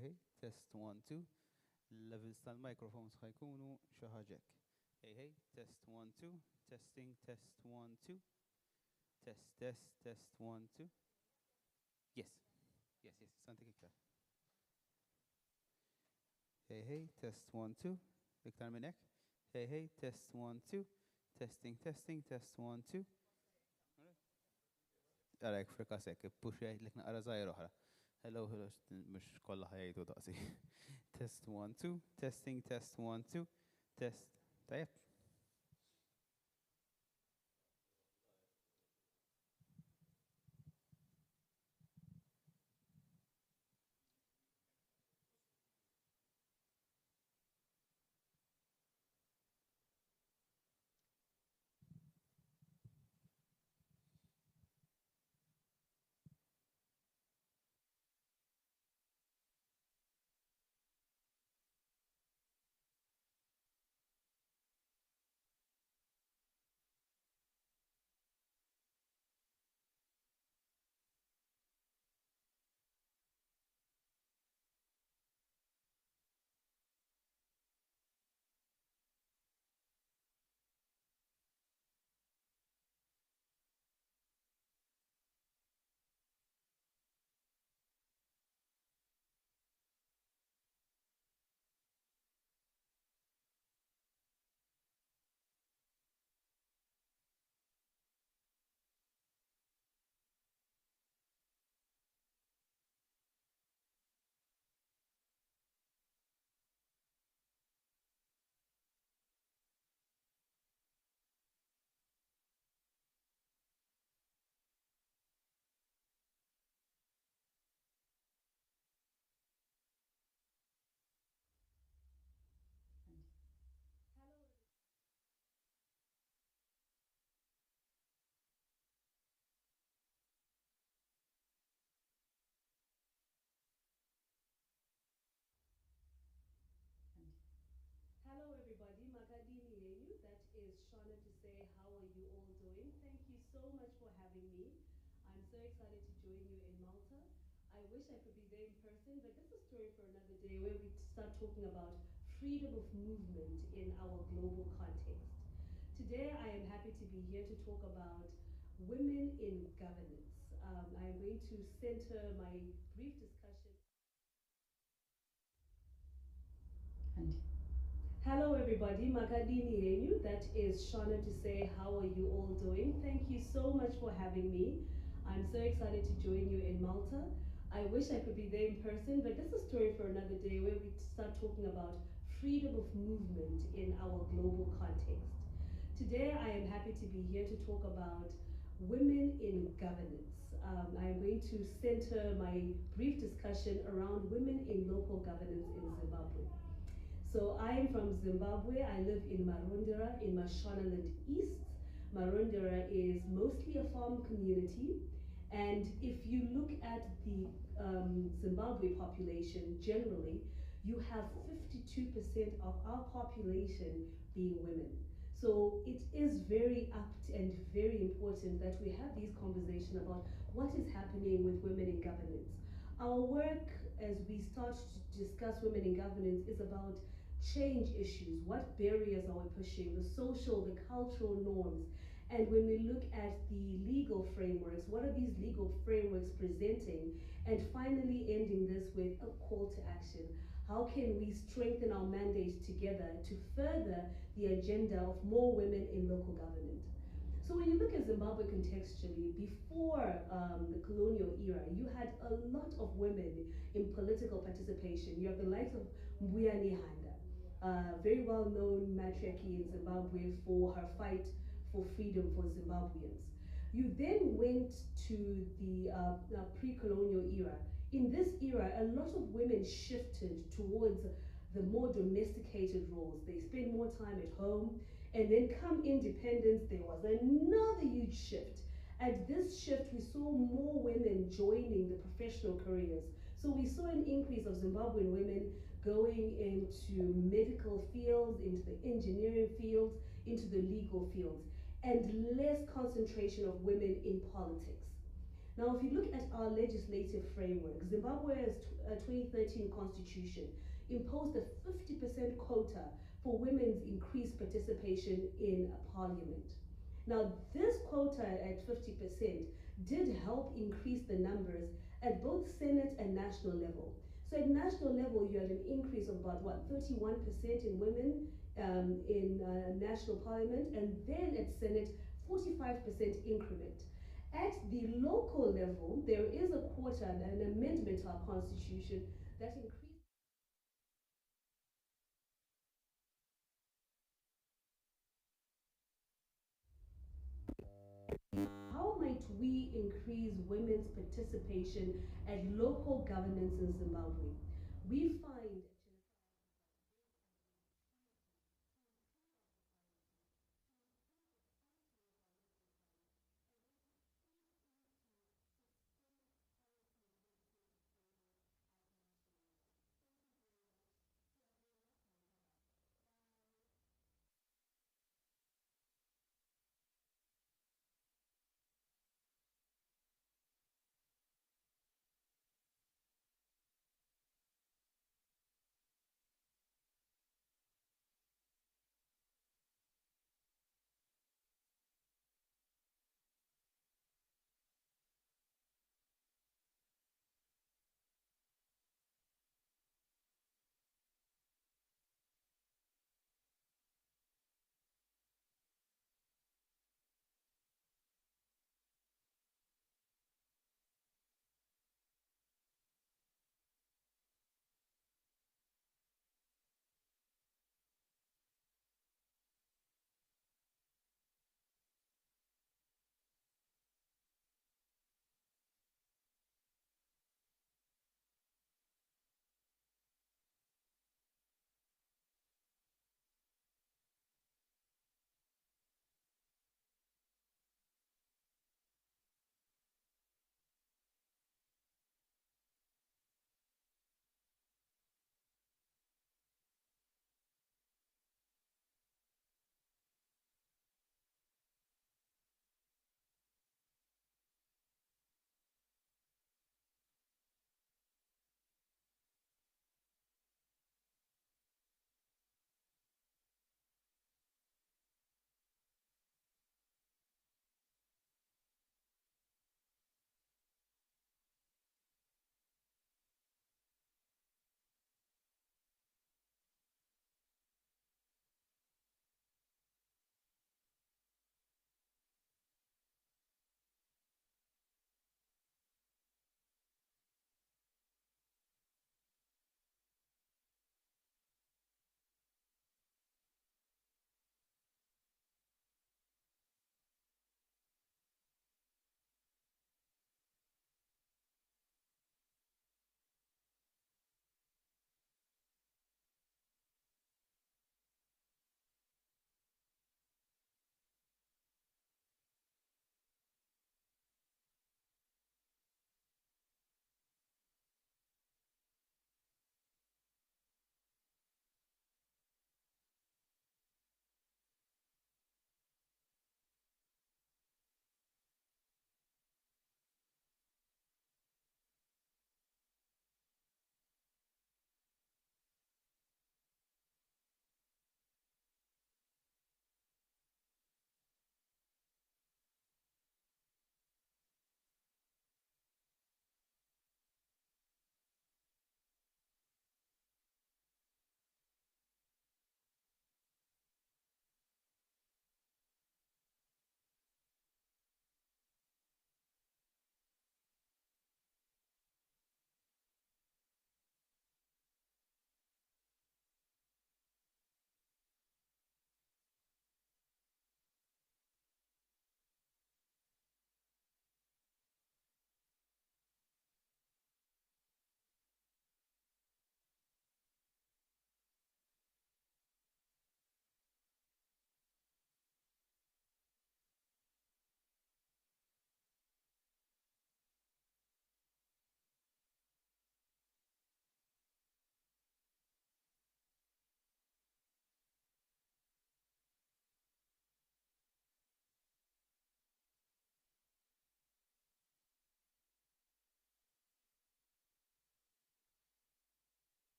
Hey, test 1 2. Levels tal-microphones ħajkunu xi ħaġek. Hey, test 1 2. Testing, test 1 2. Test 1 2. Yes. Yes, santik iktar. Hey, test 1 2. Iktar minn hekk. Hey, test 1 2. Testing, test 1 2. Għalek frikasek, puxej l-ek naqra zaħir oħra. Hello, mux kolla ħajajdu daqsi. Test 1 2. Testing, test 1 2. Test. Tajab. Hello everybody, Makadini Yenyu. That is Shauna to say, how are you all doing? Thank you so much for having me. I'm so excited to join you in Malta. I wish I could be there in person, but that's a story for another day where we start talking about freedom of movement in our global context. Today I am happy to be here to talk about women in governance. I am going to center my brief discussion. Hello everybody, Makadini Yenyu. That is Shauna to say, how are you all doing? Thank you so much for having me. I'm so excited to join you in Malta. I wish I could be there in person, but that's a story for another day where we start talking about freedom of movement in our global context. Today I am happy to be here to talk about women in governance. I am going to center my brief discussion around women in local governance in Zimbabwe. So I am from Zimbabwe. I live in Marondera in Mashonaland East. Marondera is mostly a farm community. And if you look at the Zimbabwe population generally, you have 52% of our population being women. So it is very apt and very important that we have these conversations about what is happening with women in governance. Our work as we start to discuss women in governance is about change issues. What barriers are we pushing? The social, the cultural norms. And when we look at the legal frameworks, what are these legal frameworks presenting? And finally ending this with a call to action. How can we strengthen our mandate together to further the agenda of more women in local government? So when you look at Zimbabwe contextually, before the colonial era, you had a lot of women in political participation. You have the likes of Mbuya Nihanda, very well-known matriarchy in Zimbabwe for her fight for freedom for Zimbabweans. You then went to the pre-colonial era. In this era, a lot of women shifted towards the more domesticated roles. They spend more time at home, and then come independence, there was another huge shift. At this shift, we saw more women joining the professional careers. So we saw an increase of Zimbabwean women going into medical fields, into the engineering fields, into the legal fields, and less concentration of women in politics. Now, if you look at our legislative framework, Zimbabwe's 2013 constitution imposed a 50% quota for women's increased participation in parliament. Now, this quota at 50% did help increase the numbers at both Senate and national level. So, at national level, you had an increase of about 31% in women in national parliament, and then at Senate, 45% increment. At the local level, there is a quota and an amendment to our constitution that increases. How might we increase women's participation at local governance in Zimbabwe? We find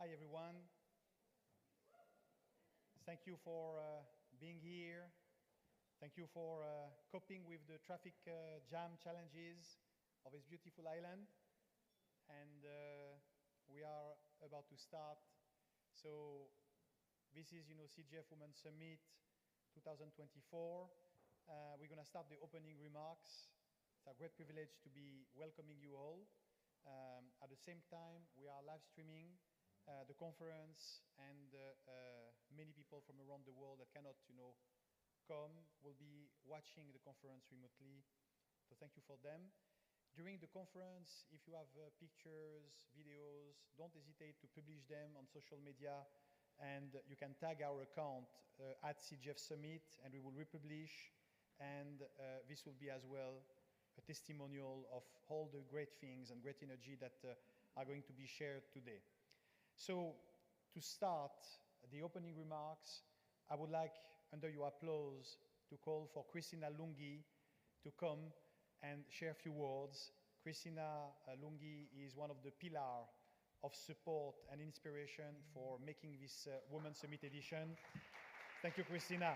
Hi, everyone. Thank you for being here. Thank you for coping with the traffic jam challenges of this beautiful island. And we are about to start. So this is, SIGEF Women's Summit 2024. We're going to start the opening remarks. It's a great privilege to be welcoming you all. At the same time, we are live streaming the conference, and many people from around the world that cannot, come will be watching the conference remotely. So thank you for them. During the conference, if you have pictures, videos, don't hesitate to publish them on social media, and you can tag our account at SIGEF Summit, and we will republish. And this will be as well a testimonial of all the great things and great energy that are going to be shared today. So to start the opening remarks, I would like, under your applause, to call for Christina Lungi to come and share a few words. Christina Lungi is one of the pillars of support and inspiration for making this Women's Summit edition. Thank you, Christina.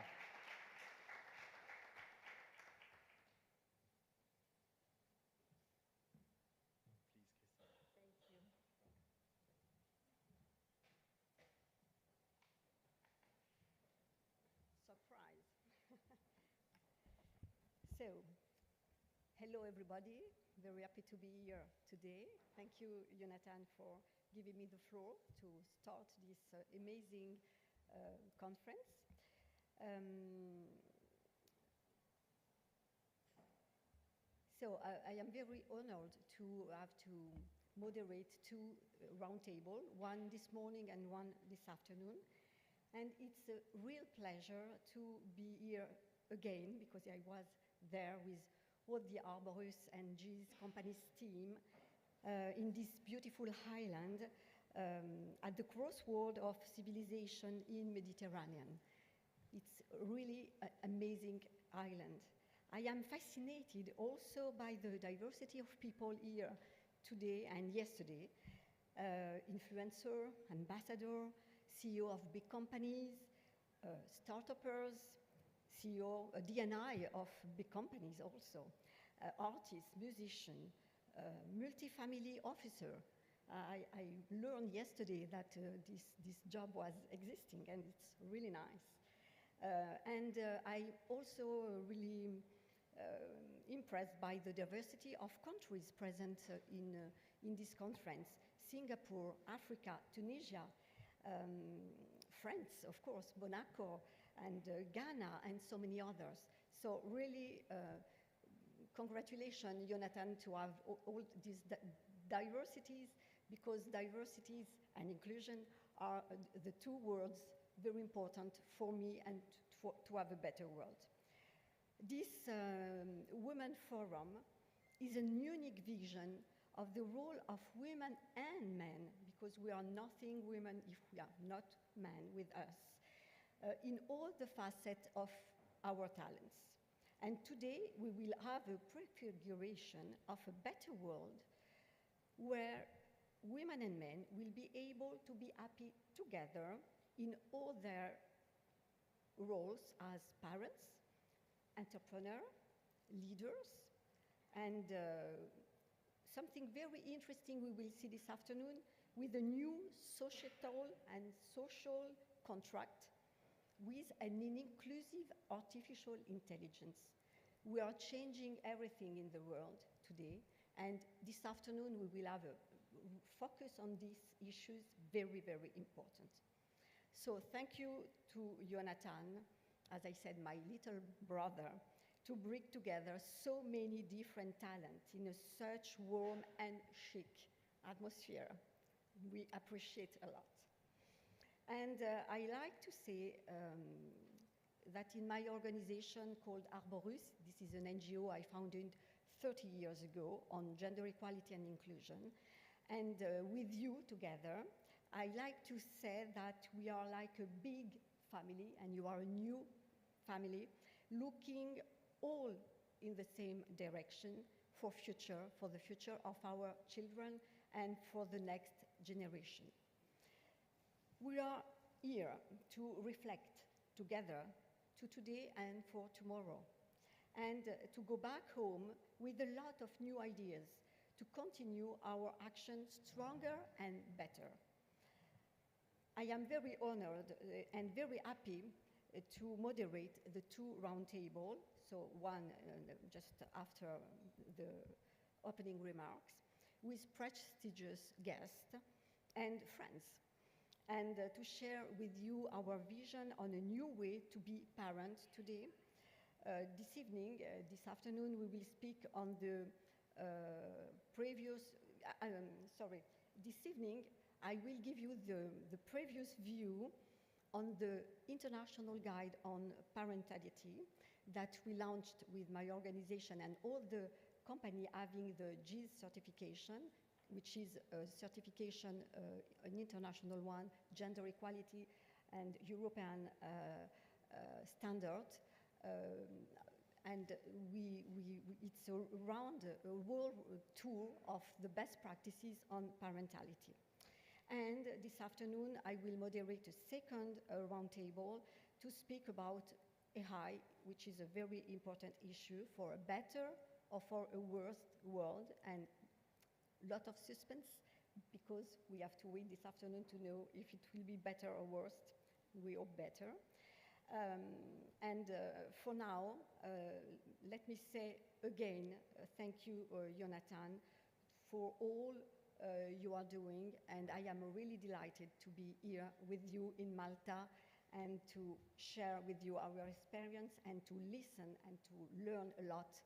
Surprise. So, hello everybody. Very happy to be here today. Thank you, Jonathan, for giving me the floor to start this amazing conference. So I am very honored to have to moderate two roundtables, one this morning and one this afternoon. And it's a real pleasure to be here again, because I was there with all the Arborus and G's company's team in this beautiful island at the crossroad of civilization in Mediterranean. It's really an amazing island. I am fascinated also by the diversity of people here today and yesterday, influencer, ambassador, CEO of big companies, start-uppers, CEO, D&I of big companies also, artists, musician, multi-family officer. I learned yesterday that this job was existing, and it's really nice. And I also really impressed by the diversity of countries present in this conference: Singapore, Africa, Tunisia, France, of course, Monaco, and Ghana, and so many others. So really, congratulations, Jonathan, to have all these diversities, because diversities and inclusion are the two words very important for me and to have a better world. This Women Forum is a unique vision of the role of women and men, because we are nothing women if we are not men with us, in all the facets of our talents. And today we will have a prefiguration of a better world where women and men will be able to be happy together in all their roles as parents, entrepreneurs, leaders, and something very interesting we will see this afternoon with a new societal and social contract with an inclusive artificial intelligence. We are changing everything in the world today, and this afternoon we will have a focus on these issues, very, very important. So thank you to Jonathan, as I said, my little brother, to bring together so many different talents in a such warm and chic atmosphere. We appreciate a lot. And I like to say that in my organization called Arborus, this is an NGO I founded 30 years ago on gender equality and inclusion, and with you together, I like to say that we are like a big family, and you are a new family, looking all in the same direction for the future of our children and for the next generation. We are here to reflect together to today and for tomorrow, and to go back home with a lot of new ideas to continue our action stronger and better. I am very honored and very happy to moderate the two roundtables, so one just after the opening remarks, with prestigious guests and friends, and to share with you our vision on a new way to be parents today. This afternoon, we will speak on the this evening, I will give you the previous view on the International Guide on Parentality that we launched with my organization and all the company having the GIS certification, which is a certification, an international one, gender equality and European standard. And it's around a world tour of the best practices on parentality. And this afternoon, I will moderate a second roundtable to speak about AI, which is a very important issue for a better or for a worse world, and a lot of suspense because we have to wait this afternoon to know if it will be better or worse. We hope better. For now, let me say again, thank you, Jonathan, for all you are doing, and I am really delighted to be here with you in Malta and to share with you our experience and to listen and to learn a lot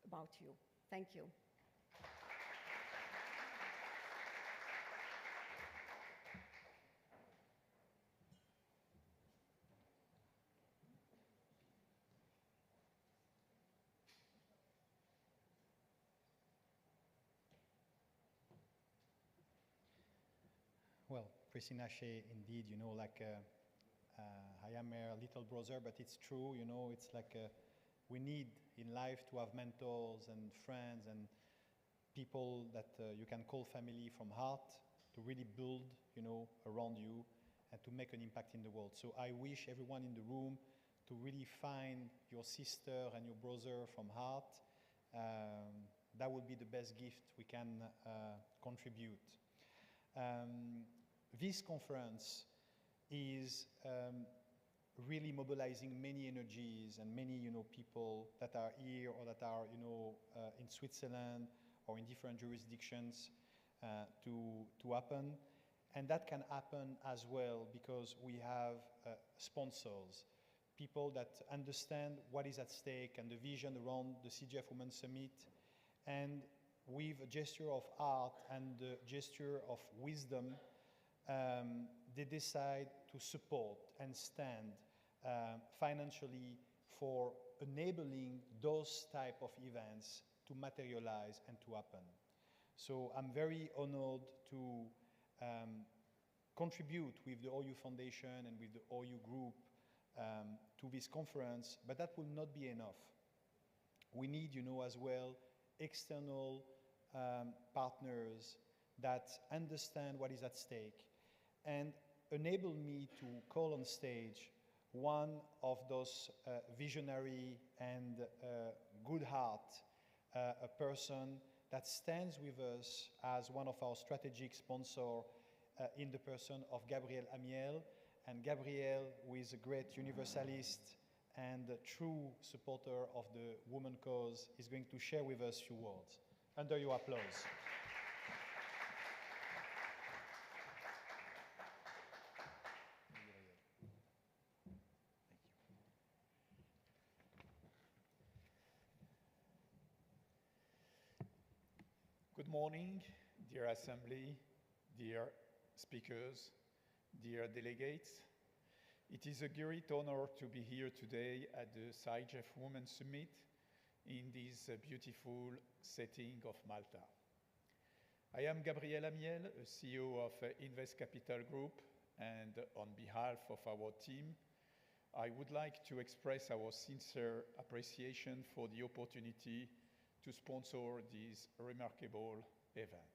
about you. Thank you. Well, Christina Shea, indeed, you know, like I am her little brother, but it's true, you know, it's like we need in life to have mentors and friends and people that you can call family from heart to really build, you know, around you and to make an impact in the world. So I wish everyone in the room to really find your sister and your brother from heart. That would be the best gift we can contribute. This conference is really mobilizing many energies and many, you know, people that are here or that are, you know, in Switzerland or in different jurisdictions to happen. And that can happen as well because we have sponsors, people that understand what is at stake and the vision around the SIGEF Women's Summit. And with a gesture of art and a gesture of wisdom, they decide to support and stand financially for enabling those type of events to materialize and to happen. So I'm very honored to contribute with the Horyou Foundation and with the Horyou Group to this conference, but that will not be enough. We need, you know, as well, external partners that understand what is at stake and enable me to call on stage one of those visionary and good heart, a person that stands with us as one of our strategic sponsors in the person of Gabrielle Amiel. And Gabrielle, who is a great universalist and a true supporter of the woman cause, is going to share with us a few words. Under your applause. Good morning, dear Assembly, dear speakers, dear delegates. It is a great honor to be here today at the SIGEF Women's Summit in this beautiful setting of Malta. I am Gabrielle Amiel, CEO of Invest Capital Group, and on behalf of our team, I would like to express our sincere appreciation for the opportunity to sponsor this remarkable event.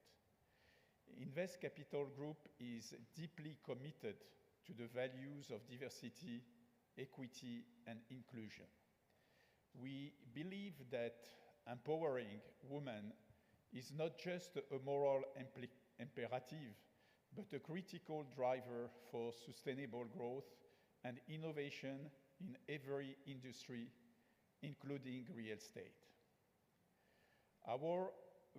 Invest Capital Group is deeply committed to the values of diversity, equity, and inclusion. We believe that empowering women is not just a moral imperative, but a critical driver for sustainable growth and innovation in every industry, including real estate. Our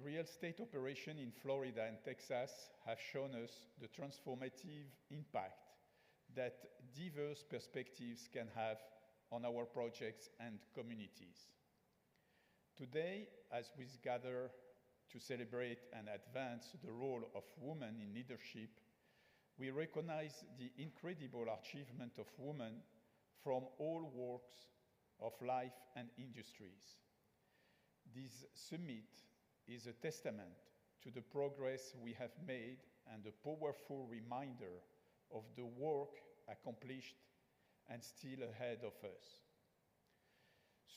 real estate operation in Florida and Texas have shown us the transformative impact that diverse perspectives can have on our projects and communities. Today, as we gather to celebrate and advance the role of women in leadership, we recognize the incredible achievement of women from all walks of life and industries. This summit is a testament to the progress we have made and a powerful reminder of the work accomplished and still ahead of us.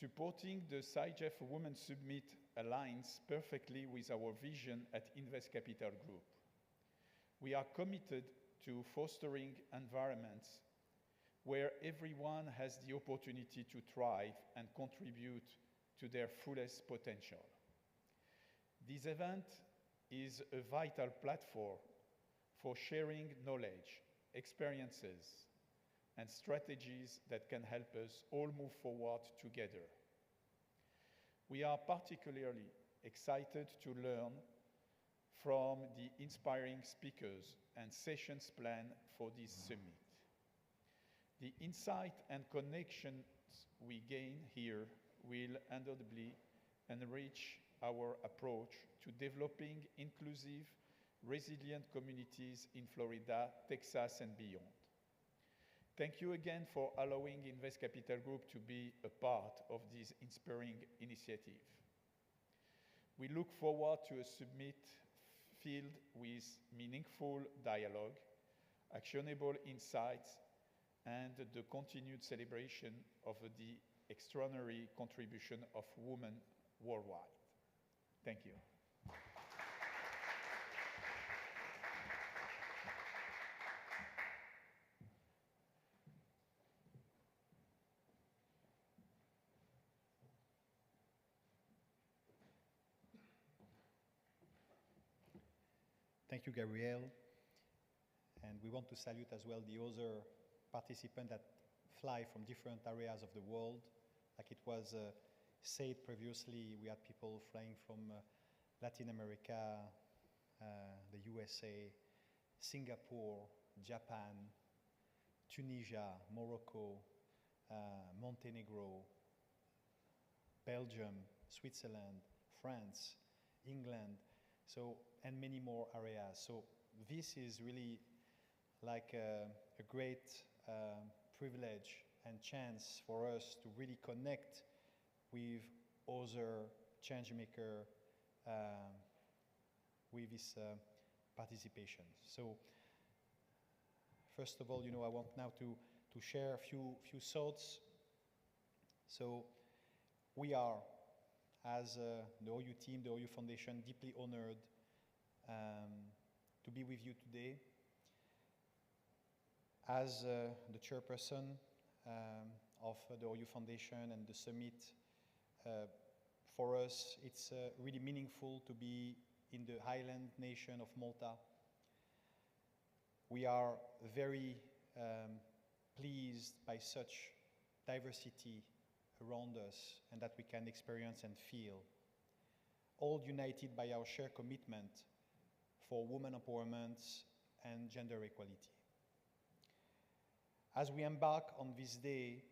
Supporting the SIGEF Women's Summit aligns perfectly with our vision at Invest Capital Group. We are committed to fostering environments where everyone has the opportunity to thrive and contribute to their fullest potential. This event is a vital platform for sharing knowledge, experiences, and strategies that can help us all move forward together. We are particularly excited to learn from the inspiring speakers and sessions planned for this summit. The insight and connections we gain here will undoubtedly enrich our approach to developing inclusive, resilient communities in Florida, Texas, and beyond. Thank you again for allowing Invest Capital Group to be a part of this inspiring initiative. We look forward to a summit filled with meaningful dialogue, actionable insights, and the continued celebration of the extraordinary contribution of women worldwide. Thank you. Thank you, Gabriel. And we want to salute as well the other participants that fly from different areas of the world. Like it was said previously, we had people flying from Latin America, the USA, Singapore, Japan, Tunisia, Morocco, Montenegro, Belgium, Switzerland, France, England, and many more areas. So this is really like a great privilege and chance for us to really connect with other change maker with this participation. So first of all, I want now to share a few thoughts. So we are, as the Horyou team, the Horyou Foundation, deeply honored to be with you today. As the chairperson of the Horyou Foundation and the summit, for us, it's really meaningful to be in the island nation of Malta. We are very pleased by such diversity around us and that we can experience and feel, all united by our shared commitment for women empowerment and gender equality. As we embark on this day,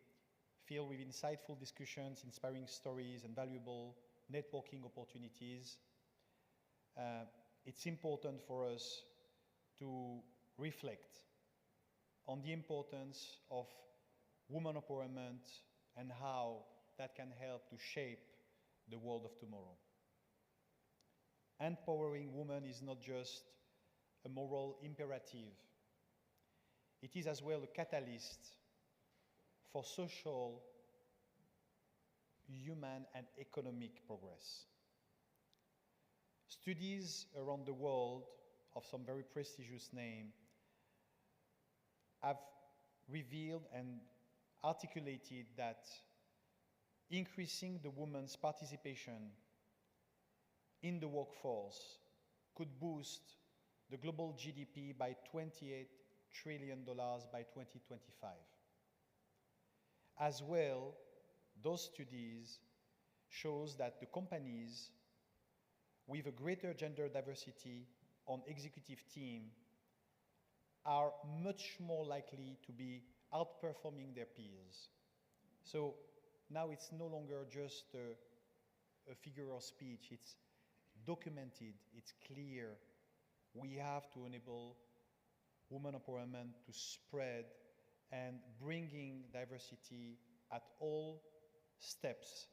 filled with insightful discussions, inspiring stories, and valuable networking opportunities, it's important for us to reflect on the importance of women empowerment and how that can help to shape the world of tomorrow. Empowering women is not just a moral imperative. It is as well a catalyst for social, human, and economic progress. Studies around the world of some very prestigious name have revealed and articulated that increasing the women's participation in the workforce could boost the global GDP by $28 trillion by 2025. As well, those studies shows that the companies with a greater gender diversity on executive team are much more likely to be outperforming their peers. So now it's no longer just a figure of speech, it's documented, it's clear. We have to enable women empowerment to spread and bringing diversity at all steps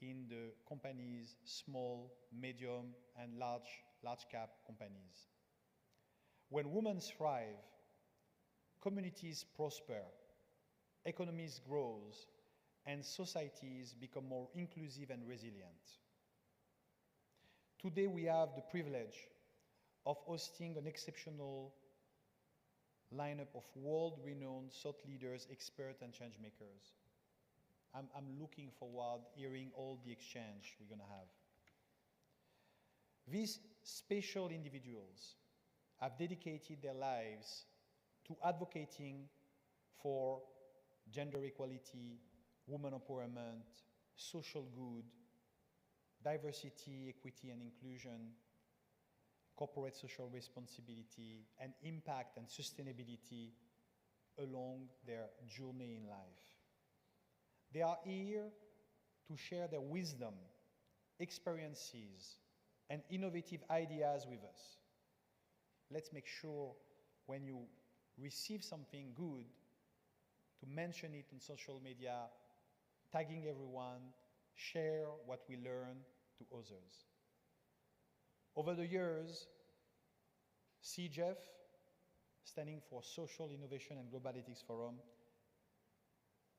in the companies, small, medium, and large cap companies. When women thrive, communities prosper, economies grows, and societies become more inclusive and resilient. Today we have the privilege of hosting an exceptional lineup of world-renowned thought leaders, experts, and change makers. I'm looking forward hearing all the exchange we're going to have. These special individuals have dedicated their lives to advocating for gender equality, women empowerment, social good, diversity, equity, and inclusion, corporate social responsibility, and impact and sustainability along their journey in life. They are here to share their wisdom, experiences, and innovative ideas with us. Let's make sure when you receive something good to mention it on social media, tagging everyone, share what we learn to others. Over the years, SIGEF, standing for Social Innovation and Global Ethics Forum,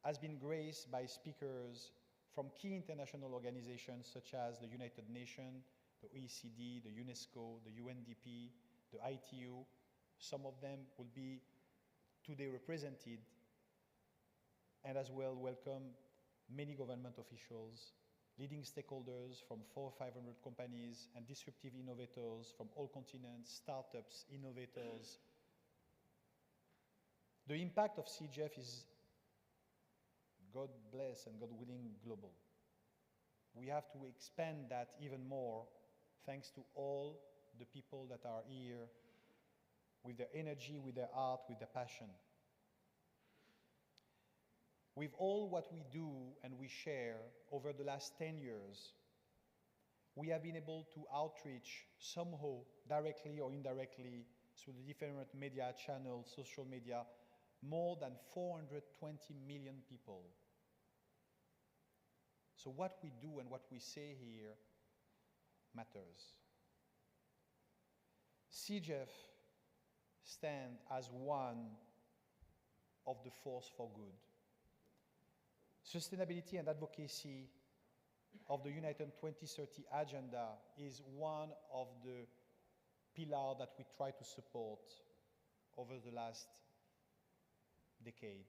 has been graced by speakers from key international organizations such as the United Nations, the OECD, the UNESCO, the UNDP, the ITU. Some of them will be today represented, and as well welcome many government officials, leading stakeholders from 400-500 companies, and disruptive innovators from all continents, startups, innovators. The impact of SIGEF is, God bless and God willing, global. We have to expand that even more thanks to all the people that are here with their energy, with their art, with their passion. With all what we do and we share over the last 10 years, we have been able to outreach somehow, directly or indirectly, through the different media channels, social media, more than 420 million people. So what we do and what we say here matters. SIGEF stands as one of the force for good. Sustainability and advocacy of the United 2030 agenda is one of the pillars that we try to support over the last decade.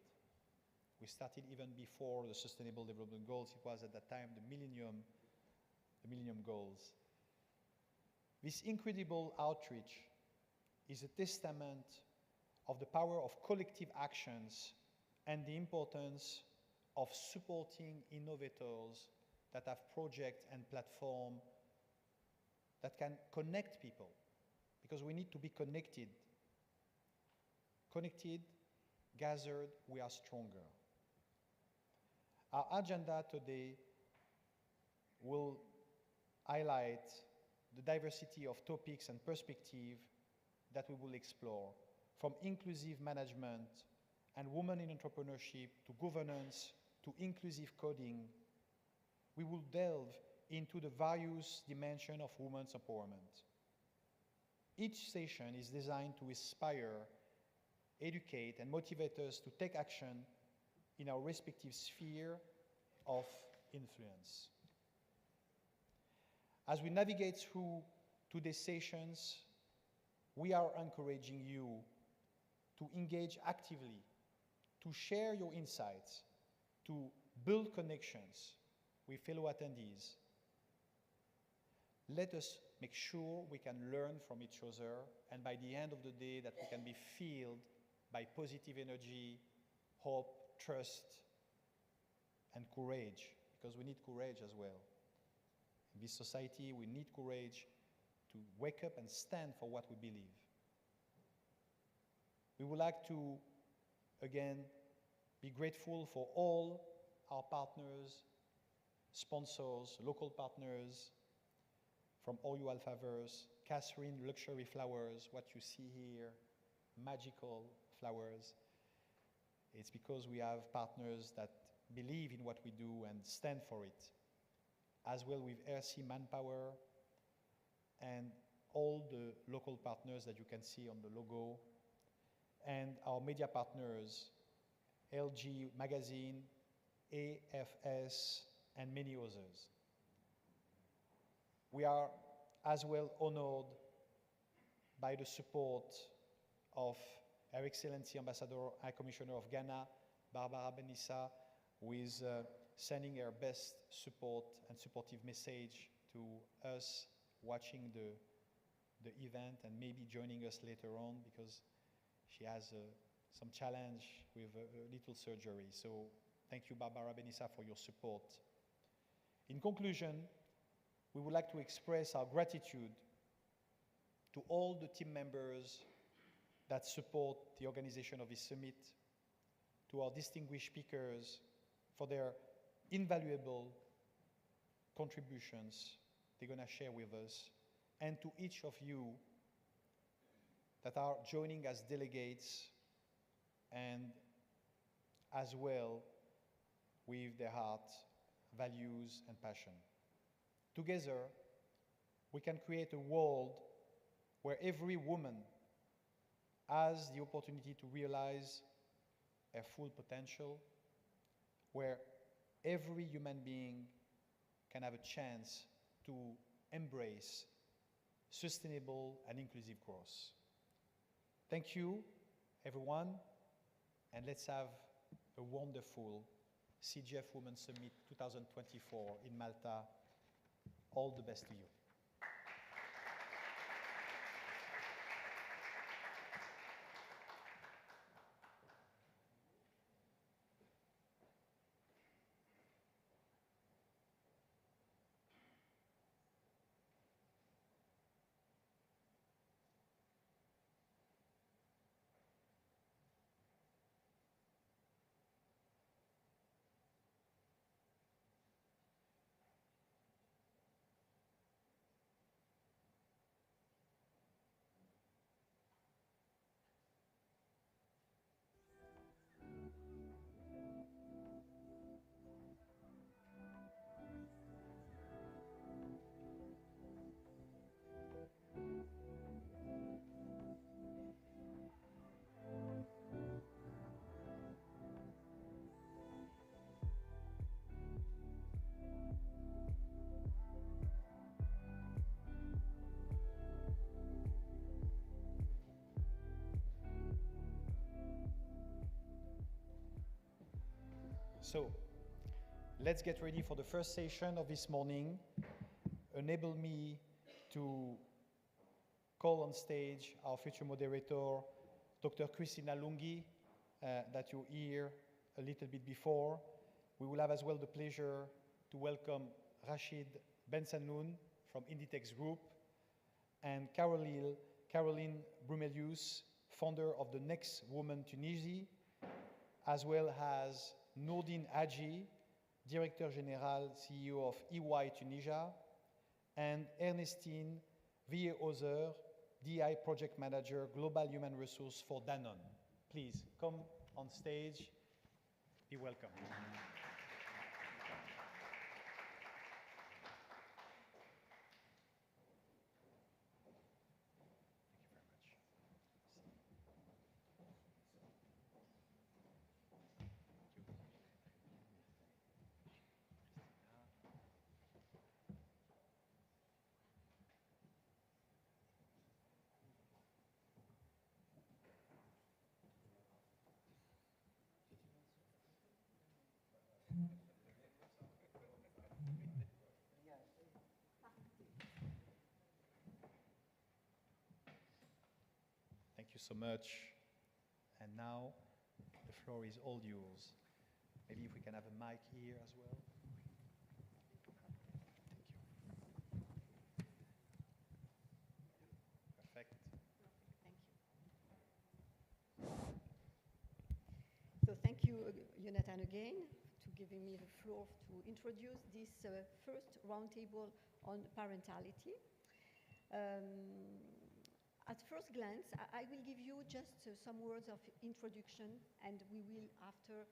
We started even before the Sustainable Development Goals. It was at that time the Millennium Goals. This incredible outreach is a testament of the power of collective actions and the importance of supporting innovators that have projects and platforms that can connect people, because we need to be connected. Connected, gathered, we are stronger. Our agenda today will highlight the diversity of topics and perspectives that we will explore, from inclusive management and women in entrepreneurship to governance to inclusive coding. We will delve into the various dimensions of women's empowerment. Each session is designed to inspire, educate, and motivate us to take action in our respective sphere of influence. As we navigate through today's sessions, we are encouraging you to engage actively, to share your insights, to build connections with fellow attendees. Let us make sure we can learn from each other, and by the end of the day that we can be filled by positive energy, hope, trust, and courage, because we need courage as well. In this society, we need courage to wake up and stand for what we believe. We would like to, again, be grateful for all our partners, sponsors, local partners, from Horyou Alphaverse, Catherine Luxury Flowers, what you see here, magical flowers. It's because we have partners that believe in what we do and stand for it. As well with RC Manpower and all the local partners that you can see on the logo, and our media partners, LG Magazine, AFS, and many others. We are as well honored by the support of Her Excellency Ambassador High Commissioner of Ghana, Barbara Benissa, who is sending her best support and supportive message to us watching the event and maybe joining us later on because she has some challenge with a little surgery. So thank you, Barbara Benissa, for your support. In conclusion, we would like to express our gratitude to all the team members that support the organization of this summit, to our distinguished speakers for their invaluable contributions they're going to share with us, and to each of you that are joining as delegates and as well with their heart, values, and passion. Together, we can create a world where every woman has the opportunity to realize her full potential, where every human being can have a chance to embrace sustainable and inclusive growth. Thank you, everyone, and let's have a wonderful SIGEF Women's Summit 2024 in Malta. All the best to you. So, let's get ready for the first session of this morning. Enable me to call on stage our future moderator, Dr. Christina Lungi, that you hear a little bit before. We will have as well the pleasure to welcome Rashid Bensanloun from Inditex Group and Caroline Brumelius, founder of the Next Woman Tunisie, as well as Nourdine Hadji, Director General, CEO of EY Tunisia, and Ernestine Villerozer, DI Project Manager, Global Human Resource for Danone. Please come on stage. Be welcome. so much. And now, the floor is all yours. Maybe if we can have a mic here as well. Thank you. Perfect. Thank you. So thank you, Jonathan, again, to giving me the floor to introduce this first roundtable on parentality. At first glance, I will give you just some words of introduction, and we will, after,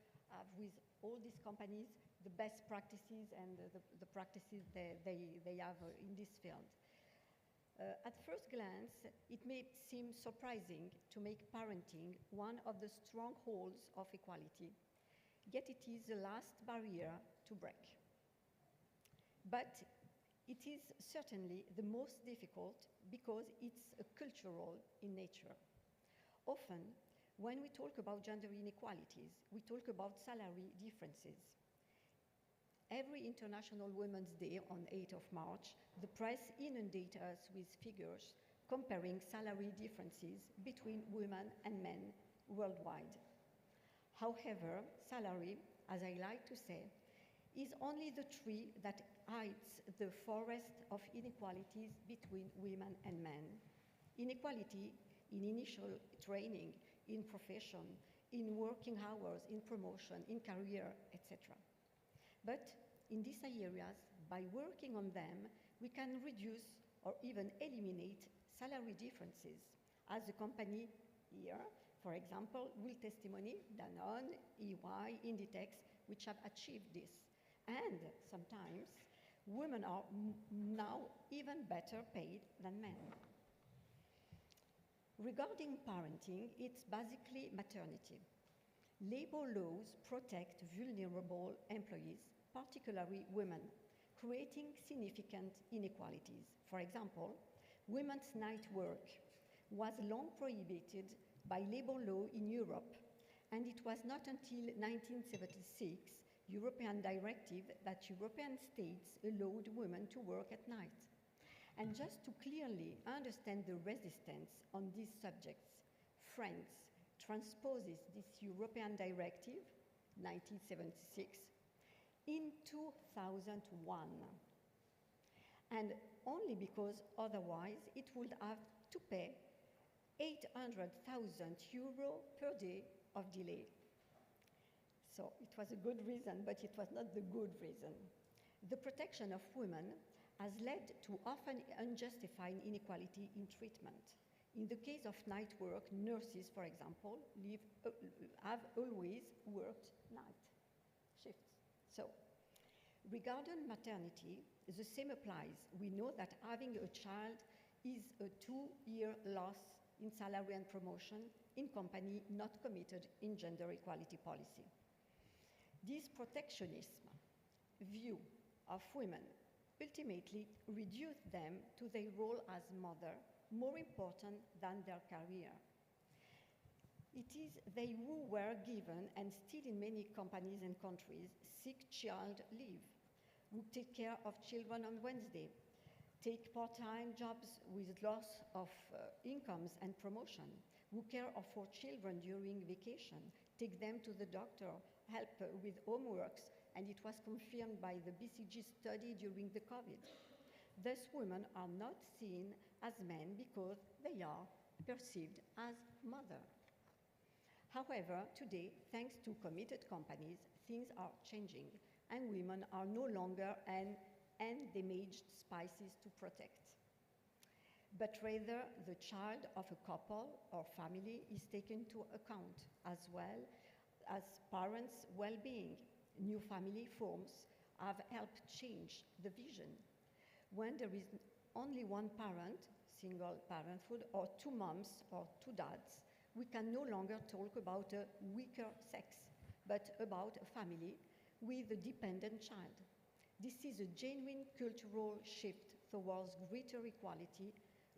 with all these companies, the best practices and the practices they have in this field. At first glance, it may seem surprising to make parenting one of the strongholds of equality, yet it is the last barrier to break. But it is certainly the most difficult because it's cultural in nature. Often, when we talk about gender inequalities, we talk about salary differences. Every International Women's Day on 8th of March, the press inundates us with figures comparing salary differences between women and men worldwide. However, salary, as I like to say, is only the tree that hides the forest of inequalities between women and men. Inequality in initial training, in profession, in working hours, in promotion, in career, etc. But in these areas, by working on them, we can reduce or even eliminate salary differences. As a company here, for example, will testimony Danone, EY, Inditex, which have achieved this. And sometimes, women are now even better paid than men. Regarding parenting, it's basically maternity. Labor laws protect vulnerable employees, particularly women, creating significant inequalities. For example, women's night work was long prohibited by labor law in Europe, and it was not until 1976 European directive that European states allowed women to work at night. And just to clearly understand the resistance on these subjects, France transposes this European directive, 1976, in 2001. And only because otherwise it would have to pay 800,000 euro per day of delay. So it was a good reason, but it was not the good reason. The protection of women has led to often unjustified inequality in treatment. In the case of night work, nurses, for example, have always worked night shifts. So, regarding maternity, the same applies. We know that having a child is a 2-year loss in salary and promotion in company not committed in gender equality policy. This protectionist view of women ultimately reduced them to their role as mother, more important than their career. It is they who were given, and still in many companies and countries, sick child leave, who take care of children on Wednesday, take part-time jobs with loss of incomes and promotion, who care for children during vacation, take them to the doctor, help with homeworks, and it was confirmed by the BCG study during the COVID. Thus, women are not seen as men because they are perceived as mother. However, today, thanks to committed companies, things are changing, and women are no longer an endamaged species to protect, but rather the child of a couple or family is taken into account, as well as parents' well-being. New family forms have helped change the vision. When there is only one parent, single parenthood, or 2 moms or 2 dads, we can no longer talk about a weaker sex, but about a family with a dependent child. This is a genuine cultural shift towards greater equality,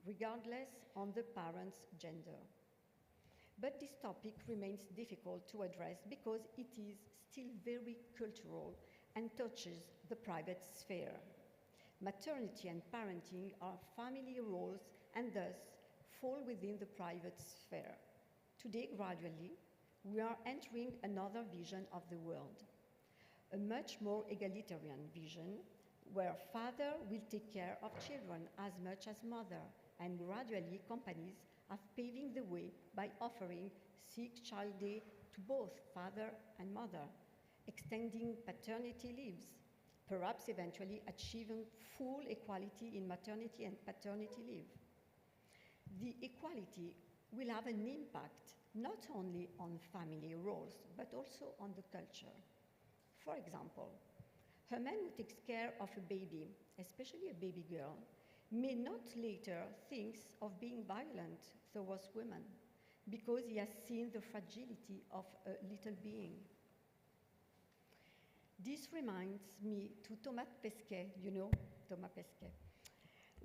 regardless on the parent's gender. But this topic remains difficult to address because it is still very cultural and touches the private sphere. Maternity and parenting are family roles, and thus fall within the private sphere. Today, gradually, we are entering another vision of the world, a much more egalitarian vision where father will take care of children as much as mother, and gradually companies are paving the way by offering sick child day to both father and mother, extending paternity leaves, perhaps eventually achieving full equality in maternity and paternity leave. The equality will have an impact not only on family roles, but also on the culture. For example, a man who takes care of a baby, especially a baby girl, may not later think of being violent towards women because he has seen the fragility of a little being. This reminds me to Thomas Pesquet, you know Thomas Pesquet,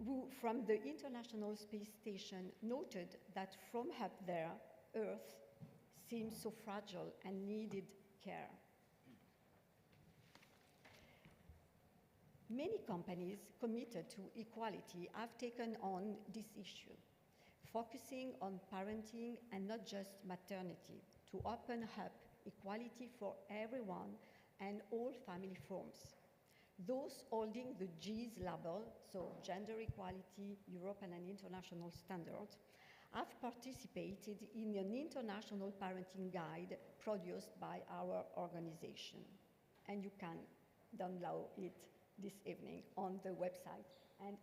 who from the International Space Station noted that from up there, Earth seemed so fragile and needed care. Many companies committed to equality have taken on this issue, focusing on parenting and not just maternity, to open up equality for everyone and all family forms. Those holding the GES label, so Gender Equality, European and International Standard, have participated in an international parenting guide produced by our organization. And you can download it this evening on the website. And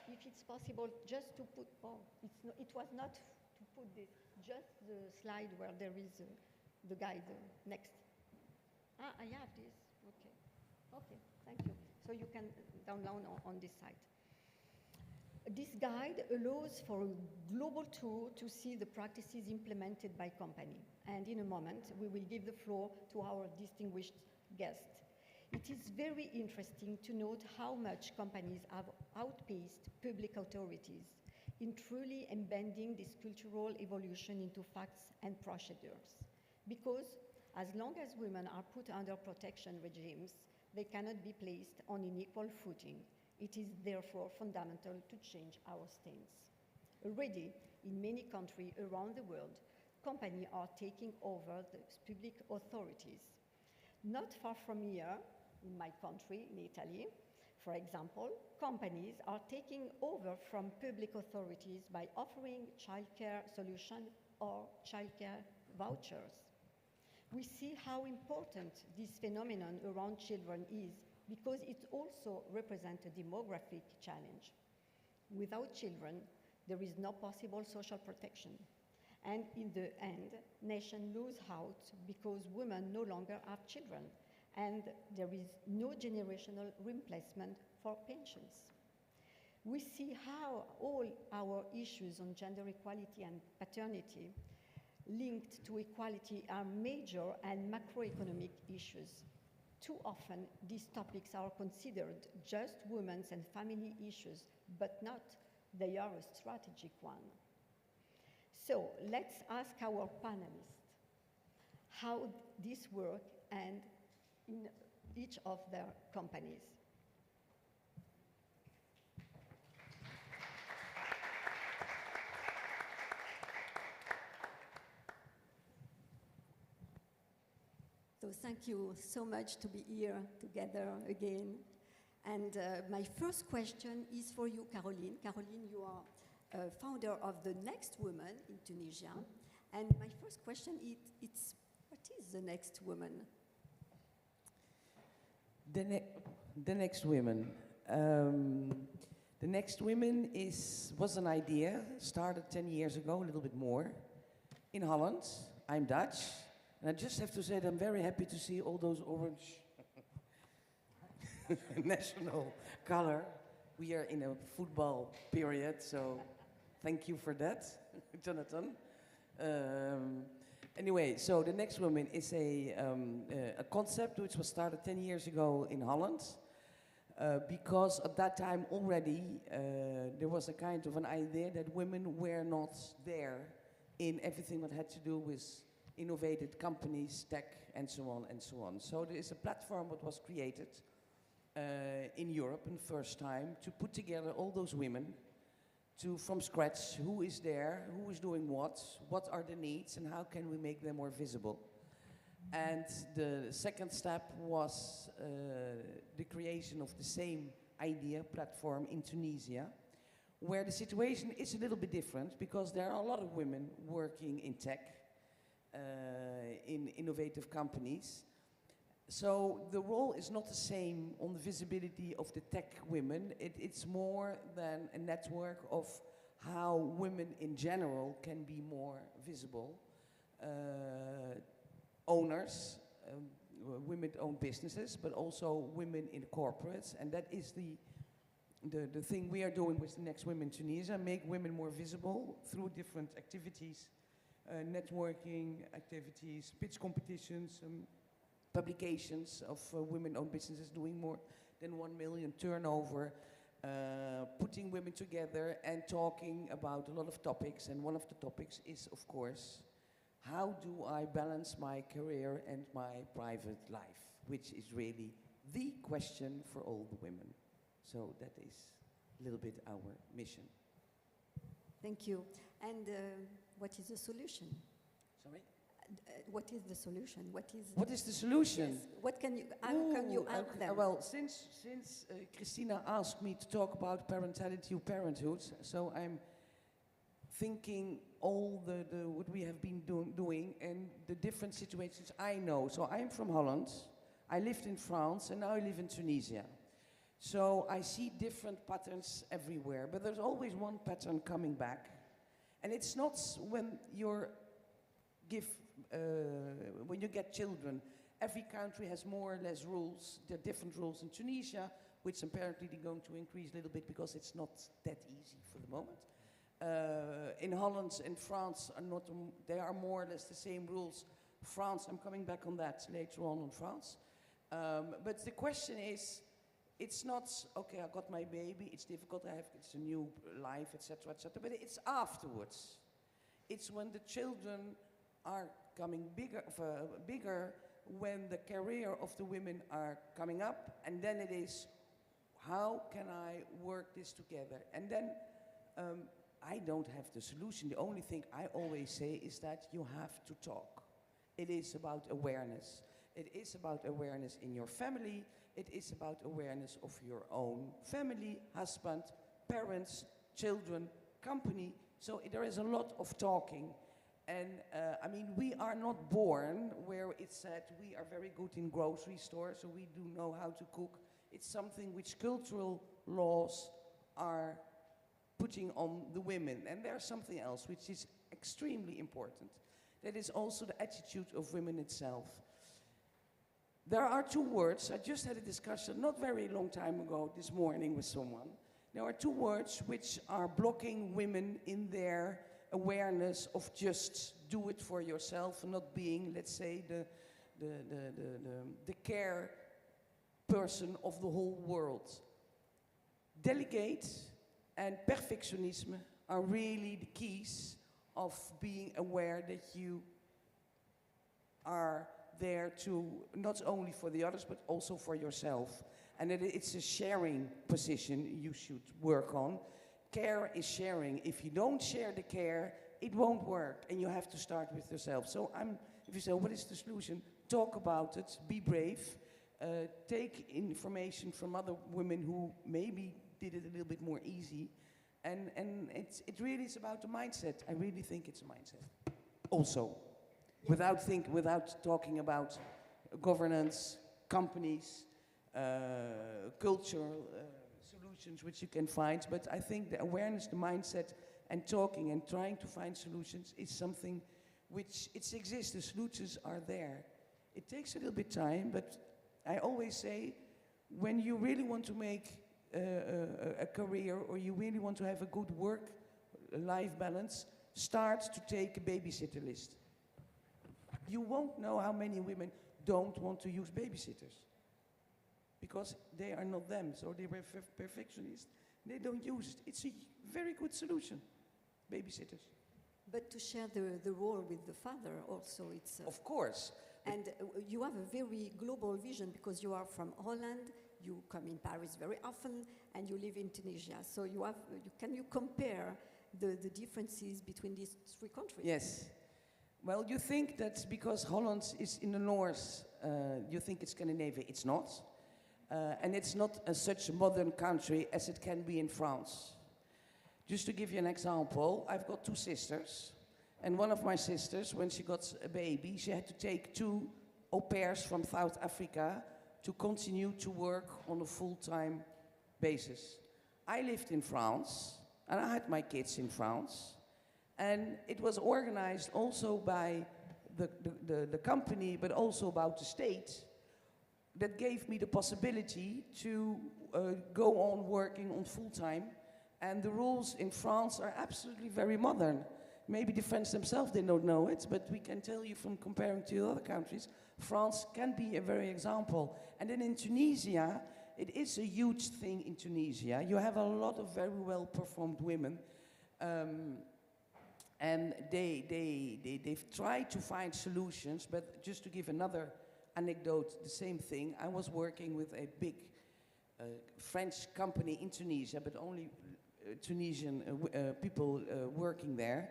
if it's possible, just to put, it was not to put this, just the slide where there is the guide next. I have this, okay. Okay, thank you. So you can download on this site. This guide allows for a global tour to see the practices implemented by company. And in a moment, we will give the floor to our distinguished guest. It is very interesting to note how much companies have outpaced public authorities in truly embedding this cultural evolution into facts and procedures. Because as long as women are put under protection regimes, they cannot be placed on an equal footing. It is therefore fundamental to change our stance. Already, in many countries around the world, companies are taking over the public authorities. Not far from here, in my country, in Italy, for example, companies are taking over from public authorities by offering childcare solutions or childcare vouchers. We see how important this phenomenon around children is because it also represents a demographic challenge. Without children, there is no possible social protection. And in the end, nations lose out because women no longer have children, and there is no generational replacement for pensions. We see how all our issues on gender equality and paternity linked to equality are major and macroeconomic issues. Too often, these topics are considered just women's and family issues, but not, they are a strategic one. So let's ask our panelists how this works and in each of their companies. So thank you so much to be here together again. And my first question is for you, Caroline. Caroline, you are founder of The Next Woman in Tunisia. And my first question is what is The Next Woman? The Next Women. The Next Women was an idea, started 10 years ago, a little bit more, in Holland. I'm Dutch, and I just have to say that I'm very happy to see all those orange national color. We are in a football period, so thank you for that, Jonathan. Anyway, so The Next Woman is a concept which was started 10 years ago in Holland, because at that time already there was a kind of an idea that women were not there in everything that had to do with innovative companies, tech, and so on and so on. So there is a platform that was created in Europe, in the first time, to put together all those women from scratch, who is there, who is doing what are the needs, and how can we make them more visible. And the second step was the creation of the same idea platform in Tunisia, where the situation is a little bit different because there are a lot of women working in tech, in innovative companies. So the role is not the same on the visibility of the tech women. It's more than a network of how women in general can be more visible. Owners, women-owned businesses, but also women in corporates, and that is the thing we are doing with the Next Women Tunisia, make women more visible through different activities, networking activities, pitch competitions, publications of women-owned businesses doing more than 1 million turnover, putting women together and talking about a lot of topics, and one of the topics is, of course, how do I balance my career and my private life, which is really the question for all the women. So that is a little bit our mission. Thank you. And what is the solution? Sorry? What is the solution? What is the solution? Yes. What can you, how can you help them? Well, since Christina asked me to talk about parentality or parenthood, so I'm thinking all the what we have been doing and the different situations I know. So I'm from Holland, I lived in France, and now I live in Tunisia. So I see different patterns everywhere, but there's always one pattern coming back. And it's not when when you get children, every country has more or less rules. There are different rules in Tunisia, which apparently they're going to increase a little bit because it's not that easy for the moment. In Holland and France, they are more or less the same rules. France, I'm coming back on that later on France. But the question is, it's not, okay, I got my baby, it's difficult, it's a new life, etc., but it's afterwards. It's when the children are coming bigger, when the career of the women are coming up, and then it is, how can I work this together? And then I don't have the solution. The only thing I always say is that you have to talk. It is about awareness. It is about awareness in your family. It is about awareness of your own family, husband, parents, children, company. So there is a lot of talking. And I mean, we are not born where it's said we are very good in grocery stores, so we do know how to cook. It's something which cultural laws are putting on the women. And there's something else which is extremely important. That is also the attitude of women itself. There are two words, I just had a discussion not very long time ago this morning with someone. There are two words which are blocking women in their awareness of just do it for yourself and not being, let's say, the care person of the whole world. Delegate and perfectionism are really the keys of being aware that you are there to not only for the others but also for yourself, and that it's a sharing position you should work on. Care is sharing. If you don't share the care, it won't work, and you have to start with yourself. So if you say, what is the solution? Talk about it, be brave, take information from other women who maybe did it a little bit more easy, and it really is about the mindset. I really think it's a mindset. Also, without talking about governance, companies, cultural solutions which you can find, but I think the awareness, the mindset, and talking and trying to find solutions is something which it exists. The solutions are there. It takes a little bit time, but I always say, when you really want to make a career or you really want to have a good work-life balance, start to take a babysitter list. You won't know how many women don't want to use babysitters because they are not them, so they were perfectionists. They don't use it. It's a very good solution, babysitters. But to share the role with the father also, it's... of course. And you have a very global vision because you are from Holland, you come in Paris very often, and you live in Tunisia. So can you compare the differences between these three countries? Yes. Well, you think that because Holland is in the north, you think it's Scandinavia. It's not. And it's not such a modern country as it can be in France. Just to give you an example, I've got two sisters. And one of my sisters, when she got a baby, she had to take 2 au pairs from South Africa to continue to work on a full-time basis. I lived in France, and I had my kids in France. And it was organized also by the company, but also about the state, that gave me the possibility to go on working on full-time. And the rules in France are absolutely very modern. Maybe the French themselves, they don't know it, but we can tell you from comparing to other countries, France can be a very example. And then in Tunisia, it is a huge thing in Tunisia. You have a lot of very well-performed women, and they've tried to find solutions, but just to give another anecdote, the same thing, I was working with a big French company in Tunisia, but only Tunisian people working there,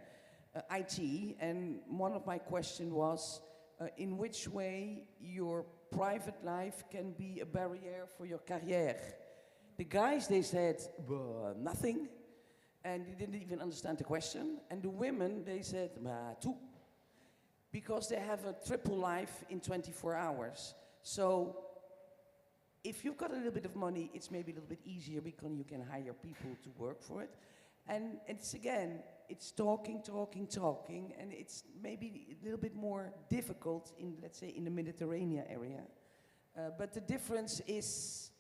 IT, and one of my questions was, in which way your private life can be a barrier for your career? The guys, they said, nothing, and they didn't even understand the question, and the women, they said, tout, because they have a triple life in 24 hours. So if you've got a little bit of money, it's maybe a little bit easier because you can hire people to work for it. And it's again, it's talking, and it's maybe a little bit more difficult in, let's say, in the Mediterranean area. But the difference is,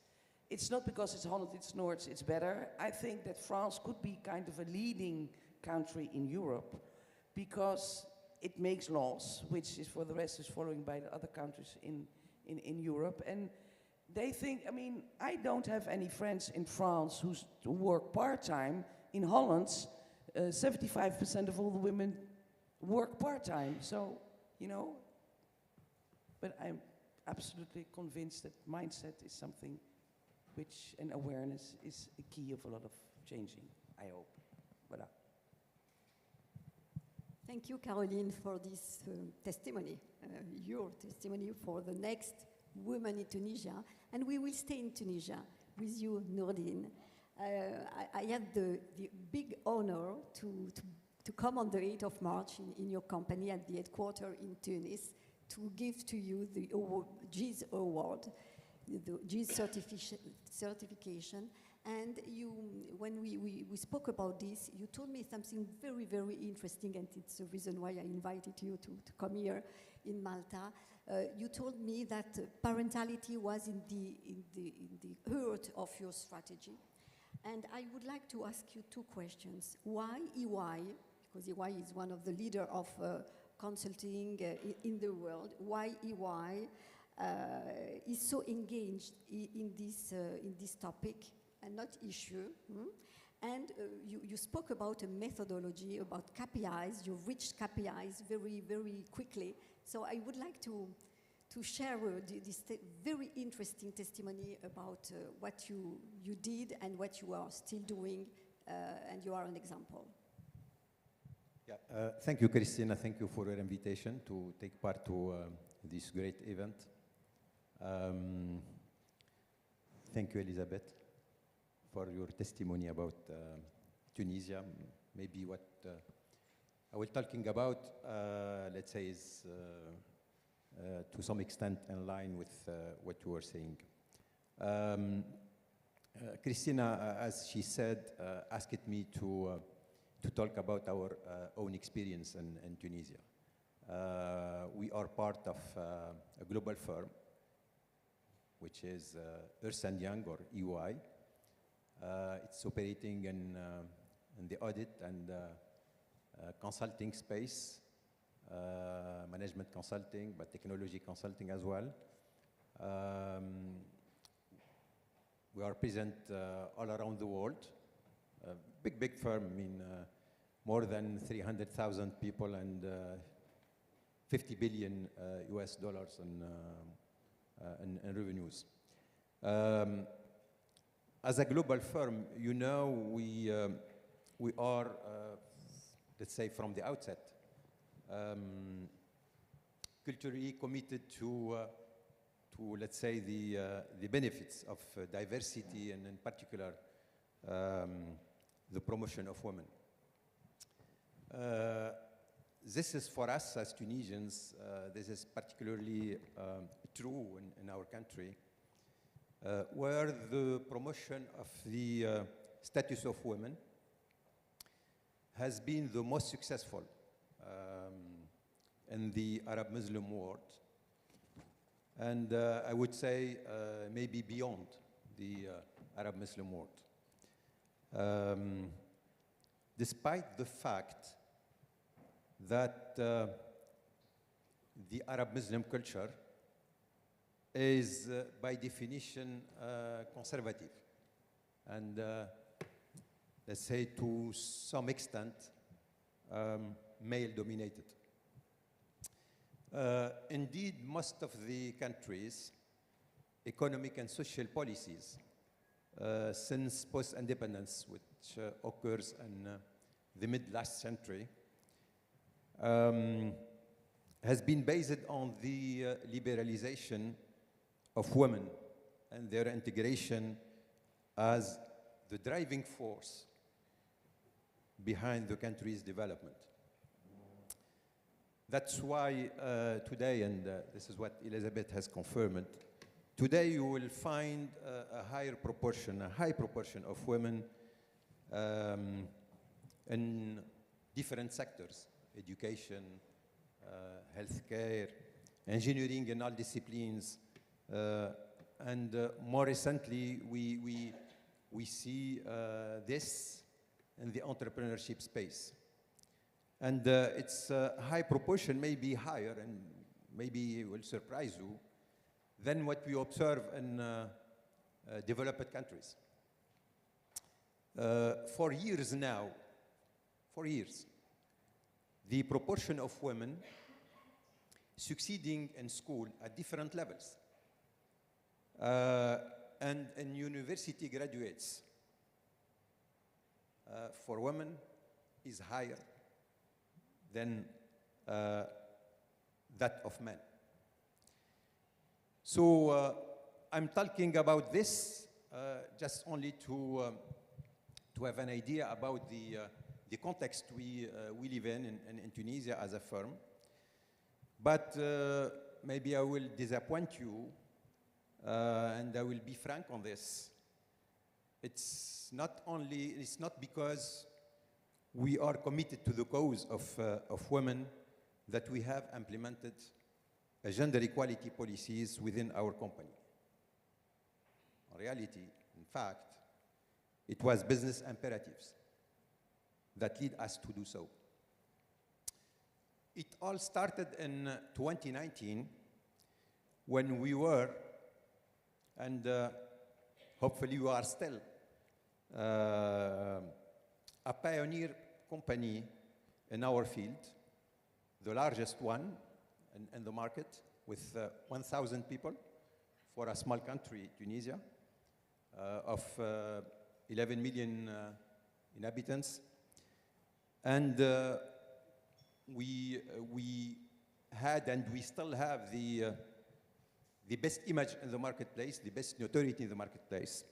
it's not because it's Holland, it's North, it's better. I think that France could be kind of a leading country in Europe because it makes laws, which is for the rest is following by the other countries in Europe. And they think, I mean, I don't have any friends in France who work part-time. In Holland, 75% of all the women work part-time. So, you know, but I'm absolutely convinced that mindset is something which, and awareness is a key of a lot of changing, I hope. Voilà. Thank you, Caroline, for this testimony, your testimony for the next woman in Tunisia. And we will stay in Tunisia with you, Nourdine. I had the big honor to come on the 8th of March in your company at the headquarters in Tunis to give to you the GIZ award, the GIZ certification. And you, when we spoke about this, you told me something very, very interesting, and it's the reason why I invited you to come here in Malta. You told me that parentality was in the heart of your strategy. And I would like to ask you 2 questions. Why EY, because EY is one of the leaders of consulting in the world, why EY is so engaged in this topic and not issue? And you spoke about a methodology, about KPIs. You reached KPIs very, very quickly. So I would like to share this very interesting testimony about what you did and what you are still doing, and you are an example. Yeah, thank you, Christina. Thank you for your invitation to take part to this great event. Thank you, Elizabeth, for your testimony about Tunisia. Maybe what I was talking about, let's say, is to some extent in line with what you were saying. Christina, as she said, asked me to talk about our own experience in Tunisia. We are part of a global firm, which is Ernst & Young, or EY. It's operating in the audit and consulting space, management consulting, but technology consulting as well. We are present all around the world. Big firm, I mean, more than 300,000 people and 50 billion US dollars in revenues. As a global firm, you know, we are, let's say from the outset, culturally committed to let's say, the benefits of diversity, and in particular, the promotion of women. This is for us as Tunisians, this is particularly true in our country, where the promotion of the status of women has been the most successful in the Arab Muslim world. And I would say maybe beyond the Arab Muslim world. Despite the fact that the Arab Muslim culture is by definition conservative and let's say to some extent male dominated. Indeed, most of the countries' economic and social policies since post-independence, which occurs in the mid-last century, has been based on the liberalization of women and their integration as the driving force behind the country's development. That's why today, and this is what Elizabeth has confirmed, today you will find a high proportion of women in different sectors: education, healthcare, engineering in all disciplines, and more recently we see this in the entrepreneurship space. And its high proportion may be higher, and maybe will surprise you, than what we observe in developed countries. For years now, the proportion of women succeeding in school at different levels and in university graduates for women is higher than that of men. So I'm talking about this just only to have an idea about the context we live in Tunisia as a firm. But maybe I will disappoint you, and I will be frank on this. It's not because we are committed to the cause of women that we have implemented gender equality policies within our company. In reality, in fact, it was business imperatives that lead us to do so. It all started in 2019 when we were, and hopefully we are still, a pioneer company in our field, the largest one in the market, with 1,000 people for a small country, Tunisia, of 11 million inhabitants. And we had, and we still have, the best image in the marketplace, the best notoriety in the marketplace.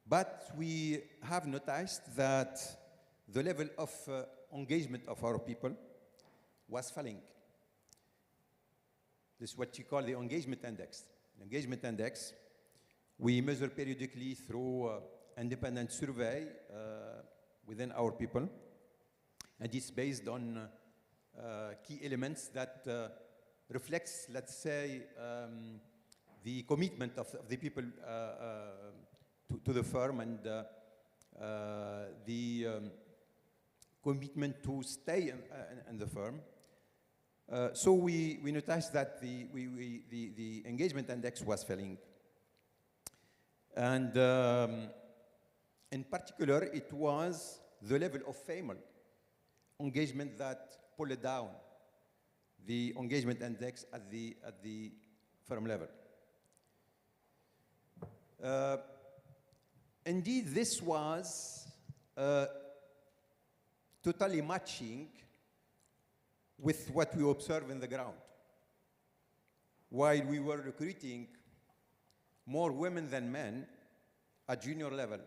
But we have noticed that the level of engagement of our people was falling. This is what you call the engagement index. The engagement index, we measure periodically through independent survey within our people, and it's based on key elements that reflects, let's say, the commitment of the people to the firm, and the commitment to stay in the firm. So we noticed that the engagement index was falling. And in particular, it was the level of female engagement that pulled down the engagement index at the firm level. Uh, Indeed, this was totally matching with what we observe in the ground. While we were recruiting more women than men at junior level,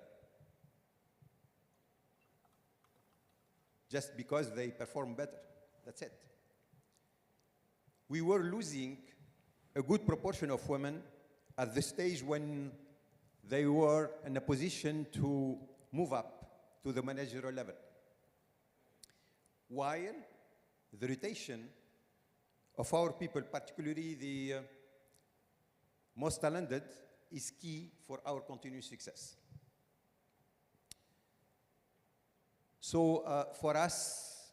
just because they perform better. That's it. We were losing a good proportion of women at the stage when they were in a position to move up to the managerial level. While the rotation of our people, particularly the most talented, is key for our continued success. So for us,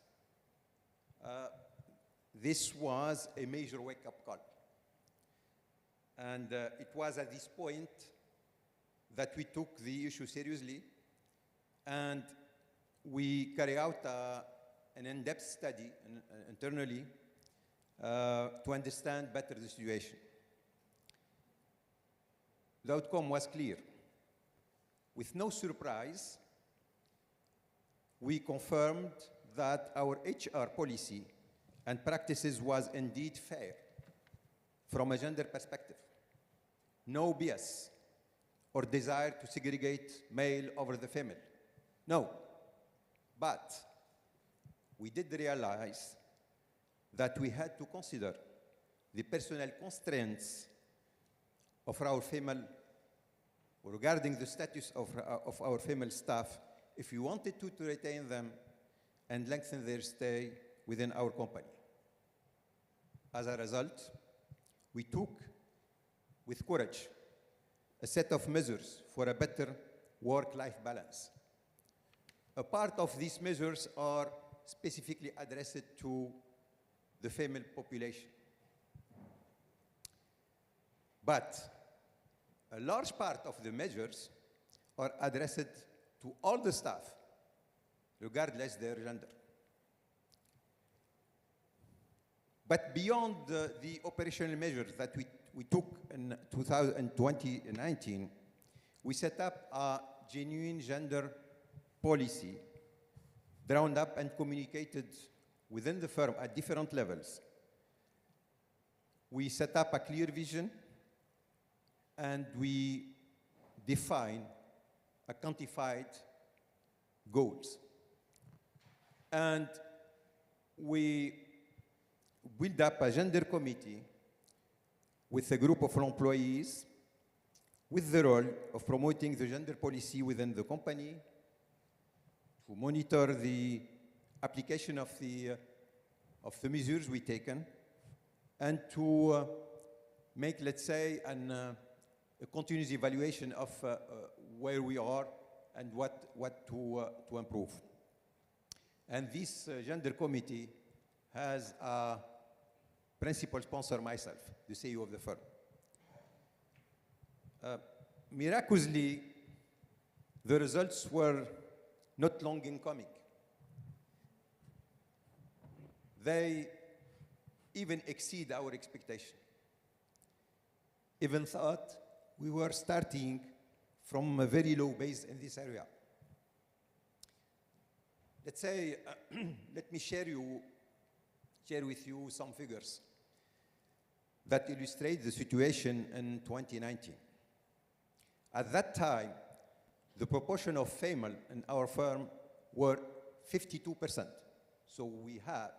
this was a major wake-up call. And it was at this point that we took the issue seriously, and we carry out an in-depth study internally to understand better the situation. The outcome was clear. With no surprise, we confirmed that our HR policy and practices was indeed fair from a gender perspective. No bias or desire to segregate male over the female. No. But we did realize that we had to consider the personnel constraints of our female, regarding the status of our female staff, if we wanted to retain them and lengthen their stay within our company. As a result, we took, with courage, a set of measures for a better work-life balance. A part of these measures are specifically addressed to the female population. But a large part of the measures are addressed to all the staff, regardless their gender. But beyond the operational measures that we took in 2019, we set up a genuine gender policy drawn up and communicated within the firm at different levels. We set up a clear vision, and we define a quantified goals. And we build up a gender committee with a group of employees with the role of promoting the gender policy within the company, to monitor the application of the measures we've taken, and to make, let's say, a continuous evaluation of where we are and what to improve. And this gender committee has a principal sponsor, myself, the CEO of the firm. Miraculously, the results were not long in coming. They even exceed our expectation. Even thought we were starting from a very low base in this area. Let's say, let me share with you some figures that illustrate the situation in 2019. At that time, the proportion of female in our firm were 52%. So we had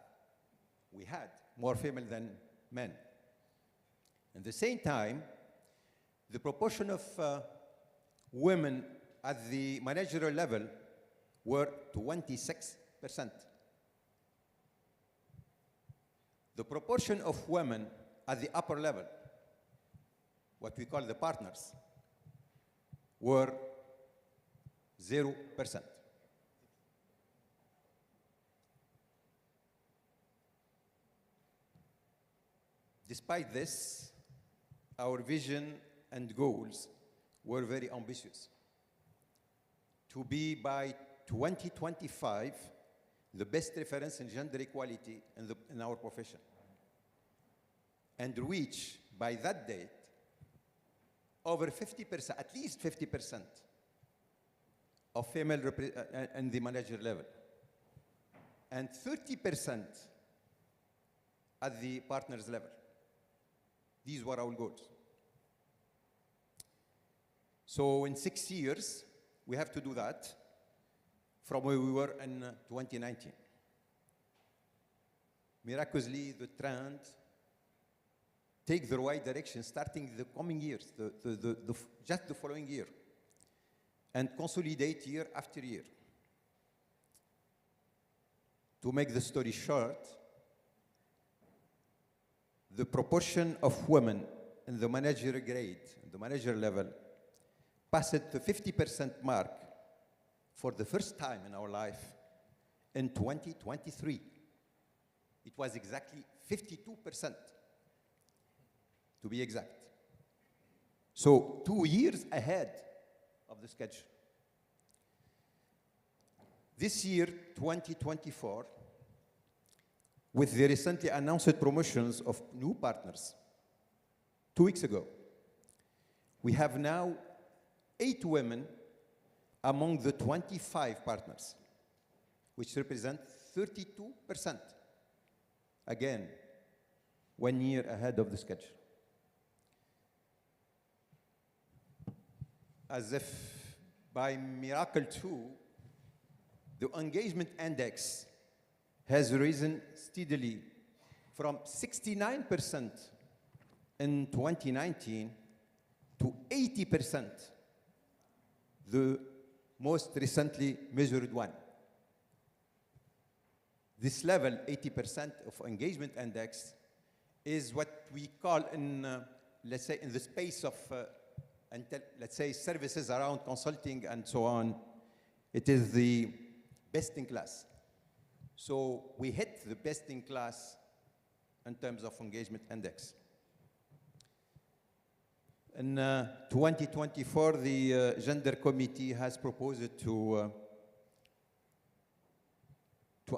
more female than men. At the same time, the proportion of women at the managerial level were 26%. The proportion of women at the upper level, what we call the partners, were 0%. Despite this, our vision and goals were very ambitious. To be by 2025 the best reference in gender equality in our profession, and reach by that date over 50%, at least 50% of female in the manager level, and 30% at the partners level. These were our goals. So in 6 years, we have to do that from where we were in 2019. Miraculously, the trend take the right direction starting the coming years, just the following year, and consolidate year after year. To make the story short, the proportion of women in the manager grade, the manager level, passed the 50% mark for the first time in our life in 2023. It was exactly 52%, to be exact. So 2 years ahead of the schedule. This year, 2024, with the recently announced promotions of new partners, 2 weeks ago, we have now 8 women among the 25 partners, which represent 32%. Again, 1 year ahead of the schedule. As if by miracle too, the engagement index has risen steadily from 69% in 2019 to 80%, the most recently measured one. This level, 80% of engagement index, is what we call in, let's say, in the space of, let's say, services around consulting and so on, it is the best in class. So we hit the best in class in terms of engagement index. In 2024, the Gender Committee has proposed to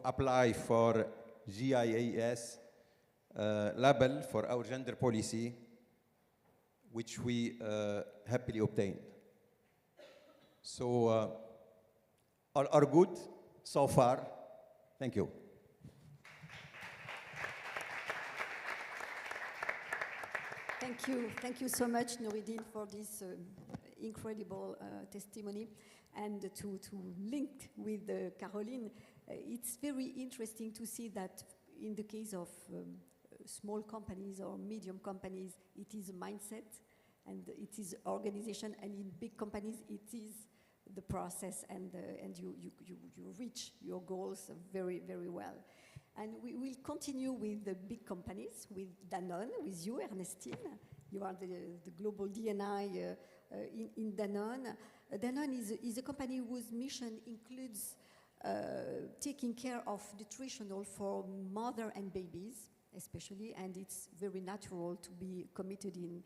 apply for GIAS label for our gender policy, which we happily obtained. So all are good so far. Thank you. Thank you so much, Noureddine, for this incredible testimony. And to link with Caroline, it's very interesting to see that in the case of small companies or medium companies, it is a mindset and it is organization, and in big companies, it is the process, and you reach your goals very, very well. And we will continue with the big companies, with Danone, with you, Ernestine. You are the global D&I in Danone. Danone is a company whose mission includes taking care of nutritional for mother and babies, especially, and it's very natural to be committed in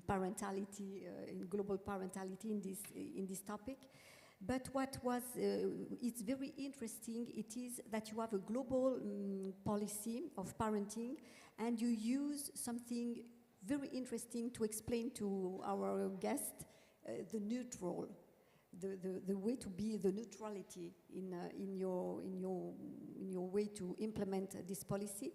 parentality, in global parentality in this topic. But what was, it's very interesting, it is that you have a global policy of parenting, and you use something very interesting to explain to our guest, the neutral, the way to be the neutrality in your way to implement this policy.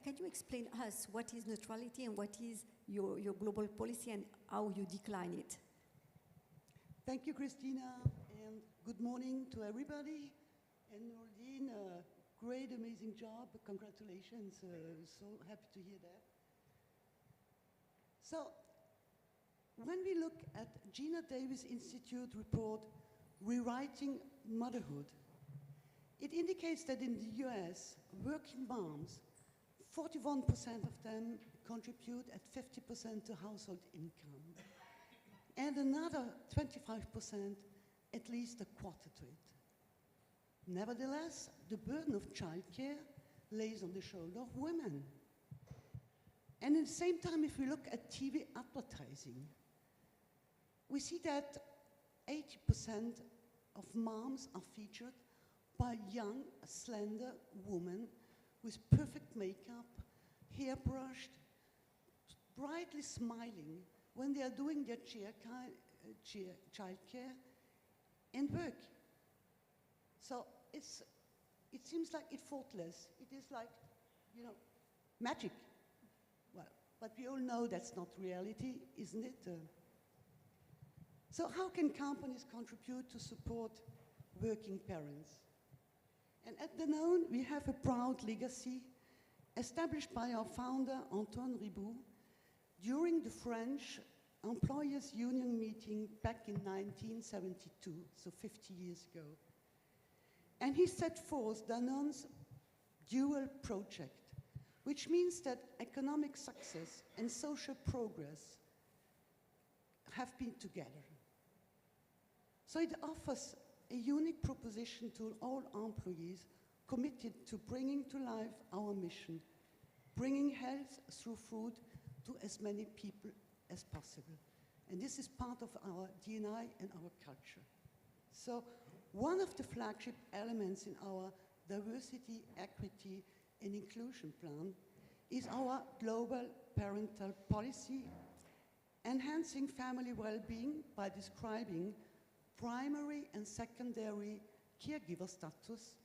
Can you explain us what is neutrality and what is your global policy and how you decline it? Thank you, Christina, and good morning to everybody. And Noureddine, great, amazing job. Congratulations. So happy to hear that. So, when we look at Gina Davis Institute report, Rewriting Motherhood, it indicates that in the US, working moms, 41% of them contribute at 50% to household income. And another 25%, at least a quarter to it. Nevertheless, the burden of childcare lays on the shoulder of women. And at the same time, if we look at TV advertising, we see that 80% of moms are featured by young, slender women with perfect makeup, hair brushed, brightly smiling, when they are doing their childcare and work. So it seems like it's faultless. It is like, you know, magic. Well, but we all know that's not reality, isn't it? So how can companies contribute to support working parents? And at Danone, we have a proud legacy established by our founder, Antoine Riboud, during the French Employers' Union meeting back in 1972, so 50 years ago. And he set forth Danone's dual project, which means that economic success and social progress have been together. So it offers a unique proposition to all employees committed to bringing to life our mission, bringing health through food to as many people as possible. And this is part of our DNA and our culture. So one of the flagship elements in our diversity, equity, and inclusion plan is our global parental policy, enhancing family well-being by describing primary and secondary caregiver status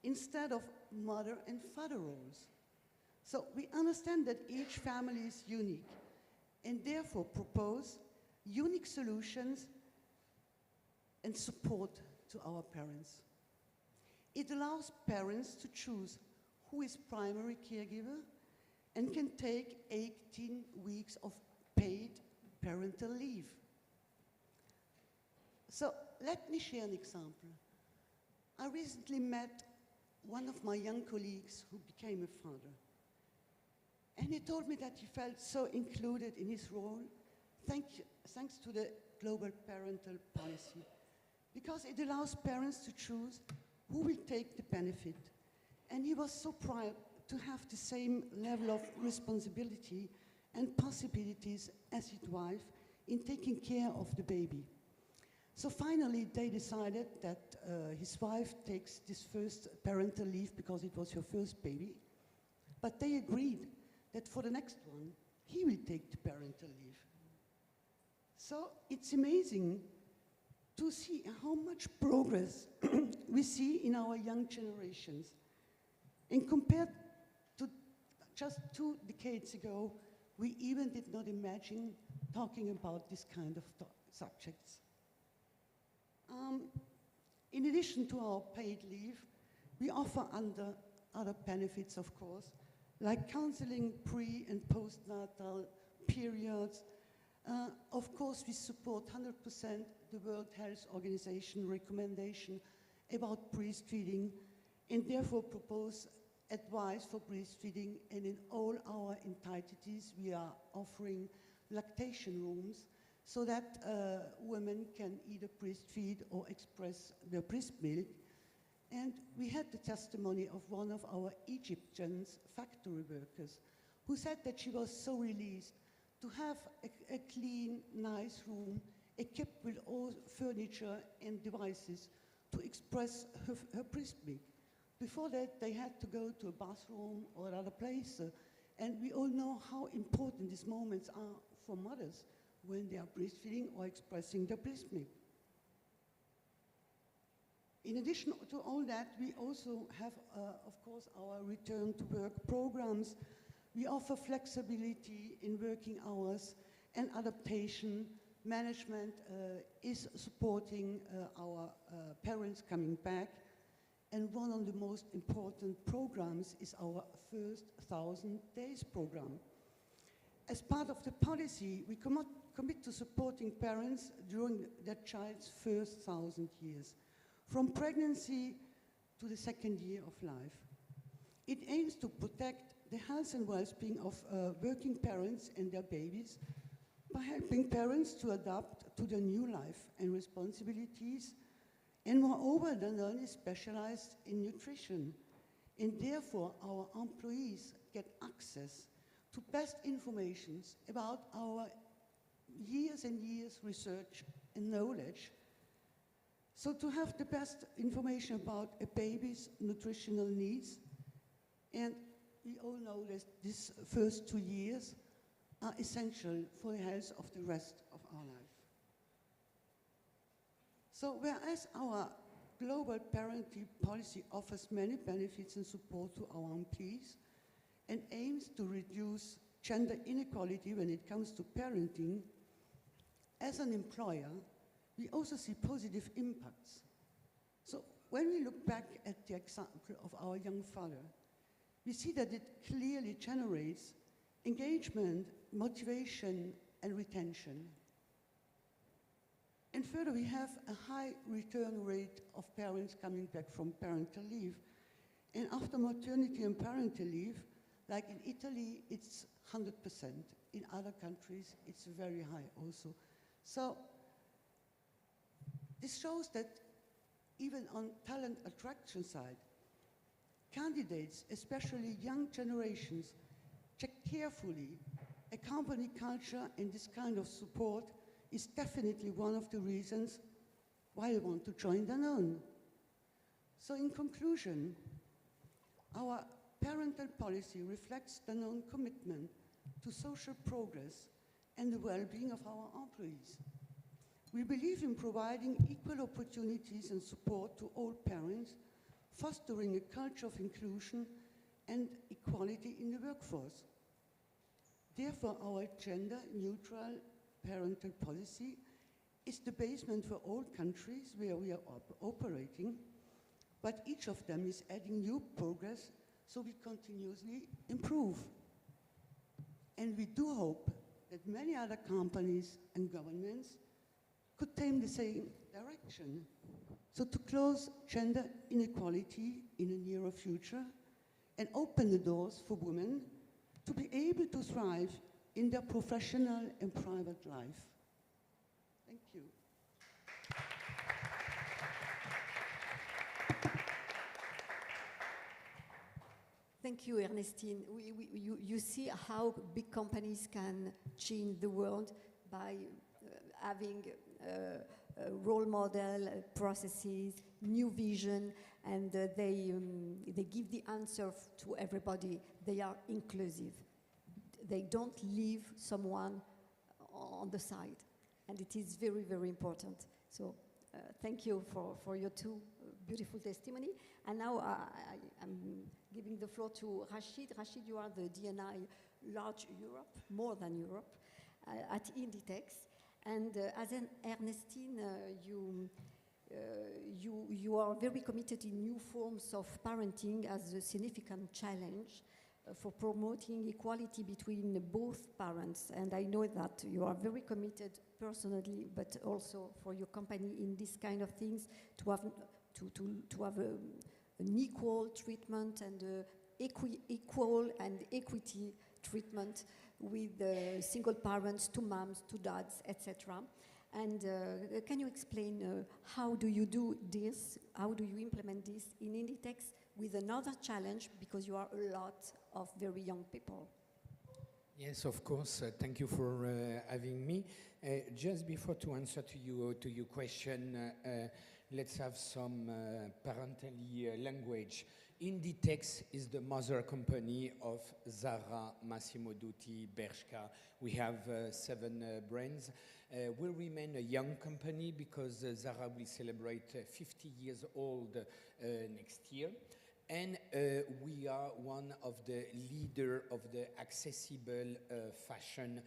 instead of mother and father roles. So we understand that each family is unique and therefore propose unique solutions and support to our parents. It allows parents to choose who is primary caregiver and can take 18 weeks of paid parental leave. So let me share an example. I recently met one of my young colleagues who became a father. And he told me that he felt so included in his role thanks to the global parental policy, because it allows parents to choose who will take the benefit. And he was so proud to have the same level of responsibility and possibilities as his wife in taking care of the baby. So finally, they decided that his wife takes this first parental leave because it was her first baby, but they agreed that for the next one, he will take the parental leave. So it's amazing to see how much progress we see in our young generations. And compared to just 2 decades ago, we even did not imagine talking about this kind of subjects. In addition to our paid leave, we offer other benefits, of course, like counseling pre- and postnatal periods. Of course, we support 100% the World Health Organization recommendation about breastfeeding, and therefore propose advice for breastfeeding, and in all our entities we are offering lactation rooms so that women can either breastfeed or express their breast milk. And we had the testimony of one of our Egyptian factory workers who said that she was so released to have a clean, nice room equipped with all furniture and devices to express her breast milk. Before that, they had to go to a bathroom or another place. And we all know how important these moments are for mothers when they are breastfeeding or expressing their breast milk. In addition to all that, we also have, of course, our return to work programs. We offer flexibility in working hours and adaptation. Management is supporting our parents coming back. And one of the most important programs is our first 1,000 days program. As part of the policy, we commit to supporting parents during their child's first 1,000 years, from pregnancy to the second year of life. It aims to protect the health and well-being of working parents and their babies by helping parents to adapt to their new life and responsibilities. And moreover, Danone is specialized in nutrition, and therefore our employees get access to best information about our years and years research and knowledge. So to have the best information about a baby's nutritional needs, and we all know that these first 2 years are essential for the health of the rest of our life. So whereas our global parenting policy offers many benefits and support to our employees and aims to reduce gender inequality when it comes to parenting, as an employer, we also see positive impacts. So when we look back at the example of our young father, we see that it clearly generates engagement, motivation, and retention. And further, we have a high return rate of parents coming back from parental leave. And after maternity and parental leave, like in Italy, it's 100%. In other countries, it's very high also. So this shows that even on talent attraction side, candidates, especially young generations, check carefully a company culture, and this kind of support is definitely one of the reasons why they want to join Danone. So in conclusion, our parental policy reflects Danone's commitment to social progress and the well-being of our employees. We believe in providing equal opportunities and support to all parents, fostering a culture of inclusion and equality in the workforce. Therefore, our gender-neutral parental policy is the basement for all countries where we are operating, but each of them is adding new progress, so we continuously improve. And we do hope that many other companies and governments could take the same direction. So to close gender inequality in the nearer future and open the doors for women to be able to thrive in their professional and private life. Thank you. Thank you, Ernestine. You see how big companies can change the world by having role model processes, new vision, and they give the answer to everybody. They are inclusive. They don't leave someone on the side, and it is very, very important. So thank you for your two beautiful testimony. And now I'm giving the floor to Rachid. Rachid, you are the D&I Large Europe, more than Europe, at Inditex. And as an Ernestine, you are very committed in new forms of parenting as a significant challenge for promoting equality between both parents. And I know that you are very committed personally, but also for your company in this kind of things to have an equal treatment and equal and equity treatment with single parents, to moms, to dads, etc. And can you explain how do you do this? How do you implement this in Inditex with another challenge, because you are a lot of very young people? Yes, of course. Thank you for having me. Just before to answer to your question, let's have some parentally language. Inditex is the mother company of Zara, Massimo Dutti, Bershka. We have 7 brands. We remain a young company because Zara will celebrate 50 years old next year. And we are one of the leader of the accessible fashion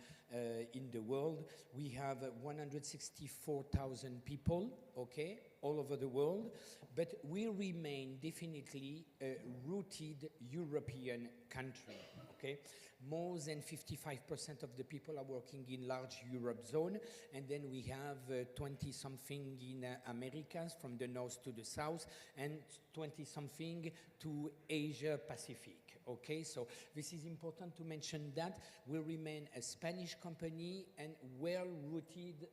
in the world. We have 164,000 people, okay, all over the world, but we remain definitely a rooted European country, okay? More than 55% of the people are working in large Europe zone, and then we have 20-something in Americas, from the north to the south, and 20-something to Asia Pacific, okay? So this is important to mention that we remain a Spanish company and well-rooted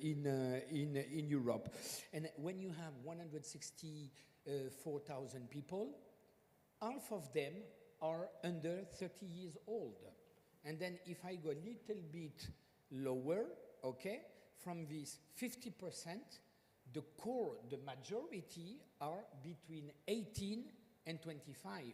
in Europe. And when you have 164,000 people, half of them are under 30 years old. And then if I go a little bit lower, okay, from this 50%, the core, the majority are between 18 and 25.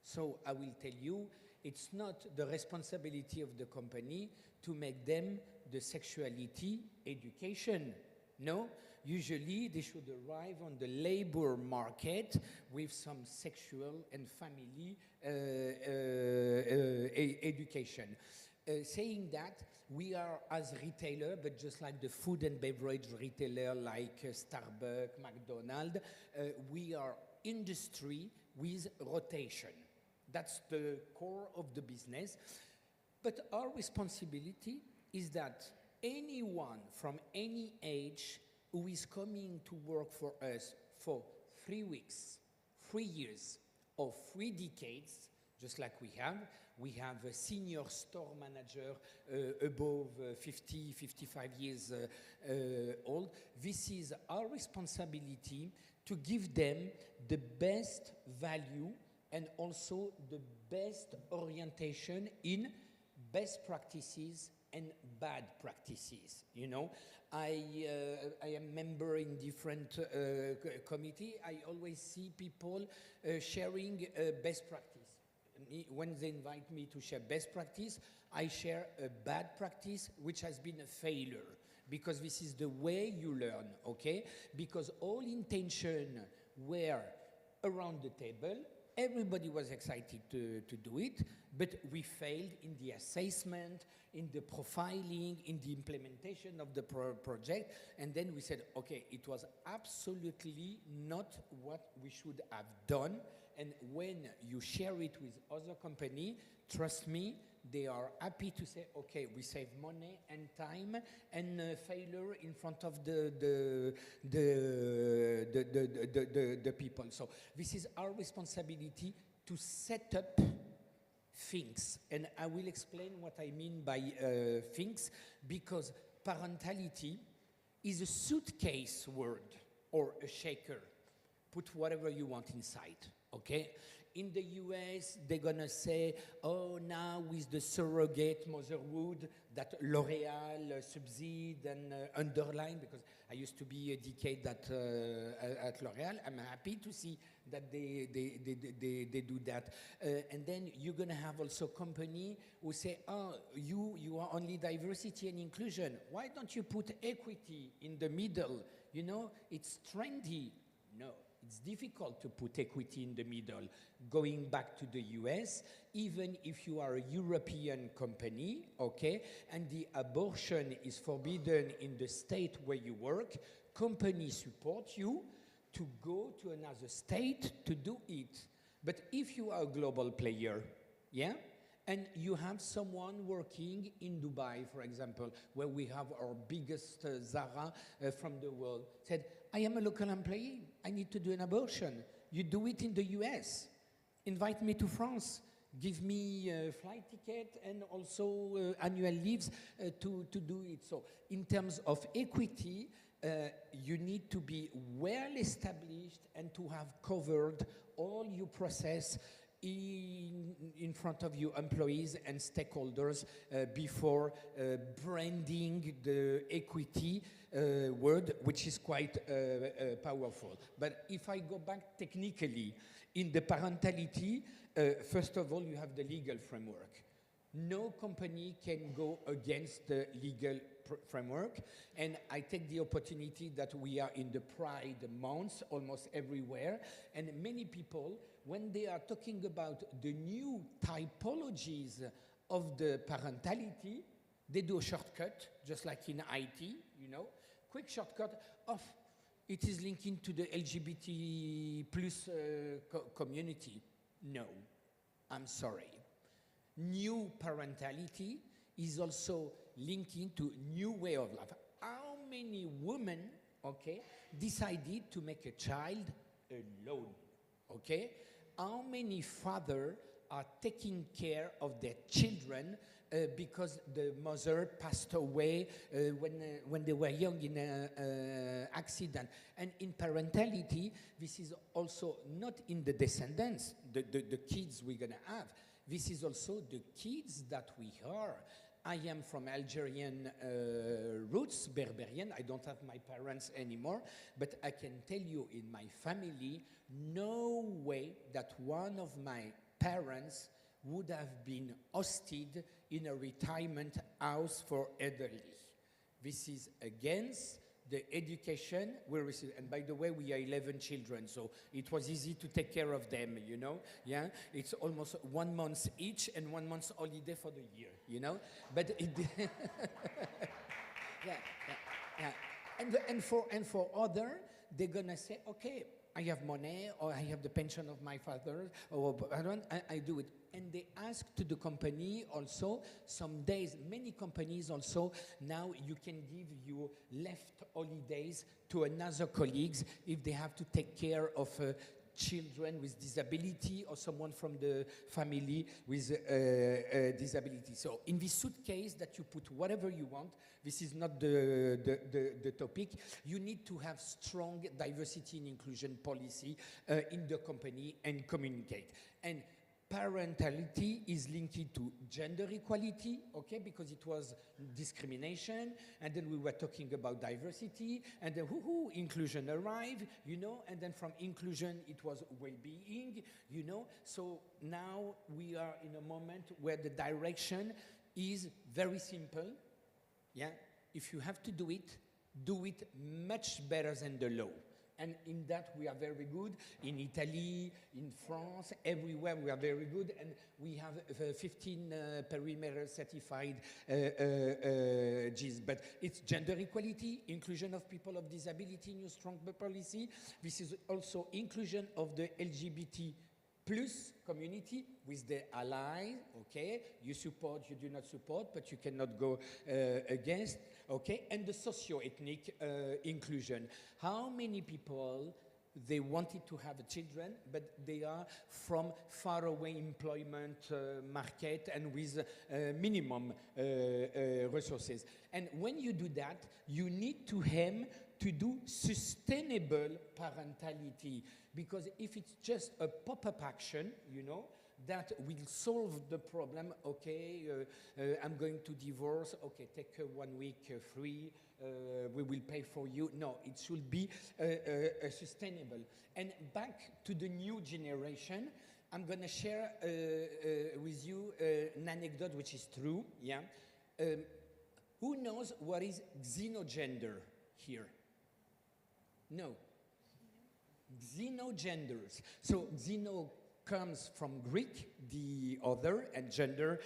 So I will tell you, it's not the responsibility of the company to make them the sexuality education. No, usually they should arrive on the labor market with some sexual and family education. Saying that, we are as retailer, but just like the food and beverage retailer like Starbucks, McDonald's, we are industry with rotation. That's the core of the business. But our responsibility is that anyone from any age who is coming to work for us for 3 weeks, 3 years, or 3 decades, just like we have a senior store manager above 50, 55 years old. This is our responsibility to give them the best value and also the best orientation in best practices and bad practices. You know, I am member in different committee. I always see people sharing best practice. When they invite me to share best practice, I share a bad practice which has been a failure, because this is the way you learn, okay? Because all intention were around the table, everybody was excited to do it, but we failed in the assessment, in the profiling, in the implementation of the project, and then we said, okay, it was absolutely not what we should have done. And when you share it with other company, trust me, they are happy to say, okay, we save money and time and failure in front of the people. So this is our responsibility to set up things. And I will explain what I mean by things, because parentality is a suitcase word or a shaker. Put whatever you want inside. Okay, in the US, they're gonna say, oh, now with the surrogate motherhood that L'Oreal subside and underline, because I used to be a decade at L'Oreal. I'm happy to see that they do that. And then you're gonna have also company who say, oh, you are only diversity and inclusion. Why don't you put equity in the middle? You know, it's trendy. No. It's difficult to put equity in the middle. Going back to the US, even if you are a European company, okay, and the abortion is forbidden in the state where you work, companies support you to go to another state to do it. But if you are a global player, yeah, and you have someone working in Dubai, for example, where we have our biggest Zara from the world, said, I am a local employee, I need to do an abortion. You do it in the US. Invite me to France. Give me a flight ticket and also annual leaves to do it. So in terms of equity, you need to be well established and to have covered all your process in front of your employees and stakeholders before branding the equity word, which is quite powerful. But if I go back technically, in the parentality, first of all, you have the legal framework. No company can go against the legal framework, and I take the opportunity that we are in the Pride Month almost everywhere, and many people, when they are talking about the new typologies of the parentality, they do a shortcut, just like in IT, you know, quick shortcut of it is linking to the LGBT plus community. No, I'm sorry. New parentality is also linking to new way of life. How many women, okay, decided to make a child alone, okay? How many fathers are taking care of their children because the mother passed away when they were young in an accident? And in parentality, this is also not in the descendants, the kids we're gonna have. This is also the kids that we are. I am from Algerian roots, Berberian. I don't have my parents anymore, but I can tell you in my family, no way that one of my parents would have been hosted in a retirement house for elderly. This is against the education we receive. And by the way, we are 11 children, so it was easy to take care of them, you know? Yeah, it's almost 1 month each and 1 month holiday for the year, you know? But it And for other, they're gonna say, okay, I have money, or I have the pension of my father, or I do it. And they ask to the company also some days. Many companies also now you can give your left holidays to another colleagues if they have to take care of children with disability or someone from the family with disability. So in this suitcase that you put whatever you want, this is not the topic, you need to have strong diversity and inclusion policy in the company and communicate. And parentality is linked to gender equality, okay, because it was discrimination, and then we were talking about diversity, and then inclusion arrived, you know, and then from inclusion it was well-being, you know. So now we are in a moment where the direction is very simple, yeah. If you have to do it much better than the law. And in that we are very good. In Italy, in France, everywhere we are very good. And we have 15 perimeter certified Gs. But it's gender equality, inclusion of people of disability in your strong policy. This is also inclusion of the LGBT plus community with the ally, okay? You support, you do not support, but you cannot go against, okay? And the socio-ethnic inclusion. How many people, they wanted to have children, but they are from faraway employment market and with minimum resources. And when you do that, you need to aim to do sustainable parentality. Because if it's just a pop-up action, you know, that will solve the problem, okay, I'm going to divorce, okay, take 1 week free, we will pay for you. No, it should be sustainable. And back to the new generation, I'm going to share with you an anecdote which is true, yeah. Who knows what is xenogender here? No. Xenogenders. So xeno comes from Greek, the other, and gender,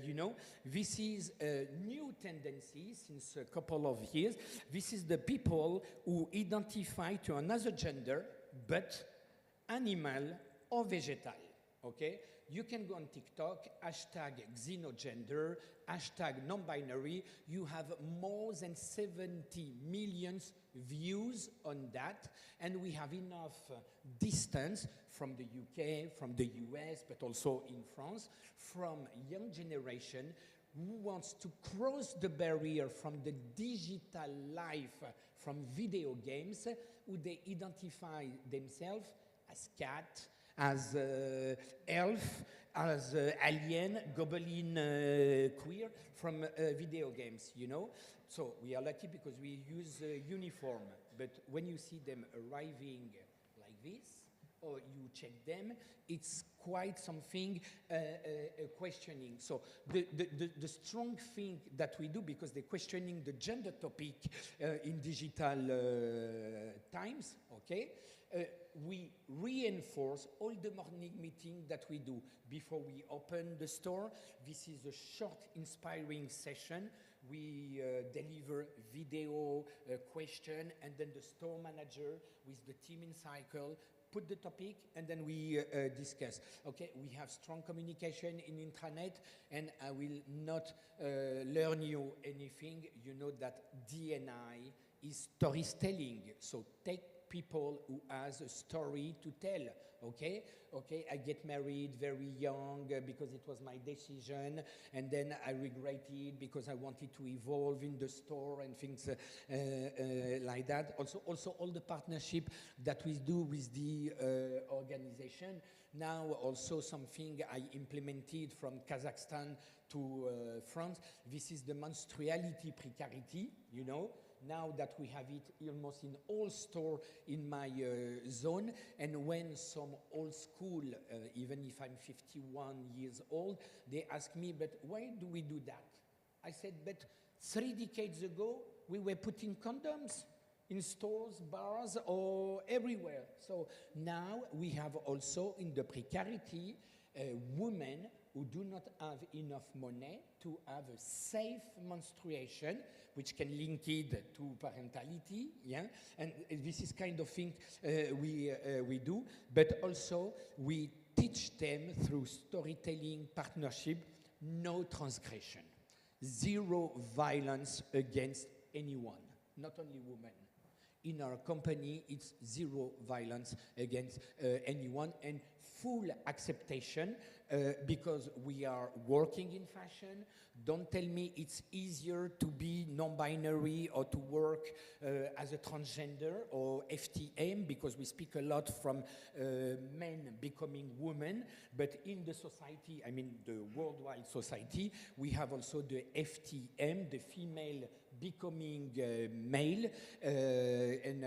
you know. This is a new tendency since a couple of years. This is the people who identify to another gender, but animal or vegetal, okay? You can go on TikTok, hashtag xenogender, hashtag non-binary. You have more than 70 million views on that, and we have enough distance from the UK, from the US, but also in France, from young generation who wants to cross the barrier from the digital life, from video games, who they identify themselves as cat, as elf, as alien, goblin, queer from video games, you know. So we are lucky because we use uniform, but when you see them arriving like this, or you check them, it's quite something questioning. So the strong thing that we do, because they're questioning the gender topic in digital times, okay? We reinforce all the morning meeting that we do before we open the store. This is a short, inspiring session. We deliver video question, and then the store manager with the team in cycle put the topic, and then we discuss. Okay, we have strong communication in intranet, and I will not learn you anything. You know that DNI is storytelling, so take people who has a story to tell, okay? Okay, I get married very young because it was my decision, and then I regret it because I wanted to evolve in the store and things like that. Also all the partnership that we do with the organization. Now also something I implemented from Kazakhstan to France. This is the menstruality precarity, you know. now that we have it almost in all store in my zone. And when some old school, even if I'm 51 years old, they ask me, but why do we do that? I said, but 3 decades ago, we were putting condoms in stores, bars, or everywhere. So now we have also in the precarity women who do not have enough money to have a safe menstruation, which can link it to parentality, yeah? And this is kind of thing we do, but also we teach them through storytelling, partnership, no transgression, zero violence against anyone, not only women. In our company, it's zero violence against anyone and full acceptation because we are working in fashion. Don't tell me it's easier to be non-binary or to work as a transgender or FTM, because we speak a lot from men becoming women, but in the society, I mean the worldwide society, we have also the FTM, the female becoming male, and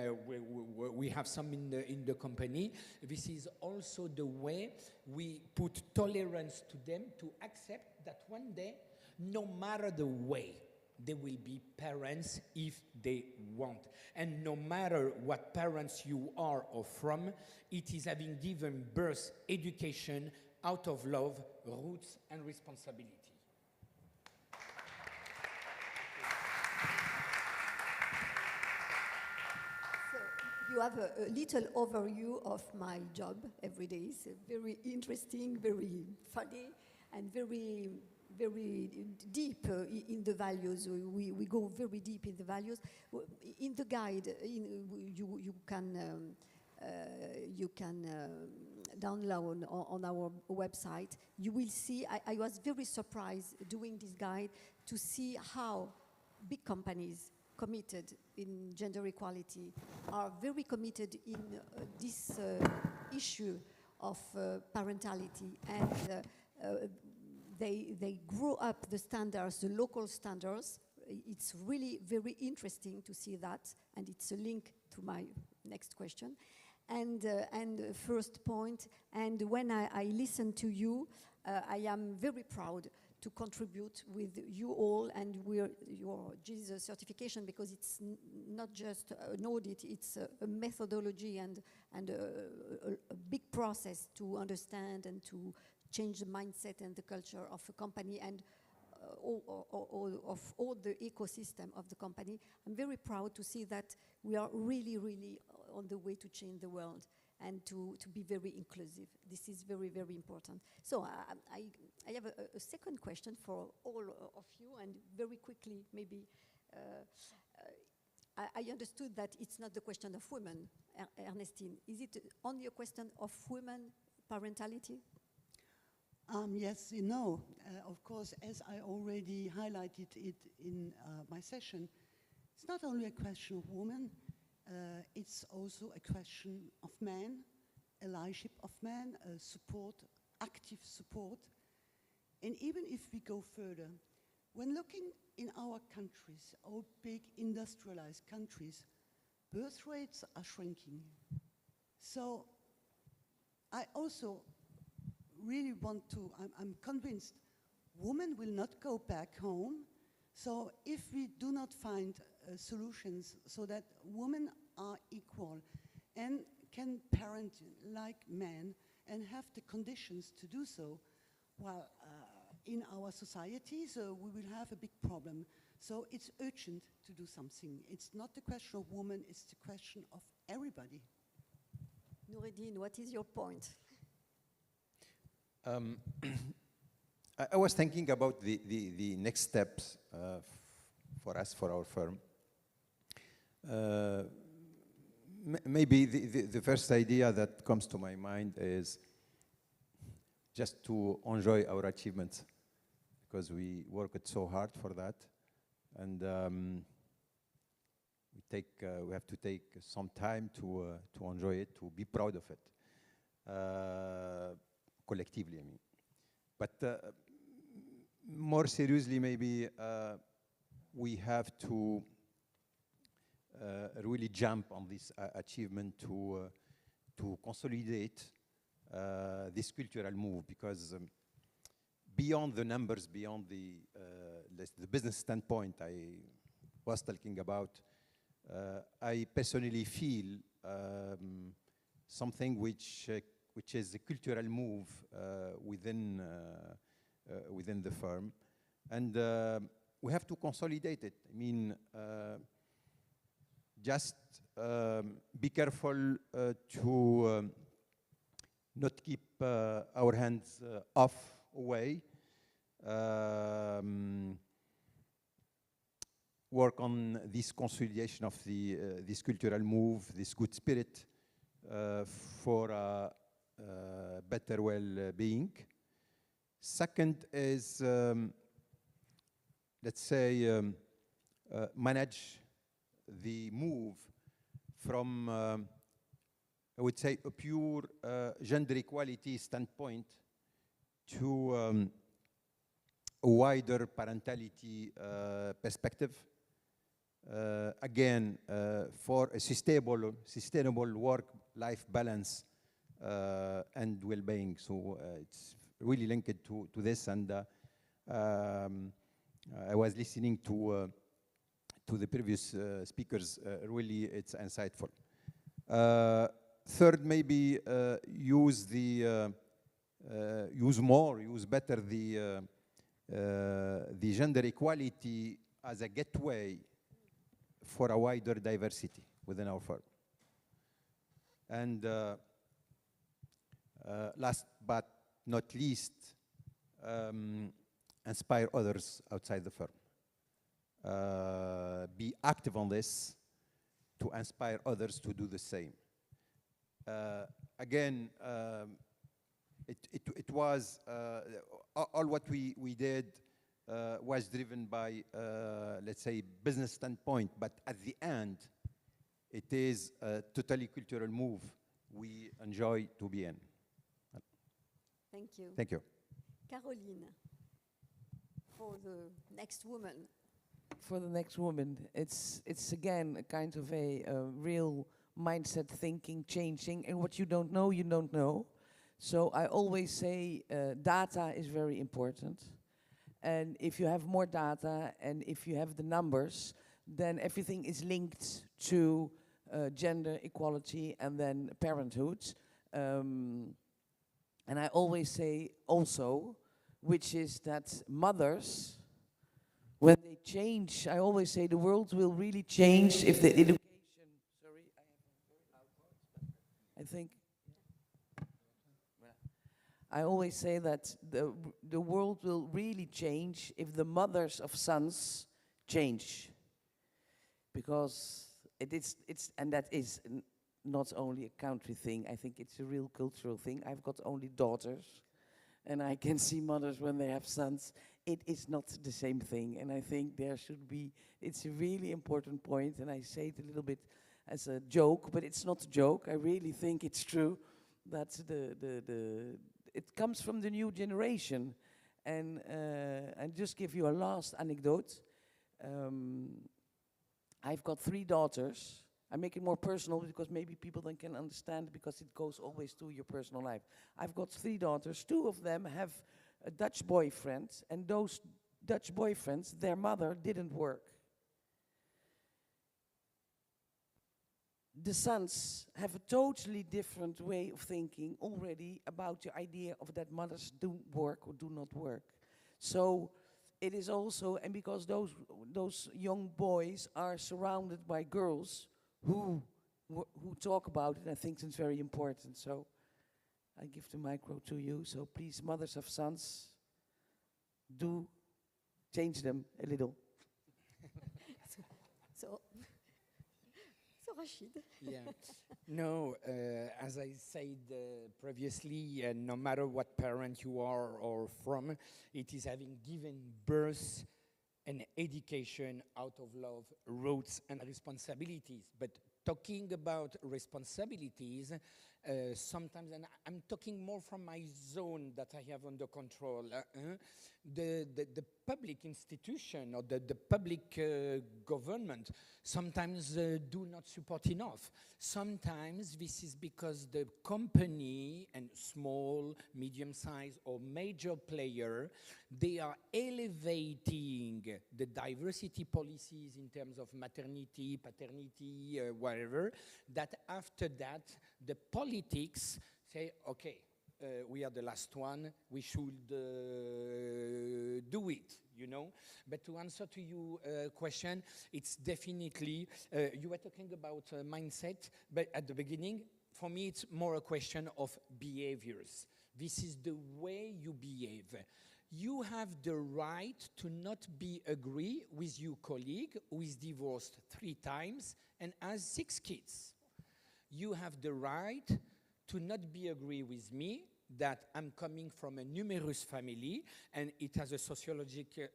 we have some in the company. This is also the way we put tolerance to them to accept that one day, no matter the way, they will be parents if they want. And no matter what parents you are or from, it is having given birth, education, out of love, roots, and responsibility. You have a little overview of my job every day. It's very interesting, very funny, and very, very deep in the values. We go very deep in the values. In the guide, you can download on our website. You will see, I was very surprised doing this guide to see how big companies committed in gender equality are very committed in this issue of parentality, and they grow up the standards, the local standards. It's really very interesting to see that, and it's a link to my next question. And first point, and when I listen to you, I am very proud to contribute with you all and your Jesus certification, because it's not just an audit, it's a methodology and a big process to understand and to change the mindset and the culture of a company and of all the ecosystem of the company. I'm very proud to see that we are really, really on the way to change the world and to be very inclusive. This is very, very important. So I have a second question for all of you, and very quickly, maybe, I understood that it's not the question of women, Ernestine. Is it only a question of women parentality? Yes, you know, of course, as I already highlighted it in my session, it's not only a question of women, it's also a question of men, allyship of men, support, active support. And even if we go further, when looking in our countries, our big industrialized countries, birth rates are shrinking. So I also really want to, I'm convinced women will not go back home. So if we do not find solutions so that women are equal and can parent like men and have the conditions to do so, well, in our societies, we will have a big problem. So it's urgent to do something. It's not the question of women, it's the question of everybody. Noureddine, what is your point? I was thinking about the next steps for us, for our firm. Maybe the first idea that comes to my mind is just to enjoy our achievements, because we worked so hard for that, and we have to take some time to enjoy it, to be proud of it, collectively, I mean. But more seriously, maybe we have to really jump on this achievement to consolidate this cultural move, because beyond the numbers, beyond the business standpoint I was talking about, I personally feel something which is a cultural move within the firm, and we have to consolidate it. I mean, just be careful to not keep our hands away. Work on this consolidation of this cultural move, this good spirit for better well-being. Second is, let's say, manage the move from, I would say, a pure gender equality standpoint to a wider parentality perspective. Again, for a sustainable work-life balance and well-being. So it's really linked to this, and I was listening to the previous speakers. Really, it's insightful. Third, maybe use better the gender equality as a gateway for a wider diversity within our firm. And last but not least, inspire others outside the firm. Be active on this to inspire others to do the same. Again, it was all what we did was driven by, let's say, business standpoint, but at the end, it is a totally cultural move we enjoy to be in. Thank you. Thank you. Caroline, for the next woman. For the next woman, it's again a kind of a real mindset thinking, changing, and what you don't know, you don't know. So I always say data is very important. And if you have more data and if you have the numbers, then everything is linked to gender equality and then parenthood. And I always say also, which is that mothers, when they change, I always say the world will really change if the education, sorry, I have a very loud voice, I think, I always say that the world will really change if the mothers of sons change. Because it's and that is not only a country thing, I think it's a real cultural thing. I've got only daughters, and I can see mothers when they have sons. It is not the same thing, and I think there should be, it's a really important point, and I say it a little bit as a joke, but it's not a joke. I really think it's true that it comes from the new generation. And just give you a last anecdote. I've got 3 daughters. I make it more personal because maybe people then can understand, because it goes always to your personal life. I've got 3 daughters. 2 of them have a Dutch boyfriend, and those Dutch boyfriends, their mother didn't work. The sons have a totally different way of thinking already about the idea of that mothers do work or do not work. So it is also, and because those young boys are surrounded by girls who talk about it, I think it's very important. So I give the micro to you. So please, mothers of sons, do change them a little. So Rachid. Yeah. No, as I said previously, no matter what parent you are or from, it is having given birth and education out of love, roots and responsibilities. But talking about responsibilities, sometimes, and I'm talking more from my zone that I have under control, the public institution or the public government sometimes do not support enough. Sometimes this is because the company and small, medium-sized or major player, they are elevating the diversity policies in terms of maternity, paternity, whatever, that after that, the politics say, okay, we are the last one, we should do it, you know. But to answer to your question, it's definitely, you were talking about mindset, but at the beginning, for me, it's more a question of behaviors. This is the way you behave. You have the right to not be agree with your colleague who is divorced 3 times and has 6 kids. You have the right to not be agree with me that I'm coming from a numerous family, and it has a sociological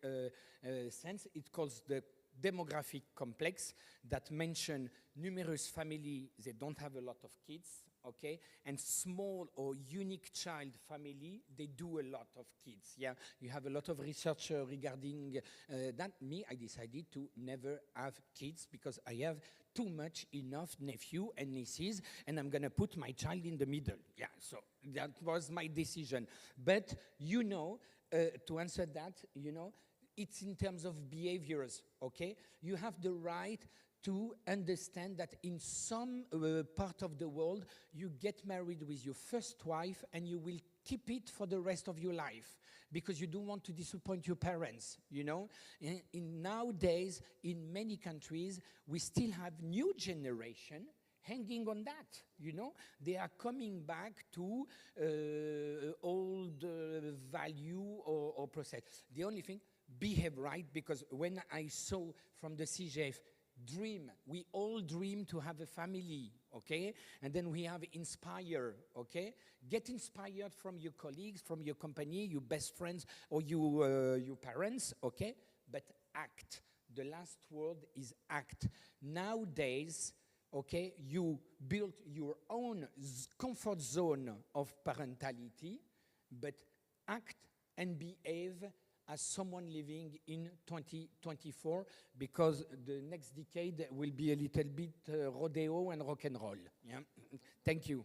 sense. It calls the demographic complex that mention numerous family, they don't have a lot of kids, okay? And small or unique child family, they do a lot of kids, yeah? You have a lot of research regarding that. Me, I decided to never have kids because I have too much enough nephew and nieces, and I'm gonna put my child in the middle. Yeah, so that was my decision. But, you know, to answer that, you know, it's in terms of behaviors, okay? You have the right to understand that in some part of the world, you get married with your first wife and you will keep it for the rest of your life because you don't want to disappoint your parents, you know? Nowadays, in many countries, we still have new generation hanging on that, you know? They are coming back to old value or process. The only thing, behave right, because when I saw from the SIGEF, dream, we all dream to have a family, okay? And then we have inspire, okay? Get inspired from your colleagues, from your company, your best friends, or your parents, okay? But act. The last word is act. Nowadays, okay, you build your own comfort zone of parentality, but act and behave as someone living in 2024, because the next decade will be a little bit rodeo and rock and roll. Yeah? Thank you.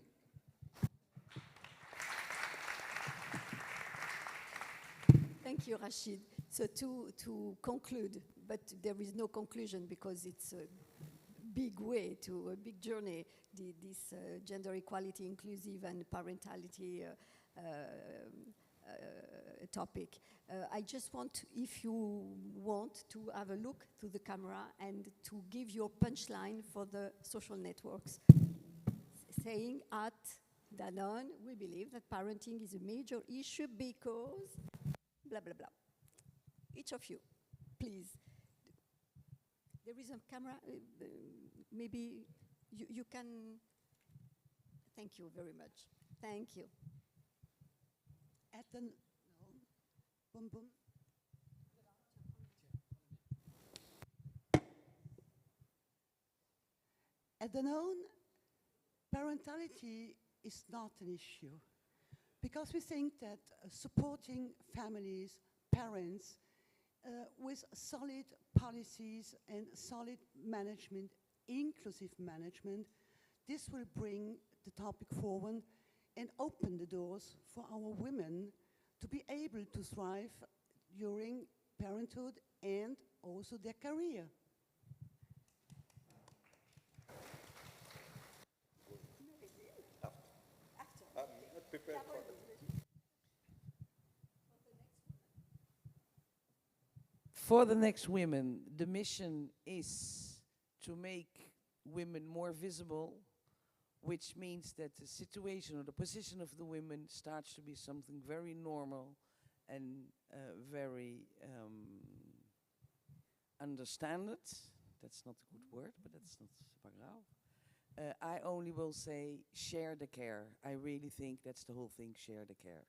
Thank you, Rachid. So to conclude, but there is no conclusion because it's a big way to, a big journey, this gender equality, inclusive and parentality topic. I just want, if you want, to have a look to the camera and to give your punchline for the social networks, saying at Danone, we believe that parenting is a major issue because blah, blah, blah. Each of you, please. There is a camera, maybe you can, thank you very much. Thank you. At the boom, boom. At Danone, parentality is not an issue because we think that supporting families, parents, with solid policies and solid management, inclusive management, this will bring the topic forward and open the doors for our women to be able to thrive during parenthood and also their career. For the next women, the mission is to make women more visible, which means that the situation or the position of the women starts to be something very normal and very understood. That's not a good word, but that's not pas grave. I only will say share the care. I really think that's the whole thing, share the care.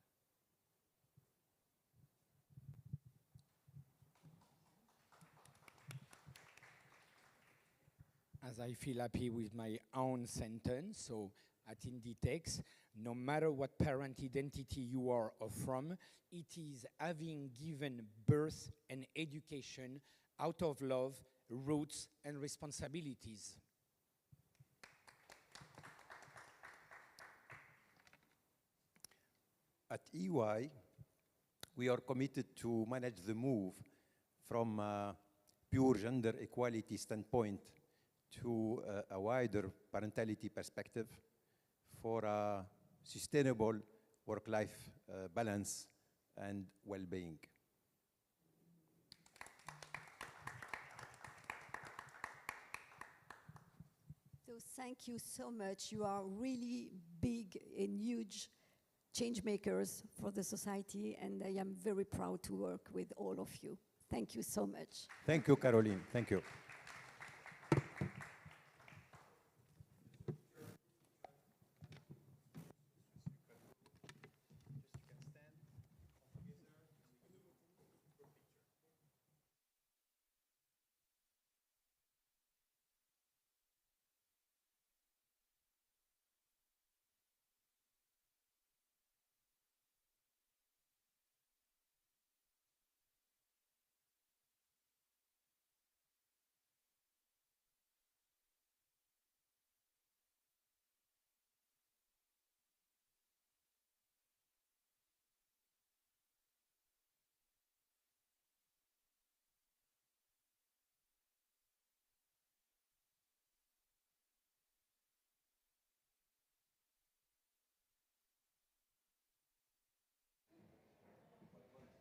As I feel happy with my own sentence, so at Inditex, no matter what parent identity you are or from, it is having given birth and education out of love, roots, and responsibilities. At EY, we are committed to manage the move from a pure gender equality standpoint to a wider parentality perspective for a sustainable work-life balance and well-being. So thank you so much. You are really big and huge change makers for the society, and I am very proud to work with all of you. Thank you so much. Thank you, Caroline. Thank you.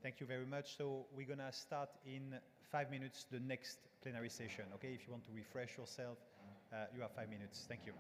Thank you very much. So we're going to start in 5 minutes the next plenary session. Okay, if you want to refresh yourself, you have 5 minutes. Thank you.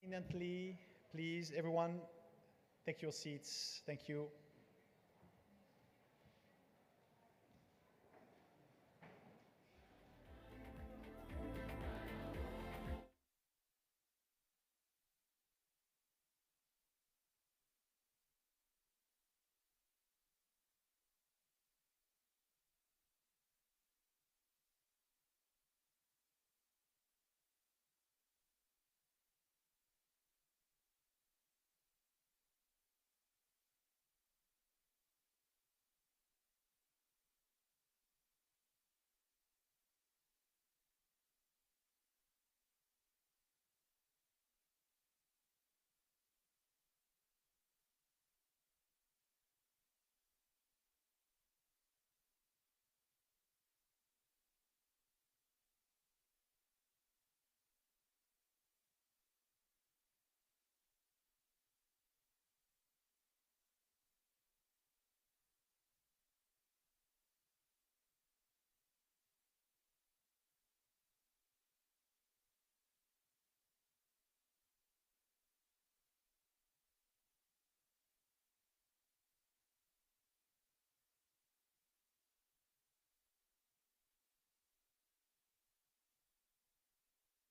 Imminently, please, everyone, take your seats. Thank you.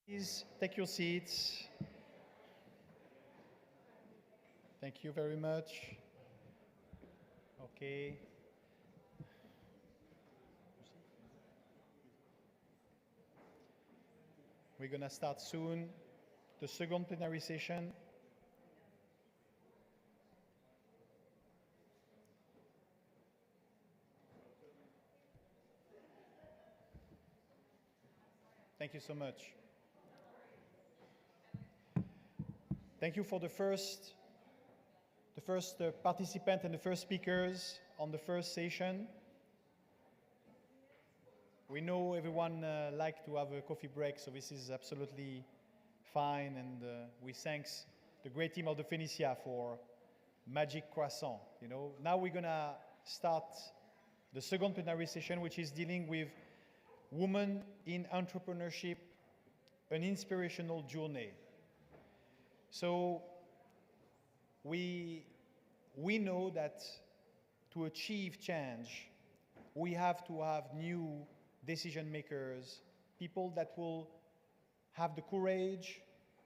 Please take your seats. Thank you very much. Okay. We're going to start soon the second plenary session. Thank you so much. Thank you for the first participant and the first speakers on the first session. We know everyone like to have a coffee break, so this is absolutely fine, and we thank the great team of the Phoenicia for magic croissant. You know, now we're gonna start the second plenary session, which is dealing with women in entrepreneurship, an inspirational journey. So we know that to achieve change, we have to have new decision makers, people that will have the courage,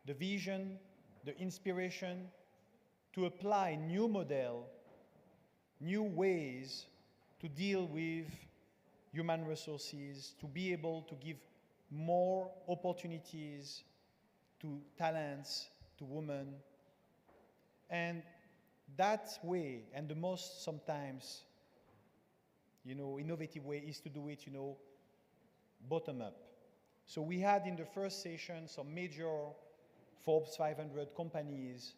the vision, the inspiration to apply new model, new ways to deal with human resources, to be able to give more opportunities to talents, to women. And that way, and the most sometimes, innovative way is to do it, bottom up. So we had in the first session some major Forbes 500 companies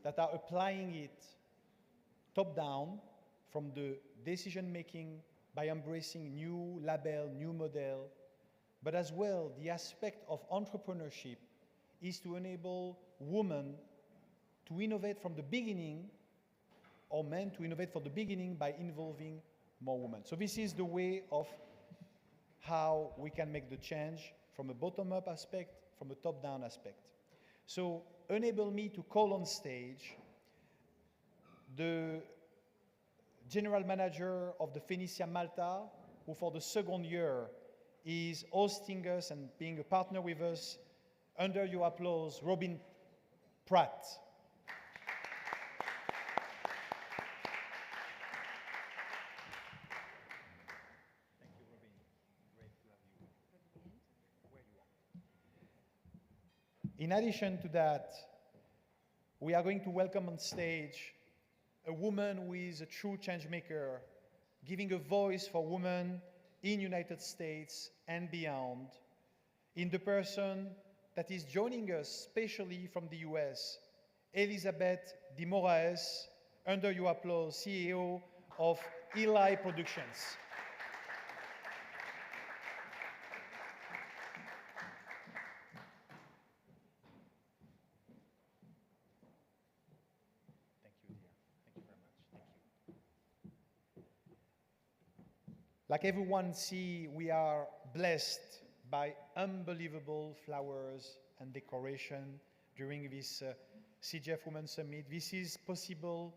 that are applying it top down from the decision making by embracing new label, new model, but as well the aspect of entrepreneurship is to enable women to innovate from the beginning, or men to innovate from the beginning by involving more women. So this is the way of how we can make the change from a bottom-up aspect, from a top-down aspect. So enable me to call on stage the general manager of the Phoenicia Malta, who for the second year is hosting us and being a partner with us. Under your applause, Robin Pratt. Thank you, Robin. Great to have you. Where you are. In addition to that, we are going to welcome on stage a woman who is a true change maker, giving a voice for women in United States and beyond, in the person that is joining us, especially from the US, Elizabeth de Moraes, under your applause, CEO of Eli Productions. Thank you, dear. Thank you very much. Thank you. Like everyone see, we are blessed by unbelievable flowers and decoration, during this SIGEF Women's Summit. This is possible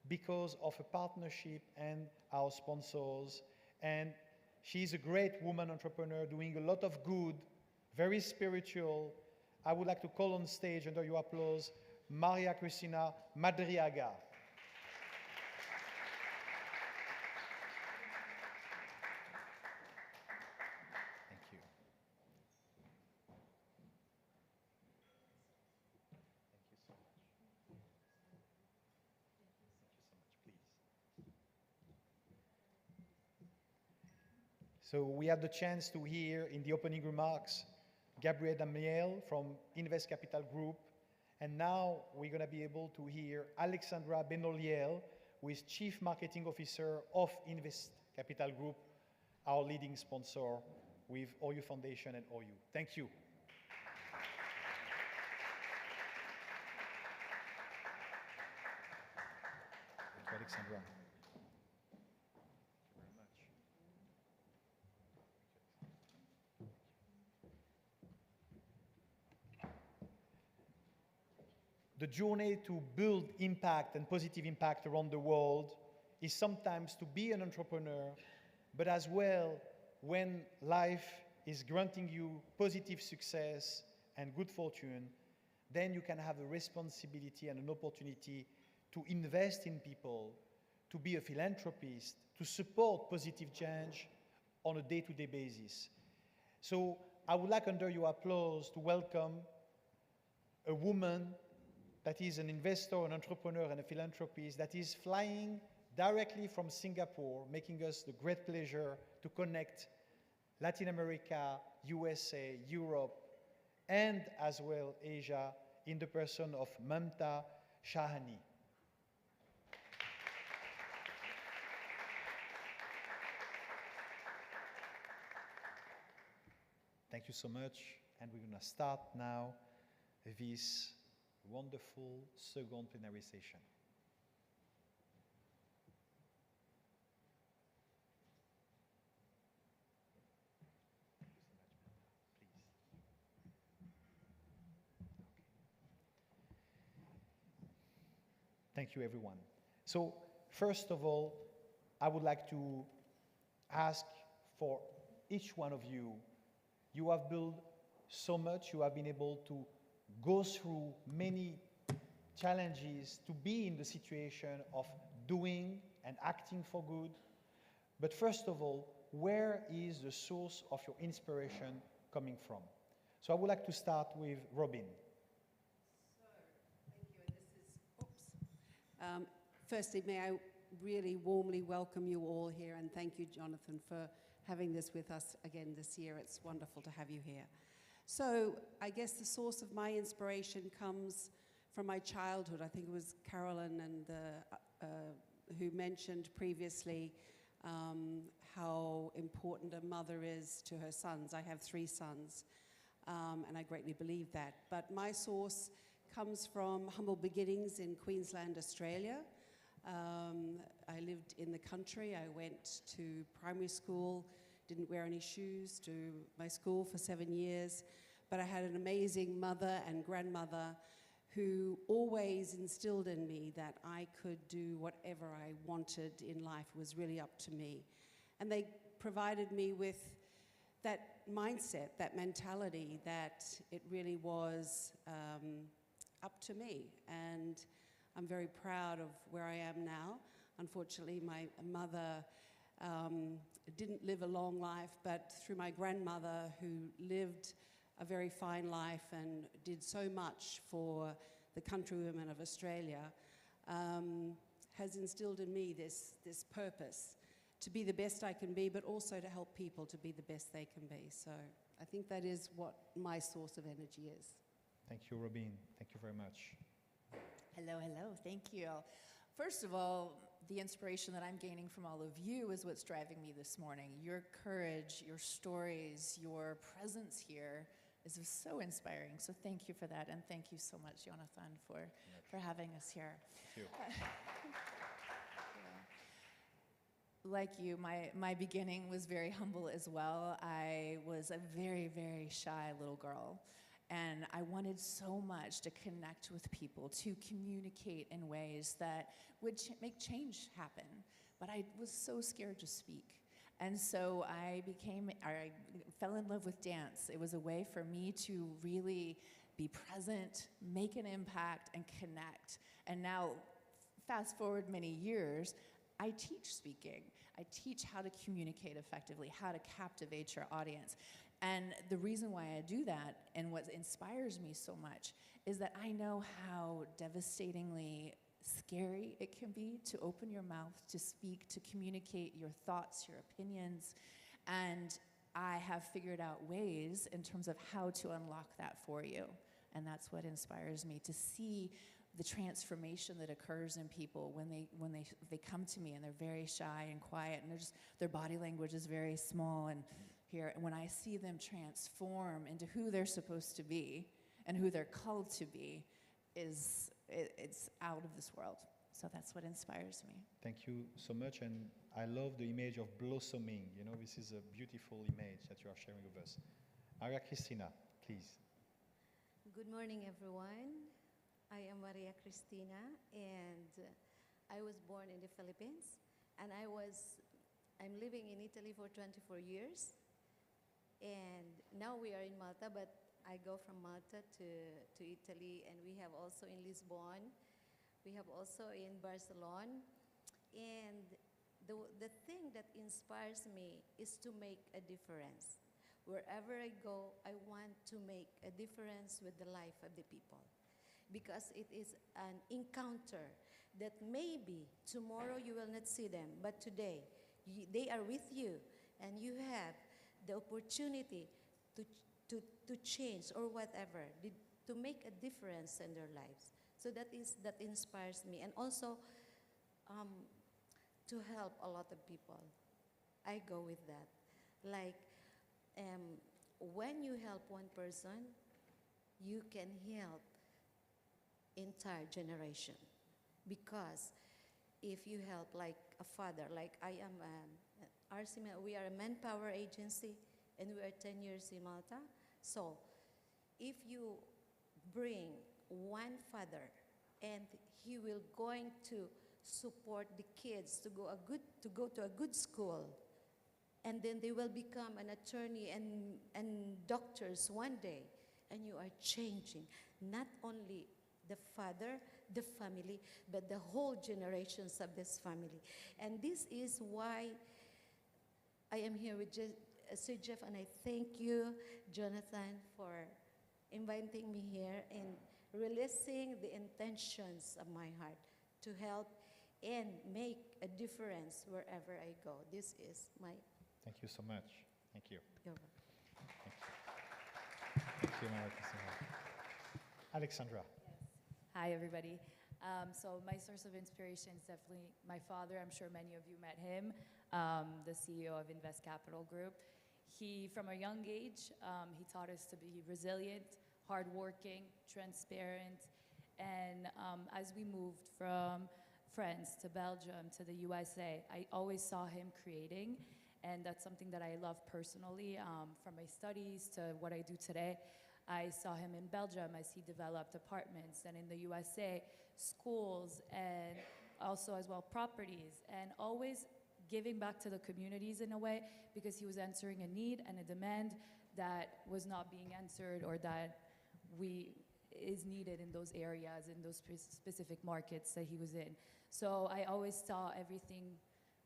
because of a partnership and our sponsors. And she's a great woman entrepreneur doing a lot of good, very spiritual. I would like to call on stage, under your applause, Maria Cristina Madriaga. Thank you. So we had the chance to hear in the opening remarks Gabriel Damiel from Invest Capital Group, and now we're going to be able to hear Alexandra Benoliel, who is Chief Marketing Officer of Invest Capital Group, our leading sponsor with Horyou Foundation and Horyou. Thank you. Thank you, Alexandra. The journey to build impact and positive impact around the world is sometimes to be an entrepreneur, but as well, when life is granting you positive success and good fortune, then you can have a responsibility and an opportunity to invest in people, to be a philanthropist, to support positive change on a day-to-day basis. So I would like, under your applause, to welcome a woman that is an investor, an entrepreneur, and a philanthropist that is flying directly from Singapore, making us the great pleasure to connect Latin America, USA, Europe, and as well Asia, in the person of Mamta Shahani. Thank you so much, and we're going to start now this wonderful second plenary session. Thank you, everyone. So, first of all, I would like to ask for each one of you, you have built so much, you have been able to go through many challenges to be in the situation of doing and acting for good. But first of all, where is the source of your inspiration coming from? So I would like to start with Robin. Firstly, may I really warmly welcome you all here, and thank you, Jonathan, for having this with us again this year. It's wonderful to have you here. So I guess the source of my inspiration comes from my childhood. I think it was Carolyn who mentioned previously how important a mother is to her sons. I have 3 sons, and I greatly believe that. But my source comes from humble beginnings in Queensland, Australia. I lived in the country. I went to primary school, didn't wear any shoes to my school for 7 years, but I had an amazing mother and grandmother who always instilled in me that I could do whatever I wanted in life. It was really up to me. And they provided me with that mindset, that mentality, that it really was up to me. And I'm very proud of where I am now. Unfortunately, my mother didn't live a long life, but through my grandmother, who lived a very fine life and did so much for the countrywomen of Australia, has instilled in me this purpose to be the best I can be, but also to help people to be the best they can be. So I think that is what my source of energy is. Thank you, Robin. Thank you very much. Hello, hello. Thank you. First of all, the inspiration that I'm gaining from all of you is what's driving me this morning. Your courage, your stories, your presence here is so inspiring. So thank you for that, and thank you so much, Jonathan, for having us here. Thank you. Like you, my beginning was very humble as well. I was a very, very shy little girl. And I wanted so much to connect with people, to communicate in ways that would make change happen. But I was so scared to speak. And so I fell in love with dance. It was a way for me to really be present, make an impact, and connect. And now, fast forward many years, I teach speaking. I teach how to communicate effectively, how to captivate your audience. And the reason why I do that, and what inspires me so much, is that I know how devastatingly scary it can be to open your mouth, to speak, to communicate your thoughts, your opinions. And I have figured out ways in terms of how to unlock that for you. And that's what inspires me, to see the transformation that occurs in people when they come to me and they're very shy and quiet, and their body language is very small. And when I see them transform into who they're supposed to be and who they're called to be, it's out of this world. So that's what inspires me. Thank you so much, and I love the image of blossoming. You know, this is a beautiful image that you are sharing with us. Maria Cristina, please. Good morning, everyone. I am Maria Cristina, and I was born in the Philippines, and I'm living in Italy for 24 years, and now we are in Malta, but I go from Malta to Italy, and we have also in Lisbon, we have also in Barcelona, and the thing that inspires me is to make a difference. Wherever I go, I want to make a difference with the life of the people, because it is an encounter that maybe tomorrow you will not see them, but today they are with you, and you have the opportunity to change or whatever, to make a difference in their lives. So that inspires me, and also to help a lot of people. I go with that. Like, when you help one person, you can help entire generation. Because if you help like a father, like I am, we are a manpower agency, and we are 10 years in Malta. So if you bring one father, and he will going to support the kids to go to a good school, and then they will become an attorney and doctors one day, and you are changing not only the father, the family, but the whole generations of this family. And this is why I am here with SIGEF, and I thank you, Jonathan, for inviting me here and releasing the intentions of my heart to help and make a difference wherever I go. This is my... Thank you so much. Thank you. You're welcome. Thank you, Maria Cristina. Alexandra. Hi, everybody. So my source of inspiration is definitely my father. I'm sure many of you met him, the CEO of Invest Capital Group. He, from a young age, he taught us to be resilient, hardworking, transparent, and as we moved from France to Belgium to the USA, I always saw him creating, and that's something that I love personally. From my studies to what I do today, I saw him in Belgium as he developed apartments, and in the USA, schools, and also as well properties, and always giving back to the communities in a way, because he was answering a need and a demand that was not being answered, or that is needed in those areas, in those specific markets that he was in. So I always saw everything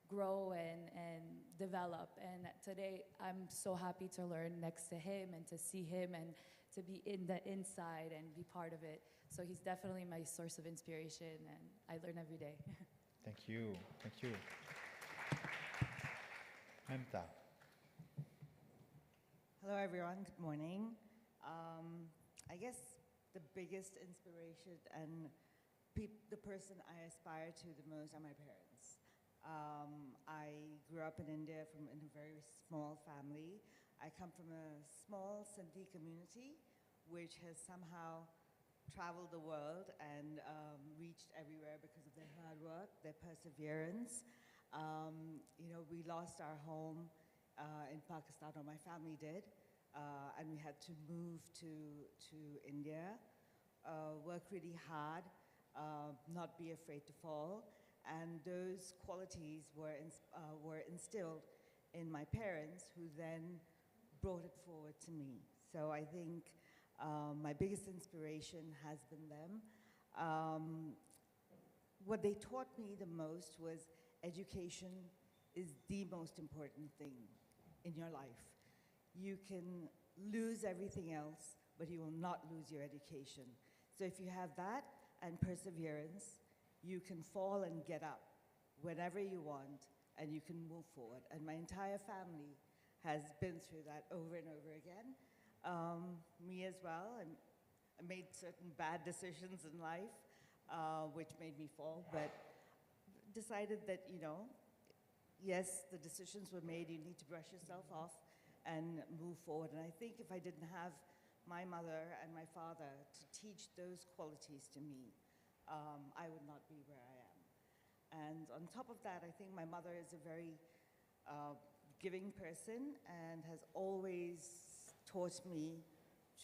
grow and develop, and today I'm so happy to learn next to him and to see him and to be in the inside and be part of it. So he's definitely my source of inspiration, and I learn every day. Thank you. Thank you. Mamta. Hello, everyone. Good morning. I guess the biggest inspiration and the person I aspire to the most are my parents. I grew up in India in a very small family. I come from a small Sindhi community, which has somehow traveled the world and reached everywhere because of their hard work, their perseverance. You know, we lost our home in Pakistan, or my family did, and we had to move to India, work really hard, not be afraid to fall. And those qualities were instilled in my parents, who then brought it forward to me. So I think my biggest inspiration has been them. What they taught me the most was education is the most important thing in your life. You can lose everything else, but you will not lose your education. So if you have that and perseverance, you can fall and get up whenever you want, and you can move forward. And my entire family has been through that over and over again. Me as well. I made certain bad decisions in life, which made me fall, but decided that, you know, yes, the decisions were made, you need to brush yourself off and move forward. And I think if I didn't have my mother and my father to teach those qualities to me, I would not be where I am. And on top of that, I think my mother is a very giving person and has always taught me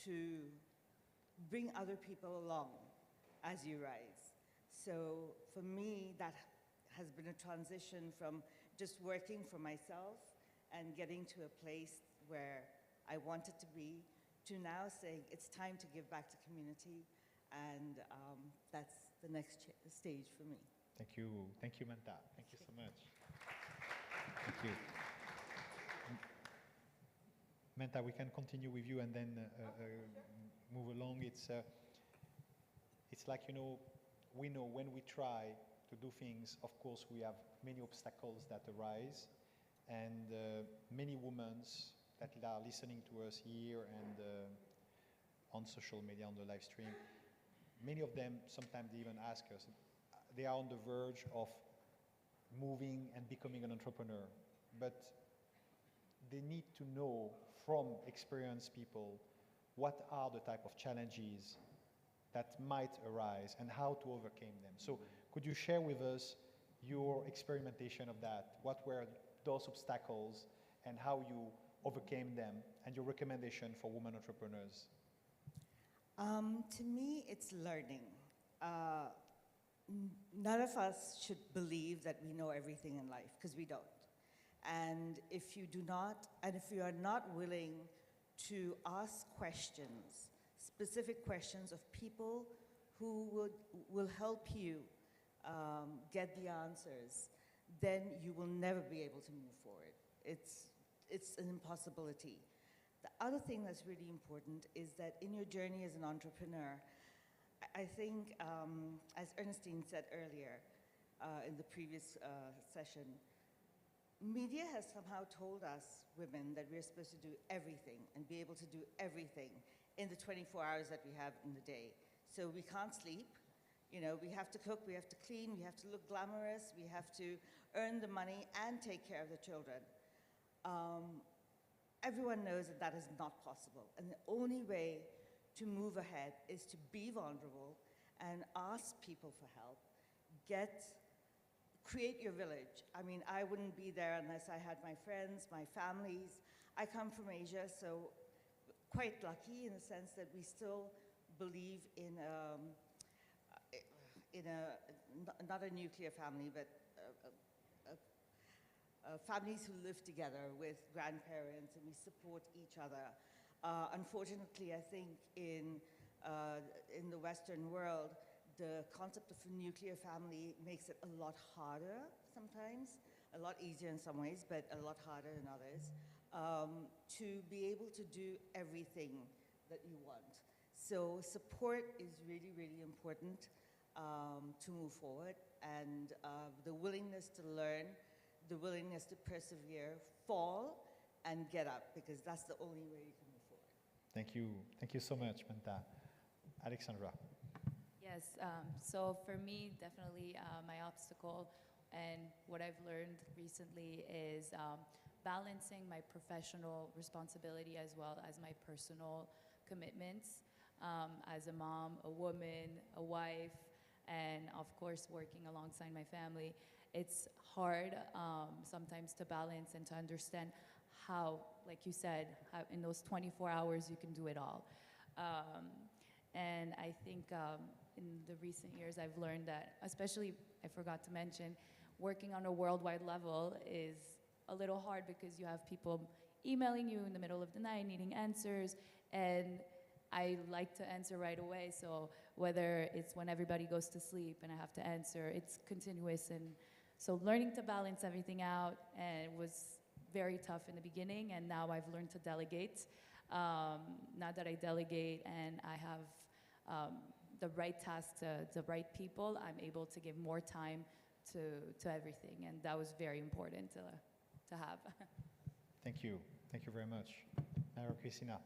to bring other people along as you rise. So for me, that has been a transition from just working for myself and getting to a place where I wanted to be, to now saying it's time to give back to community, and that's the next stage for me. Thank you, Manta. Thank you so much. Thank you. Manta, we can continue with you and then move along. It's like, you know when we try to do things, of course, we have many obstacles that arise, and many women that are listening to us here and on social media, on the live stream, many of them sometimes even ask us, they are on the verge of moving and becoming an entrepreneur, but they need to know from experienced people what are the type of challenges that might arise and how to overcome them. So could you share with us your experimentation of that? What were those obstacles and how you overcame them, and your recommendation for women entrepreneurs? To me, it's learning. None of us should believe that we know everything in life, because we don't. And if you do not, and if you are not willing to ask questions, specific questions of people who will help you get the answers, then you will never be able to move forward. It's an impossibility. The other thing that's really important is that in your journey as an entrepreneur, I think, as Ernestine said earlier in the previous session, media has somehow told us women that we're supposed to do everything and be able to do everything in the 24 hours that we have in the day. So we can't sleep. You know, we have to cook, we have to clean, we have to look glamorous, we have to earn the money and take care of the children. Everyone knows that that is not possible. And the only way to move ahead is to be vulnerable and ask people for help. Create your village. I mean, I wouldn't be there unless I had my friends, my families. I come from Asia, so quite lucky in the sense that we still believe in not a nuclear family, but families who live together with grandparents, and we support each other. Unfortunately, I think in the Western world, the concept of a nuclear family makes it a lot harder sometimes, a lot easier in some ways, but a lot harder in others, to be able to do everything that you want. So support is really, really important to move forward, and the willingness to learn, the willingness to persevere, fall, and get up, because that's the only way you can move forward. Thank you. Thank you so much, Manta. Alexandra. Yes, so for me, definitely my obstacle and what I've learned recently is balancing my professional responsibility as well as my personal commitments as a mom, a woman, a wife, and of course working alongside my family. It's hard sometimes to balance and to understand how, like you said, how in those 24 hours you can do it all. And I think in the recent years I've learned that, especially, I forgot to mention, working on a worldwide level is a little hard because you have people emailing you in the middle of the night needing answers, and I like to answer right away, so whether it's when everybody goes to sleep and I have to answer, it's continuous. And so learning to balance everything out, and it was very tough in the beginning, and now I've learned to delegate. Now that I delegate and I have the right task to the right people, I'm able to give more time to everything, and that was very important to have. Thank you. Thank you very much. Maria Cristina.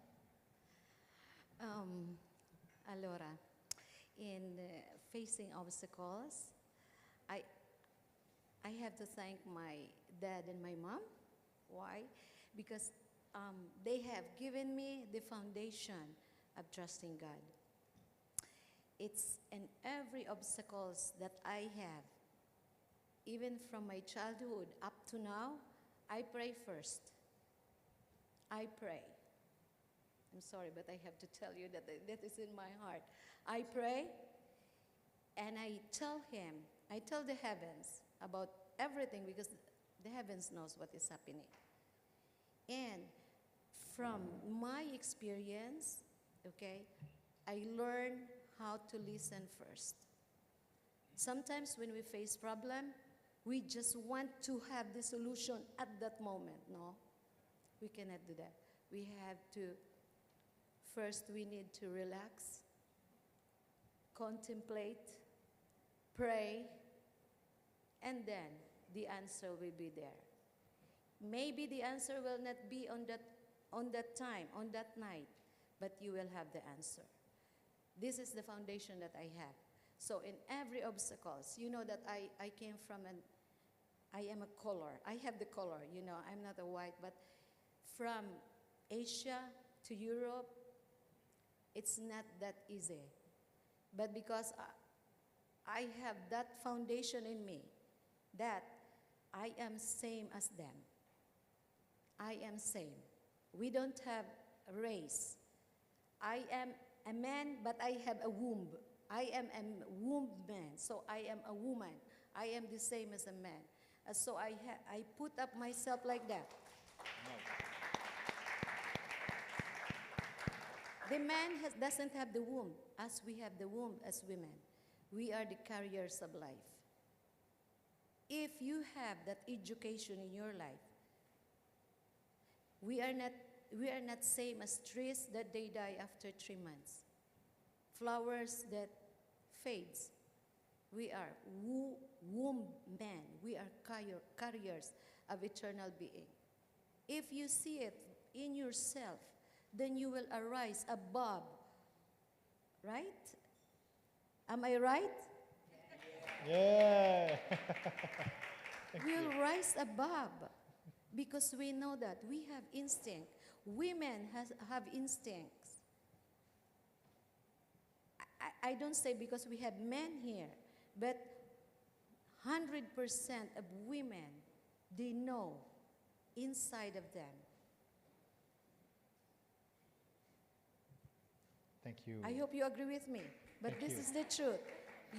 Allora, in facing obstacles, I have to thank my dad and my mom. Why? Because they have given me the foundation of trusting God. It's in every obstacles that I have, even from my childhood up to now, I pray first. I pray. I'm sorry, but I have to tell you that that is in my heart. I pray, and I tell him, I tell the heavens about everything, because the heavens knows what is happening. And from my experience, okay, I learn how to listen first. Sometimes when we face problem, we just want to have the solution at that moment. No, we cannot do that. We have to, first we need to relax, contemplate, pray, and then the answer will be there. Maybe the answer will not be on that time, on that night, but you will have the answer. This is the foundation that I have. So in every obstacles, you know that I came from I am a color. I have the color, you know, I'm not a white, but from Asia to Europe, it's not that easy. But because I have that foundation in me, that I am same as them. I am same. We don't have a race. I am a man, but I have a womb. I am a womb man, so I am a woman. I am the same as a man. So I put up myself like that. The man doesn't have the womb, as we have the womb as women. We are the carriers of life. If you have that education in your life, we are not same as trees that they die after 3 months. Flowers that fades. We are womb men. We are carriers of eternal being. If you see it in yourself, then you will arise above. Right? Am I right? Yeah. We'll rise above because we know that we have instinct. Women have instincts. I don't say because we have men here, but 100% of women, they know inside of them. Thank you. I hope you agree with me, but Thank this you. is the truth.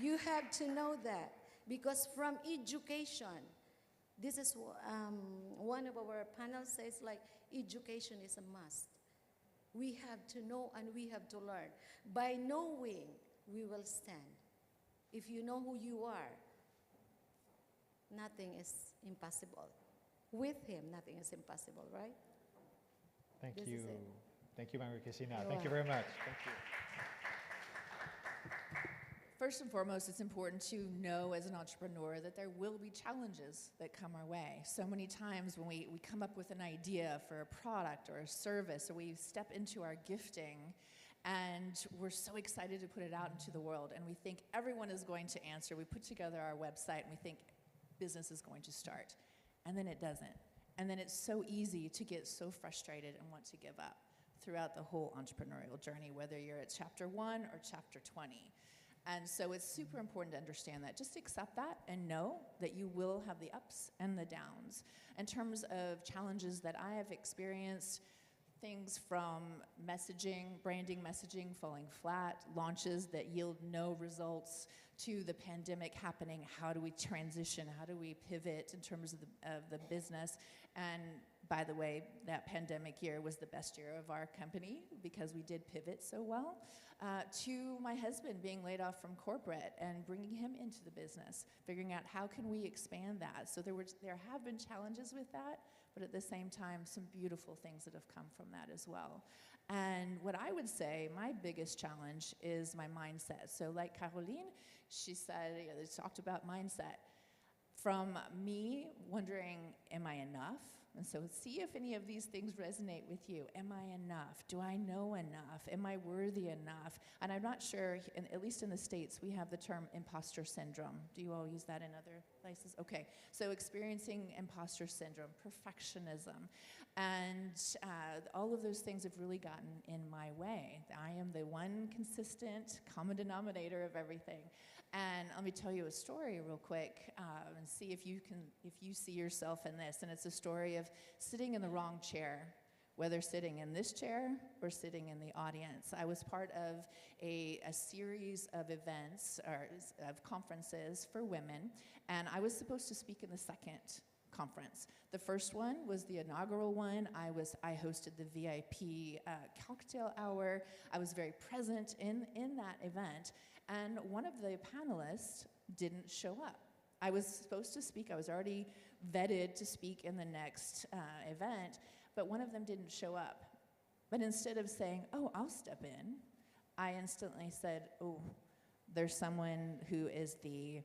You have to know that because from education, this is one of our panels says like education is a must. We have to know and we have to learn. By knowing, we will stand. If you know who you are, nothing is impossible. With him, nothing is impossible, right? Thank This you. is it. Thank you, Maria Cristina. You're Thank you very much. Thank you. First and foremost, it's important to know as an entrepreneur that there will be challenges that come our way. So many times when we come up with an idea for a product or a service, or we step into our gifting, and we're so excited to put it out into the world, and we think everyone is going to answer. We put together our website, and we think business is going to start. And then it doesn't. And then it's so easy to get so frustrated and want to give up throughout the whole entrepreneurial journey, whether you're at chapter 1 or chapter 20. And so it's super important to understand that. Just accept that and know that you will have the ups and the downs. In terms of challenges that I have experienced, things from messaging, branding messaging falling flat, launches that yield no results, to the pandemic happening. How do we transition? How do we pivot in terms of the business? And by the way, that pandemic year was the best year of our company because we did pivot so well. To my husband being laid off from corporate and bringing him into the business, figuring out how can we expand that. So there have been challenges with that, but at the same time, some beautiful things that have come from that as well. And what I would say, my biggest challenge is my mindset. So like Caroline, she said, they talked about mindset. From me wondering, am I enough? And so see if any of these things resonate with you. Am I enough? Do I know enough? Am I worthy enough? And I'm not sure, at least in the States, we have the term imposter syndrome. Do you all use that in other places? Okay, so experiencing imposter syndrome, perfectionism, and all of those things have really gotten in my way. I am the one consistent common denominator of everything. And let me tell you a story real quick and see if you see yourself in this. And it's a story of sitting in the wrong chair, whether sitting in this chair or sitting in the audience. I was part of a series of events or of conferences for women, and I was supposed to speak in the second conference. The first one was the inaugural one. I hosted the VIP cocktail hour. I was very present in that event. And one of the panelists didn't show up. I was supposed to speak. I was already vetted to speak in the next event, but one of them didn't show up. But instead of saying, oh, I'll step in, I instantly said, oh, there's someone who is the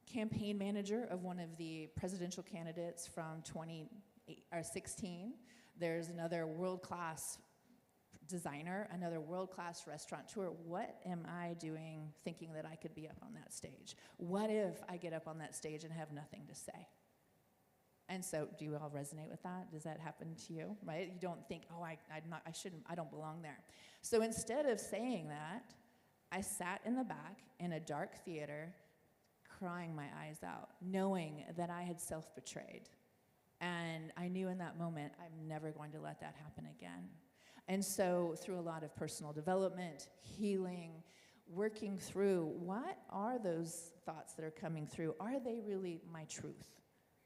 campaign manager of one of the presidential candidates from 2016. There's another world-class designer, another world-class restaurateur. What am I doing thinking that I could be up on that stage? What if I get up on that stage and have nothing to say? And so, do you all resonate with that? Does that happen to you, right? You don't think, oh, I don't belong there. So instead of saying that, I sat in the back in a dark theater, crying my eyes out, knowing that I had self-betrayed. And I knew in that moment, I'm never going to let that happen again. And so through a lot of personal development, healing, working through, what are those thoughts that are coming through? Are they really my truth?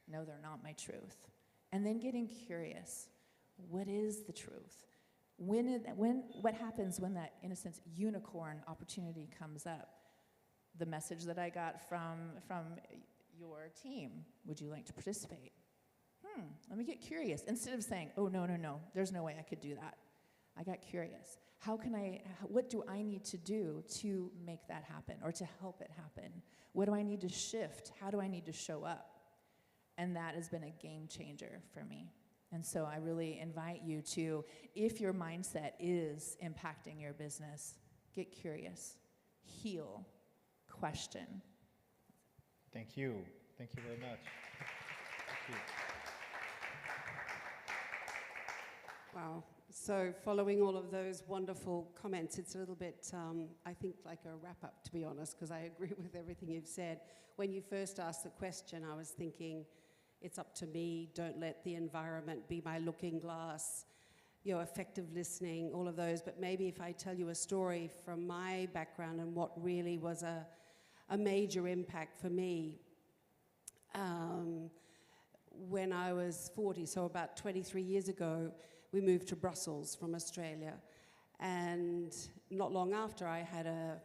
No, they're not my truth. And then getting curious. What is the truth? What happens when that, in a sense, unicorn opportunity comes up? The message that I got from your team, would you like to participate? Let me get curious. Instead of saying, oh, no, there's no way I could do that. I got curious. What do I need to do to make that happen or to help it happen? What do I need to shift? How do I need to show up? And that has been a game changer for me. And so I really invite you to, if your mindset is impacting your business, get curious, heal, question. Thank you. Thank you very much. Thank you. Wow. So following all of those wonderful comments, it's a little bit, I think, like a wrap-up, to be honest, because I agree with everything you've said. When you first asked the question, I was thinking, it's up to me, don't let the environment be my looking glass, effective listening, all of those. But maybe if I tell you a story from my background and what really was a major impact for me, when I was 40, so about 23 years ago, we moved to Brussels from Australia. And not long after, I had a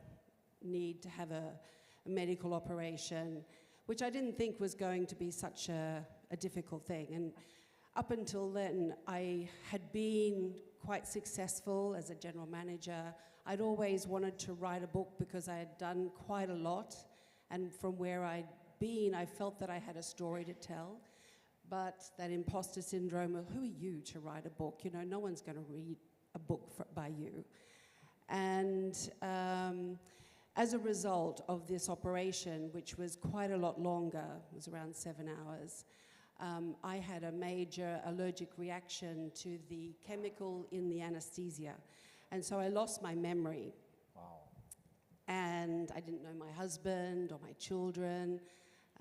need to have a medical operation, which I didn't think was going to be such a difficult thing. And up until then, I had been quite successful as a general manager. I'd always wanted to write a book because I had done quite a lot. And from where I'd been, I felt that I had a story to tell. But that imposter syndrome, well, who are you to write a book? No one's going to read a book by you. And as a result of this operation, which was quite a lot longer, it was around 7 hours, I had a major allergic reaction to the chemical in the anesthesia. And so I lost my memory. Wow. and I didn't know my husband or my children,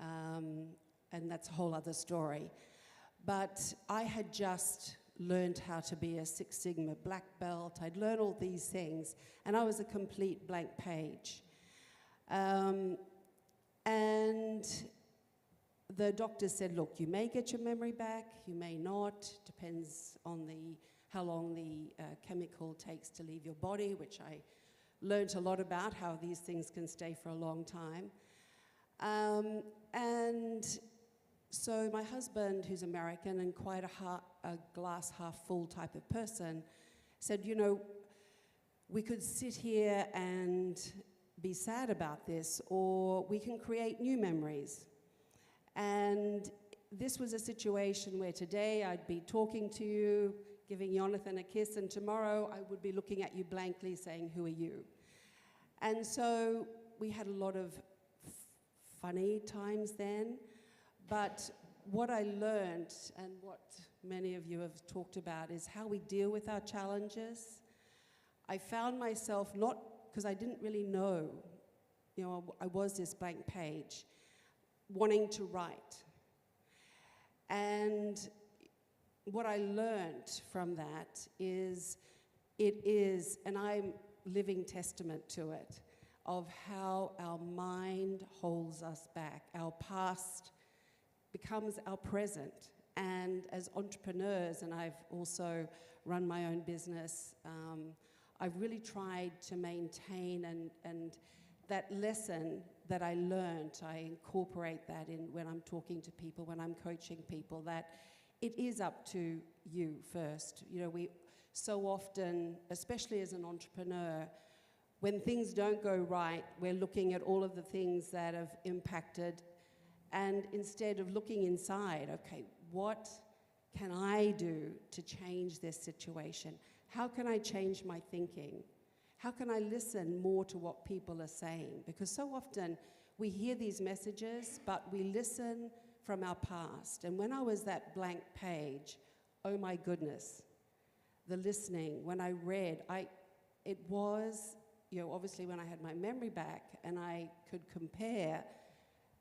and that's a whole other story. But I had just learned how to be a Six Sigma black belt. I'd learned all these things, and I was a complete blank page. And the doctor said, look, you may get your memory back, you may not, depends on how long the chemical takes to leave your body, which I learned a lot about, how these things can stay for a long time. And so my husband, who's American and quite a glass half full type of person, said, you know, we could sit here and be sad about this, or we can create new memories. And this was a situation where today I'd be talking to you, giving Jonathan a kiss, and tomorrow I would be looking at you blankly saying, who are you? And so we had a lot of funny times then, but what I learned, and what many of you have talked about, is how we deal with our challenges. I found myself, not because I didn't really know, you know, I was this blank page, wanting to write. And what I learned from that is, it is, and I'm living testament to it, of how our mind holds us back. Our past becomes our present. And as entrepreneurs, and I've also run my own business, I've really tried to maintain and that lesson that I learned, I incorporate that in when I'm talking to people, when I'm coaching people, that it is up to you first. You know, we so often, especially as an entrepreneur, when things don't go right, we're looking at all of the things that have impacted, and instead of looking inside, okay, what can I do to change this situation? How can I change my thinking? How can I listen more to what people are saying? Because so often we hear these messages, but we listen from our past. And when I was that blank page, oh my goodness, the listening, when I read, it was, you know, obviously when I had my memory back and I could compare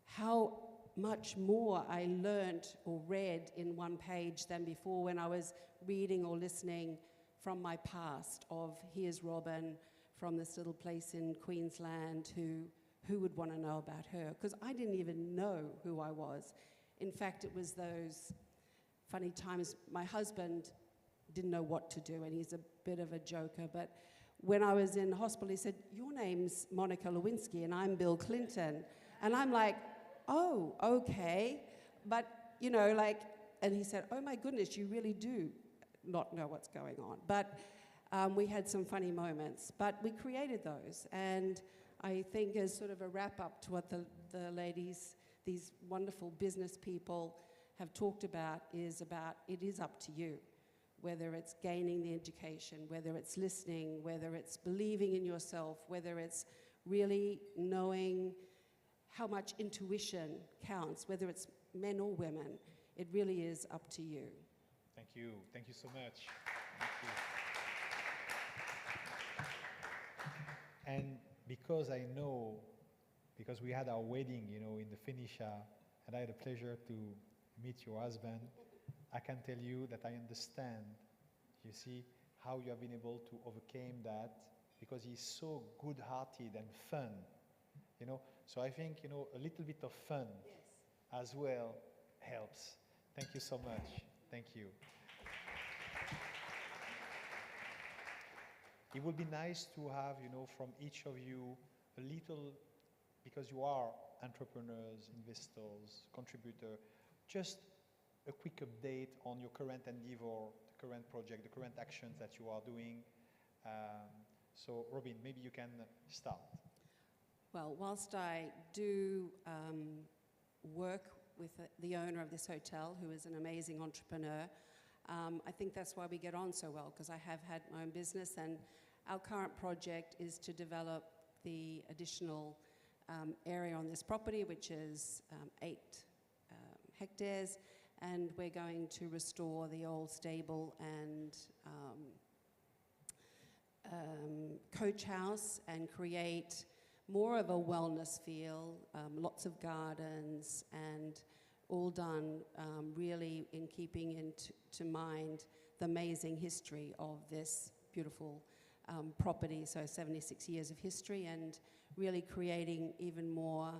how much more I learned or read in one page than before when I was reading or listening from my past of here's Robin from this little place in Queensland who would want to know about her? Because I didn't even know who I was. In fact, it was those funny times. My husband didn't know what to do, and he's a bit of a joker, but when I was in hospital, he said, your name's Monica Lewinsky, and I'm Bill Clinton. And I'm like, oh, okay. But, you know, like, and he said, oh my goodness, you really do not know what's going on. But we had some funny moments, but we created those. And I think as sort of a wrap up to what the ladies, these wonderful business people have talked about, it is up to you. Whether it's gaining the education, whether it's listening, whether it's believing in yourself, whether it's really knowing how much intuition counts, whether it's men or women, it really is up to you. Thank you. Thank you so much. Thank you. And because I know, because we had our wedding, you know, in the Phoenicia, and I had the pleasure to meet your husband, I can tell you that I understand, you see, how you have been able to overcome that, because he's so good-hearted and fun, you know. So I think, you know, a little bit of fun as well helps. Thank you so much. Thank you. It would be nice to have, you know, from each of you a little, because you are entrepreneurs, investors, contributor, just a quick update on your current endeavor, the current project, the current actions that you are doing. So Robin, maybe you can start. Well, whilst I do work with the owner of this hotel, who is an amazing entrepreneur, I think that's why we get on so well, because I have had my own business, and our current project is to develop the additional area on this property, which is 8 hectares, and we're going to restore the old stable and coach house and create more of a wellness feel, lots of gardens, and all done really in keeping into mind the amazing history of this beautiful property. So 76 years of history, and really creating even more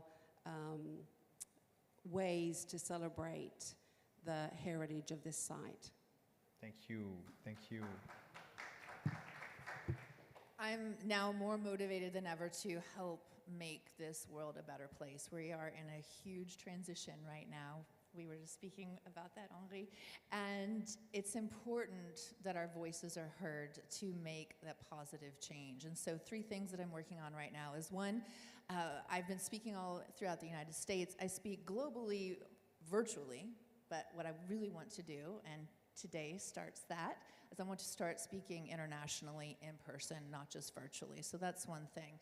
ways to celebrate the heritage of this site. Thank you. Thank you. I'm now more motivated than ever to help make this world a better place. We are in a huge transition right now. We were just speaking about that, Henri. And it's important that our voices are heard to make that positive change. And so 3 things that I'm working on right now is, one, I've been speaking all throughout the United States. I speak globally, virtually, but what I really want to do, and today starts that, is I want to start speaking internationally in person, not just virtually. So that's one thing,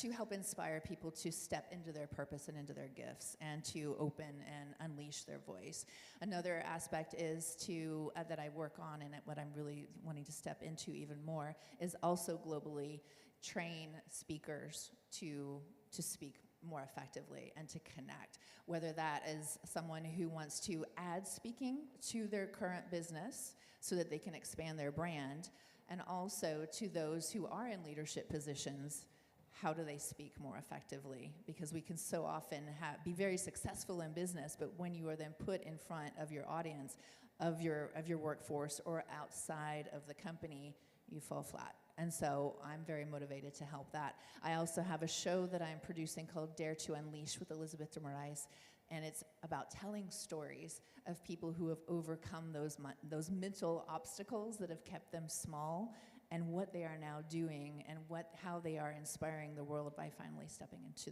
to help inspire people to step into their purpose and into their gifts, and to open and unleash their voice. Another aspect is to, that I work on, and what I'm really wanting to step into even more, is also globally train speakers to speak more effectively and to connect, whether that is someone who wants to add speaking to their current business so that they can expand their brand, and also to those who are in leadership positions, how do they speak more effectively? Because we can so often be very successful in business, but when you are then put in front of your audience, of your workforce, or outside of the company, you fall flat. And so I'm very motivated to help that. I also have a show that I'm producing called Dare to Unleash with Elizabeth de Moraes, and it's about telling stories of people who have overcome those mental obstacles that have kept them small, and what they are now doing, and how they are inspiring the world by finally stepping into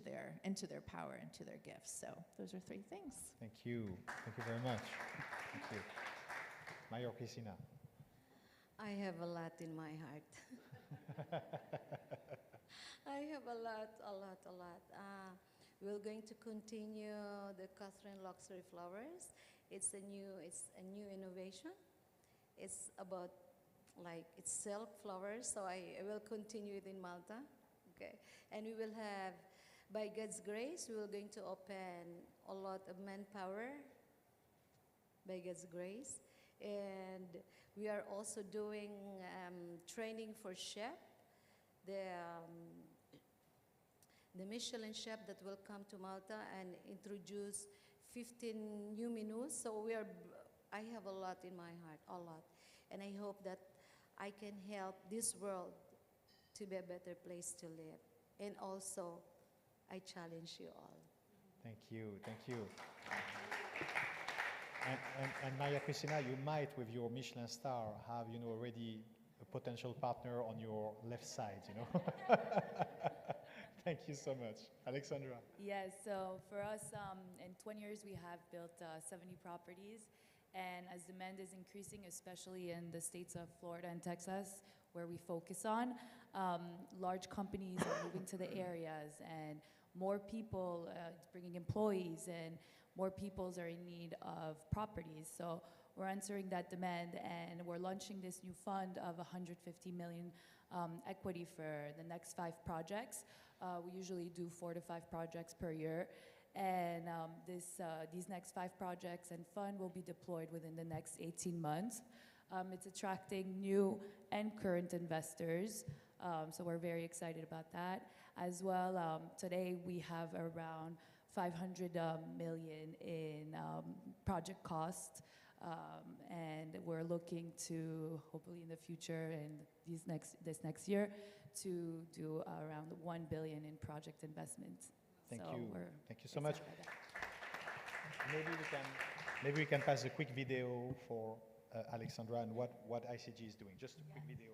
their power, into their gifts. So those are 3 things. Thank you. Thank you very much. Thank you. Mayor Cristina. I have a lot in my heart. I have a lot. We're going to continue the Catherine Luxury Flowers. It's a new innovation. It's about, like, it's silk flowers, so I will continue it in Malta. Okay, and we will have, by God's grace, we are going to open a lot of manpower, by God's grace. And we are also doing training for chef, the Michelin chef that will come to Malta and introduce 15 new menus. So I have a lot in my heart, a lot. And I hope that I can help this world to be a better place to live. And also, I challenge you all. Thank you, thank you. And Maria Cristina, you might, with your Michelin star, have, already a potential partner on your left side, Thank you so much. Alexandra. Yes, so for us, in 20 years, we have built 70 properties. And as demand is increasing, especially in the states of Florida and Texas, where we focus on, large companies are moving to the areas, and more people, bringing employees, and more peoples are in need of properties. So we're answering that demand, and we're launching this new fund of 150 million equity for the next 5 projects. We usually do 4 to 5 projects per year. And these next 5 projects and fund will be deployed within the next 18 months. It's attracting new and current investors, so we're very excited about that. As well, today we have around 500 million in project cost, and we're looking to, hopefully in the future and this next year, to do around 1 billion in project investments. Thank so you. Thank you so much. Maybe we can pass a quick video for Alexandra and what ICG is doing. Just a quick video.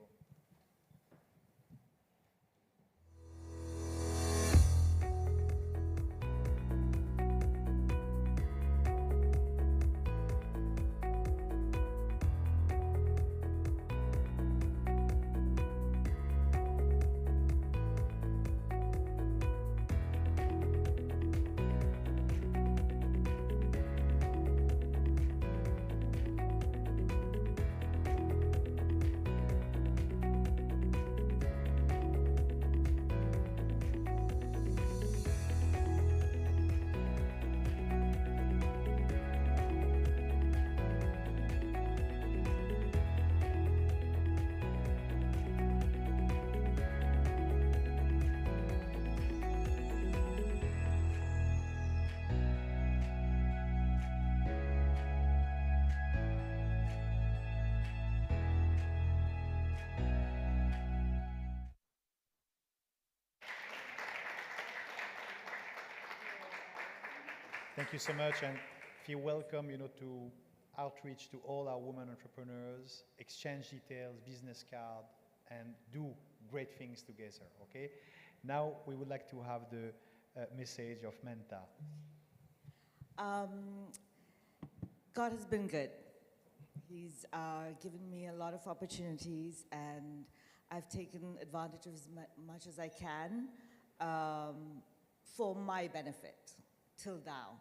Thank you so much, and feel welcome, to outreach to all our women entrepreneurs, exchange details, business card, and do great things together, okay? Now, we would like to have the message of Menta. God has been good. He's given me a lot of opportunities, and I've taken advantage of as much as I can for my benefit till now.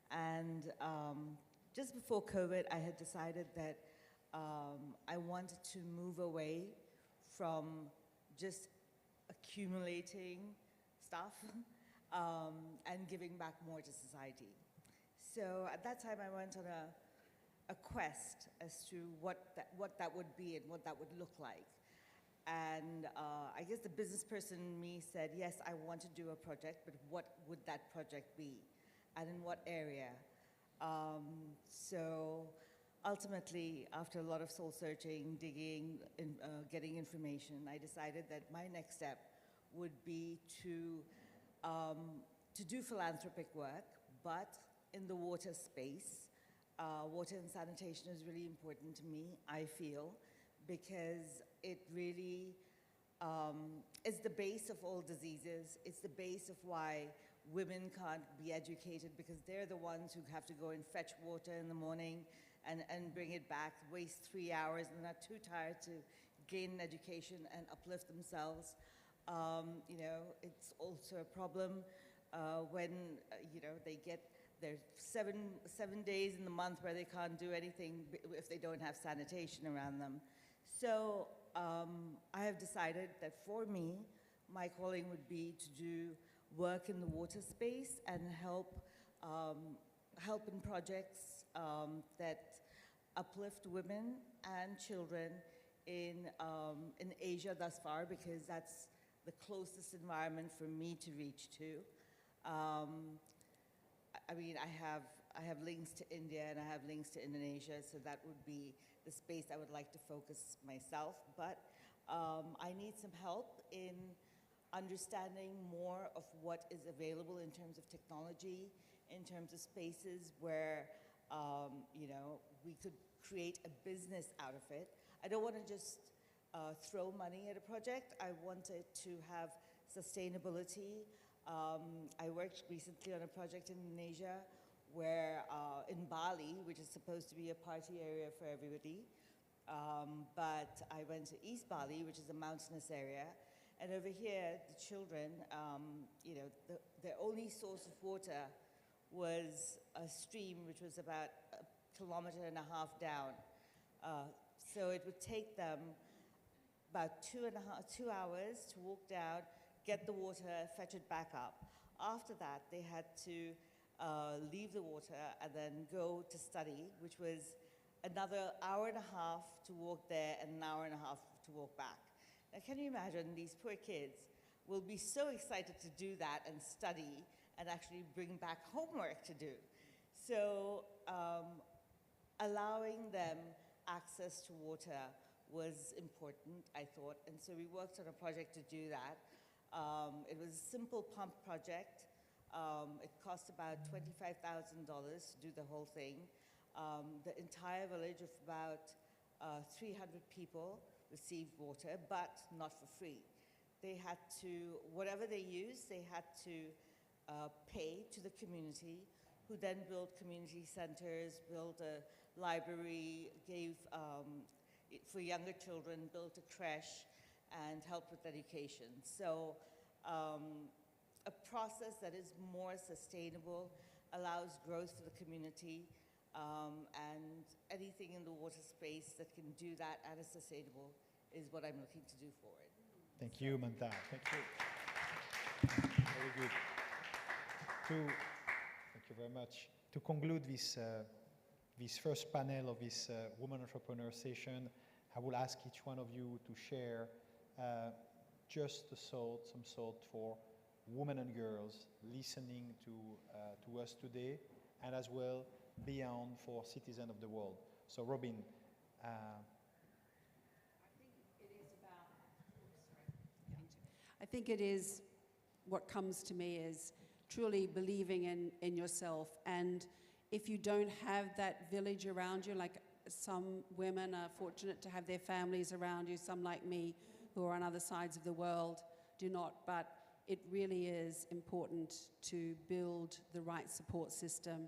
And just before COVID, I had decided that I wanted to move away from just accumulating stuff and giving back more to society. So at that time, I went on a quest as to what that would be and what that would look like. And I guess the business person in me said, yes, I want to do a project, but what would that project be? And in what area? So ultimately, after a lot of soul searching, digging, getting information, I decided that my next step would be to do philanthropic work, but in the water space. Water and sanitation is really important to me, I feel, because it really is the base of all diseases. It's the base of why women can't be educated, because they're the ones who have to go and fetch water in the morning and bring it back, waste 3 hours, and are too tired to gain an education and uplift themselves. It's also a problem when, they get there's seven days in the month where they can't do anything if they don't have sanitation around them. So I have decided that for me, my calling would be to do work in the water space and help in projects that uplift women and children in Asia thus far, because that's the closest environment for me to reach to. I mean, I have links to India and I have links to Indonesia, so that would be the space I would like to focus myself. But I need some help in understanding more of what is available in terms of technology, in terms of spaces where we could create a business out of it. I don't want to just throw money at a project. I want it to have sustainability. I worked recently on a project in Indonesia where in Bali, which is supposed to be a party area for everybody, but I went to East Bali, which is a mountainous area, and over here, the children, their only source of water was a stream which was about 1.5 kilometers down. So it would take them about 2 hours to walk down, get the water, fetch it back up. After that, they had to leave the water and then go to study, which was another 1.5 hours to walk there and an 1.5 hours to walk back. Now, can you imagine these poor kids will be so excited to do that and study and actually bring back homework to do. So allowing them access to water was important, I thought, and so we worked on a project to do that. It was a simple pump project. It cost about $25,000 to do the whole thing. The entire village of about 300 people received water, but not for free. They had to, whatever they used, they had to pay to the community, who then built community centers, built a library, gave, for younger children, built a creche, and helped with education. So a process that is more sustainable, allows growth for the community, and anything in the water space that can do that and is sustainable is what I'm looking to do for it. Thank you, Manta. Thank you. Very good. Thank you very much. To conclude this, this first panel of this Women Entrepreneur session, I will ask each one of you to share just some thought for women and girls listening to us today, and as well beyond for citizens of the world. So Robin. I think it is, what comes to me is truly believing in yourself. And if you don't have that village around you, like some women are fortunate to have their families around you, some like me who are on other sides of the world do not, but it really is important to build the right support system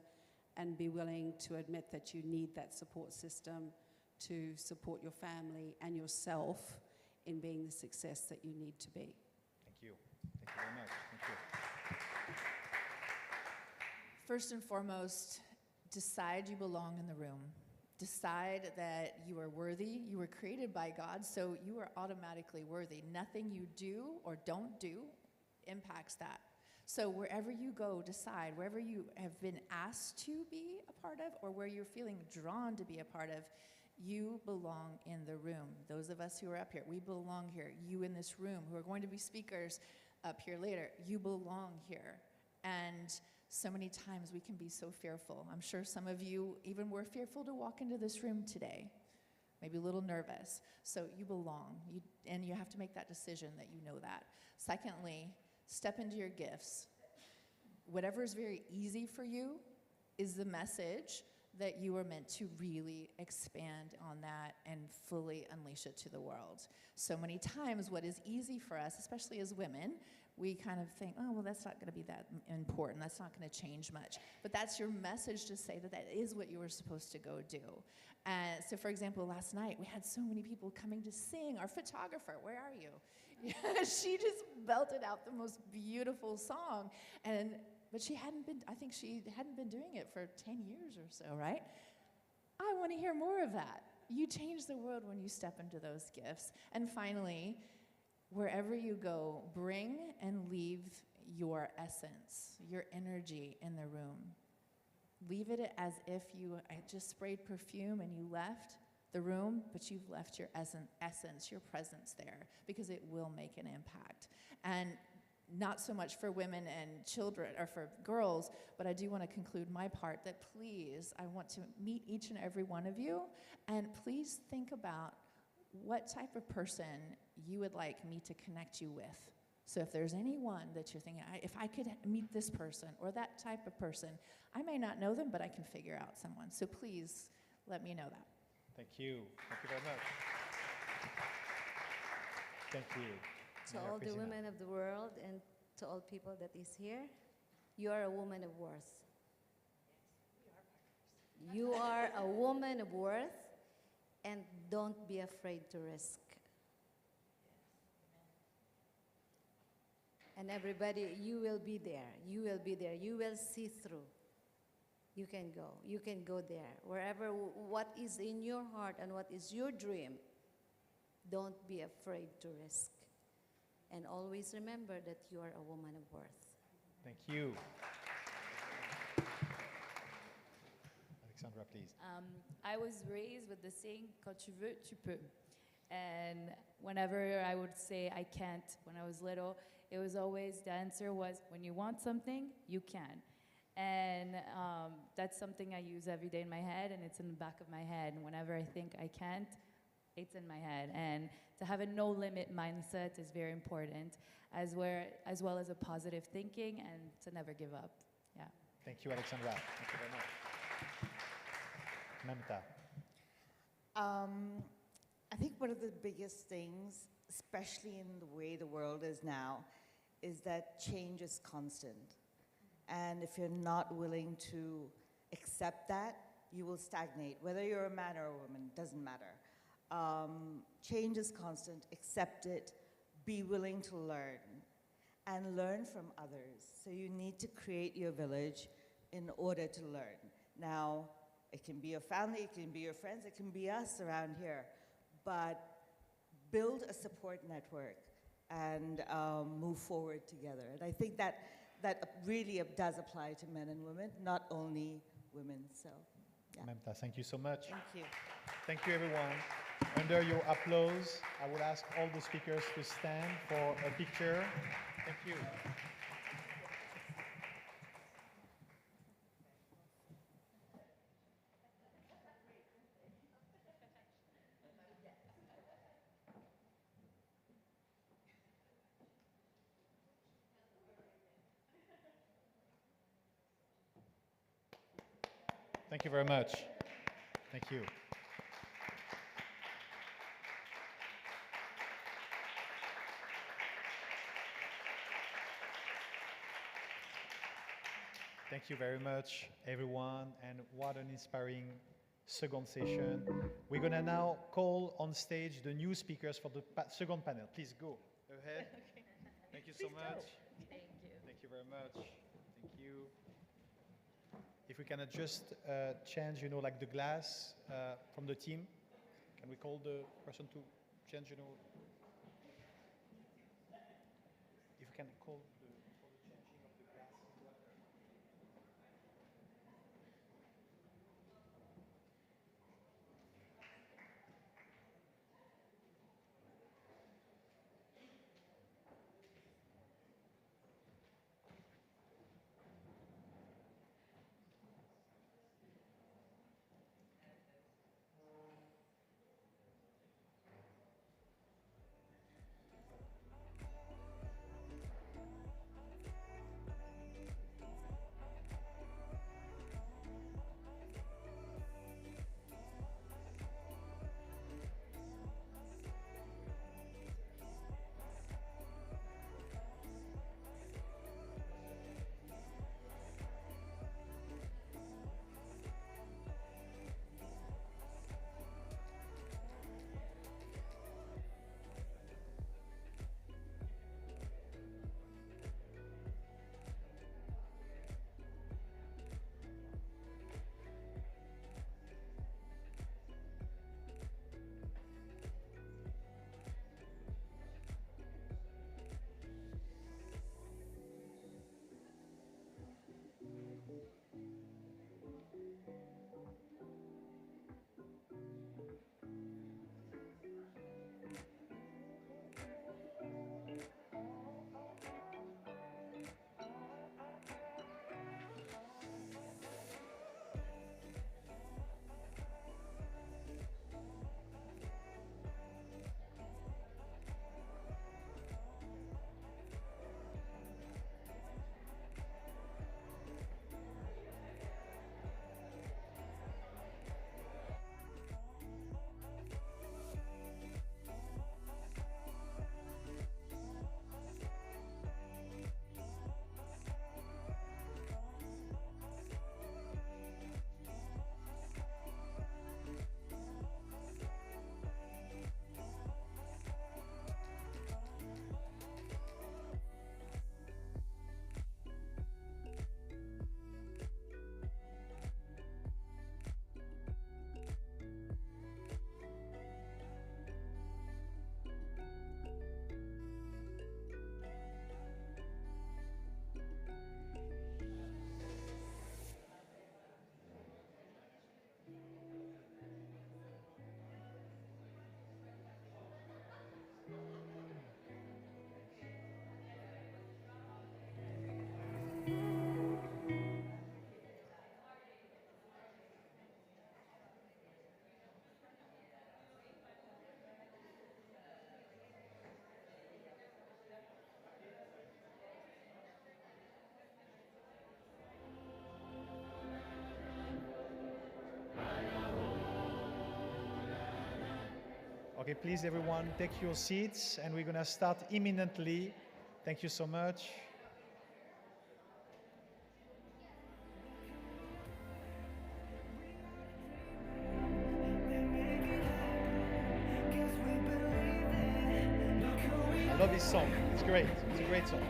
and be willing to admit that you need that support system to support your family and yourself in being the success that you need to be. Thank you. Thank you very much. Thank you. First and foremost, decide you belong in the room. Decide that you are worthy. You were created by God, so you are automatically worthy. Nothing you do or don't do impacts that. So wherever you go, decide, wherever you have been asked to be a part of or where you're feeling drawn to be a part of, you belong in the room. Those of us who are up here, we belong here. You in this room who are going to be speakers up here later, you belong here. And so many times we can be so fearful. I'm sure some of you even were fearful to walk into this room today, maybe a little nervous. So you belong, and you have to make that decision that you know that. Secondly, step into your gifts. Whatever is very easy for you is the message that you are meant to really expand on that and fully unleash it to the world. So many times what is easy for us, especially as women, we kind of think, oh, well, that's not going to be that important. That's not going to change much. But that's your message to say that that is what you were supposed to go do. So, for example, last night, we had so many people coming to sing. Our photographer, where are you? She just belted out the most beautiful song. But she hadn't been, I think she hadn't been doing it for 10 years or so, right? I want to hear more of that. You change the world when you step into those gifts. And finally, wherever you go, bring and leave your essence, your energy in the room. Leave it as if you just sprayed perfume and you left the room, but you've left your essence, your presence there, because it will make an impact. And not so much for women and children, or for girls, but I do want to conclude my part that please, I want to meet each and every one of you, and please think about what type of person you would like me to connect you with. So if there's anyone that you're thinking, if I could meet this person or that type of person, I may not know them, but I can figure out someone. So please let me know that. Thank you. Thank you very much. Thank you. To all the women of the world and to all people that is here, you are a woman of worth. You are a woman of worth, and don't be afraid to risk. And everybody, you will be there. You will be there. You will see through. You can go. You can go there. Wherever, what is in your heart and what is your dream, don't be afraid to risk. And always remember that you are a woman of worth. Thank you. Alexandra, please. I was raised with the saying, quand tu veux, tu peux. And whenever I would say I can't when I was little, it was always, the answer was, when you want something, you can. And that's something I use every day in my head, and it's in the back of my head. And whenever I think I can't, it's in my head. And to have a no-limit mindset is very important, as well as a positive thinking and to never give up. Yeah. Thank you, Alexandra. Thank you very much. Mamta. I think one of the biggest things, especially in the way the world is now, is that change is constant. And if you're not willing to accept that, you will stagnate. Whether you're a man or a woman, doesn't matter. Change is constant, accept it, be willing to learn, and learn from others. So you need to create your village in order to learn. Now, it can be your family, it can be your friends, it can be us around here, but build a support network and move forward together. And I think that really does apply to men and women, not only women. So, yeah. Mamta, thank you so much. Thank you. Thank you, everyone. Under your applause, I will ask all the speakers to stand for a picture. Thank you. Thank you very much. Thank you. Thank you very much, everyone, and what an inspiring second session. We're going to now call on stage the new speakers for the second panel. Please go ahead. Okay. Thank you so much. Thank you. Thank you very much. Thank you. If we can just change, like the glass from the team. Can we call the person to change, if we can call for the changing of the glass. Okay, please everyone, take your seats and we're going to start imminently. Thank you so much. I love this song. It's great. It's a great song.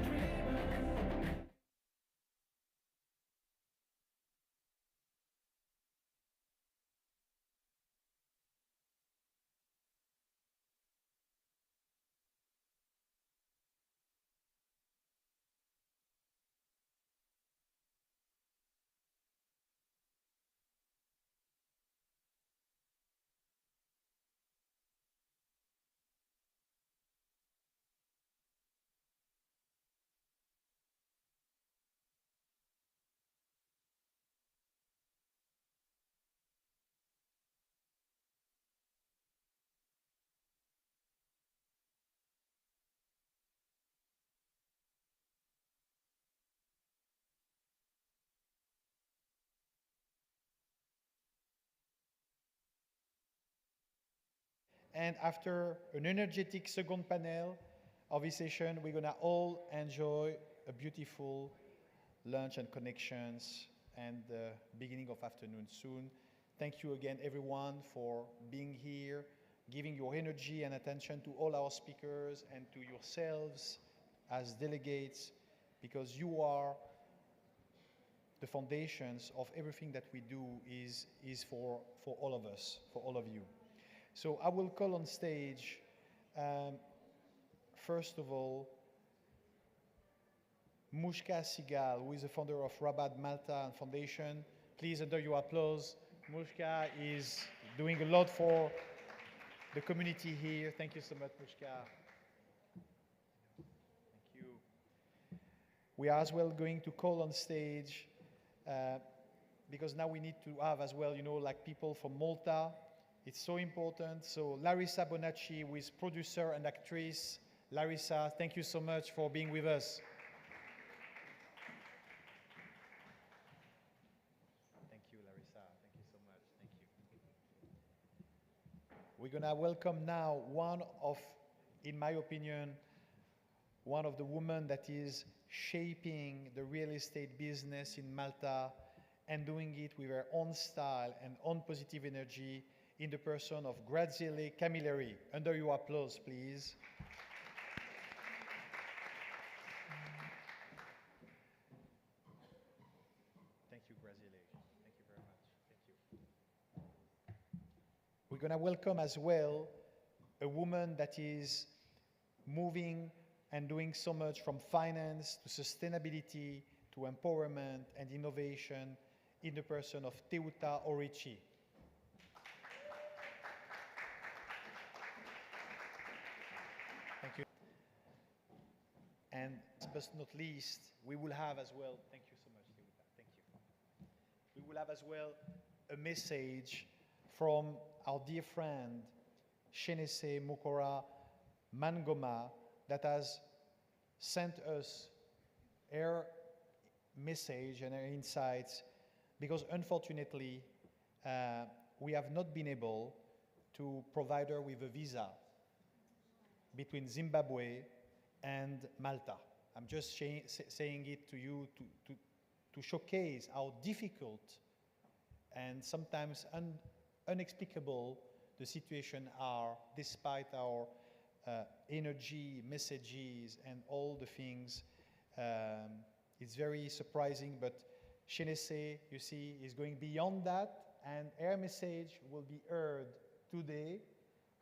And after an energetic second panel of this session, we're gonna all enjoy a beautiful lunch and connections and the beginning of afternoon soon. Thank you again, everyone, for being here, giving your energy and attention to all our speakers and to yourselves as delegates, because you are the foundations of everything that we do is for all of us, for all of you. So I will call on stage, first of all, Mushka Sigal, who is the founder of Rabat Malta and Foundation. Please, under your applause, Mushka is doing a lot for the community here. Thank you so much, Mushka. Thank you. We are as well going to call on stage, because now we need to have as well, you know, like people from Malta. It's so important. So Larissa Bonacci, who is producer and actress. Larissa, thank you so much for being with us. Thank you, Larissa. Thank you so much. Thank you. We're gonna welcome now one of, in my opinion, one of the women that is shaping the real estate business in Malta and doing it with her own style and own positive energy, in the person of Graziele Camilleri. Under your applause, please. Thank you, Graziele. Thank you very much. Thank you. We're going to welcome as well a woman that is moving and doing so much from finance to sustainability to empowerment and innovation, in the person of Teuta Orici. Thank you. And last but not least, we will have as well, thank you so much, Teuta, thank you. We will have as well a message from our dear friend, Shenese Mukora Mangoma, that has sent us her message and her insights, because unfortunately, we have not been able to provide her with a visa between Zimbabwe and Malta. I'm just saying it to you to showcase how difficult and sometimes unexplicable the situation are, despite our energy, messages, and all the things. It's very surprising, but Shenese, you see, is going beyond that, and her message will be heard today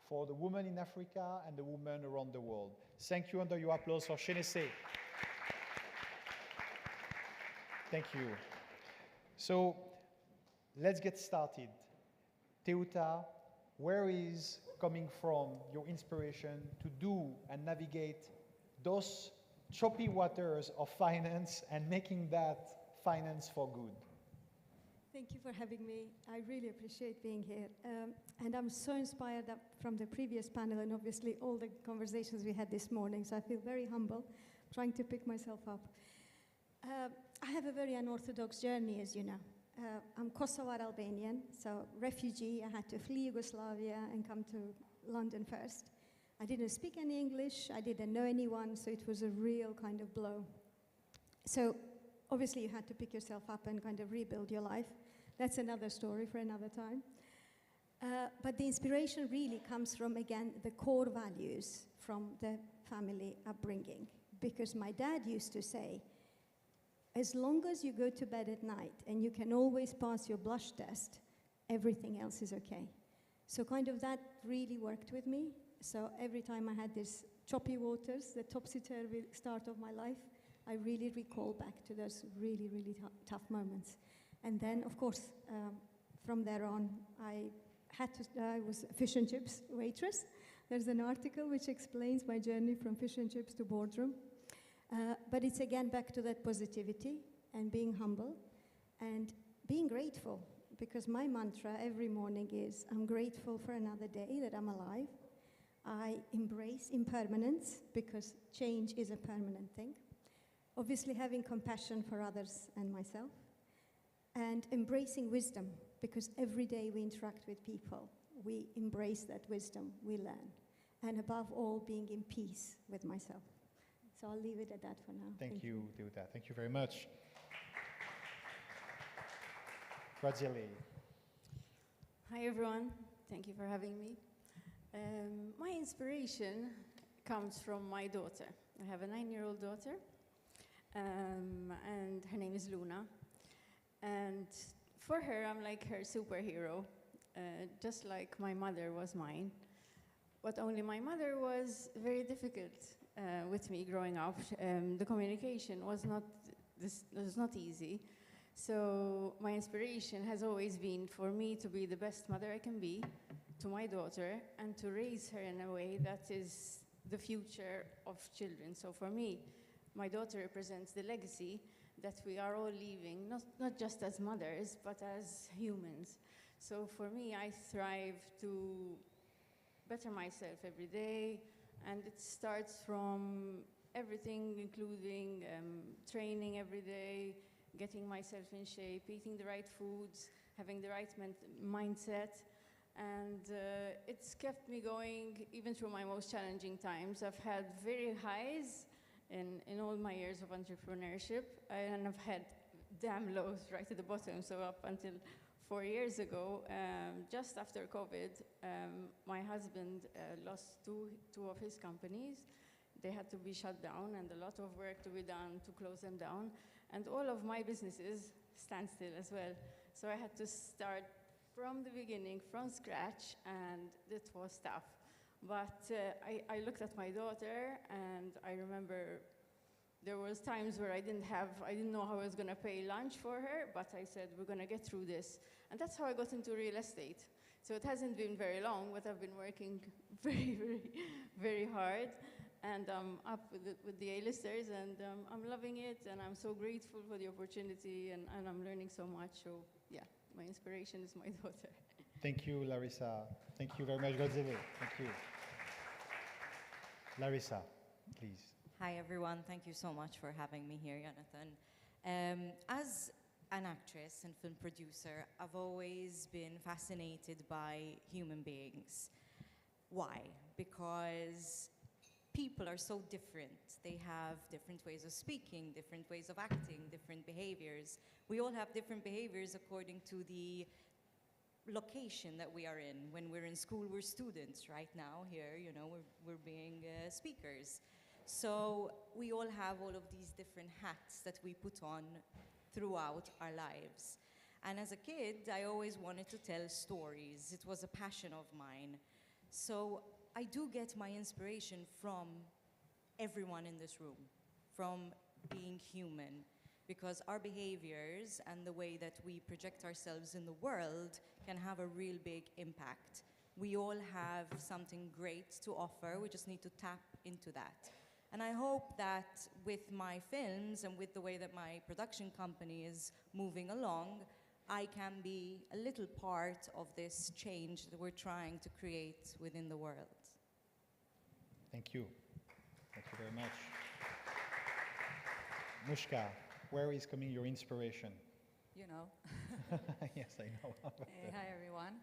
for the women in Africa and the women around the world. Thank you, under your applause for Shenese. Thank you. So let's get started. Teuta, where is coming from your inspiration to do and navigate those choppy waters of finance and making that finance for good? Thank you for having me. I really appreciate being here. And I'm so inspired from the previous panel and obviously all the conversations we had this morning. So I feel very humble, trying to pick myself up. I have a very unorthodox journey, as you know. I'm Kosovar Albanian, so refugee. I had to flee Yugoslavia and come to London first. I didn't speak any English. I didn't know anyone, so it was a real kind of blow. So obviously you had to pick yourself up and kind of rebuild your life. That's another story for another time. But the inspiration really comes from, again, the core values from the family upbringing. Because my dad used to say, as long as you go to bed at night and you can always pass your blush test, everything else is okay. So kind of that really worked with me. So every time I had this choppy waters, the topsy-turvy start of my life, I really recall back to those really, really tough moments. And then, of course, from there on, I was a fish and chips waitress. There's an article which explains my journey from fish and chips to boardroom. But it's again back to that positivity and being humble and being grateful, because my mantra every morning is, I'm grateful for another day that I'm alive. I embrace impermanence, because change is a permanent thing. Obviously having compassion for others and myself, and embracing wisdom, because every day we interact with people, we embrace that wisdom, we learn. And above all, being in peace with myself. So I'll leave it at that for now. Thank you, Deuda. Thank you very much. Graziele. Hi, everyone. Thank you for having me. My inspiration comes from my daughter. I have a 9-year-old daughter, and her name is Luna. And for her, I'm like her superhero, just like my mother was mine. But only my mother was very difficult with me growing up. The communication was not easy. So my inspiration has always been for me to be the best mother I can be to my daughter and to raise her in a way that is the future of children. So for me, my daughter represents the legacy that we are all leaving, not just as mothers, but as humans. So for me, I strive to better myself every day, and it starts from everything, including training every day, getting myself in shape, eating the right foods, having the right mindset, and it's kept me going even through my most challenging times. I've had very highs in all my years of entrepreneurship, and I've had damn lows right at the bottom. So up until 4 years ago, just after COVID, my husband lost two of his companies. They had to be shut down, and a lot of work to be done to close them down. And all of my businesses stand still as well. So I had to start from the beginning, from scratch, and it was tough. But I looked at my daughter, and I remember there was times where I didn't know how I was going to pay lunch for her, but I said, we're going to get through this. And that's how I got into real estate. So it hasn't been very long, but I've been working very, very, very hard. And I'm up with the A-listers, and I'm loving it, and I'm so grateful for the opportunity, and I'm learning so much. So yeah, my inspiration is my daughter. Thank you, Larissa. Thank you very much, Godzilla. Thank you. Larissa, please. Hi, everyone. Thank you so much for having me here, Jonathan. As an actress and film producer, I've always been fascinated by human beings. Why? Because people are so different. They have different ways of speaking, different ways of acting, different behaviors. We all have different behaviors according to the location that we are in. When we're in school, we're students. Right now, here, you know, we're being speakers. So we all have all of these different hats that we put on throughout our lives. And as a kid, I always wanted to tell stories. It was a passion of mine. So I do get my inspiration from everyone in this room, from being human, because our behaviors and the way that we project ourselves in the world can have a real big impact. We all have something great to offer. We just need to tap into that. And I hope that with my films and with the way that my production company is moving along, I can be a little part of this change that we're trying to create within the world. Thank you. Thank you very much. Mushka, where is coming your inspiration? You know. Yes, I know. Hi, everyone.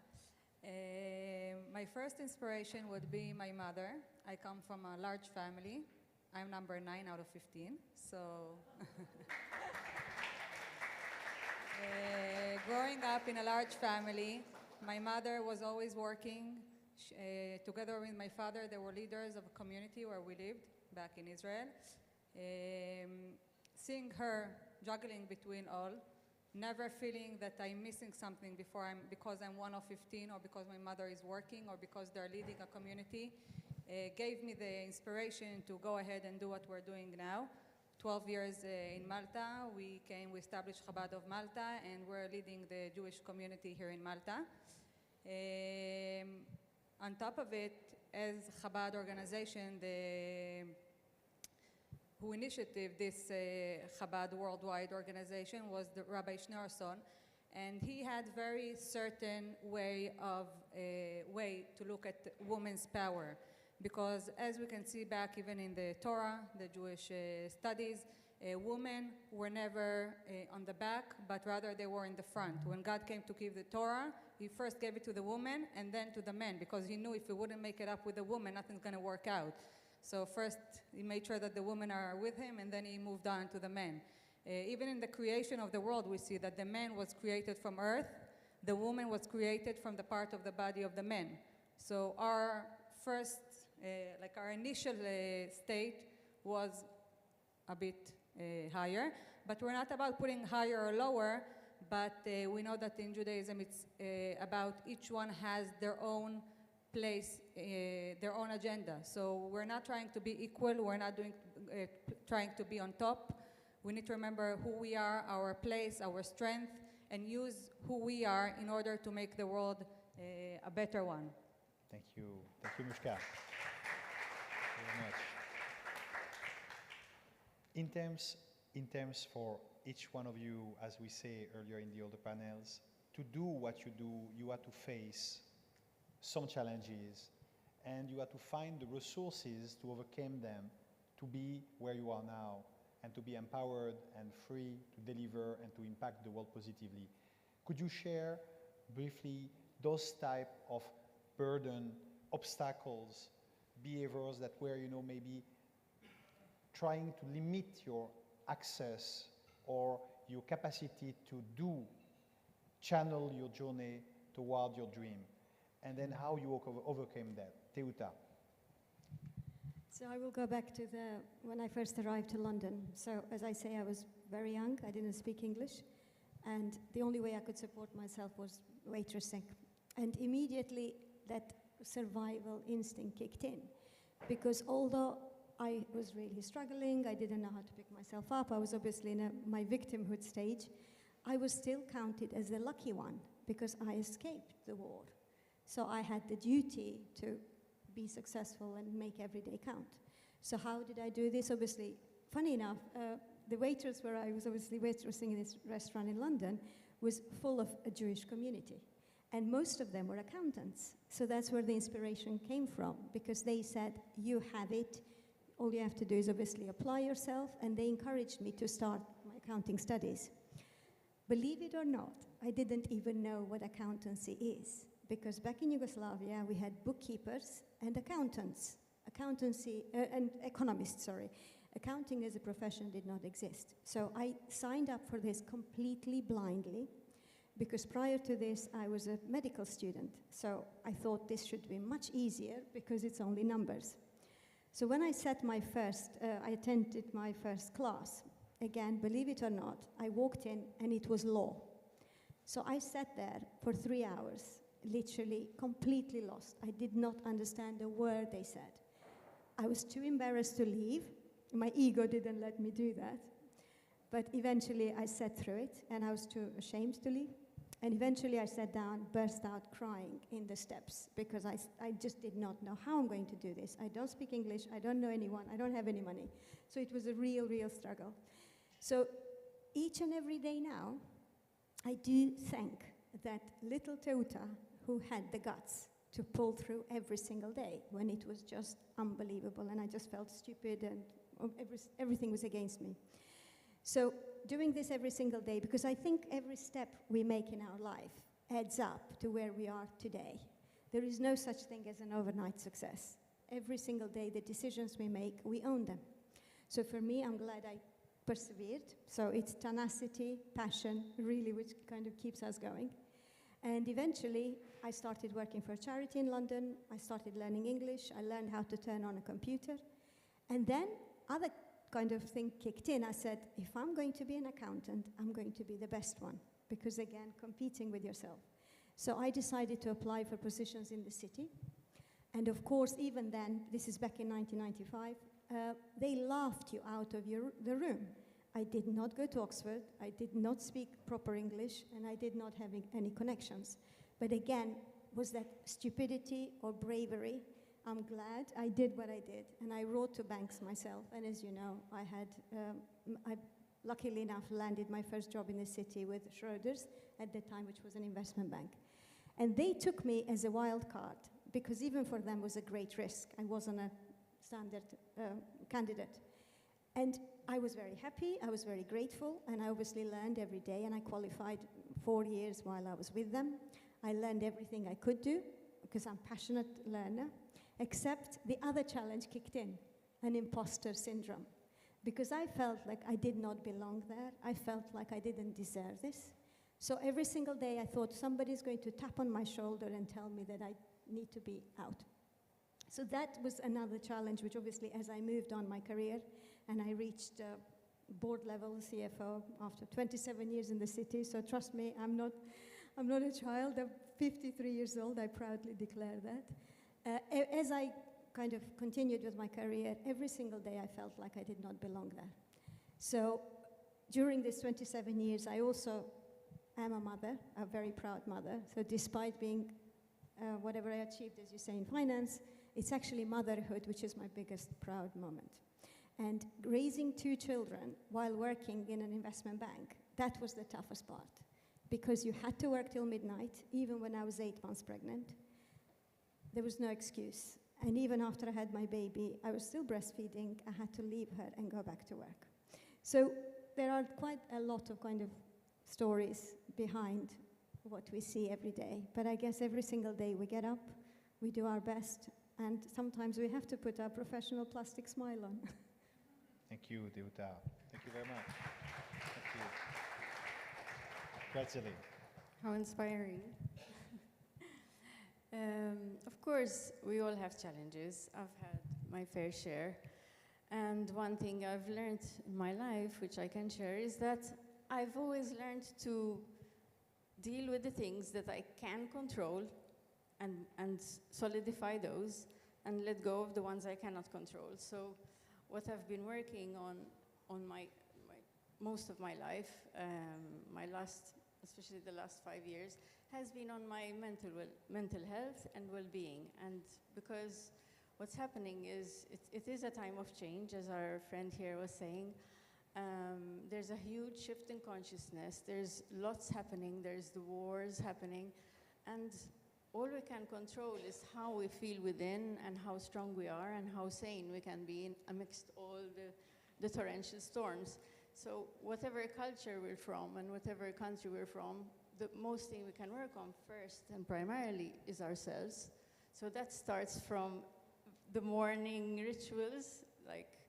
My first inspiration would be my mother. I come from a large family. I'm number 9 out of 15, so growing up in a large family, my mother was always working. Together with my father, they were leaders of a community where we lived back in Israel. Seeing her juggling between all, never feeling that I'm missing something because I'm one of 15 or because my mother is working or because they're leading a community, gave me the inspiration to go ahead and do what we're doing now. 12 years in Malta, we established Chabad of Malta, and we're leading the Jewish community here in Malta. On top of it, as Chabad organization, who initiated this Chabad worldwide organization was the Rabbi Schneerson, and he had very certain way to look at women's power. Because as we can see back even in the Torah, the Jewish studies, women were never on the back, but rather they were in the front. When God came to give the Torah, he first gave it to the woman and then to the men, because he knew if he wouldn't make it up with the woman, nothing's going to work out. So first he made sure that the women are with him, and then he moved on to the men. Even in the creation of the world, we see that the man was created from earth, the woman was created from the part of the body of the man. So our first, our initial state was a bit higher, but we're not about putting higher or lower, but we know that in Judaism it's about each one has their own place, their own agenda. So we're not trying to be equal, we're not trying to be on top. We need to remember who we are, our place, our strength, and use who we are in order to make the world a better one. Thank you, Mushka. Very much. In terms for each one of you, as we say earlier in the older panels, to do what you do, you have to face some challenges, and you have to find the resources to overcome them, to be where you are now, and to be empowered and free to deliver and to impact the world positively. Could you share briefly those type of burden, obstacles, behaviors that were, maybe trying to limit your access or your capacity to channel your journey toward your dream, and then how you overcame that? Teuta. So I will go back to when I first arrived to London. So as I say, I was very young, I didn't speak English, and the only way I could support myself was waitressing. And immediately that survival instinct kicked in, because although I was really struggling, I didn't know how to pick myself up, I was obviously in my victimhood stage, I was still counted as the lucky one because I escaped the war. So I had the duty to be successful and make every day count. So how did I do this? Obviously, funny enough, the waitress where I was obviously waitressing in this restaurant in London was full of a Jewish community. And most of them were accountants. So that's where the inspiration came from, because they said, you have it, all you have to do is obviously apply yourself, and they encouraged me to start my accounting studies. Believe it or not, I didn't even know what accountancy is, because back in Yugoslavia, we had bookkeepers and accountants, and economists, sorry. Accounting as a profession did not exist. So I signed up for this completely blindly, because prior to this, I was a medical student. So I thought this should be much easier because it's only numbers. So when I I attended my first class, again, believe it or not, I walked in and it was law. So I sat there for 3 hours, literally completely lost. I did not understand a word they said. I was too embarrassed to leave. My ego didn't let me do that. But eventually I sat through it, and I was too ashamed to leave. And eventually I sat down, burst out crying in the steps, because I just did not know how I'm going to do this. I don't speak English, I don't know anyone, I don't have any money. So it was a real, real struggle. So each and every day now, I do thank that little Teuta who had the guts to pull through every single day when it was just unbelievable, and I just felt stupid and everything was against me. So doing this every single day, because I think every step we make in our life adds up to where we are today. There is no such thing as an overnight success. Every single day, the decisions we make, we own them. So for me, I'm glad I persevered. So it's tenacity, passion, really, which kind of keeps us going. And eventually, I started working for a charity in London. I started learning English. I learned how to turn on a computer. And then other kind of thing kicked in. I said, if I'm going to be an accountant, I'm going to be the best one, because again, competing with yourself. So I decided to apply for positions in the city. And of course, even then, this is back in 1995, they laughed you out of the room. I did not go to Oxford, I did not speak proper English, and I did not have any connections. But again, was that stupidity or bravery? I'm glad I did what I did, and I wrote to banks myself. And as you know, I luckily enough landed my first job in the city with Schroders at the time, which was an investment bank. And they took me as a wild card, because even for them was a great risk. I wasn't a standard candidate. And I was very happy, I was very grateful, and I obviously learned every day, and I qualified 4 years while I was with them. I learned everything I could do, because I'm a passionate learner, except the other challenge kicked in, an imposter syndrome. Because I felt like I did not belong there, I felt like I didn't deserve this. So every single day I thought somebody's going to tap on my shoulder and tell me that I need to be out. So that was another challenge, which obviously as I moved on my career, and I reached board level CFO after 27 years in the city, so trust me, I'm not a child, I'm 53 years old, I proudly declare that. As I kind of continued with my career, every single day I felt like I did not belong there. So during these 27 years, I also am a mother, a very proud mother. So despite being whatever I achieved, as you say, in finance, it's actually motherhood, which is my biggest proud moment. And raising 2 children while working in an investment bank, that was the toughest part. Because you had to work till midnight, even when I was 8 months pregnant. There was no excuse. And even after I had my baby, I was still breastfeeding. I had to leave her and go back to work. So there are quite a lot of kind of stories behind what we see every day. But I guess every single day we get up, we do our best, and sometimes we have to put our professional plastic smile on. Thank you, Deuta. Thank you very much. Thank you. Grazie. How inspiring. Of course, we all have challenges. I've had my fair share. And one thing I've learned in my life, which I can share, is that I've always learned to deal with the things that I can control and solidify those and let go of the ones I cannot control. So what I've been working on most of my life, especially the last 5 years, has been on my mental health and well-being. And because what's happening is it is a time of change, as our friend here was saying. There's a huge shift in consciousness. There's lots happening. There's the wars happening. And all we can control is how we feel within and how strong we are and how sane we can be amidst all the torrential storms. So whatever culture we're from and whatever country we're from, the most thing we can work on first and primarily is ourselves. So that starts from the morning rituals, like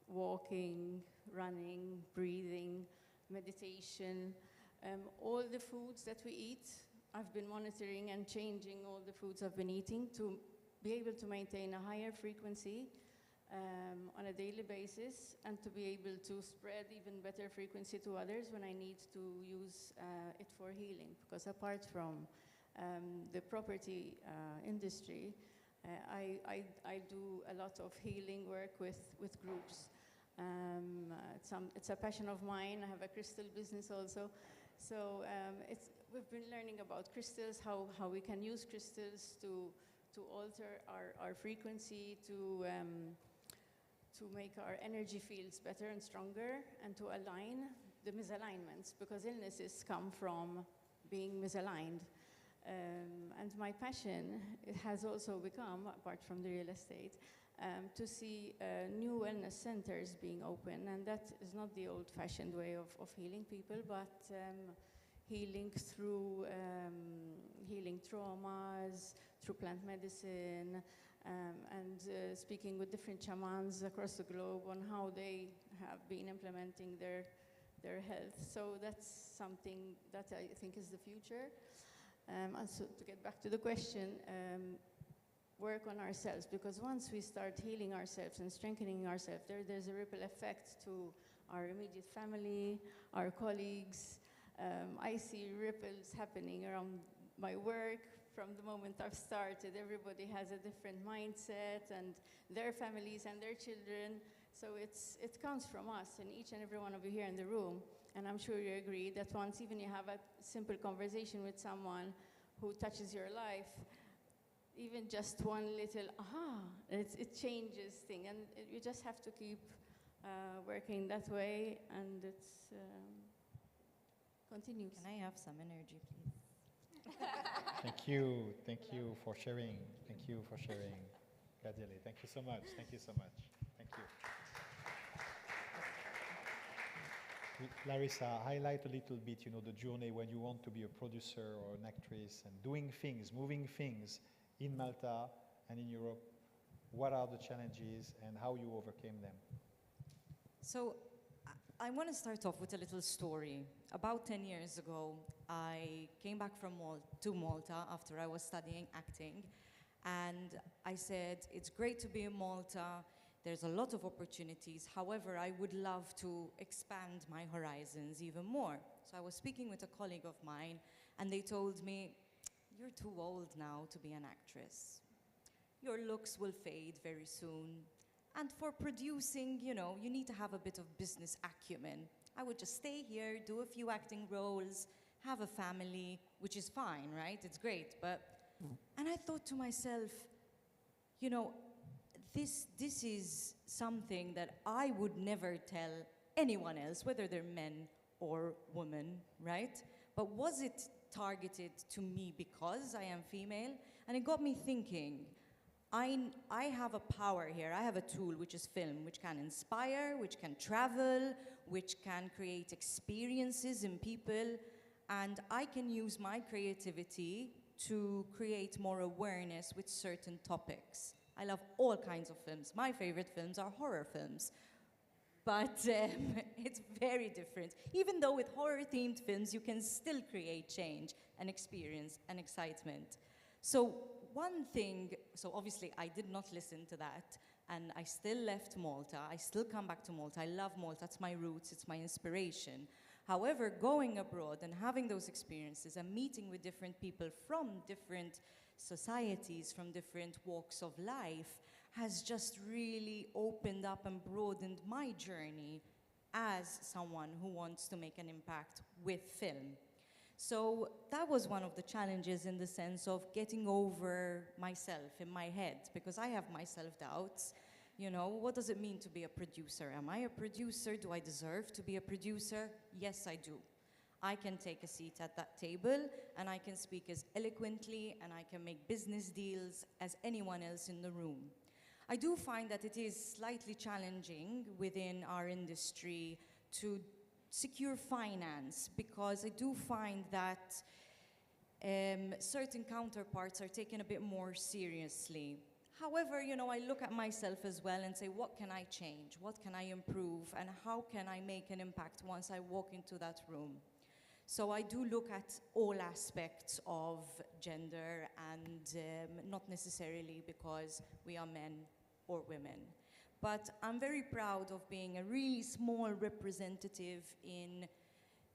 walking, running, breathing, meditation, all the foods that we eat. I've been monitoring and changing all the foods I've been eating to be able to maintain a higher frequency on a daily basis and to be able to spread even better frequency to others when I need to use it for healing. Because apart from the property industry, I do a lot of healing work with groups. It's a passion of mine. I have a crystal business also. So we've been learning about crystals, how we can use crystals to alter our frequency, to make our energy fields better and stronger, and to align the misalignments, because illnesses come from being misaligned. And my passion has also become, apart from the real estate, to see new wellness centers being open. And that is not the old-fashioned way of healing people, but healing through healing traumas, through plant medicine, and speaking with different shamans across the globe on how they have been implementing their health. So that's something that I think is the future. And so to get back to the question, work on ourselves, because once we start healing ourselves and strengthening ourselves, there's a ripple effect to our immediate family, our colleagues. I see ripples happening around my work. From the moment I've started, everybody has a different mindset, and their families and their children. So it comes from us, and each and every one of you here in the room. And I'm sure you agree that once even you have a simple conversation with someone who touches your life, even just one little aha, it changes things. And you just have to keep working that way, and it's continues. Can I have some energy, please? Thank you. Thank you for sharing. Thank you for sharing. Grazie. Thank you so much. Thank you so much. Thank you. Larissa, highlight a little bit, the journey when you want to be a producer or an actress and doing things, moving things in Malta and in Europe. What are the challenges and how you overcame them? So I want to start off with a little story. About 10 years ago, I came back to Malta after I was studying acting, and I said, it's great to be in Malta. There's a lot of opportunities. However, I would love to expand my horizons even more. So I was speaking with a colleague of mine, and they told me, you're too old now to be an actress. Your looks will fade very soon. And for producing, you need to have a bit of business acumen. I would just stay here, do a few acting roles, have a family, which is fine, right? It's great. And I thought to myself, this is something that I would never tell anyone else, whether they're men or women, right? But was it targeted to me because I am female? And it got me thinking, I have a power here. I have a tool, which is film, which can inspire, which can travel, which can create experiences in people. And I can use my creativity to create more awareness with certain topics. I love all kinds of films. My favorite films are horror films. But it's very different. Even though with horror-themed films, you can still create change and experience and excitement. So obviously I did not listen to that, and I still left Malta. I still come back to Malta. I love Malta. It's my roots. It's my inspiration. However, going abroad and having those experiences and meeting with different people from different societies, from different walks of life, has just really opened up and broadened my journey as someone who wants to make an impact with film. So that was one of the challenges, in the sense of getting over myself in my head, because I have my self-doubts. What does it mean to be a producer? Am I a producer? Do I deserve to be a producer? Yes, I do. I can take a seat at that table, and I can speak as eloquently, and I can make business deals as anyone else in the room. I do find that it is slightly challenging within our industry to secure finance, because I do find that certain counterparts are taken a bit more seriously. However, I look at myself as well and say, what can I change? What can I improve? And how can I make an impact once I walk into that room? So I do look at all aspects of gender, and not necessarily because we are men or women. But I'm very proud of being a really small representative in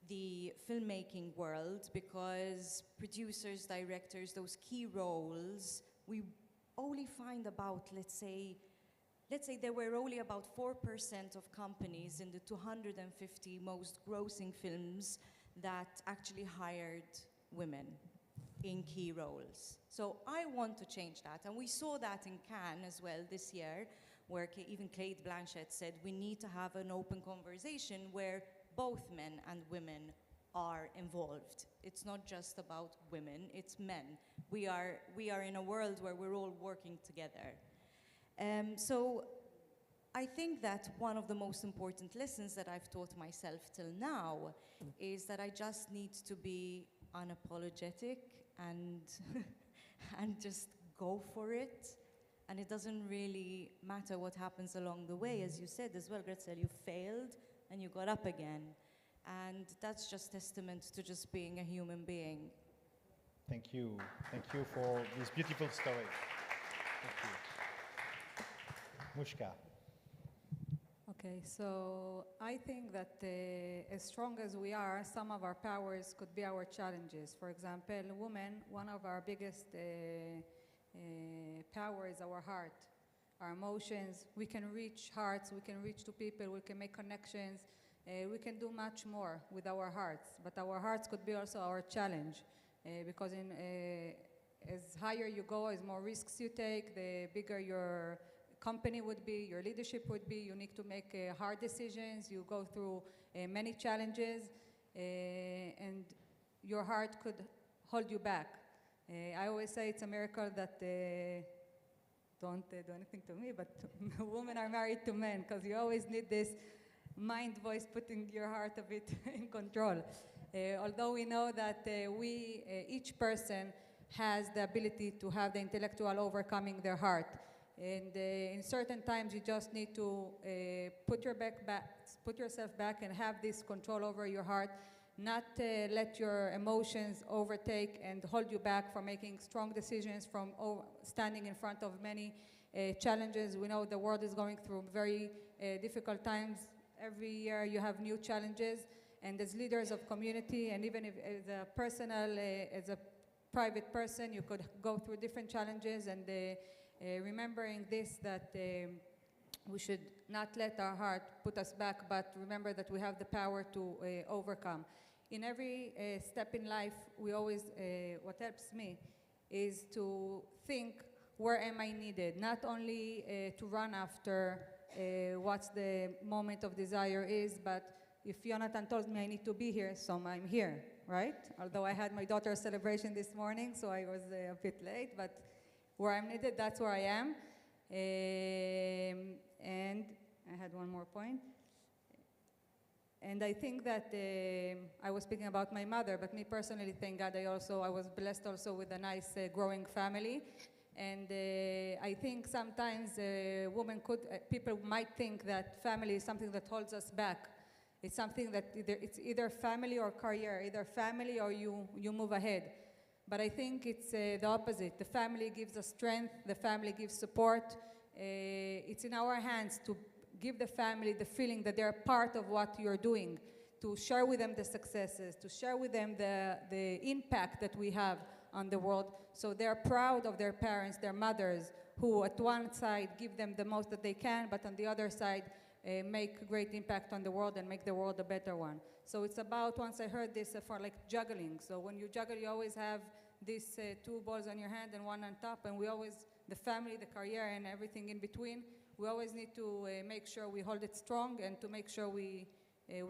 the filmmaking world, because producers, directors, those key roles, we only find about, let's say there were only about 4% of companies in the 250 most grossing films that actually hired women in key roles. So I want to change that. And we saw that in Cannes as well this year, where even Cate Blanchett said we need to have an open conversation where both men and women are involved. It's not just about women, it's men. We are in a world where we're all working together. So I think that one of the most important lessons that I've taught myself till now is that I just need to be unapologetic and, and just go for it. And it doesn't really matter what happens along the way. As you said as well, Gretzel, you failed and you got up again. And that's just testament to just being a human being. Thank you. Thank you for this beautiful story. Thank you. Mushka. Okay, so I think that as strong as we are, some of our powers could be our challenges. For example, women, one of our biggest power is our heart, our emotions. We can reach hearts, we can reach to people, we can make connections. We can do much more with our hearts, but our hearts could be also our challenge, because as higher you go, as more risks you take, the bigger your company would be, your leadership would be. You need to make hard decisions. You go through many challenges, and your heart could hold you back. I always say it's a miracle that don't do anything to me, but women are married to men, because you always need this mind voice putting your heart a bit in control. Although we know that each person has the ability to have the intellectual overcoming their heart. And in certain times, you just need to put yourself back and have this control over your heart, not let your emotions overtake and hold you back from making strong decisions, from standing in front of many challenges. We know the world is going through very difficult times. Every year you have new challenges, and as leaders of community, and even if as a private person, you could go through different challenges, and remembering this, that we should not let our heart put us back, but remember that we have the power to overcome. In every step in life, we always, what helps me is to think, where am I needed? Not only to run after what the moment of desire is, but if Jonathan told me I need to be here, so I'm here, right? Although I had my daughter's celebration this morning, so I was a bit late, but where I'm needed, that's where I am. And I had one more point. And I think that I was speaking about my mother, but me personally, thank God, I was blessed also with a nice growing family. And I think sometimes people might think that family is something that holds us back. It's something that it's either family or career, either family or you move ahead. But I think it's the opposite. The family gives us strength, the family gives support. It's in our hands to give the family the feeling that they're part of what you're doing, to share with them the successes, to share with them the impact that we have on the world. So they're proud of their parents, their mothers, who at one side give them the most that they can, but on the other side make a great impact on the world and make the world a better one. So it's about, once I heard this, for like juggling. So when you juggle, you always have these two balls on your hand and one on top, and we always, the family, the career, and everything in between, we always need to make sure we hold it strong and to make sure we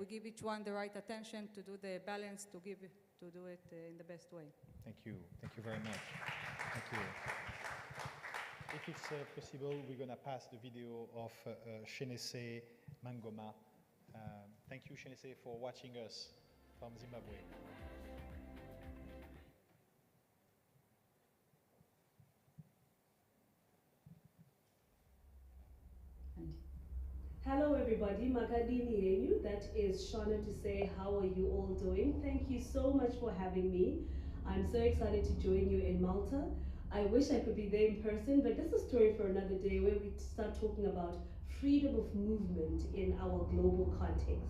give each one the right attention, to do the balance, to do it in the best way. Thank you very much. Thank you. If it's possible, we're going to pass the video of Shenese Mangoma. Thank you, Shenese, for watching us from Zimbabwe. Hello everybody, Makadini Horyou. That is Shona to say, how are you all doing? Thank you so much for having me. I'm so excited to join you in Malta. I wish I could be there in person, but this is a story for another day, where we start talking about freedom of movement in our global context.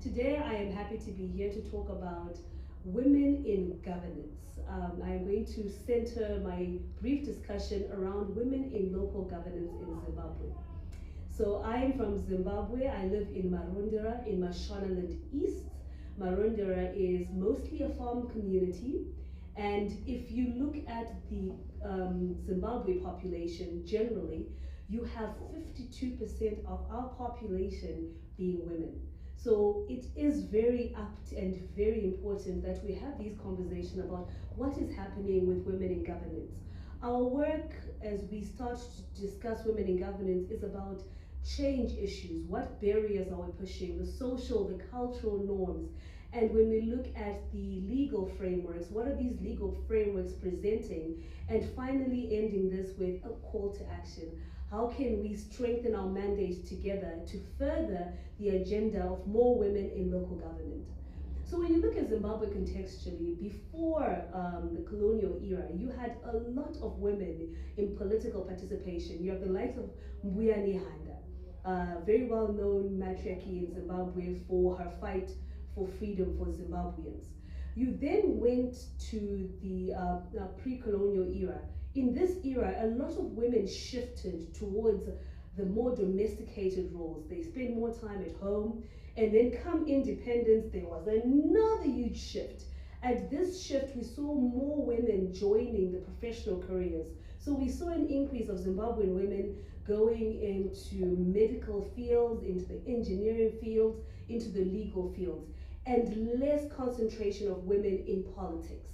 Today I am happy to be here to talk about women in governance. I am going to center my brief discussion around women in local governance in Zimbabwe. So I am from Zimbabwe. I live in Marondera in Mashonaland East. Marondera is mostly a farm community. And if you look at the Zimbabwe population generally, you have 52% of our population being women. So it is very apt and very important that we have these conversations about what is happening with women in governance. Our work, as we start to discuss women in governance, is about change issues. What barriers are we pushing? The social, the cultural norms. And when we look at the legal frameworks, what are these legal frameworks presenting? And finally ending this with a call to action. How can we strengthen our mandate together to further the agenda of more women in local government? So when you look at Zimbabwe contextually, before the colonial era, you had a lot of women in political participation. You have the likes of Mbuya Nihanda, very well-known matriarchy in Zimbabwe for her fight for freedom for Zimbabweans. You then went to the pre-colonial era. In this era, a lot of women shifted towards the more domesticated roles. They spend more time at home, and then come independence, there was another huge shift. At this shift, we saw more women joining the professional careers. So we saw an increase of Zimbabwean women going into medical fields, into the engineering fields, into the legal fields, and less concentration of women in politics.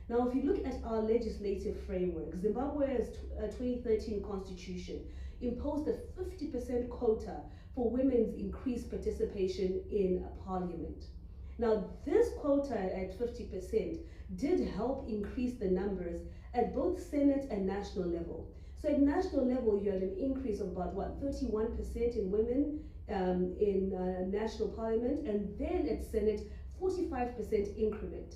Now, if you look at our legislative framework, Zimbabwe's 2013 constitution imposed a 50% quota for women's increased participation in parliament. Now, this quota at 50% did help increase the numbers at both Senate and national level. So at national level, you had an increase of about, 31% in women in national parliament, and then at Senate, 45% increment.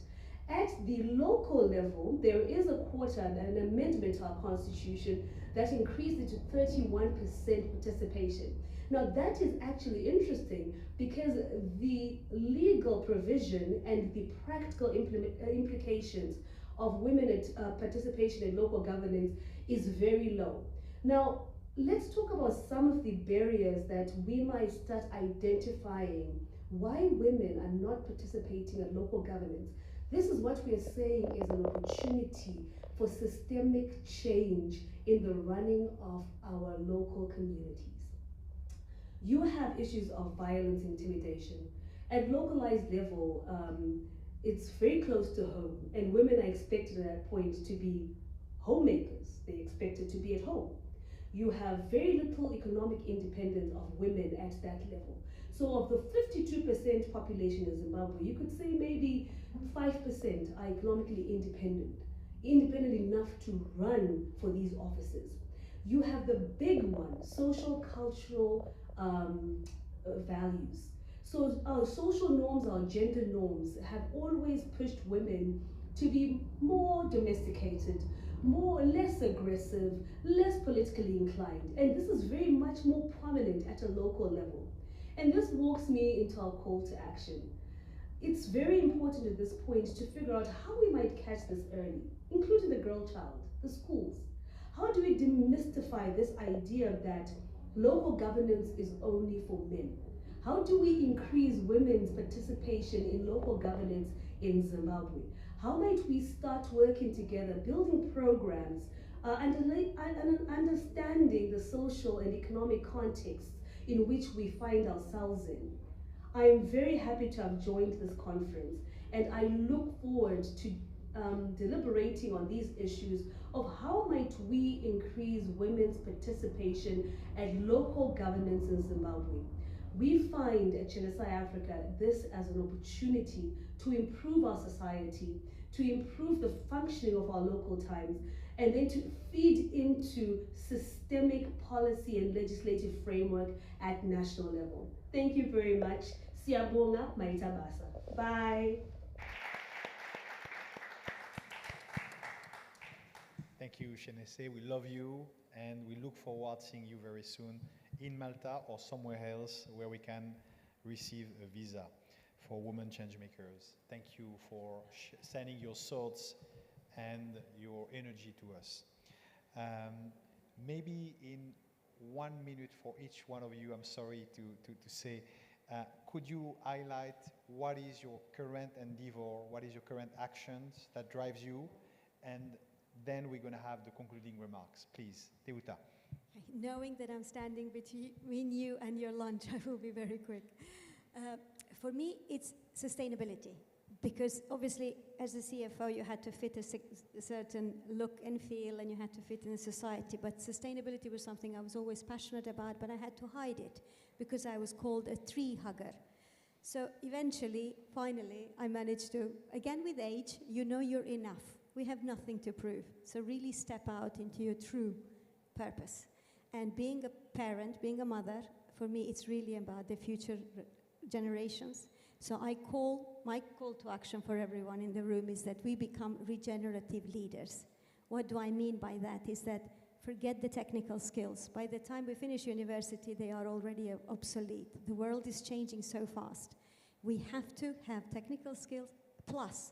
At the local level, there is a quota, an amendment to our constitution that increased it to 31% participation. Now that is actually interesting because the legal provision and the practical implications of women participation in local governance is very low. Now, let's talk about some of the barriers that we might start identifying why women are not participating in local governance. This is what we are saying is an opportunity for systemic change in the running of our local communities. You have issues of violence, intimidation. At localized level, it's very close to home, and women are expected at that point to be homemakers. They're expected to be at home. You have very little economic independence of women at that level. So of the 52% population in Zimbabwe, you could say maybe 5% are economically independent enough to run for these offices. You have the big one, social, cultural values. So our social norms, our gender norms have always pushed women to be more domesticated, less aggressive, less politically inclined. And this is very much more prominent at a local level. And this walks me into our call to action. It's very important at this point to figure out how we might catch this early, including the girl child, the schools. How do we demystify this idea that local governance is only for men? How do we increase women's participation in local governance in Zimbabwe? How might we start working together, building programs, and understanding the social and economic context in which we find ourselves in? I am very happy to have joined this conference, and I look forward to deliberating on these issues of how might we increase women's participation at local governance in Zimbabwe. We find at Genesai Africa this as an opportunity to improve our society, to improve the functioning of our local times, and then to feed into systemic policy and legislative framework at national level. Thank you very much. Siyabonga, maitabasa. Bye. Thank you, Shenese. We love you, and we look forward to seeing you very soon in Malta or somewhere else where we can receive a visa for women changemakers. Thank you for sending your thoughts and your energy to us. Maybe in 1 minute for each one of you, I'm sorry to say, could you highlight what is your current endeavor, what is your current actions that drives you, and then we're going to have the concluding remarks. Please, Teuta. Knowing that I'm standing between you and your lunch, I will be very quick. For me, it's sustainability, because obviously, as a CFO, you had to fit a certain look and feel, and you had to fit in society. But sustainability was something I was always passionate about, but I had to hide it because I was called a tree hugger. So eventually, finally, I managed to, again with age, you know you're enough. We have nothing to prove. So really step out into your true purpose. And being a parent, being a mother, for me, it's really about the future generations. So my call to action for everyone in the room is that we become regenerative leaders. What do I mean by that? Is that forget the technical skills. By the time we finish university, they are already obsolete. The world is changing so fast. We have to have technical skills plus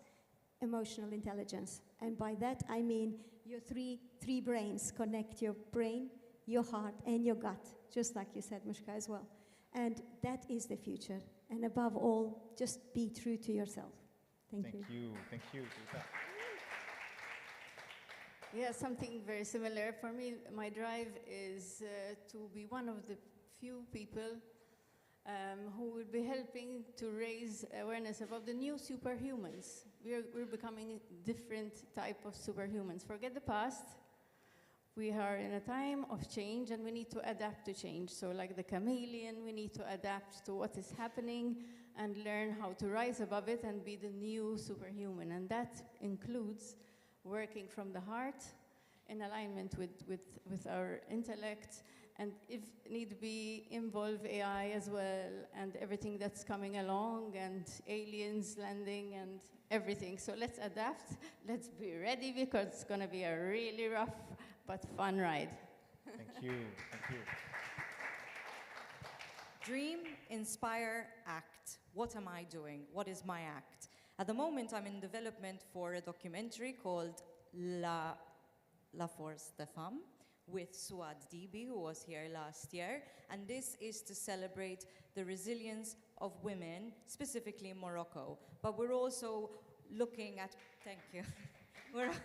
emotional intelligence. And by that, I mean your three brains. Connect your brain, your heart, and your gut, just like you said, Mushka, as well. And that is the future. And above all, just be true to yourself. Thank you. Thank you, Teuta. Yeah, something very similar. For me, my drive is to be one of the few people who will be helping to raise awareness about the new superhumans. We're becoming a different type of superhumans. Forget the past. we are in a time of change and we need to adapt to change. So like the chameleon, we need to adapt to what is happening and learn how to rise above it and be the new superhuman. And that includes working from the heart in alignment with our intellect, and if need be, involve AI as well, and everything that's coming along, and aliens landing, and everything. So let's adapt, let's be ready, because it's gonna be a really rough but fun ride. Thank you, thank you. Dream, inspire, act. What am I doing? What is my act? At the moment, I'm in development for a documentary called La Force des Femmes, with Suad Dibi, who was here last year. And this is to celebrate the resilience of women, specifically in Morocco. But we're also looking at, thank you. Thank you.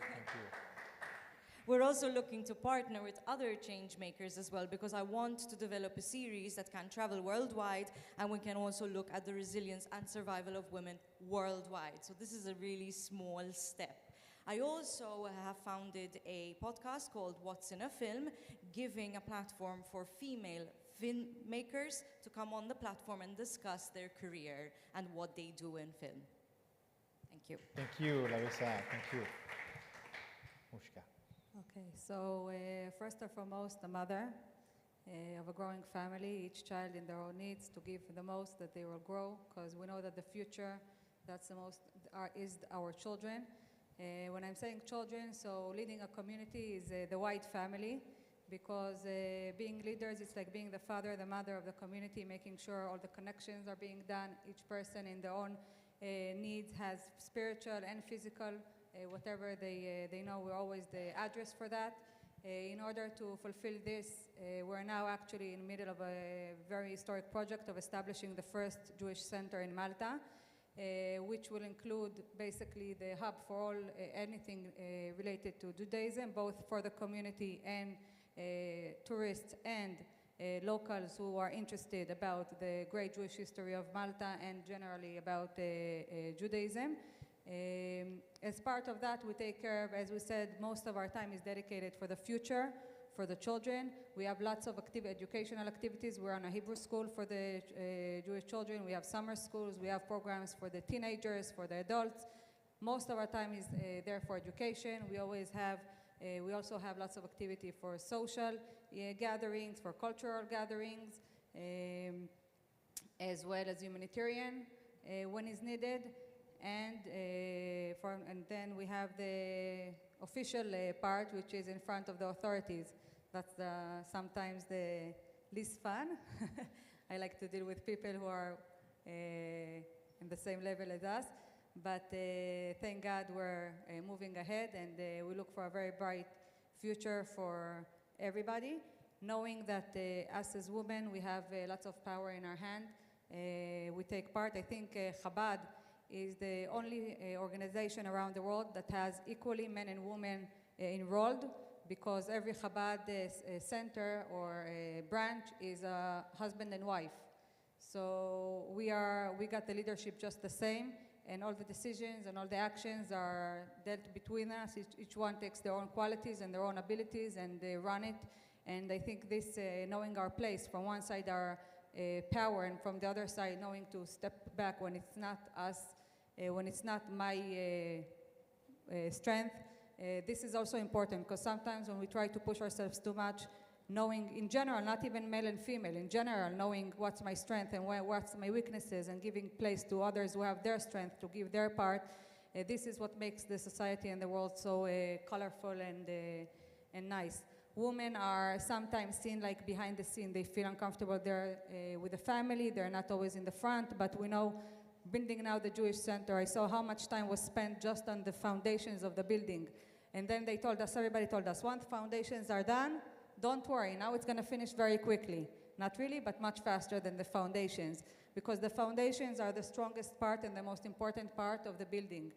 We're also looking to partner with other change makers as well, because I want to develop a series that can travel worldwide, and we can also look at the resilience and survival of women worldwide. So this is a really small step. I also have founded a podcast called What's in a Film, giving a platform for female filmmakers to come on the platform and discuss their career and what they do in film. Thank you. Thank you, Larissa. Thank you. Mushka. Okay, so first and foremost, a mother of a growing family, each child in their own needs, to give the most that they will grow, because we know that the future, that's the most, is our children. When I'm saying children, so leading a community is the wide family, because being leaders, it's like being the father, the mother of the community, making sure all the connections are being done. Each person in their own needs has spiritual and physical, whatever they know, we're always the address for that. In order to fulfill this, we're now actually in the middle of a very historic project of establishing the first Jewish center in Malta, which will include basically the hub for all anything related to Judaism, both for the community and tourists and locals who are interested about the great Jewish history of Malta and generally about Judaism. As part of that, we take care of, as we said, most of our time is dedicated for the future, for the children. We have lots of educational activities. We're on a Hebrew school for the Jewish children. We have summer schools. We have programs for the teenagers, for the adults. Most of our time is there for education. We always have, we also have lots of activity for social gatherings, for cultural gatherings, as well as humanitarian when is needed. And then we have the official part, which is in front of the authorities. That's sometimes the least fun. I like to deal with people who are in the same level as us. But thank God we're moving ahead, and we look for a very bright future for everybody, knowing that us as women, we have lots of power in our hand. We take part. I think Chabad is the only organization around the world that has equally men and women enrolled, because every Chabad center or branch is a husband and wife. So we got the leadership just the same, and all the decisions and all the actions are dealt between us. Each one takes their own qualities and their own abilities, and they run it. And I think this, knowing our place, from one side our power, and from the other side knowing to step back when it's not us, when it's not my strength. This is also important, because sometimes when we try to push ourselves too much, knowing in general, not even male and female, in general, knowing what's my strength and what's my weaknesses, and giving place to others who have their strength to give their part, this is what makes the society and the world so colorful and nice. Women are sometimes seen like behind the scene. They feel uncomfortable there with the family. They're not always in the front, but we know, building now the Jewish Center, I saw how much time was spent just on the foundations of the building. And then they told us, everybody told us, once foundations are done, don't worry, now it's going to finish very quickly. Not really, but much faster than the foundations, because the foundations are the strongest part and the most important part of the building.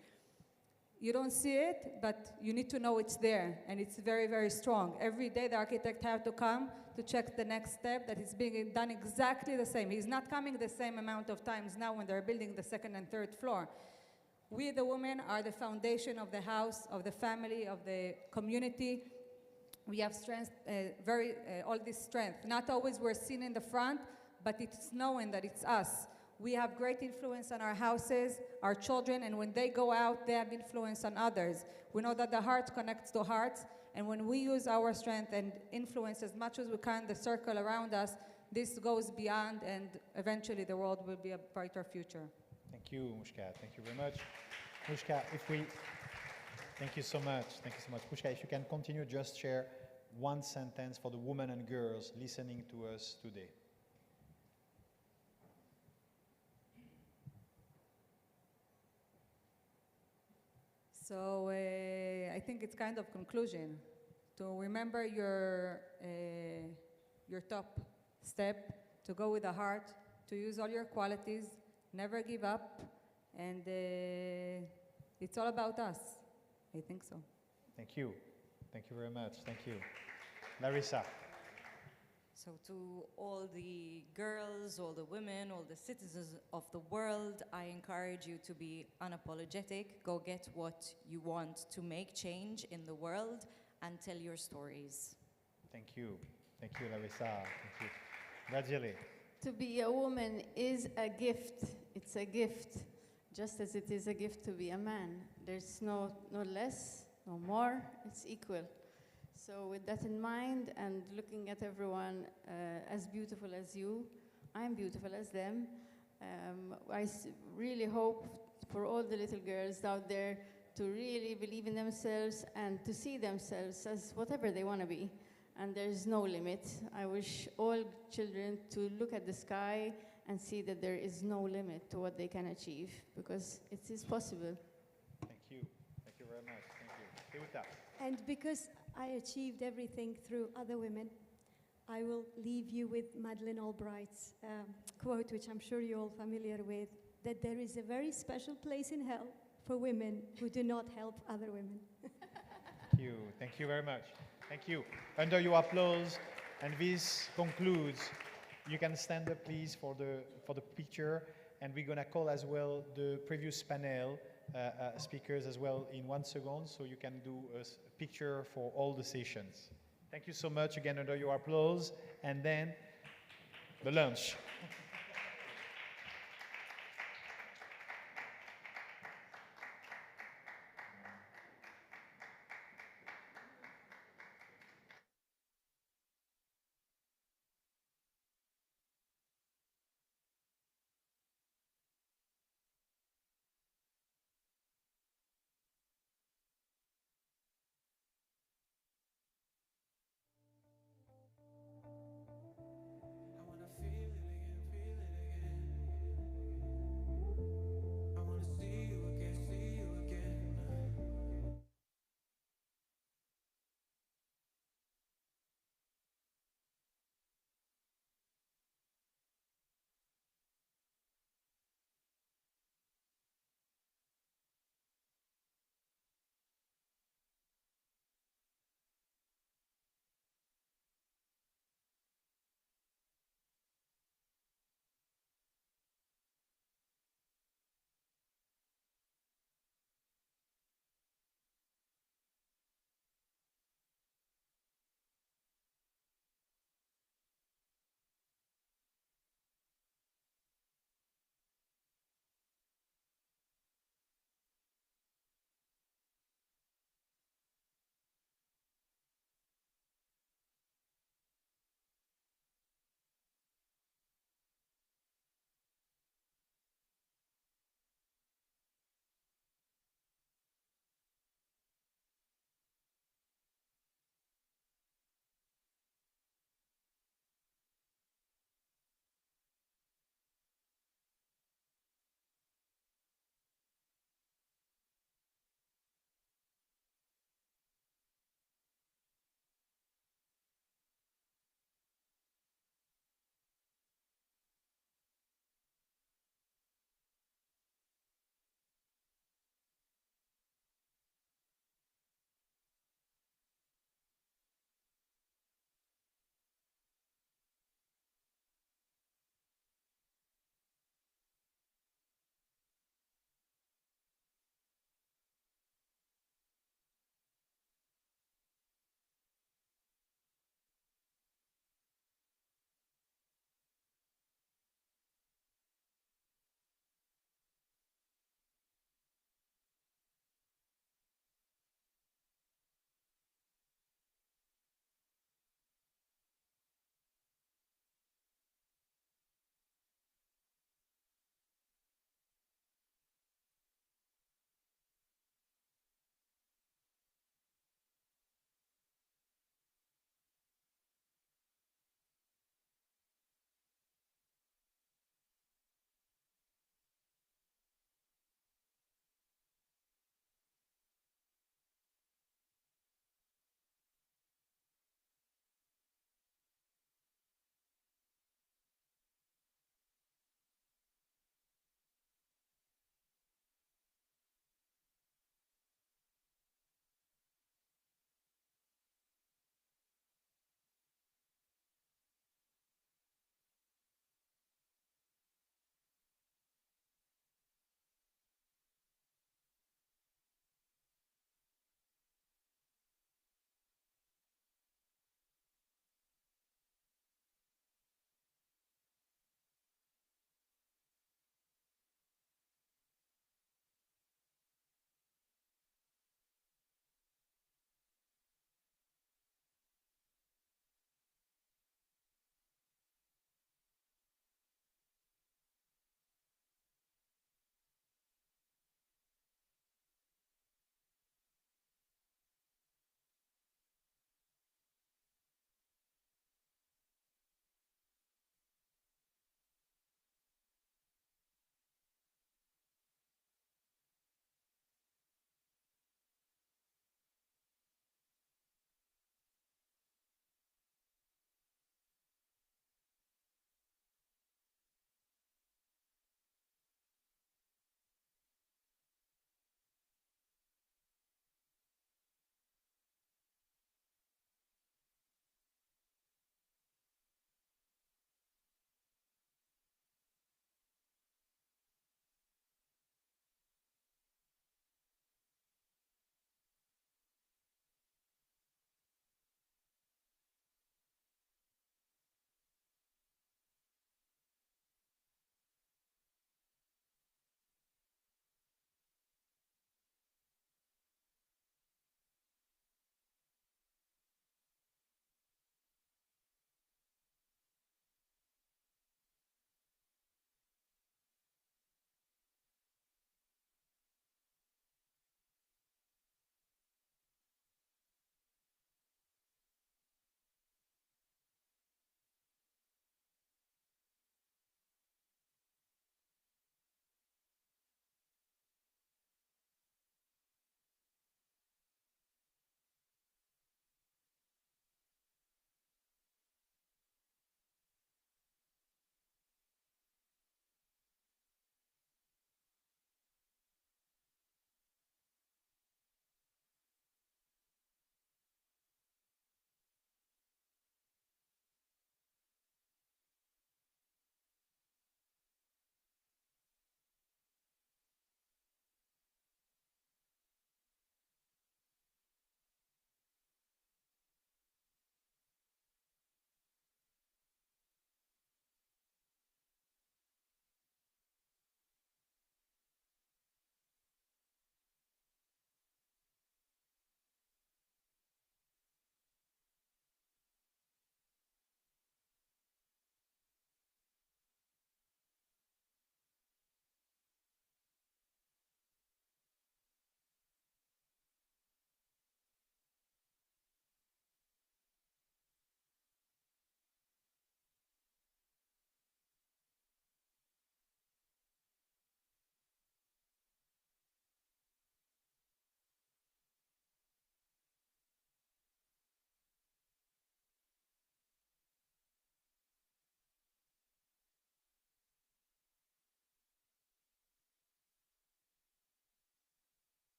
You don't see it, but you need to know it's there, and it's very, very strong. Every day the architect has to come to check the next step, that it's being done exactly the same. He's not coming the same amount of times now when they're building the second and third floor. We, the women, are the foundation of the house, of the family, of the community. we have strength, all this strength. Not always we're seen in the front, but it's knowing that it's us. We have great influence on our houses, our children, and when they go out, they have influence on others. We know that the heart connects to hearts, and when we use our strength and influence as much as we can the circle around us, this goes beyond, and eventually the world will be a brighter future. Thank you, Mushka. Thank you very much. Mushka, thank you so much. Thank you so much. Mushka, if you can continue, just share one sentence for the women and girls listening to us today. So I think it's kind of conclusion to remember your top step, to go with the heart, to use all your qualities, never give up, and it's all about us. I think so. Thank you. Thank you very much. Thank you. Larissa. So to all the girls, all the women, all the citizens of the world, I encourage you to be unapologetic. Go get what you want to make change in the world and tell your stories. Thank you. Thank you, Larissa. Thank you. Rajali. To be a woman is a gift. It's a gift, just as it is a gift to be a man. There's no less, no more, it's equal. So with that in mind and looking at everyone as beautiful as you, I'm beautiful as them, really hope for all the little girls out there to really believe in themselves and to see themselves as whatever they want to be. And there's no limit. I wish all children to look at the sky and see that there is no limit to what they can achieve, because it is possible. Thank you. Thank you very much. Thank you. Kewuta. And because I achieved everything through other women, I will leave you with Madeleine Albright's quote, which I'm sure you're all familiar with, that there is a very special place in hell for women who do not help other women. Thank you. Thank you very much. Thank you. Under your applause, and this concludes. You can stand up, please, for the picture, and we're gonna call as well the previous panel speakers as well in 1 second, so you can do a picture for all the sessions. Thank you so much again under your applause, and then the lunch. Feel it again,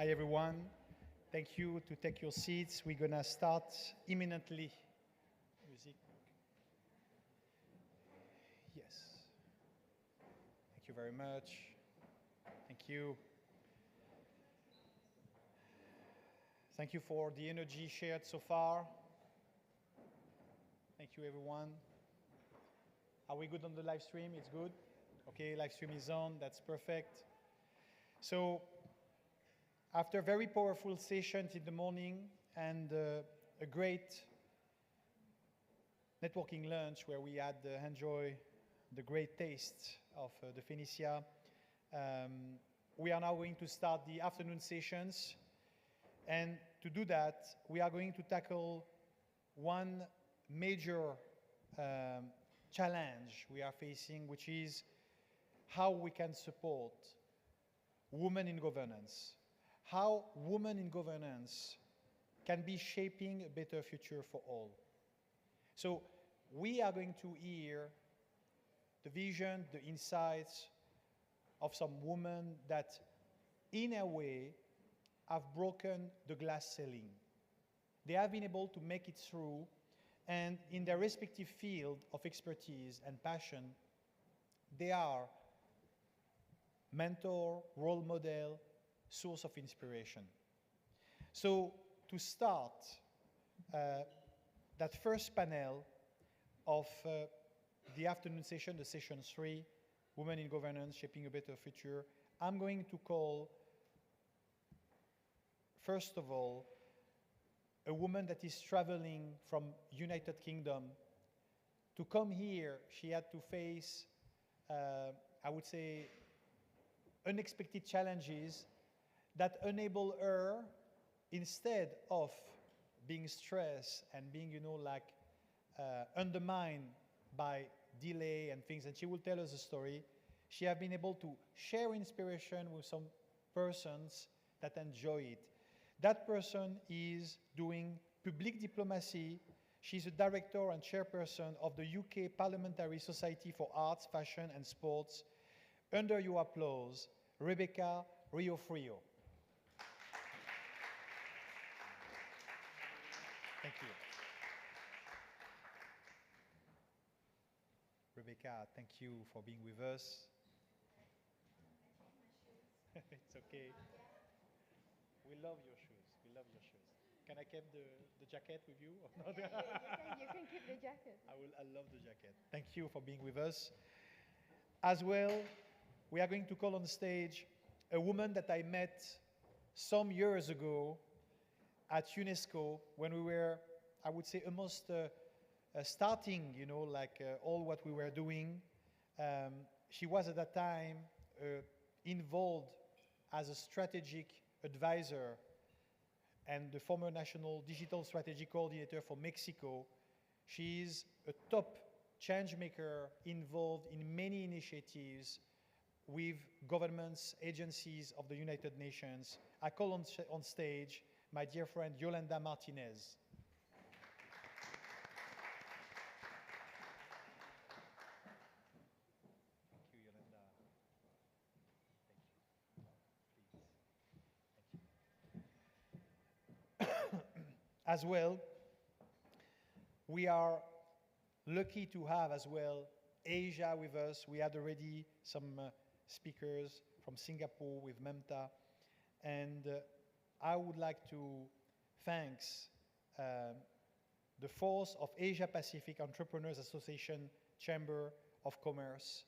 Hi, everyone. Thank you to take your seats. We're going to start imminently. Music. Yes. Thank you very much. Thank you. Thank you for the energy shared so far. Thank you, everyone. Are we good on the live stream? It's good? Okay, live stream is on. That's perfect. So, after very powerful sessions in the morning and a great networking lunch where we had enjoy the great taste of the Phoenicia, we are now going to start the afternoon sessions. And to do that, we are going to tackle one major challenge we are facing, which is how we can support women in governance, how women in governance can be shaping a better future for all. So we are going to hear the vision, the insights of some women that, in a way, have broken the glass ceiling. They have been able to make it through, and in their respective field of expertise and passion, they are mentor, role model, source of inspiration. So to start that first panel of the afternoon session, the session 3, Women in Governance, Shaping a Better Future, I'm going to call, first of all, a woman that is traveling from United Kingdom to come here. She had to face, I would say, unexpected challenges that enable her, instead of being stressed and being, undermined by delay and things, and she will tell us a story, she has been able to share inspiration with some persons that enjoy it. That person is doing public diplomacy. She's a director and chairperson of the UK Parliamentary Society for Arts, Fashion and Sports. Under your applause, Rebecca Riofrio. Thank you. Rebecca, thank you for being with us. It's okay. We love your shoes. We love your shoes. Can I keep the jacket with you? Or not? You can keep the jacket. I love the jacket. Thank you for being with us. As well, we are going to call on stage a woman that I met some years ago at UNESCO when we were, I would say, almost starting, all what we were doing. She was at that time involved as a strategic advisor and the former National Digital Strategy Coordinator for Mexico. She is a top change maker involved in many initiatives with governments, agencies of the United Nations. I call on stage my dear friend Yolanda Martinez. Thank you, Yolanda. Thank you. Please. Thank you. As well, we are lucky to have as well Asia with us. We had already some speakers from Singapore with Memta, and I would like to thank the force of Asia Pacific Entrepreneurs Association Chamber of Commerce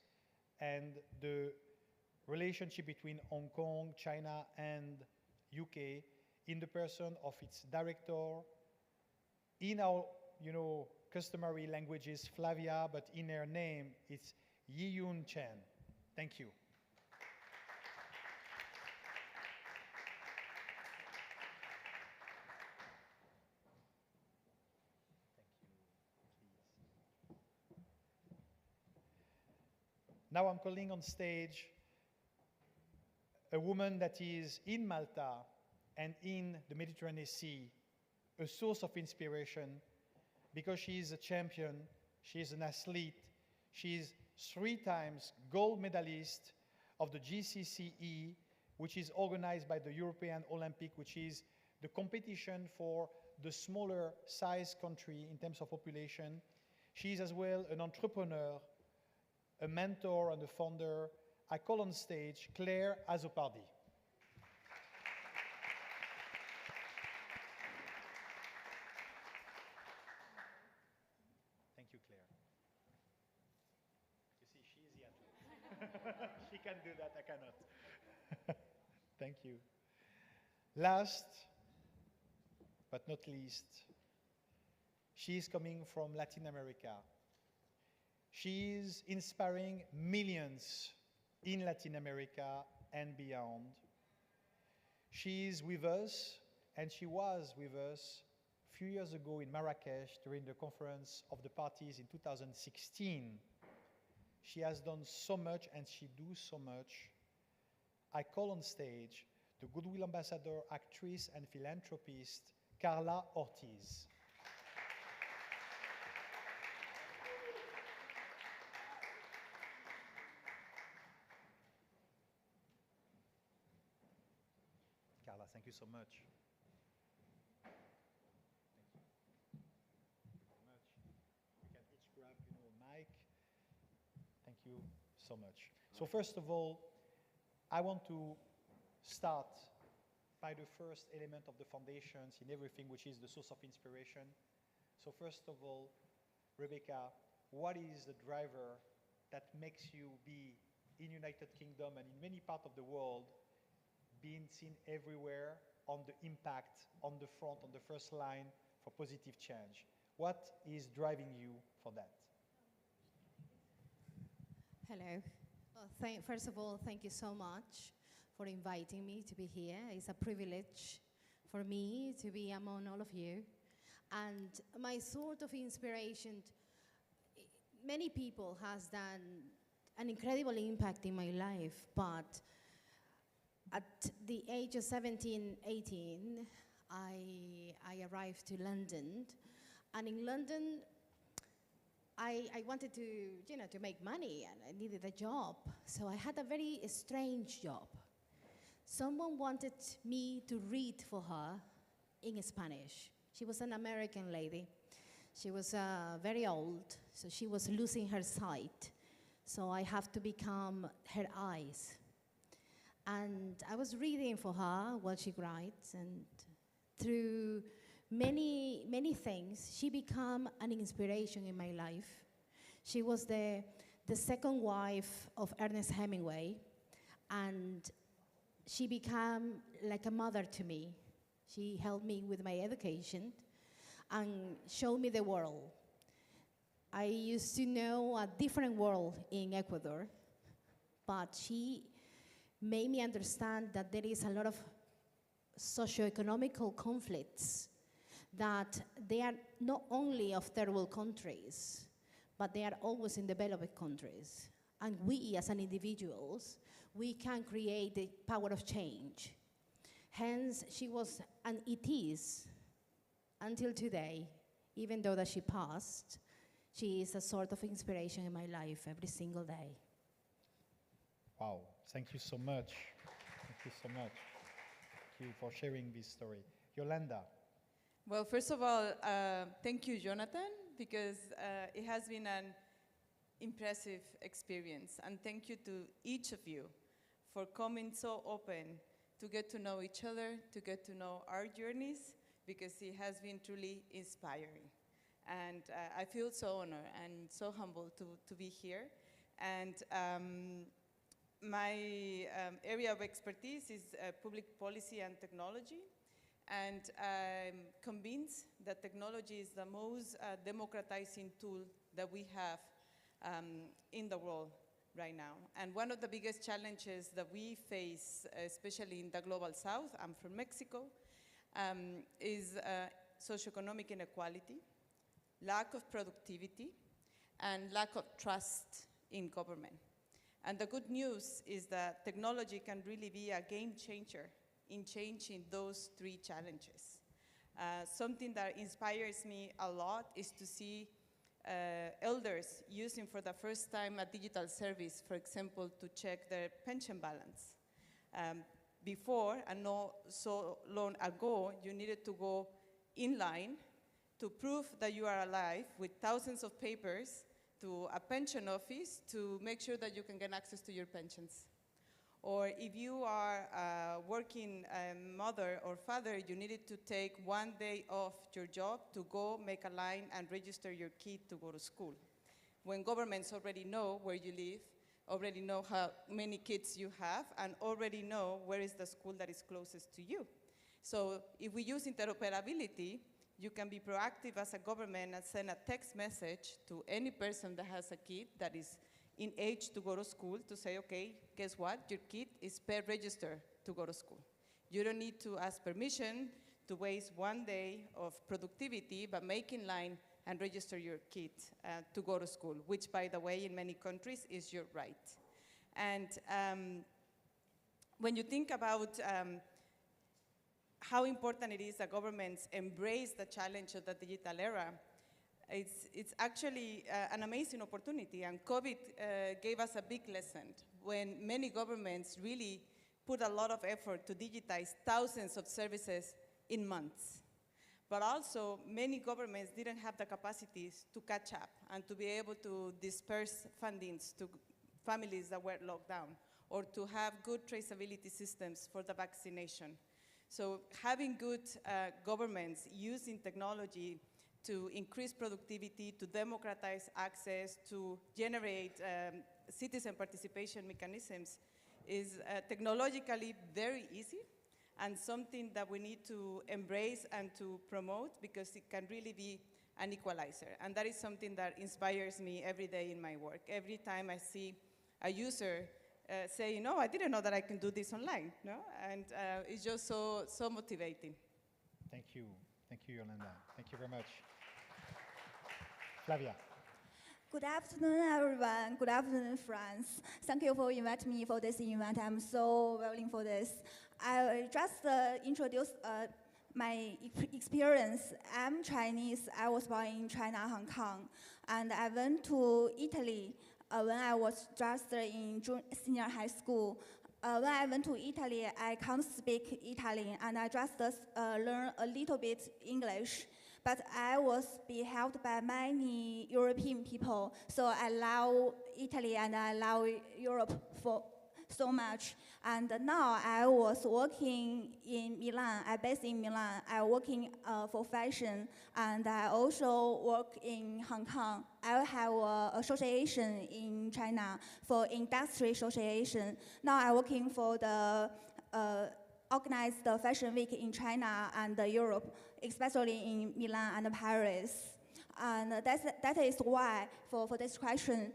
and the relationship between Hong Kong, China, and UK in the person of its director, in our, customary languages, Flavia, but in her name, it's Yi-Yun Chen. Thank you. Now I'm calling on stage a woman that is in Malta and in the Mediterranean Sea, a source of inspiration because she is a champion, she is an athlete, she is 3 times gold medalist of the GCCE which is organized by the European Olympic, which is the competition for the smaller size country in terms of population. She is as well an entrepreneur, a mentor and a founder. I call on stage Claire Azopardi. Thank you, Claire. You see, she is the athlete. She can do that, I cannot. Thank you. Last but not least, she is coming from Latin America. She is inspiring millions in Latin America and beyond. She is with us, and she was with us a few years ago in Marrakesh during the conference of the parties in 2016. She has done so much, and she does so much. I call on stage the Goodwill Ambassador, actress, and philanthropist, Carla Ortiz. Carla, thank you so much. Thank you. Thank you very much. We can each grab, a mic. Thank you so much. So first of all, I want to start by the first element of the foundations in everything, which is the source of inspiration. So first of all, Rebecca, what is the driver that makes you be in United Kingdom and in many parts of the world being seen everywhere on the impact, on the front, on the first line for positive change? What is driving you for that? Hello. Well, first of all, thank you so much for inviting me to be here. It's a privilege for me to be among all of you. And my sort of inspiration, many people has done an incredible impact in my life, but at the age of 17, 18, I arrived to London. And in London, I wanted to, to make money, and I needed a job. So I had a very strange job. Someone wanted me to read for her in Spanish. She was an American lady. She was very old, so she was losing her sight. So I have to become her eyes. And I was reading for her while she writes, and through many, many things, she became an inspiration in my life. She was the second wife of Ernest Hemingway, and she became like a mother to me. She helped me with my education and showed me the world. I used to know a different world in Ecuador, but she made me understand that there is a lot of socio-economical conflicts, that they are not only of third world countries, but they are always in developed countries. And we, as an individuals, we can create the power of change. Hence, she was, and it is, until today, even though that she passed, she is a sort of inspiration in my life every single day. Wow, thank you so much. Thank you so much. Thank you for sharing this story. Yolanda. Well, first of all, thank you, Jonathan, because it has been an impressive experience. And thank you to each of you for coming so open to get to know each other, to get to know our journeys, because it has been truly inspiring. And I feel so honored and so humbled to be here. And my area of expertise is public policy and technology. And I'm convinced that technology is the most democratizing tool that we have in the world right now. And one of the biggest challenges that we face, especially in the global south, I'm from Mexico, is socioeconomic inequality, lack of productivity, and lack of trust in government. And the good news is that technology can really be a game changer in changing those three challenges. Something that inspires me a lot is to see elders using for the first time a digital service, for example, to check their pension balance. before, and not so long ago, you needed to go in line to prove that you are alive with thousands of papers to a pension office to make sure that you can get access to your pensions. Or if you are a working mother or father, you needed to take 1 day off your job to go make a line and register your kid to go to school. When governments already know where you live, already know how many kids you have, and already know where is the school that is closest to you. So if we use interoperability, you can be proactive as a government and send a text message to any person that has a kid that is in age to go to school to say, okay, guess what? Your kid is registered to go to school. You don't need to ask permission to waste 1 day of productivity, but make in line and register your kid to go to school, which, by the way, in many countries is your right. And when you think about how important it is that governments embrace the challenge of the digital era, it's actually an amazing opportunity, and COVID gave us a big lesson when many governments really put a lot of effort to digitize thousands of services in months. But also, many governments didn't have the capacities to catch up and to be able to disperse fundings to families that were locked down, or to have good traceability systems for the vaccination. So having good governments using technology to increase productivity, to democratize access, to generate citizen participation mechanisms is technologically very easy, and something that we need to embrace and to promote, because it can really be an equalizer. And that is something that inspires me every day in my work. Every time I see a user say, no, I didn't know that I can do this online, no? And it's just so motivating. Thank you, Yolanda. Thank you very much. Flavia. Good afternoon, everyone. Good afternoon, France. Thank you for inviting me for this event. I'm so willing for this. I just introduce my experience. I'm Chinese. I was born in China, Hong Kong, and I went to Italy when I was just in senior high school. When I went to Italy, I can't speak Italian, and I just learn a little bit English. But I was be helped by many European people, so I love Italy and I love Europe for so much. And now I was working in Milan. I'm based in Milan. I'm working for fashion, and I also work in Hong Kong. I have an association in China for industry association. Now I'm working for the organized the Fashion Week in China and Europe, especially in Milan and Paris. And that is why, for this question,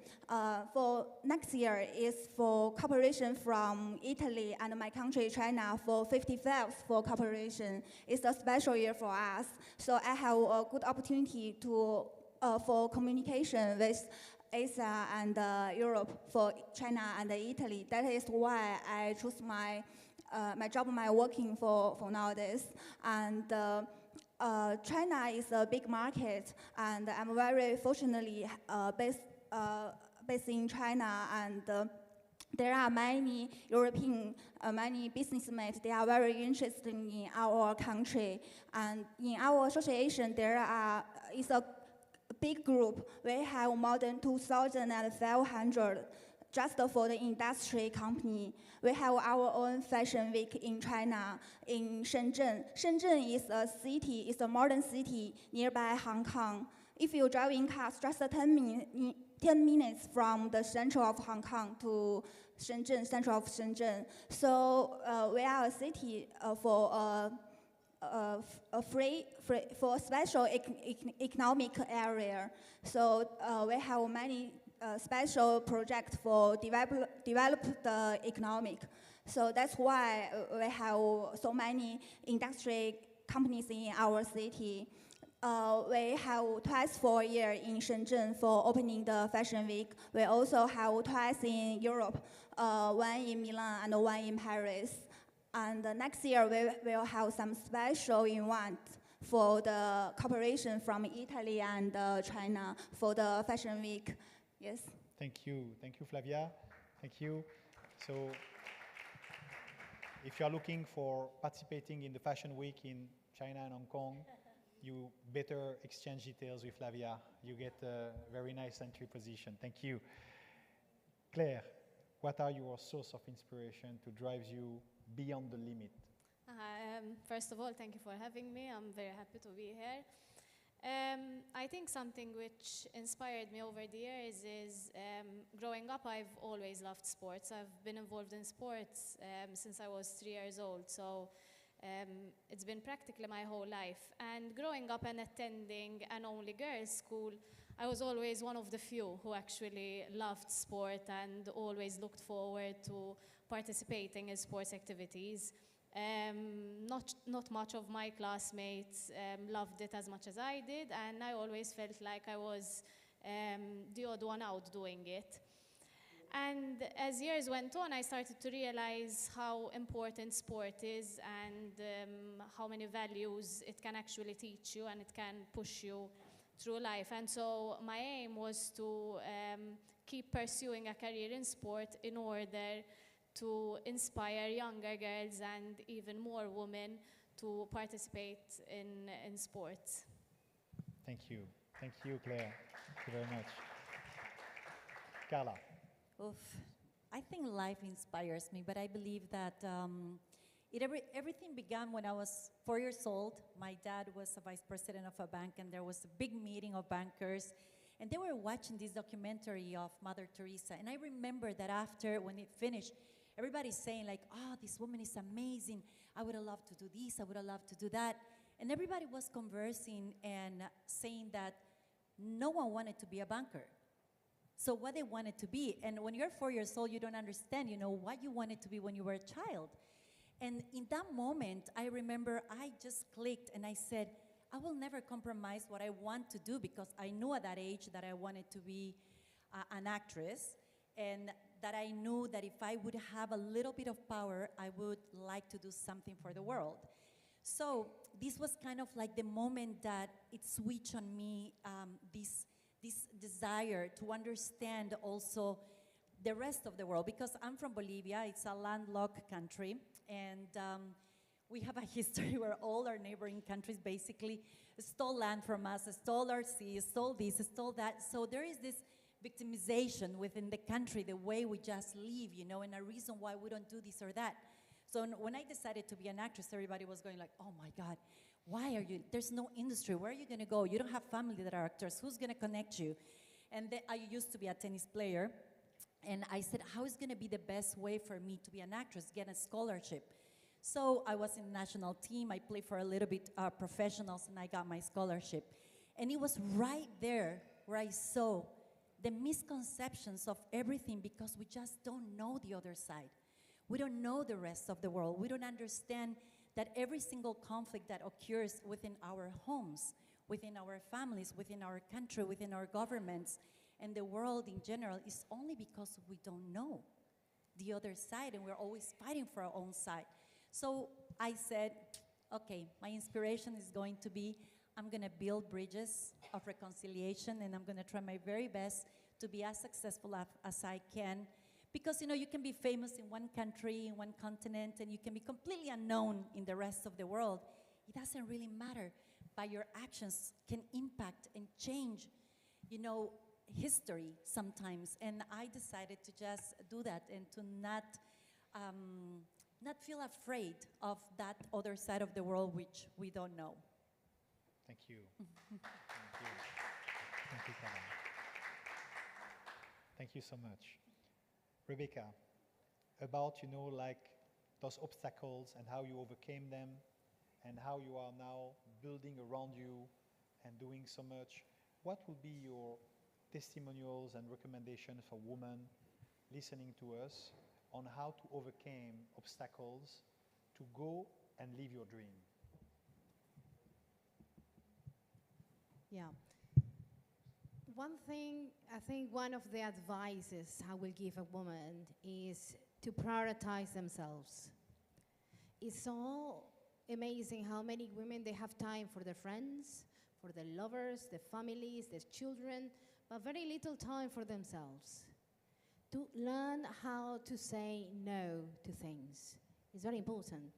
for next year is for cooperation from Italy and my country, China, for 55th for cooperation. It's a special year for us. So I have a good opportunity to, for communication with Asia and Europe, for China and Italy. That is why I choose my job, my working for nowadays. And China is a big market, and I'm very fortunately based in China, and there are many European, many businessmen, they are very interested in our country. And in our association, is a big group. We have more than 2,500 just for the industry company. We have our own fashion week in China, in Shenzhen. Shenzhen is a city, it's a modern city nearby Hong Kong. If you drive in cars, just 10 minutes from the center of Hong Kong to Shenzhen, center of Shenzhen. So we are a city for for a special economic area. So we have many special project for develop the economic. So that's why we have so many industry companies in our city. We have twice for a year in Shenzhen for opening the Fashion Week. We also have twice in Europe, one in Milan and one in Paris. And next year we will have some special event for the cooperation from Italy and China for the Fashion Week. Yes. Thank you, Flavia. Thank you. So if you are looking for participating in the Fashion Week in China and Hong Kong, you better exchange details with Lavia. You get a very nice entry position. Thank you. Claire, what are your source of inspiration to drive you beyond the limit? First of all, thank you for having me. I'm very happy to be here. I think something which inspired me over the years is growing up, I've always loved sports. I've been involved in sports since I was 3 years old. So it's been practically my whole life. And growing up and attending an only girls' school, I was always one of the few who actually loved sport and always looked forward to participating in sports activities. Not much of my classmates loved it as much as I did, and I always felt like I was the odd one out doing it. And as years went on, I started to realize how important sport is and how many values it can actually teach you and it can push you through life. And so my aim was to keep pursuing a career in sport in order to inspire younger girls and even more women to participate in sports. Thank you. Thank you, Claire. Thank you very much. Carla. Oof. I think life inspires me, but I believe that everything began when I was 4 years old. My dad was a vice president of a bank, and there was a big meeting of bankers, and they were watching this documentary of Mother Teresa. And I remember that after, when it finished, everybody's saying like, oh, this woman is amazing. I would have loved to do this. I would have loved to do that. And everybody was conversing and saying that no one wanted to be a banker. So what they wanted to be, and when you're 4 years old, you don't understand, what you wanted to be when you were a child. And in that moment, I remember I just clicked and I said, I will never compromise what I want to do, because I knew at that age that I wanted to be an actress, and that I knew that if I would have a little bit of power, I would like to do something for the world. So this was kind of like the moment that it switched on me, this desire to understand also the rest of the world, because I'm from Bolivia. It's a landlocked country, and we have a history where all our neighboring countries basically stole land from us, stole our seas, stole this, stole that. So there is this victimization within the country, the way we just live, and a reason why we don't do this or that. So when I decided to be an actress, everybody was going like, oh my God, why are you, there's no industry, where are you gonna go? You don't have family that are actors, who's gonna connect you? And then I used to be a tennis player, and I said, how is gonna be the best way for me to be an actress, get a scholarship? So I was in the national team, I played for a little bit professionals, and I got my scholarship. And it was right there where I saw the misconceptions of everything, because we just don't know the other side. We don't know the rest of the world. We don't understand that every single conflict that occurs within our homes, within our families, within our country, within our governments, and the world in general is only because we don't know the other side, and we're always fighting for our own side. So I said, okay, my inspiration is going to be, I'm going to build bridges of reconciliation, and I'm going to try my very best to be as successful as I can. Because, you can be famous in one country, in one continent, and you can be completely unknown in the rest of the world. It doesn't really matter, but your actions can impact and change, history sometimes. And I decided to just do that and to not feel afraid of that other side of the world which we don't know. Thank you. Thank you. Thank you, Carla. Thank you so much. Rebecca, about, like those obstacles and how you overcame them and how you are now building around you and doing so much, what would be your testimonials and recommendations for women listening to us on how to overcome obstacles to go and live your dream? Yeah. One thing, I think one of the advices I will give a woman is to prioritize themselves. It's so amazing how many women, they have time for their friends, for their lovers, their families, their children, but very little time for themselves. To learn how to say no to things. It's very important.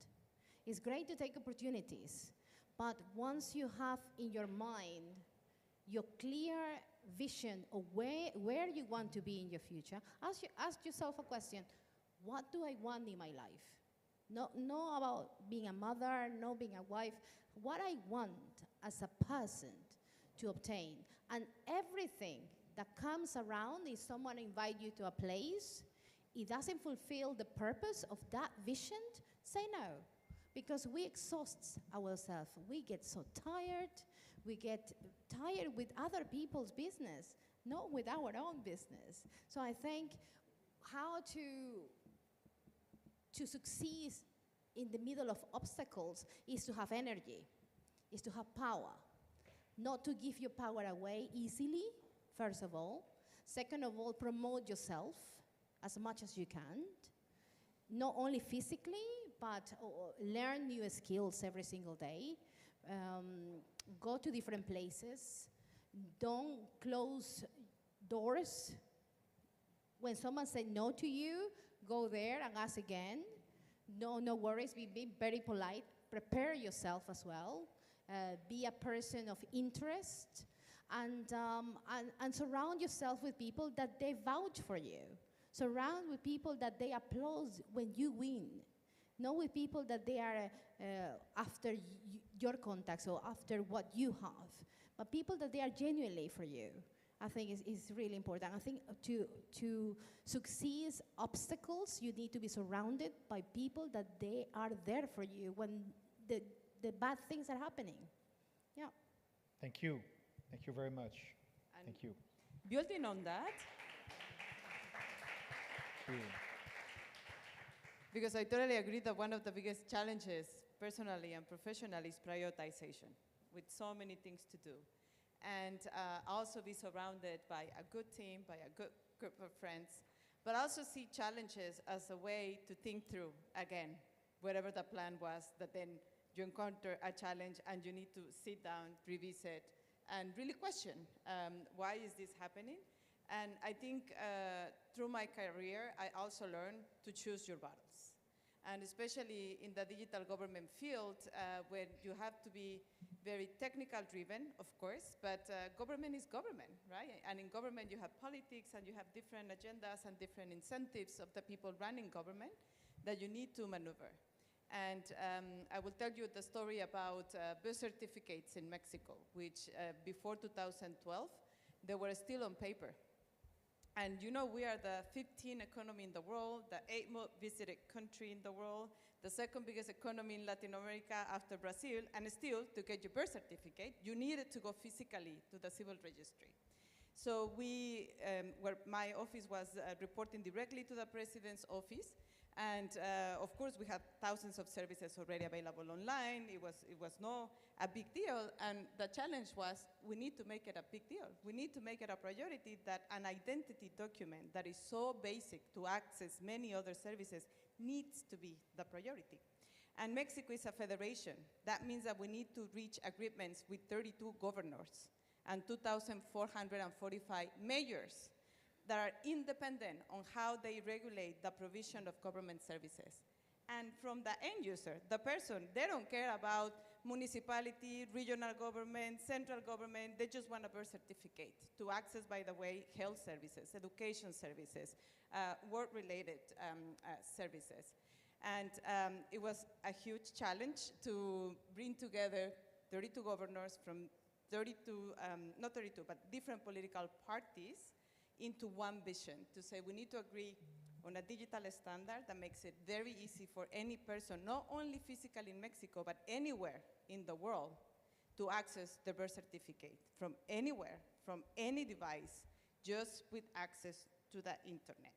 It's great to take opportunities, but once you have in your mind your clear vision of where you want to be in your future, ask yourself a question: what do I want in my life? No about being a mother, no being a wife. What I want as a person to obtain. And everything that comes around, if someone invites you to a place, it doesn't fulfill the purpose of that vision, say no. Because we exhaust ourselves. We get so tired. We get tired with other people's business, not with our own business. So I think how to succeed in the middle of obstacles is to have energy, is to have power. Not to give your power away easily, first of all. Second of all, promote yourself as much as you can. Not only physically, but learn new skills every single day. Go to different places. Don't close doors. When someone says no to you, go there and ask again. No worries, be very polite. Prepare yourself as well. Be a person of interest, and surround yourself with people that they vouch for you. Surround with people that they applaud when you win. Not with people that they are after your contacts or after what you have, but people that they are genuinely for you. I think is really important. I think to succeed obstacles, you need to be surrounded by people that they are there for you when the bad things are happening. Yeah. Thank you. Thank you very much. And Thank you. Building on that, Thank you. because I totally agree that one of the biggest challenges, personally and professionally, is prioritization, with so many things to do. And also be surrounded by a good team, by a good group of friends, but also see challenges as a way to think through, again, whatever the plan was, that then you encounter a challenge and you need to sit down, revisit, and really question, why is this happening? And I think through my career, I also learned to choose your battles. And especially in the digital government field, where you have to be very technical driven, of course, but government is government, right? And in government you have politics and you have different agendas and different incentives of the people running government that you need to maneuver. And I will tell you the story about birth certificates in Mexico, which before 2012, they were still on paper. And you know, we are the 15th economy in the world, the 8th most visited country in the world, the second biggest economy in Latin America after Brazil, and still, to get your birth certificate, you needed to go physically to the civil registry. So where my office was reporting directly to the president's office, and of course, we had thousands of services already available online. It was not a big deal. And the challenge was, we need to make it a big deal. We need to make it a priority that an identity document that is so basic to access many other services needs to be the priority. And Mexico is a federation. That means that we need to reach agreements with 32 governors and 2,445 mayors that are independent on how they regulate the provision of government services. And from the end user, the person, they don't care about municipality, regional government, central government, they just want a birth certificate to access, by the way, health services, education services, work-related services. And it was a huge challenge to bring together 32 governors from 32, not 32, but different political parties into one vision, to say we need to agree on a digital standard that makes it very easy for any person, not only physically in Mexico, but anywhere in the world, to access the birth certificate from anywhere, from any device, just with access to the internet.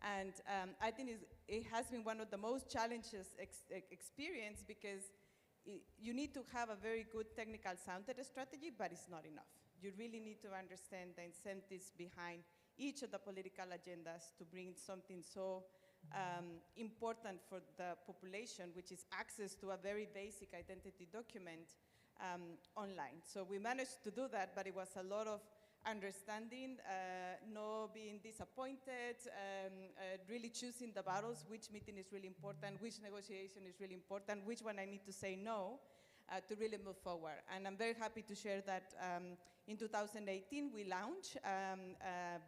And I think it has been one of the most challenges experience, because you need to have a very good technical sounded strategy, but it's not enough. You really need to understand the incentives behind each of the political agendas to bring something so important for the population, which is access to a very basic identity document online. So we managed to do that, but it was a lot of understanding, not being disappointed, really choosing the battles, which meeting is really important, which negotiation is really important, which one I need to say no, to really move forward. And I'm very happy to share that in 2018 we launched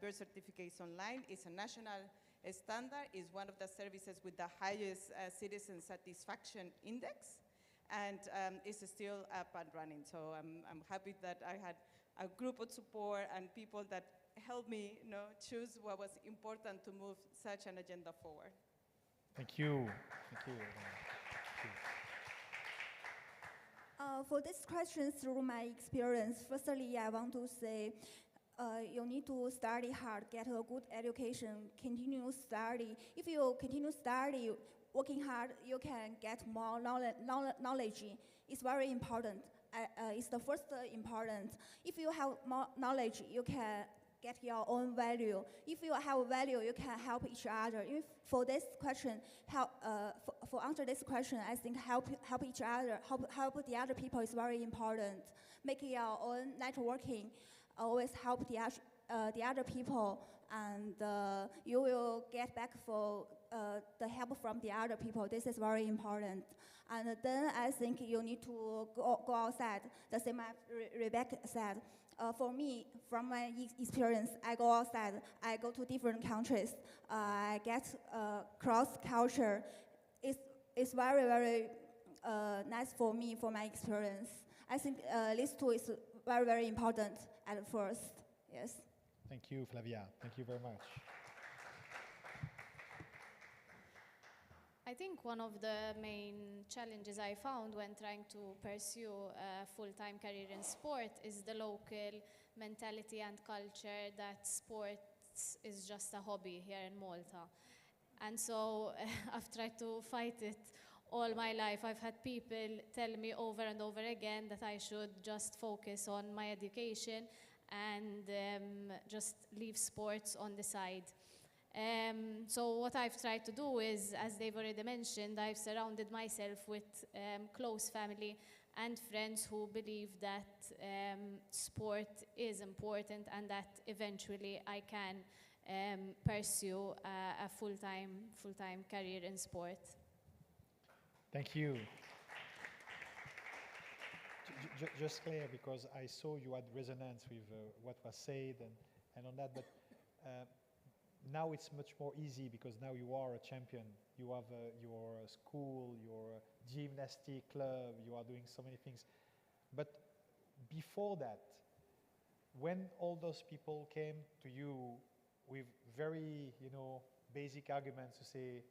birth certificates online. It's a national standard. It's one of the services with the highest citizen satisfaction index, and it's still up and running. So I'm happy that I had a group of support and people that helped me, choose what was important to move such an agenda forward. Thank you. Thank you. For this question, through my experience, firstly, I want to say you need to study hard, get a good education, continue study. If you continue study, working hard, you can get more knowledge. It's very important. It's the first important. If you have more knowledge, you can get your own value. If you have value, you can help each other. If for this question, for answer this question, I think help each other, help the other people is very important. Make your own networking, always help the other people, and you will get back for the help from the other people. This is very important. And then I think you need to go outside. The same as Rebecca said. For me, from my experience, I go outside. I go to different countries. I get cross culture. It's very, very nice for me, for my experience. I think these two is very, very important at first. Yes. Thank you, Flavia. Thank you very much. I think one of the main challenges I found when trying to pursue a full-time career in sport is the local mentality and culture that sports is just a hobby here in Malta. And so I've tried to fight it all my life. I've had people tell me over and over again that I should just focus on my education and just leave sports on the side. So what I've tried to do is, as they've already mentioned, I've surrounded myself with close family and friends who believe that sport is important and that eventually I can pursue a full-time career in sport. Thank you. Just clear, because I saw you had resonance with what was said and on that, but now it's much more easy because now you are a champion. You have your school, your gymnastic club, you are doing so many things. But before that, when all those people came to you with very, basic arguments to say,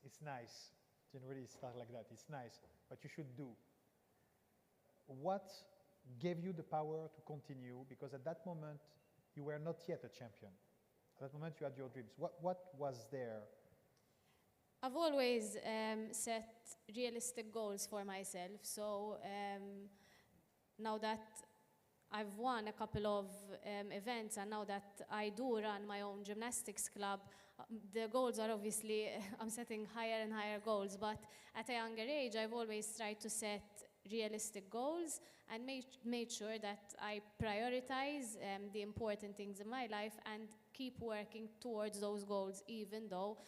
it's nice, generally it's not like that, it's nice, but you should do. What gave you the power to continue? Because at that moment, you were not yet a champion. At that moment, you had your dreams. What was there? I've always set realistic goals for myself. So now that I've won a couple of events, and now that I do run my own gymnastics club, the goals are obviously, I'm setting higher and higher goals. But at a younger age, I've always tried to set realistic goals and made sure that I prioritize the important things in my life and keep working towards those goals, even though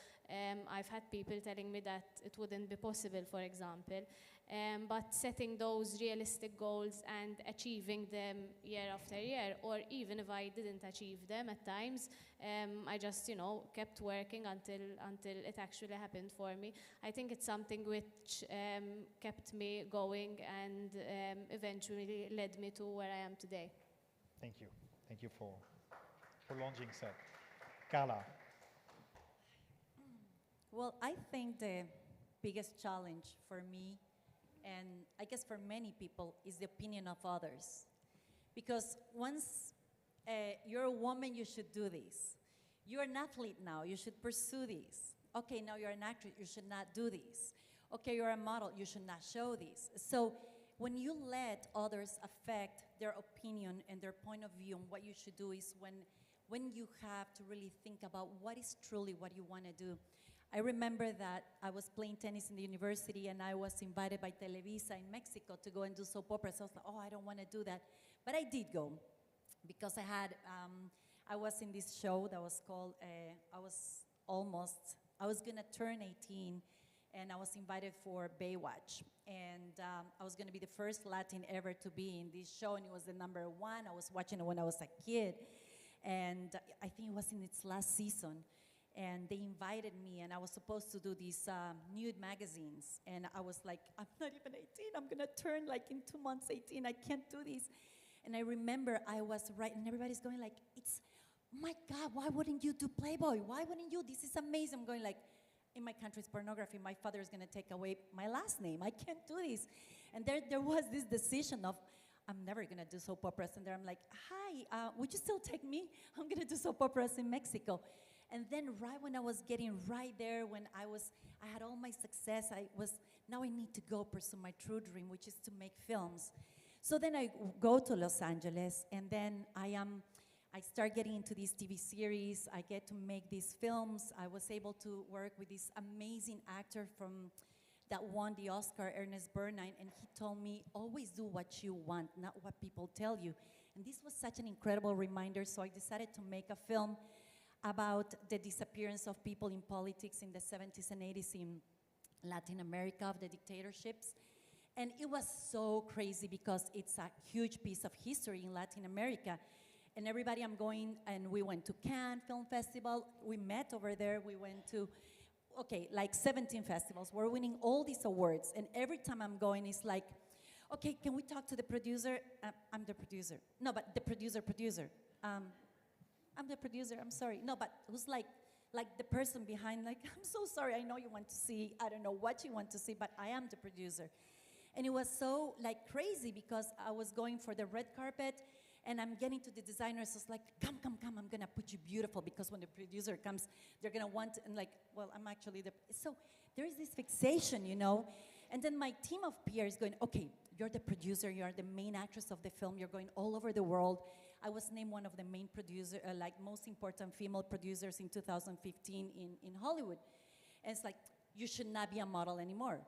I've had people telling me that it wouldn't be possible, for example. But setting those realistic goals and achieving them year after year, or even if I didn't achieve them at times, I just, kept working until it actually happened for me. I think it's something which kept me going and eventually led me to where I am today. Thank you. Thank you for launching that. Carla. Well, I think the biggest challenge for me, and I guess for many people, is the opinion of others. Because once you're a woman, you should do this. You're an athlete now, you should pursue this. Okay, now you're an actress, you should not do this. Okay, you're a model, you should not show this. So when you let others affect their opinion and their point of view on what you should do is when you have to really think about what is truly what you want to do. I remember that I was playing tennis in the university and I was invited by Televisa in Mexico to go and do soap operas. I was like, oh, I don't want to do that. But I did go because I was in this show that was called, I was gonna turn 18, and I was invited for Baywatch. And I was gonna be the first Latin ever to be in this show, and it was the #1. I was watching it when I was a kid, and I think it was in its last season. And they invited me, and I was supposed to do these nude magazines. And I was like, I'm not even 18, I'm gonna turn like in 2 months 18, I can't do this. And I remember I was right, and everybody's going like, my God, why wouldn't you do Playboy? Why wouldn't you? This is amazing. I'm going like, in my country's pornography, my father is gonna take away my last name. I can't do this. And there was this decision of, I'm never gonna do soap operas. And there I'm like, hi, would you still take me? I'm gonna do soap operas in Mexico. And then right when I was getting right there, when I had all my success, now I need to go pursue my true dream, which is to make films. So then I go to Los Angeles, and then I start getting into these TV series. I get to make these films. I was able to work with this amazing actor that won the Oscar, Ernest Bernine, and he told me, always do what you want, not what people tell you. And this was such an incredible reminder, so I decided to make a film about the disappearance of people in politics in the 70s and 80s in Latin America, of the dictatorships. And it was so crazy because it's a huge piece of history in Latin America. And everybody I'm going, and we went to Cannes Film Festival, we met over there, we went to, like 17 festivals. We're winning all these awards, and every time I'm going, it's like, okay, can we talk to the producer? I'm the producer. No, but the producer. I'm the producer, I'm sorry. No, but who's like the person behind, like, I'm so sorry, I know you want to see, I don't know what you want to see, but I am the producer. And it was so like crazy because I was going for the red carpet, and I'm getting to the designers, it's like, come, I'm gonna put you beautiful, because when the producer comes, they're gonna want, and like, well, I'm actually so there is this fixation, you know? And then my team of peers going, okay, you're the producer, you're the main actress of the film, you're going all over the world. I was named one of the main producer, most important female producers in 2015 in Hollywood. And it's like, you should not be a model anymore.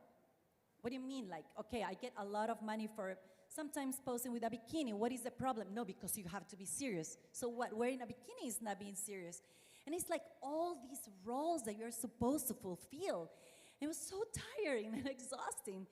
What do you mean? Like, okay, I get a lot of money for sometimes posing with a bikini. What is the problem? No, because you have to be serious. So what, wearing a bikini is not being serious. And it's like all these roles that you're supposed to fulfill. It was so tiring and exhausting.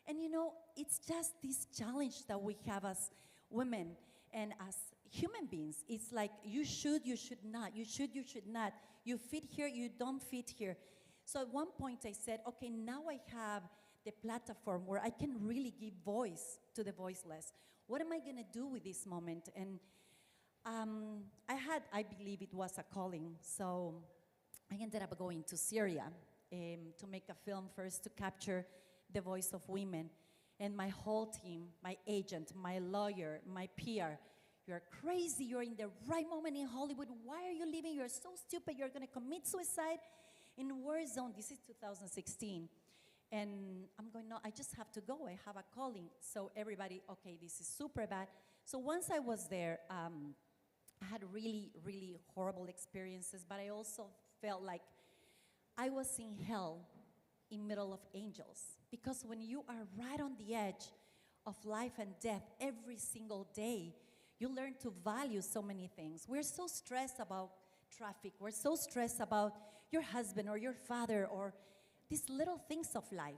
And you know, it's just this challenge that we have as women and as human beings. It's like, you should not. You should not. You fit here, you don't fit here. So at one point I said, okay, now I have the platform where I can really give voice to the voiceless. What am I gonna do with this moment? And I believe it was a calling. So I ended up going to Syria to make a film first to capture the voice of women. And my whole team, my agent, my lawyer, my PR, you're crazy, you're in the right moment in Hollywood, why are you leaving? You're so stupid, you're gonna commit suicide in war zone. This is 2016. And I'm going, no, I just have to go, I have a calling. So everybody, okay, this is super bad. So once I was there, I had really, really horrible experiences, but I also felt like I was in hell in middle of angels. Because when you are right on the edge of life and death every single day, you learn to value so many things. We're so stressed about traffic. We're so stressed about your husband or your father or these little things of life.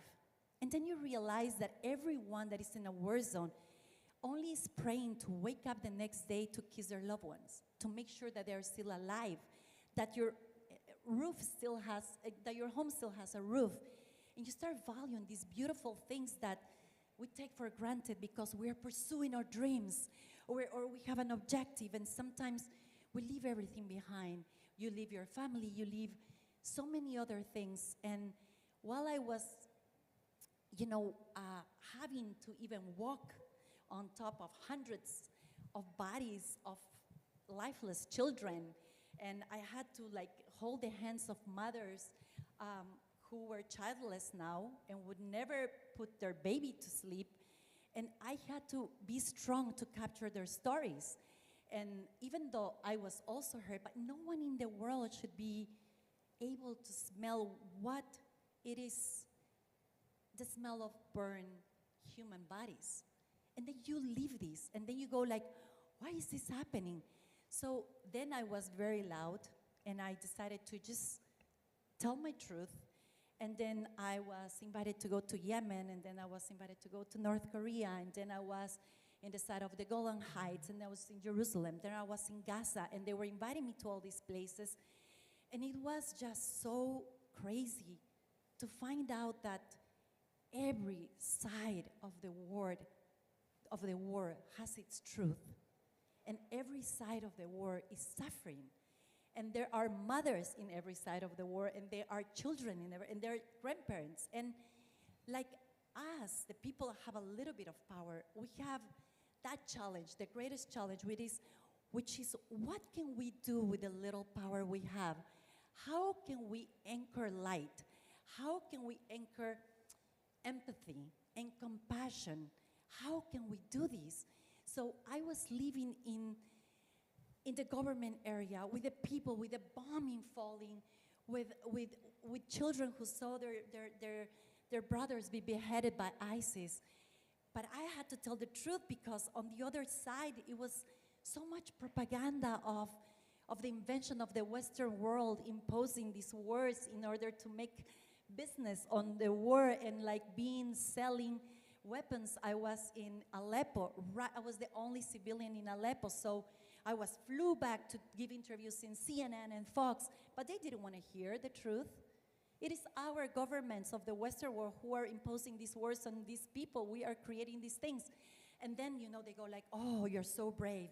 And then you realize that everyone that is in a war zone only is praying to wake up the next day to kiss their loved ones, to make sure that they're still alive, that your roof still has, that your home still has a roof. And you start valuing these beautiful things that we take for granted because we're pursuing our dreams or we have an objective, and sometimes we leave everything behind. You leave your family, you leave so many other things. And while I was, you know, having to even walk on top of hundreds of bodies of lifeless children, and I had to like hold the hands of mothers who were childless now and would never put their baby to sleep, and I had to be strong to capture their stories. And even though I was also hurt, but no one in the world should be able to smell what it is, the smell of burned human bodies. And then you leave this, and then you go like, why is this happening? So then I was very loud, and I decided to just tell my truth. And then I was invited to go to Yemen, and then I was invited to go to North Korea, and then I was in the side of the Golan Heights, and I was in Jerusalem, then I was in Gaza, and they were inviting me to all these places. And it was just so crazy to find out that every side of the war has its truth. And every side of the war is suffering. And there are mothers in every side of the war, and there are children and there are grandparents. And like us, the people have a little bit of power. We have that challenge, the greatest challenge, which is what can we do with the little power we have? How can we anchor light? How can we anchor empathy and compassion? How can we do this? So I was living in the government area with the people, with the bombing falling, with children who saw their brothers be beheaded by ISIS. But I had to tell the truth because on the other side, it was so much propaganda of the invention of the Western world imposing these wars in order to make business on the war and like selling weapons. I was in Aleppo, I was the only civilian in Aleppo, so I flew back to give interviews in CNN and Fox, but they didn't want to hear the truth. It is our governments of the Western world who are imposing these wars on these people. We are creating these things. And then, they go like, oh, you're so brave.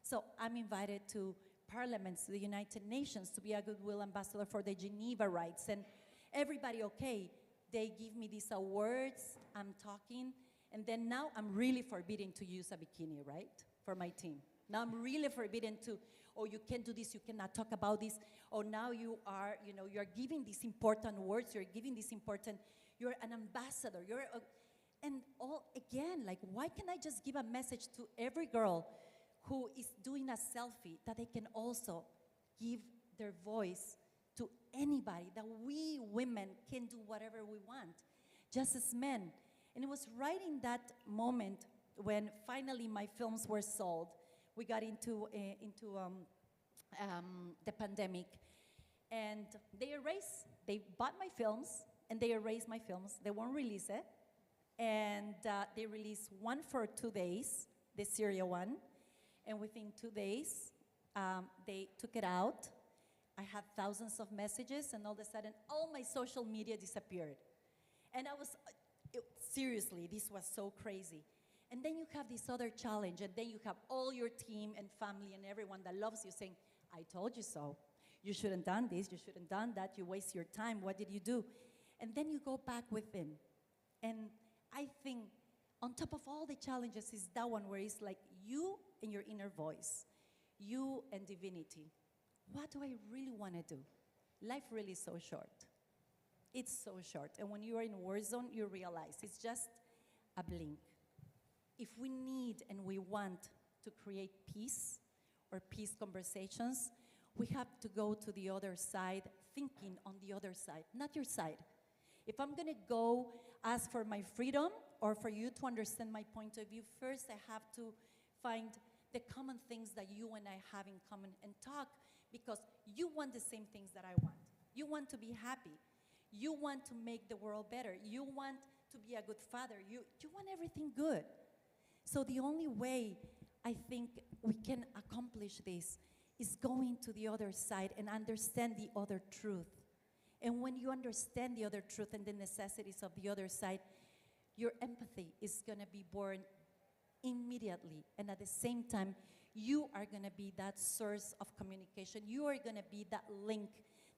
So I'm invited to parliaments, to the United Nations, to be a goodwill ambassador for the Geneva rights. And everybody, okay, they give me these awards, I'm talking, and then now I'm really forbidden to use a bikini, right, for my team. Now I'm really forbidden to, oh, you can't do this, you cannot talk about this, or now you are, you're giving these important words, you're an ambassador, and all, again, like, why can't I just give a message to every girl who is doing a selfie that they can also give their voice to anybody, that we women can do whatever we want, just as men. And it was right in that moment when finally my films were sold. We got into the pandemic, and they bought my films, and they erased my films. They won't release it. And they released one for 2 days, the Syria one, and within 2 days, they took it out. I had thousands of messages, and all of a sudden, all my social media disappeared. And I was, seriously, this was so crazy. And then you have this other challenge, and then you have all your team and family and everyone that loves you saying, I told you so. You shouldn't have done this, you shouldn't have done that, you waste your time, what did you do? And then you go back within. And I think on top of all the challenges is that one where it's like you and your inner voice, you and divinity. What do I really want to do? Life really is so short. It's so short. And when you are in a war zone, you realize it's just a blink. If we need and we want to create peace or peace conversations, we have to go to the other side, thinking on the other side, not your side. If I'm going to go ask for my freedom or for you to understand my point of view, first I have to find the common things that you and I have in common and talk, because you want the same things that I want. You want to be happy. You want to make the world better. You want to be a good father. You want everything good. So the only way I think we can accomplish this is going to the other side and understand the other truth. And when you understand the other truth and the necessities of the other side, your empathy is going to be born immediately. And at the same time, you are going to be that source of communication. You are going to be that link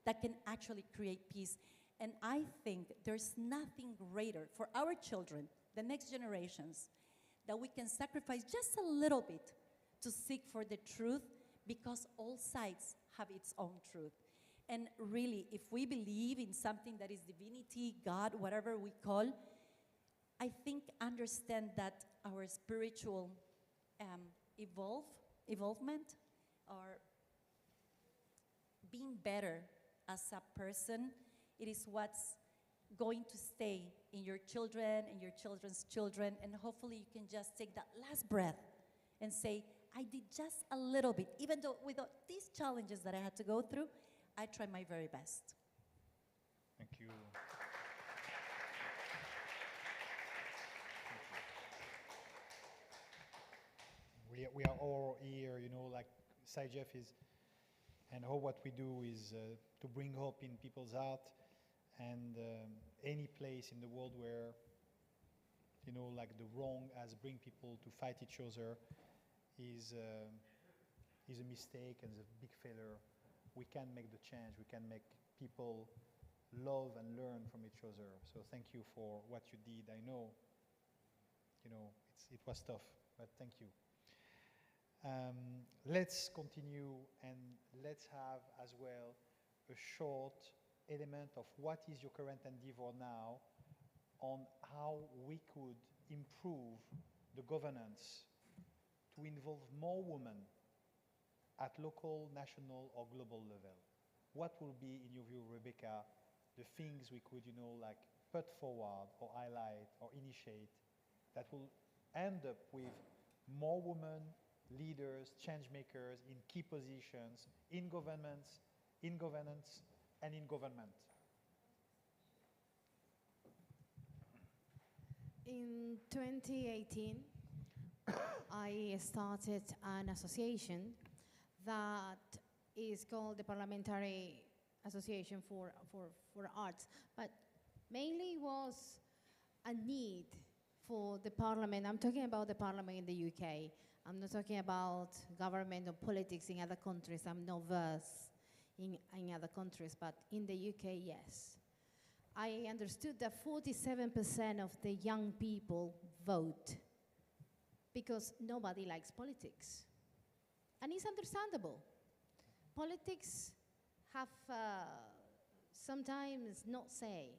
that can actually create peace. And I think there's nothing greater for our children, the next generations, that we can sacrifice just a little bit to seek for the truth, because all sides have its own truth. And really, if we believe in something that is divinity, God, whatever we call, I think understand that our spiritual evolvement, or being better as a person, it is what's going to stay in your children and your children's children, and hopefully you can just take that last breath and say, I did just a little bit. Even though with all these challenges that I had to go through, I tried my very best. Thank you. We are all here, you know, like SIGEF is, and all what we do is to bring hope in people's heart, and any place in the world where, you know, like the wrong has bring people to fight each other is a mistake and is a big failure. We can make the change. We can make people love and learn from each other. So thank you for what you did. I know, you know, it was tough, but thank you. Let's continue, and let's have as well a short element of what is your current endeavor now on how we could improve the governance to involve more women at local, national, or global level. What will be, in your view, Rebecca, the things we could, you know, like put forward or highlight or initiate that will end up with more women leaders, change makers in key positions in governments, in governance, and in government? In 2018, I started an association that is called the Parliamentary Association for Arts, but mainly was a need for the parliament. I'm talking about the parliament in the UK. I'm not talking about government or politics in other countries. I'm not versed in other countries, but in the UK, yes. I understood that 47% of the young people vote because nobody likes politics. And it's understandable. Politics have sometimes not say.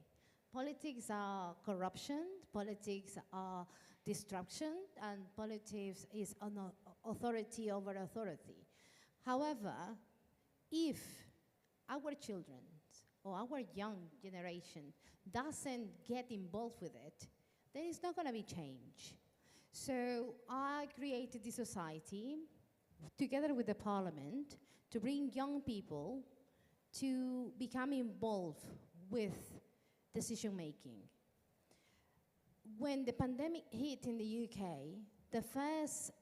Politics are corruption, politics are destruction, and politics is an authority over authority. However, if our children or our young generation doesn't get involved with it, there is not going to be change. So I created this society together with the parliament to bring young people to become involved with decision making. When the pandemic hit in the UK, the first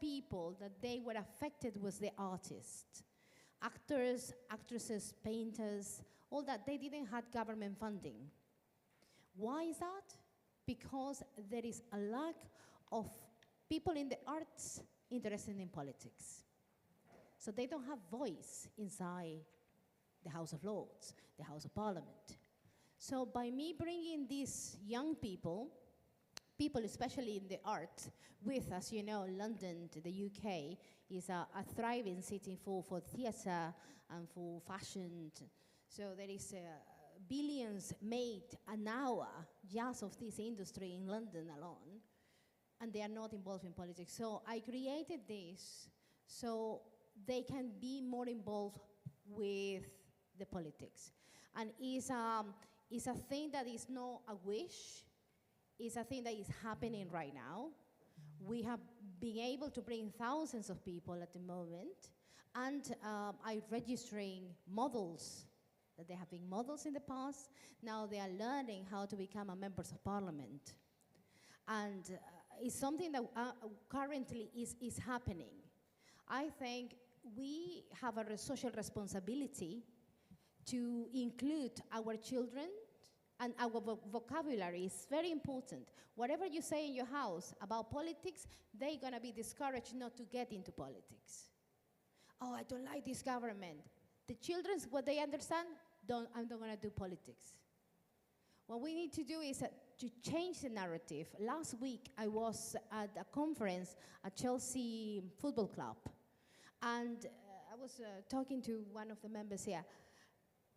people that they were affected was the artists. Actors, actresses, painters, all that, they didn't have government funding. Why is that? Because there is a lack of people in the arts interested in politics. So they don't have voice inside the House of Lords, the House of Parliament. So by me bringing these young people especially in the arts, with, as you know, London, the UK, is a thriving city for theatre and for fashion. So there is billions made an hour just of this industry in London alone, and they are not involved in politics. So I created this so they can be more involved with the politics. And it's a thing that is not a wish, it's a thing that is happening right now. We have been able to bring thousands of people at the moment, and I'm registering models, that they have been models in the past. Now they are learning how to become a members of parliament. And it's something that currently is happening. I think we have a social responsibility to include our children, and our vocabulary is very important. Whatever you say in your house about politics, they're going to be discouraged not to get into politics. Oh, I don't like this government. The children, what they understand, I'm not going to do politics. What we need to do is to change the narrative. Last week, I was at a conference at Chelsea Football Club, and I was talking to one of the members here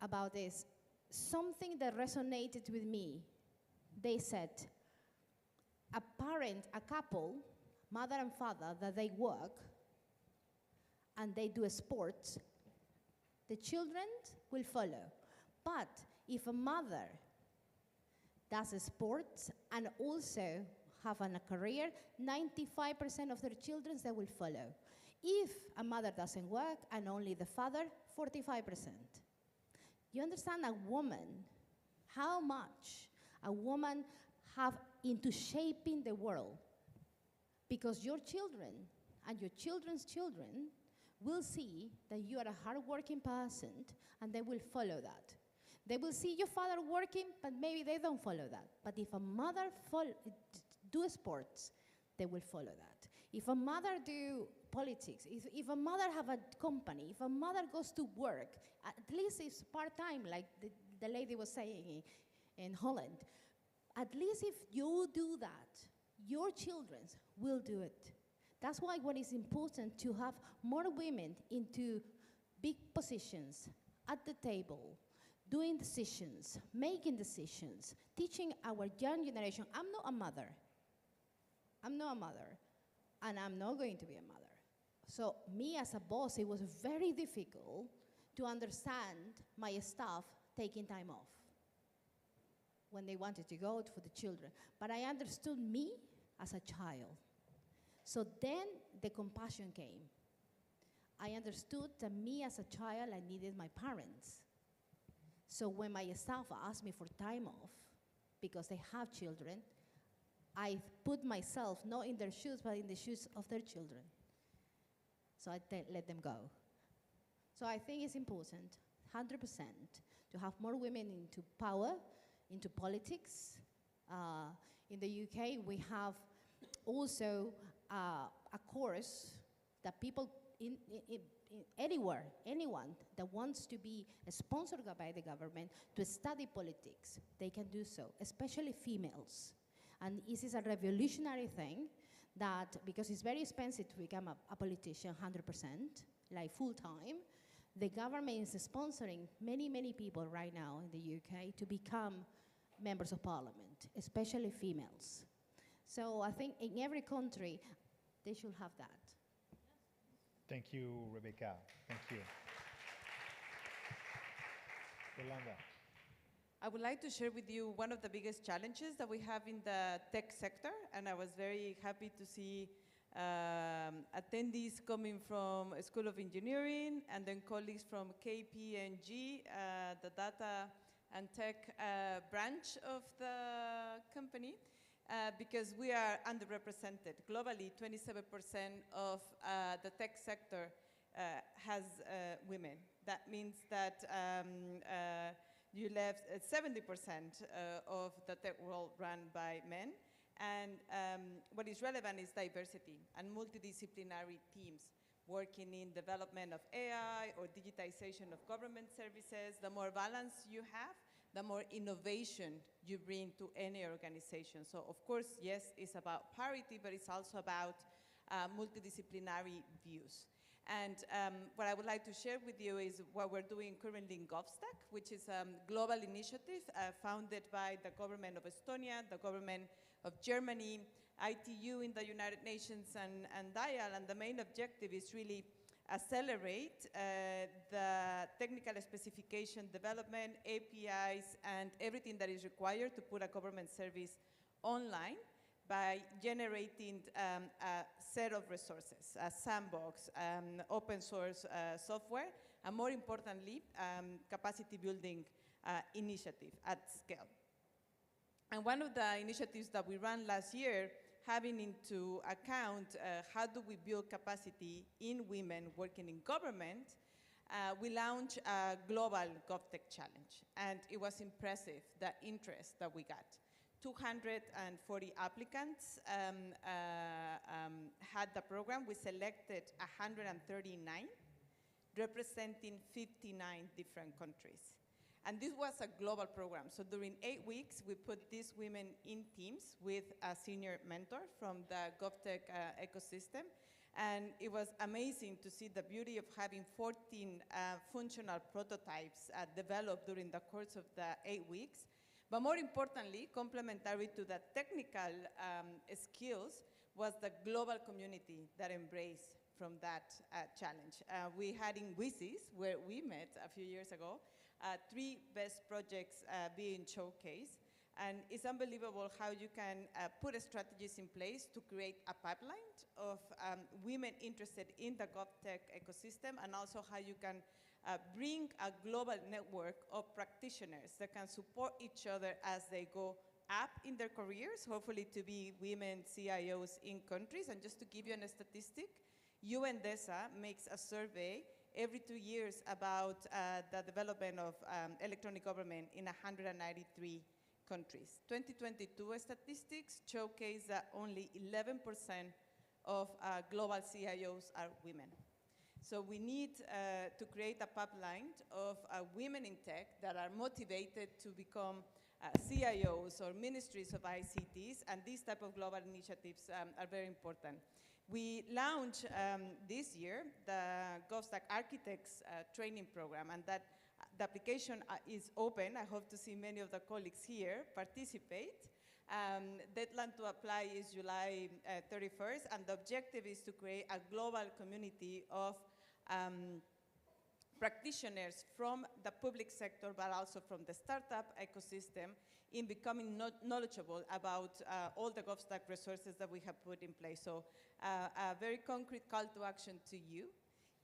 about this. Something that resonated with me. They said, a parent, a couple, mother and father, that they work and they do sports, the children will follow. But if a mother does sports and also have a career, 95% of their children, they will follow. If a mother doesn't work and only the father, 45%. You understand a woman, how much a woman have into shaping the world? Because your children and your children's children will see that you are a hardworking person and they will follow that. They will see your father working, but maybe they don't follow that. But if a mother do sports, they will follow that. If a mother do politics, if a mother have a company, if a mother goes to work, at least it's part-time, like the lady was saying in Holland, at least if you do that, your children will do it. That's why what is important to have more women into big positions at the table, doing decisions, making decisions, teaching our young generation. I'm not a mother. I'm not a mother, and I'm not going to be a mother. So me as a boss, it was very difficult to understand my staff taking time off when they wanted to go for the children. But I understood me as a child. So then the compassion came. I understood that me as a child, I needed my parents. So when my staff asked me for time off, because they have children, I put myself not in their shoes, but in the shoes of their children. So I let them go. So I think it's important, 100%, to have more women into power, into politics. In the UK, we have also a course that people anywhere, anyone that wants to be sponsored by the government to study politics, they can do so, especially females. And this is a revolutionary thing that, because it's very expensive to become a politician 100%, like full-time, the government is sponsoring many, many people right now in the UK to become members of parliament, especially females. So I think in every country, they should have that. Thank you, Rebecca. Thank you. Yolanda. I would like to share with you one of the biggest challenges that we have in the tech sector, and I was very happy to see attendees coming from School of Engineering and then colleagues from KPMG, the data and tech branch of the company, because we are underrepresented. Globally, 27% of the tech sector has women. That means that you left 70% of the tech world run by men. And what is relevant is diversity and multidisciplinary teams working in development of AI or digitization of government services. The more balance you have, the more innovation you bring to any organization. So of course, yes, it's about parity, but it's also about multidisciplinary views. And what I would like to share with you is what we're doing currently in GovStack, which is a global initiative founded by the government of Estonia, the government of Germany, ITU in the United Nations, and DIAL. And the main objective is really accelerate the technical specification development, APIs, and everything that is required to put a government service online by generating a set of resources, a sandbox, open source software, and more importantly, capacity building initiative at scale. And one of the initiatives that we ran last year, having into account how do we build capacity in women working in government, we launched a global GovTech challenge. And it was impressive, the interest that we got. 240 applicants had the program. We selected 139, representing 59 different countries. And this was a global program. So during 8 weeks, we put these women in teams with a senior mentor from the GovTech ecosystem. And it was amazing to see the beauty of having 14 functional prototypes developed during the course of the 8 weeks. But more importantly, complementary to the technical skills was the global community that embraced from that challenge. We had in WISIS, where we met a few years ago, 3 best projects being showcased. And it's unbelievable how you can put strategies in place to create a pipeline of women interested in the GovTech ecosystem, and also how you can bring a global network of practitioners that can support each other as they go up in their careers, hopefully to be women CIOs in countries. And just to give you a statistic, UNDESA makes a survey every 2 years about the development of electronic government in 193 countries. 2022 statistics showcase that only 11% of global CIOs are women. So we need to create a pipeline of women in tech that are motivated to become CIOs or ministries of ICTs, and these type of global initiatives are very important. We launched this year the GovStack Architects training program, and that the application is open. I hope to see many of the colleagues here participate. Deadline to apply is July 31st, and the objective is to create a global community of practitioners from the public sector, but also from the startup ecosystem, in becoming knowledgeable about all the GovStack resources that we have put in place. So a very concrete call to action to you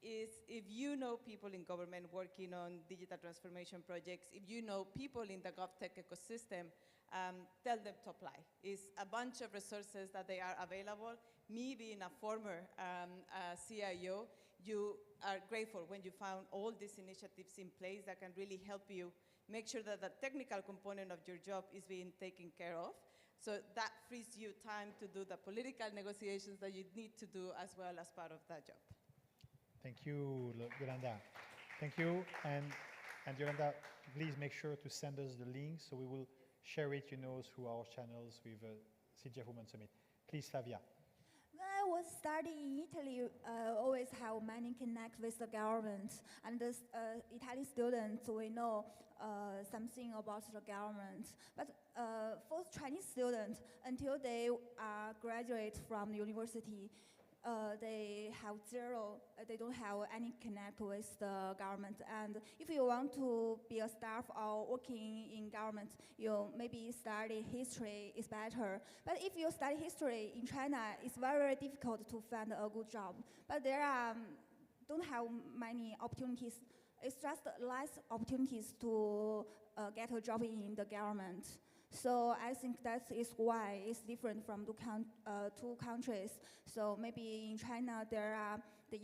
is, if you know people in government working on digital transformation projects, if you know people in the GovTech ecosystem, tell them to apply. It's a bunch of resources that they are available. Me being a former CIO, you are grateful when you found all these initiatives in place that can really help you make sure that the technical component of your job is being taken care of. So that frees you time to do the political negotiations that you need to do as well as part of that job. Thank you, Yolanda. Thank you. And Yolanda, please make sure to send us the link, so we will share it, through our channels with SIGEF Women Summit. Please, Flavia. When I was studying in Italy, always have many connect with the government, and the Italian students, we know something about the government. But for Chinese students, until they graduate from the university, they have they don't have any connect with the government. And if you want to be a staff or working in government, you maybe study history is better. But if you study history in China, it's very, very difficult to find a good job. But there are, don't have many opportunities. It's just less opportunities to get a job in the government. So I think that is why it's different from two countries. So maybe in China there are the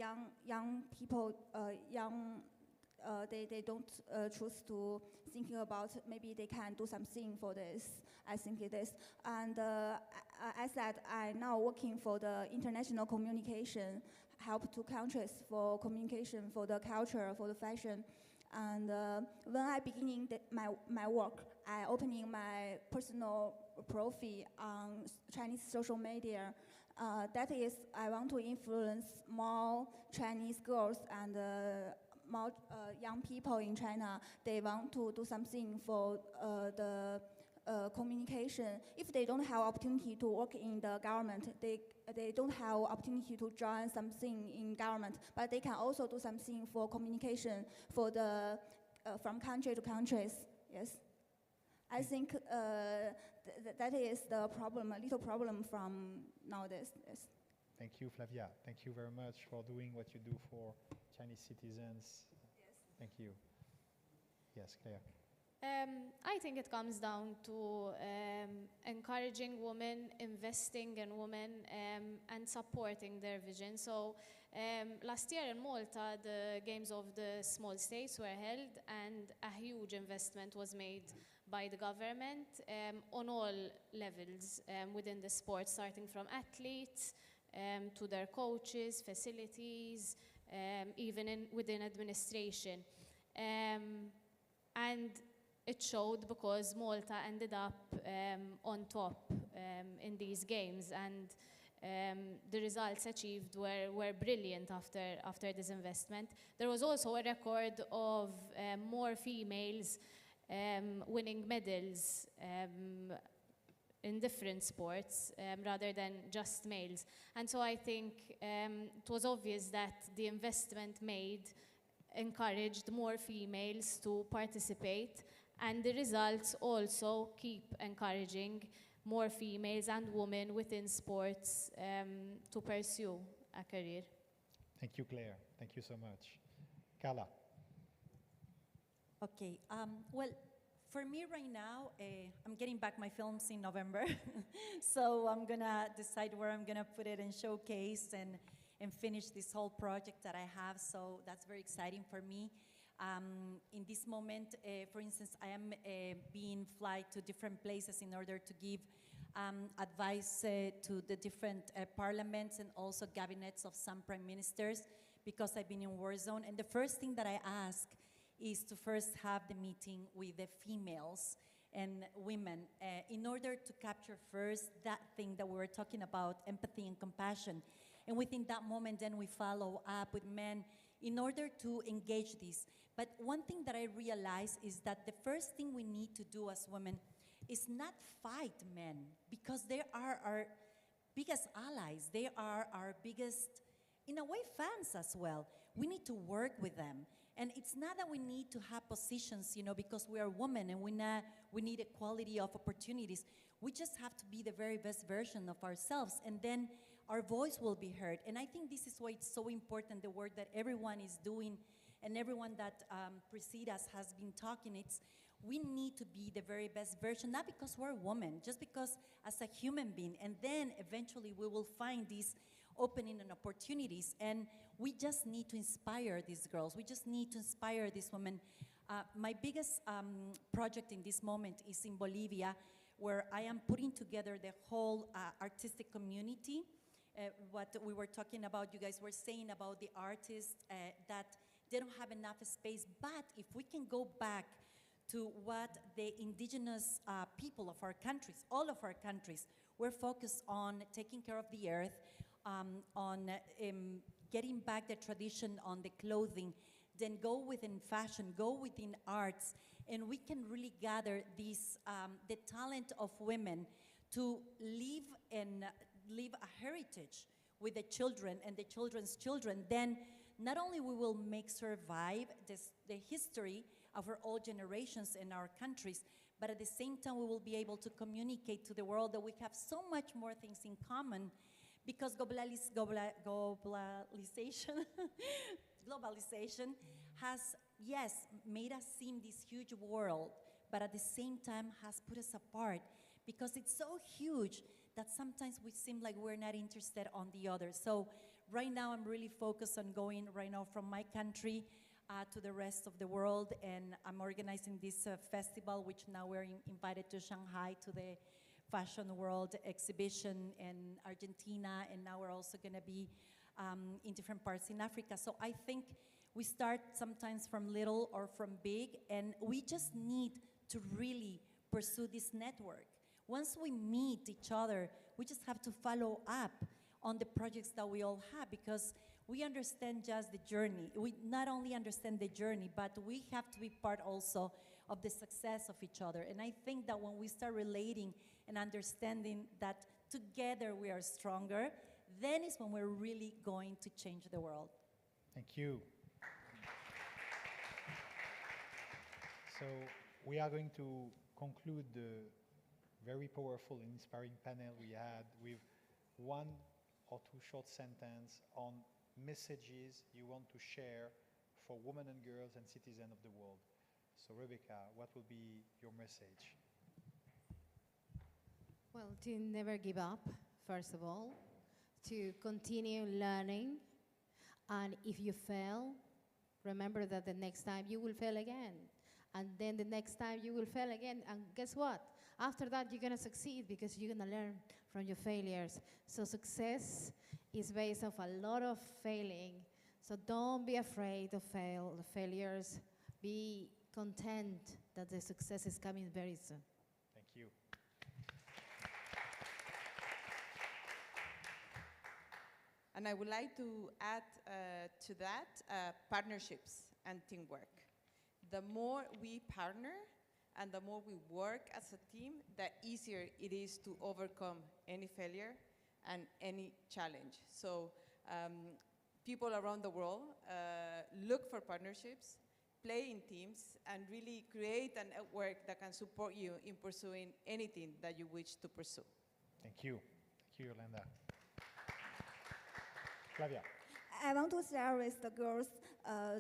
young people, they don't choose to thinking about maybe they can do something for this. I think it is. And as I said, I'm now working for the international communication, help two countries for communication, for the culture, for the fashion. And when I beginning my work, I opening my personal profile on Chinese social media. That is, I want to influence more Chinese girls and more young people in China. They want to do something for the communication. If they don't have opportunity to work in the government, they don't have opportunity to join something in government, but they can also do something for communication for the from country to countries. Yes, I think that is the problem, a little problem from nowadays. Yes. Thank you, Flavia. Thank you very much for doing what you do for Chinese citizens. Yes. Thank you. Yes, Claire. I think it comes down to encouraging women, investing in women, and supporting their vision. So last year in Malta, the Games of the Small States were held, and a huge investment was made by the government on all levels within the sport, starting from athletes to their coaches, facilities, even within administration. And it showed because Malta ended up on top in these games, and the results achieved were brilliant after this investment. There was also a record of more females winning medals in different sports rather than just males. And so I think it was obvious that the investment made encouraged more females to participate, And the results also keep encouraging more females and women within sports to pursue a career. Thank you, Claire. Thank you so much. Carla. Okay, well, for me right now, I'm getting back my films in November. So I'm gonna decide where I'm gonna put it and showcase and finish this whole project that I have. So that's very exciting for me. In this moment, for instance, I am being fly to different places in order to give advice to the different parliaments and also cabinets of some prime ministers, because I've been in war zone. And the first thing that I ask is to first have the meeting with the females and women in order to capture first that thing that we were talking about, empathy and compassion. And within that moment, then we follow up with men in order to engage this. But one thing that I realize is that the first thing we need to do as women is not fight men, because they are our biggest allies. They are our biggest, in a way, fans as well. We need to work with them. And it's not that we need to have positions, you know, because we are women and we need equality of opportunities. We just have to be the very best version of ourselves, and then our voice will be heard. And I think this is why it's so important, the work that everyone is doing and everyone that precede us has been talking. It's we need to be the very best version, not because we're women, just because as a human being. And then eventually we will find these opening and opportunities. And we just need to inspire these girls. We just need to inspire these women. My biggest project in this moment is in Bolivia, where I am putting together the whole artistic community. What we were talking about, you guys were saying about the artists that they don't have enough space. But if we can go back to what the indigenous people of our countries, all of our countries, were focused on taking care of the earth, on getting back the tradition on the clothing, then go within fashion, go within arts, and we can really gather these, the talent of women to live and leave a heritage with the children and the children's children. Then not only we will make survive the history of our old generations in our countries, but at the same time we will be able to communicate to the world that we have so much more things in common, because globalization has, yes, made us seem this huge world, but at the same time has put us apart, because it's so huge that sometimes we seem like we're not interested on the other. So right now I'm really focused on going right now from my country to the rest of the world, and I'm organizing this festival, which now we're invited to Shanghai to the Fashion World exhibition in Argentina, and now we're also gonna be in different parts in Africa. So I think we start sometimes from little or from big, and we just need to really pursue this network. Once we meet each other, we just have to follow up on the projects that we all have, because we understand just the journey. We not only understand the journey, but we have to be part also of the success of each other. And I think that when we start relating and understanding that together we are stronger, then is when we're really going to change the world. Thank you. So we are going to conclude the very powerful and inspiring panel we had with one or two short sentences on messages you want to share for women and girls and citizens of the world. So Rebecca, what will be your message? Well, to never give up, first of all, to continue learning, and if you fail, remember that the next time you will fail again, and then the next time you will fail again, and guess what? After that, you're gonna succeed because you're gonna learn from your failures. So success is based off a lot of failing. So don't be afraid of failures. Be content that the success is coming very soon. Thank you. And I would like to add to that partnerships and teamwork. The more we partner and the more we work as a team, the easier it is to overcome any failure and any challenge. So people around the world look for partnerships, play in teams and really create a network that can support you in pursuing anything that you wish to pursue. Thank you. Thank you, Yolanda. Flavia. I want to share with the girls,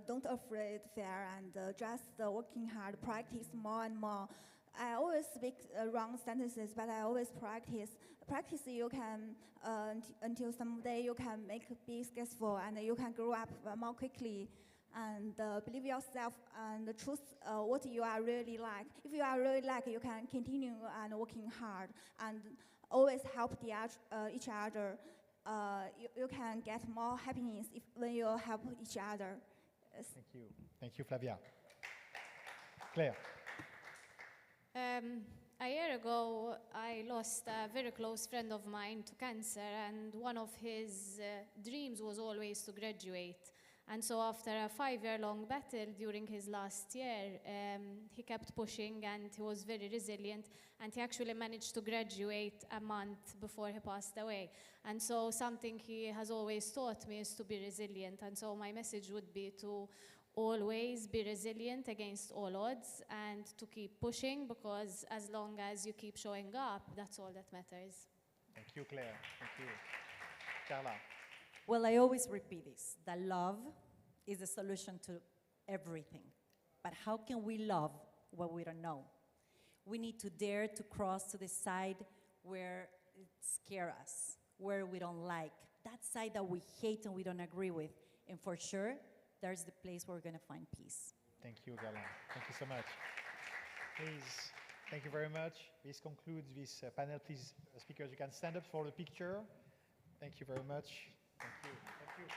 don't afraid fair and just working hard, practice more and more. I always speak wrong sentences, but I always practice. Practice, you can, until someday you can be successful and you can grow up more quickly. And believe yourself and choose what you are really like. If you are really like, you can continue and working hard and always help each other. You can get more happiness when you help each other. Yes. Thank you. Thank you, Flavia. Claire. A year ago, I lost a very close friend of mine to cancer, and one of his dreams was always to graduate. And so after a 5-year-long battle during his last year, he kept pushing and he was very resilient, and he actually managed to graduate a month before he passed away. And so something he has always taught me is to be resilient. And so my message would be to always be resilient against all odds and to keep pushing, because as long as you keep showing up, that's all that matters. Thank you, Claire. Thank you. Carla. Well, I always repeat this, that love is the solution to everything. But how can we love what we don't know? We need to dare to cross to the side where it scares us, where we don't like, that side that we hate and we don't agree with. And for sure, there's the place where we're going to find peace. Thank you, Carla. Thank you so much. Please, thank you very much. This concludes this panel. Please, speakers, you can stand up for the picture. Thank you very much. Thank you. Thank you.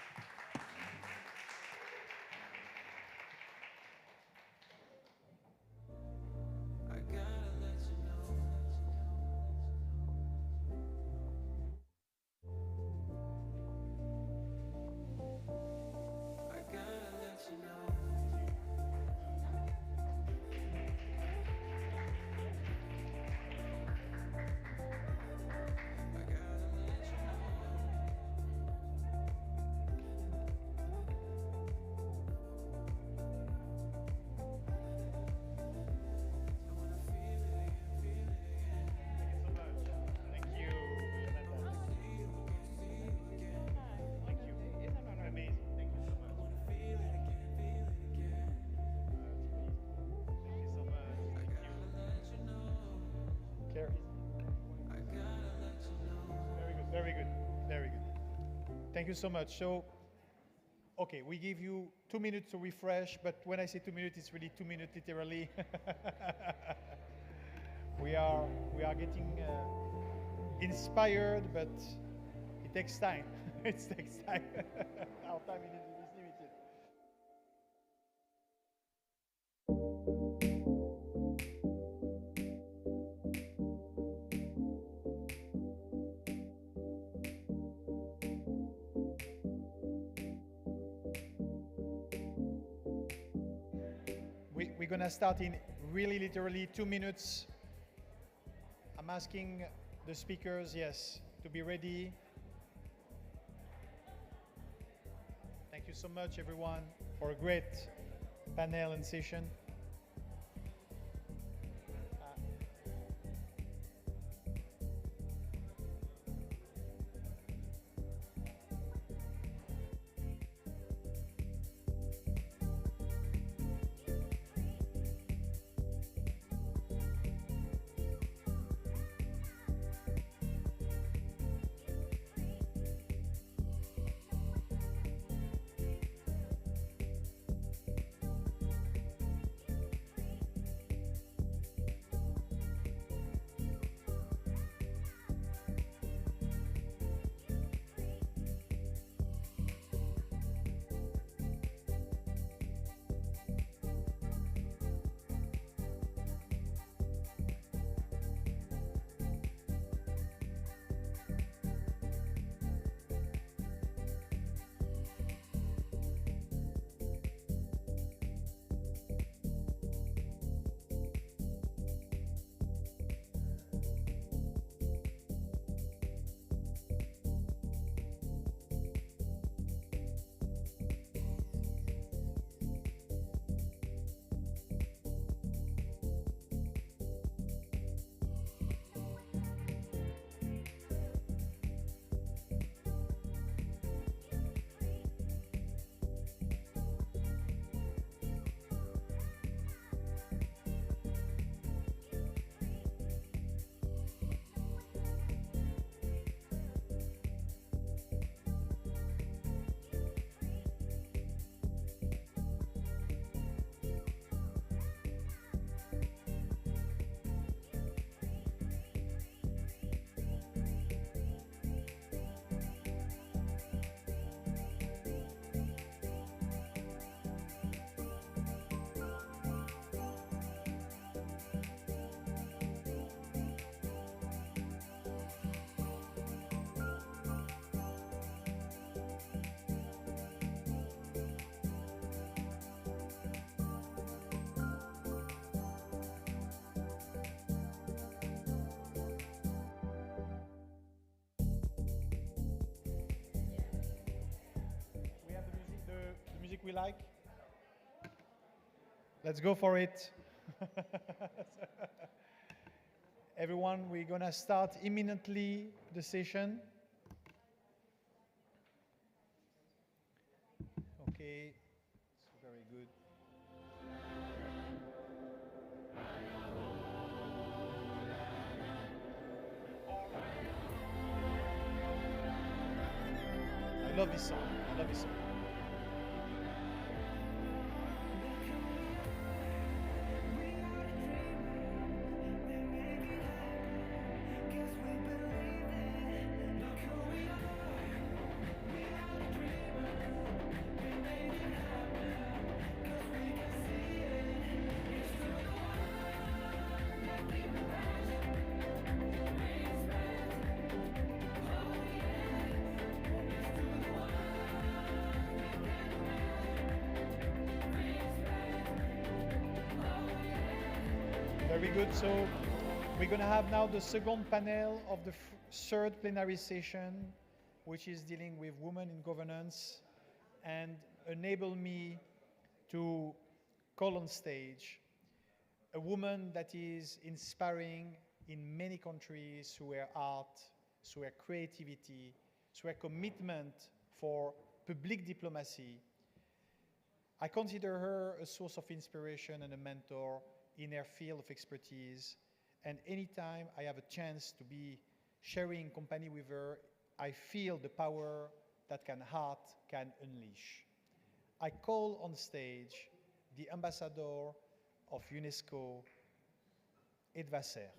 Very good, very good. Thank you so much. So, okay, we give you 2 minutes to refresh, but when I say 2 minutes, it's really 2 minutes literally. we are getting inspired, but it takes time. It takes time. Our time is limited. We're going to start in really literally 2 minutes. I'm asking the speakers, yes, to be ready. Thank you so much, everyone, for a great panel and session. we like? Let's go for it. Everyone, we're going to start imminently the session. Okay, so very good. I love this song. I love this song. Very good. So we're going to have now the second panel of the third plenary session, which is dealing with women in governance, and enable me to call on stage a woman that is inspiring in many countries through her art, through her creativity, through her commitment for public diplomacy. I consider her a source of inspiration and a mentor in her field of expertise, and anytime I have a chance to be sharing company with her, I feel the power that art can unleash. I call on stage the ambassador of UNESCO, Edva Serre.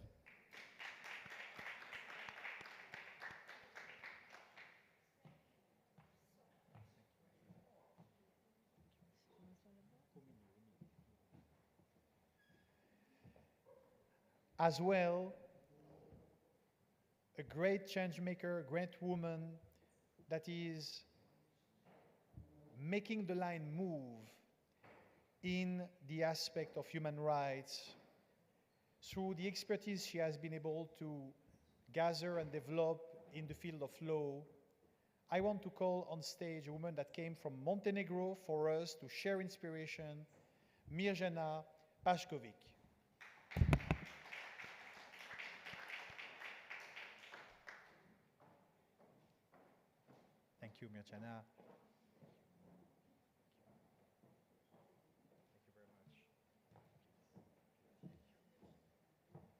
As well, a great change maker, a great woman that is making the line move in the aspect of human rights through the expertise she has been able to gather and develop in the field of law. I want to call on stage a woman that came from Montenegro for us to share inspiration, Mirjana Pashkovic. Thank you, Mirjana. Thank you very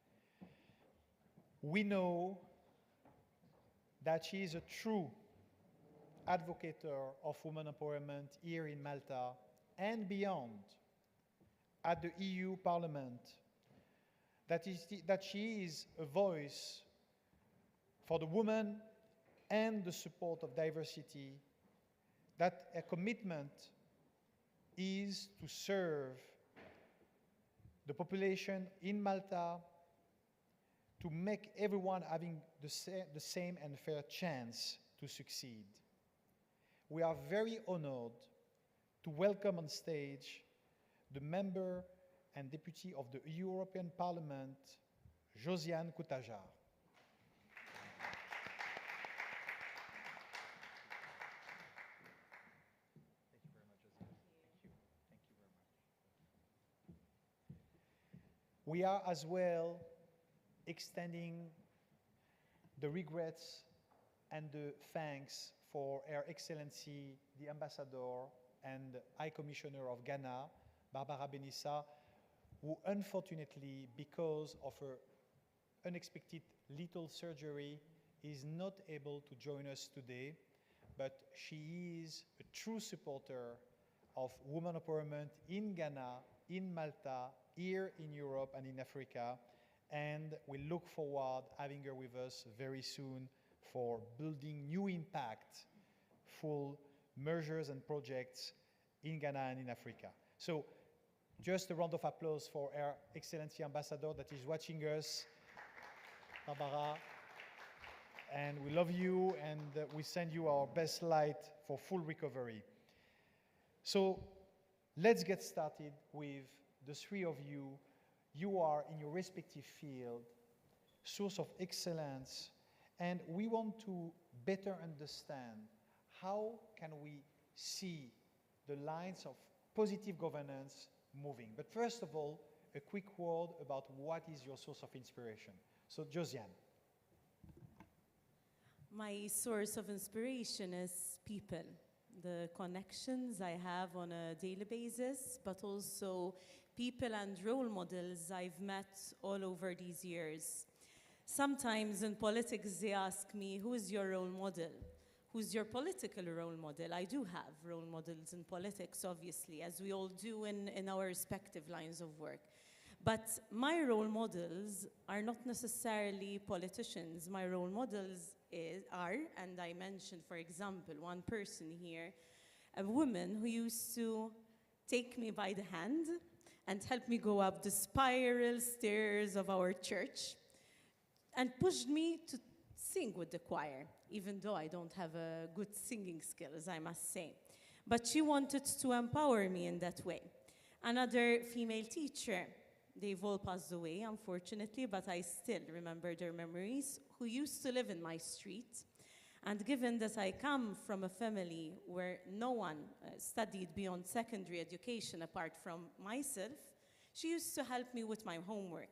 much. We know that she is a true advocate of women empowerment here in Malta and beyond at the EU Parliament, that she is a voice for the woman and the support of diversity, that a commitment is to serve the population in Malta, to make everyone having the same and fair chance to succeed. We are very honored to welcome on stage the member and deputy of the European Parliament, Josiane Koutajar. We are as well extending the regrets and the thanks for Her Excellency, the Ambassador and High Commissioner of Ghana, Barbara Benissa, who unfortunately, because of her unexpected lethal surgery, is not able to join us today, but she is a true supporter of women empowerment in Ghana, in Malta, here in Europe and in Africa, and we look forward having her with us very soon for building new impactful measures and projects in Ghana and in Africa. So just a round of applause for Her Excellency Ambassador that is watching us, Barbara, and we love you and we send you our best light for full recovery. So let's get started with the three of you. You are in your respective field, source of excellence, and we want to better understand how can we see the lines of positive governance moving. But first of all, a quick word about what is your source of inspiration. So, Josiane. My source of inspiration is people, the connections I have on a daily basis, but also people and role models I've met all over these years. Sometimes in politics, they ask me, who is your role model? Who's your political role model? I do have role models in politics, obviously, as we all do in our respective lines of work. But my role models are not necessarily politicians. My role models are, and I mentioned, for example, one person here, a woman who used to take me by the hand and help me go up the spiral stairs of our church and pushed me to sing with the choir, even though I don't have a good singing skills, I must say. But she wanted to empower me in that way. Another female teacher, they've all passed away, unfortunately, but I still remember their memories, who used to live in my street. And given that I come from a family where no one studied beyond secondary education apart from myself, she used to help me with my homework.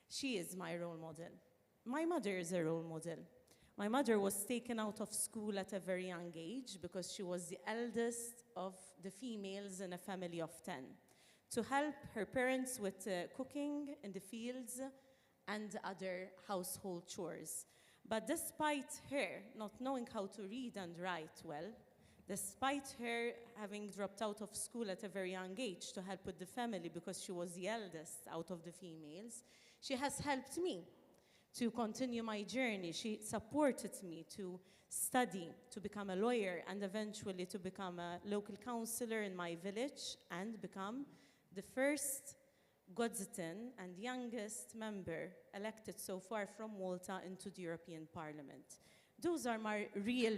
She is my role model. My mother is a role model. My mother was taken out of school at a very young age because she was the eldest of the females in a family of 10, to help her parents with cooking in the fields and other household chores. But despite her not knowing how to read and write well, despite her having dropped out of school at a very young age to help with the family because she was the eldest out of the females, she has helped me to continue my journey. She supported me to study, to become a lawyer, and eventually to become a local councillor in my village and become the first Godston and youngest member elected so far from Malta into the European Parliament. Those are my real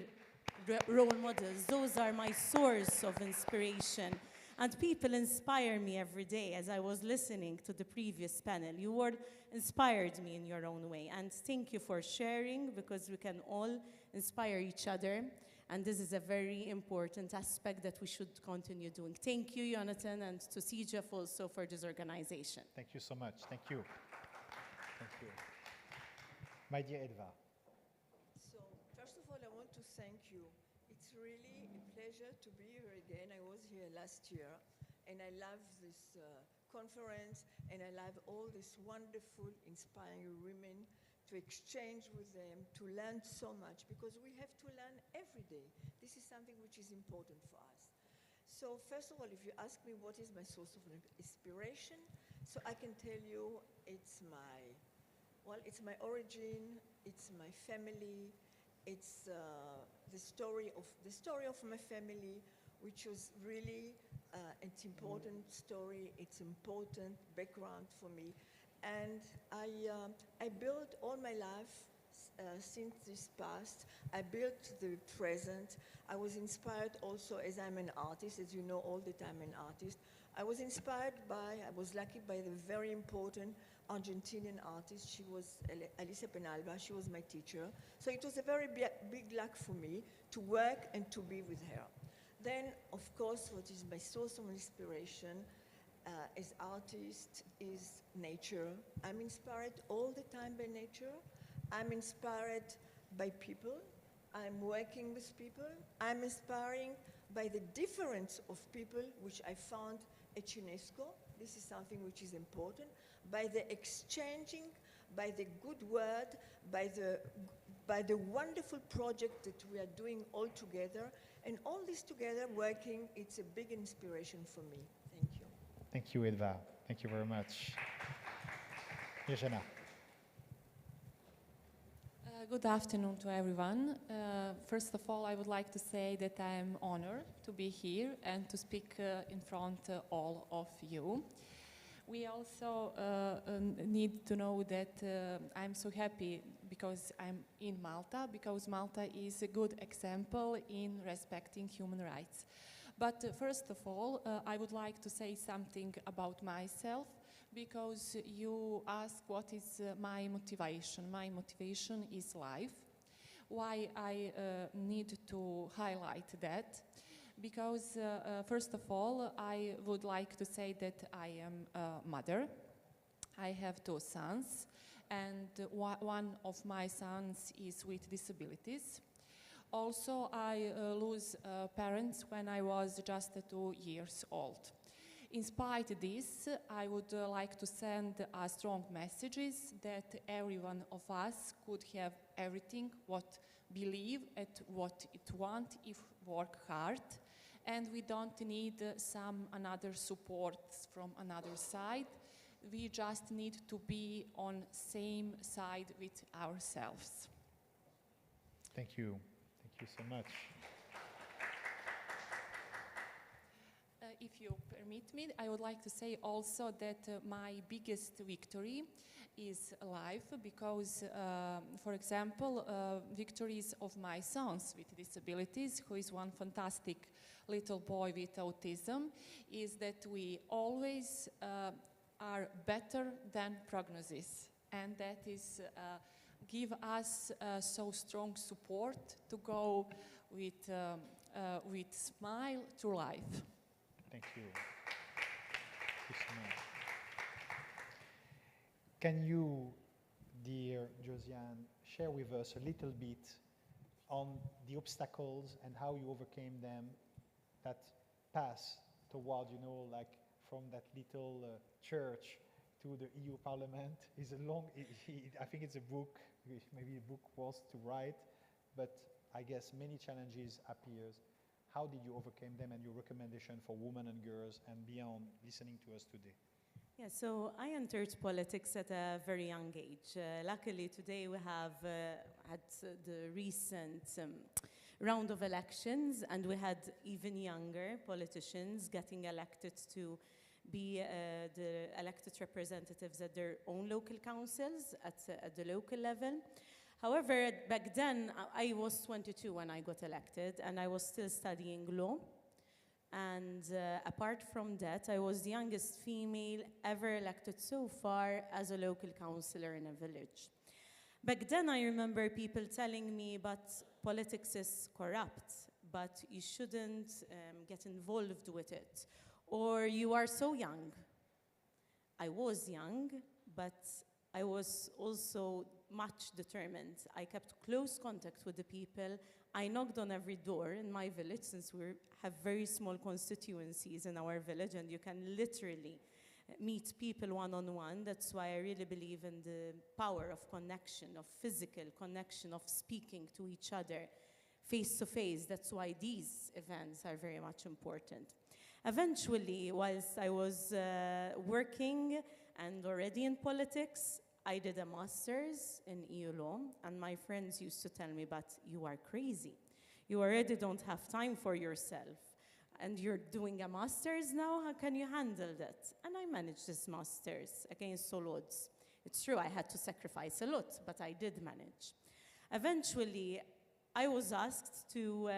role models. Those are my source of inspiration. And people inspire me every day. As I was listening to the previous panel, you all inspired me in your own way. And thank you for sharing, because we can all inspire each other. And this is a very important aspect that we should continue doing. Thank you, Jonathan, and to SIGEF also for this organization. Thank you so much. Thank you. Thank you. My dear Edva. So, first of all, I want to thank you. It's really a pleasure to be here again. I was here last year, and I love this conference, and I love all these wonderful, inspiring women, to exchange with them, to learn so much, because we have to learn every day. This is something which is important for us. So first of all, if you ask me what is my source of inspiration, so I can tell you it's my origin, it's my family, it's the story of my family, which was really an important story, it's important background for me. And I built all my life since this past. I built the present. I was inspired also, as I'm an artist, as you know, all the time an artist. I was lucky by the very important Argentinian artist. She was Alicia Penalba. She was my teacher. So it was a very big luck for me to work and to be with her. Then, of course, what is my source of inspiration as artist is nature. I'm inspired all the time by nature. I'm inspired by people. I'm working with people. I'm inspiring by the difference of people, which I found at UNESCO. This is something which is important. By the exchanging, by the good word, by the wonderful project that we are doing all together. And all this together working, it's a big inspiration for me. Thank you. Thank you, Edva. Thank you very much. Yeshana. Good afternoon to everyone. First of all, I would like to say that I am honored to be here and to speak in front of all of you. We also need to know that I'm so happy because I'm in Malta, because Malta is a good example in respecting human rights. But first of all, I would like to say something about myself, because you ask what is my motivation. My motivation is life. Why I need to highlight that? because first of all, I would like to say that I am a mother. I have 2 sons, and one of my sons is with disabilities. Also, I lose parents when I was just 2 years old. In spite of this, I would like to send strong messages that every one of us could have everything what believe at what it want if work hard, and we don't need some another support from another side. We just need to be on same side with ourselves. Thank you. Thank you so much. If you permit me, I would like to say also that my biggest victory is life because, for example, victories of my sons with disabilities, who is one fantastic little boy with autism, is that we always are better than prognosis, and that is give us so strong support to go with smile through life. Thank you. Thank you so much. Can you, dear Josiane, share with us a little bit on the obstacles and how you overcame them, that path toward, you know, like from that little church to the EU Parliament is a long, I think it's a book, maybe a book was to write, but I guess many challenges appears. How did you overcome them, and your recommendation for women and girls and beyond listening to us today? Yeah, so I entered politics at a very young age. Luckily, today we have had the recent round of elections, and we had even younger politicians getting elected to be the elected representatives at their own local councils at the local level. However, back then, I was 22 when I got elected, and I was still studying law. And apart from that, I was the youngest female ever elected so far as a local councillor in a village. Back then, I remember people telling me, but politics is corrupt, but you shouldn't get involved with it, or you are so young. I was young, but I was also much determined. I kept close contact with the people. I knocked on every door in my village, since we have very small constituencies in our village, and you can literally meet people one-on-one. That's why I really believe in the power of connection, of physical connection, of speaking to each other face-to-face. That's why these events are very much important. Eventually, whilst I was working and already in politics, I did a master's in EU law, and my friends used to tell me, but you are crazy. You already don't have time for yourself, and you're doing a master's now? How can you handle that? And I managed this master's against all odds. It's true, I had to sacrifice a lot, but I did manage. Eventually, I was asked to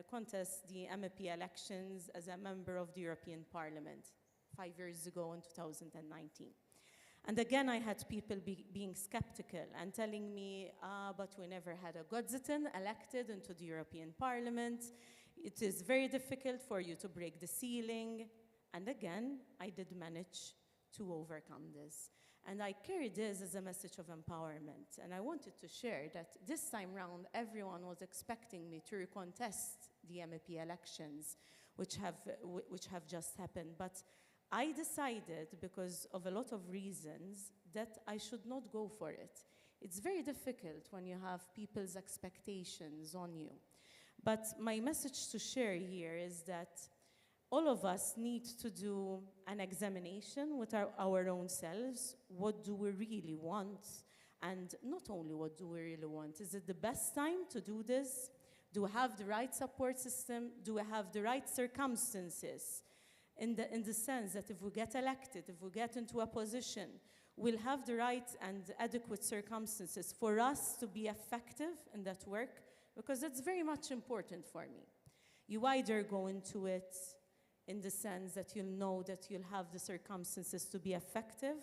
contest the MEP elections as a member of the European Parliament 5 years ago in 2019. And again, I had people being skeptical and telling me, but we never had a Godzitten elected into the European Parliament. It is very difficult for you to break the ceiling. And again, I did manage to overcome this. And I carried this as a message of empowerment. And I wanted to share that this time round, everyone was expecting me to recontest the MEP elections, which have just happened. But I decided, because of a lot of reasons, that I should not go for it. It's very difficult when you have people's expectations on you. But my message to share here is that all of us need to do an examination with our own selves. What do we really want? And not only what do we really want, is it the best time to do this? Do we have the right support system? Do we have the right circumstances? In the sense that if we get elected, if we get into a position, we'll have the right and adequate circumstances for us to be effective in that work, because that's very much important for me. You either go into it in the sense that you'll know that you'll have the circumstances to be effective,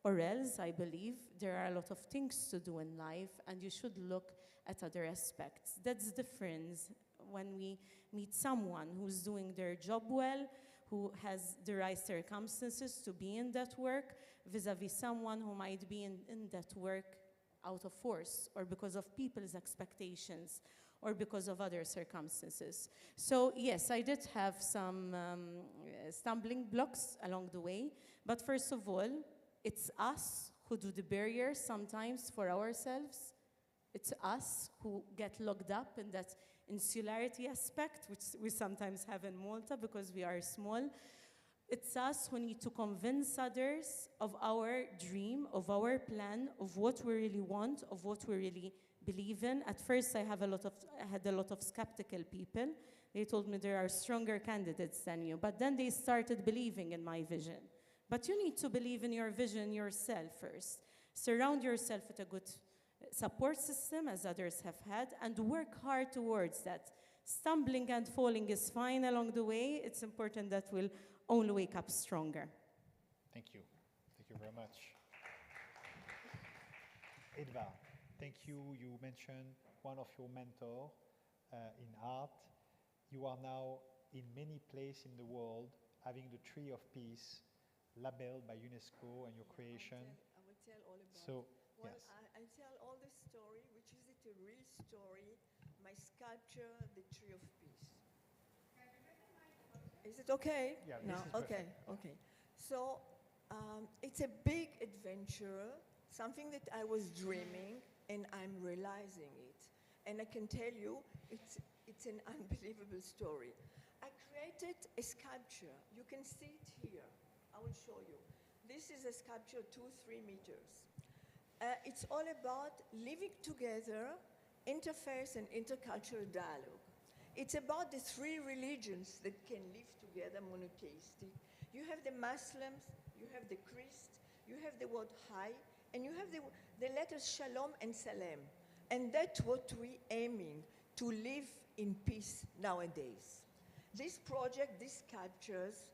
or else, I believe, there are a lot of things to do in life, and you should look at other aspects. That's the difference when we meet someone who's doing their job well, who has the right circumstances to be in that work, vis-a-vis someone who might be in that work out of force or because of people's expectations or because of other circumstances. So yes, I did have some stumbling blocks along the way, but first of all, it's us who do the barriers sometimes for ourselves. It's us who get locked up in that insularity aspect, which we sometimes have in Malta because we are small. It's us who need to convince others of our dream, of our plan, of what we really want, of what we really believe in. At first, I had a lot of skeptical people. They told me there are stronger candidates than you, but then they started believing in my vision. But you need to believe in your vision yourself first. Surround yourself with a good support system, as others have had, and work hard towards that. Stumbling and falling is fine along the way. It's important that we'll only wake up stronger. Thank you. Thank you very much. Edva, thank you. You mentioned one of your mentors in art. You are now in many places in the world having the Tree of Peace labeled by UNESCO and your creation. I will tell all about so, it. Well, yes. I tell all the story, which is it a real story, my sculpture, The Tree of Peace. Is it okay? Yeah, no? this is Okay, perfect. okay. So it's a big adventure, something that I was dreaming, and I'm realizing it. And I can tell you, it's an unbelievable story. I created a sculpture. You can see it here. I will show you. This is a sculpture 2-3 meters. It's all about living together, interface and intercultural dialogue. It's about the 3 religions that can live together monotheistic. You have the Muslims, you have the Christ, you have the word Hai, and you have the letters Shalom and Salem. And that's what we're aiming, to live in peace nowadays. This project, these sculptures,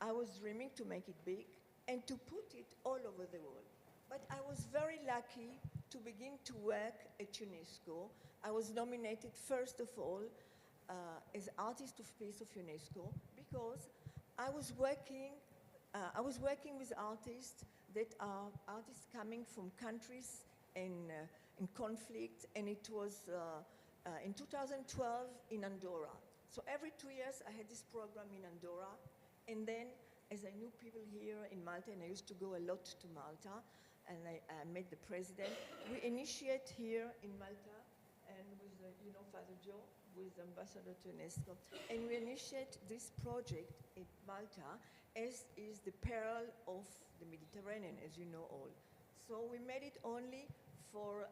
I was dreaming to make it big and to put it all over the world. But I was very lucky to begin to work at UNESCO. I was nominated, first of all, as Artist of Peace of UNESCO because I was working with artists that are artists coming from countries in conflict, and it was in 2012 in Andorra. So every 2 years I had this program in Andorra, and then as I knew people here in Malta, and I used to go a lot to Malta, and I met the president. We initiate here in Malta, and with Father Joe, with Ambassador to UNESCO, and we initiate this project in Malta, as is the peril of the Mediterranean, as you know all. So we made it only for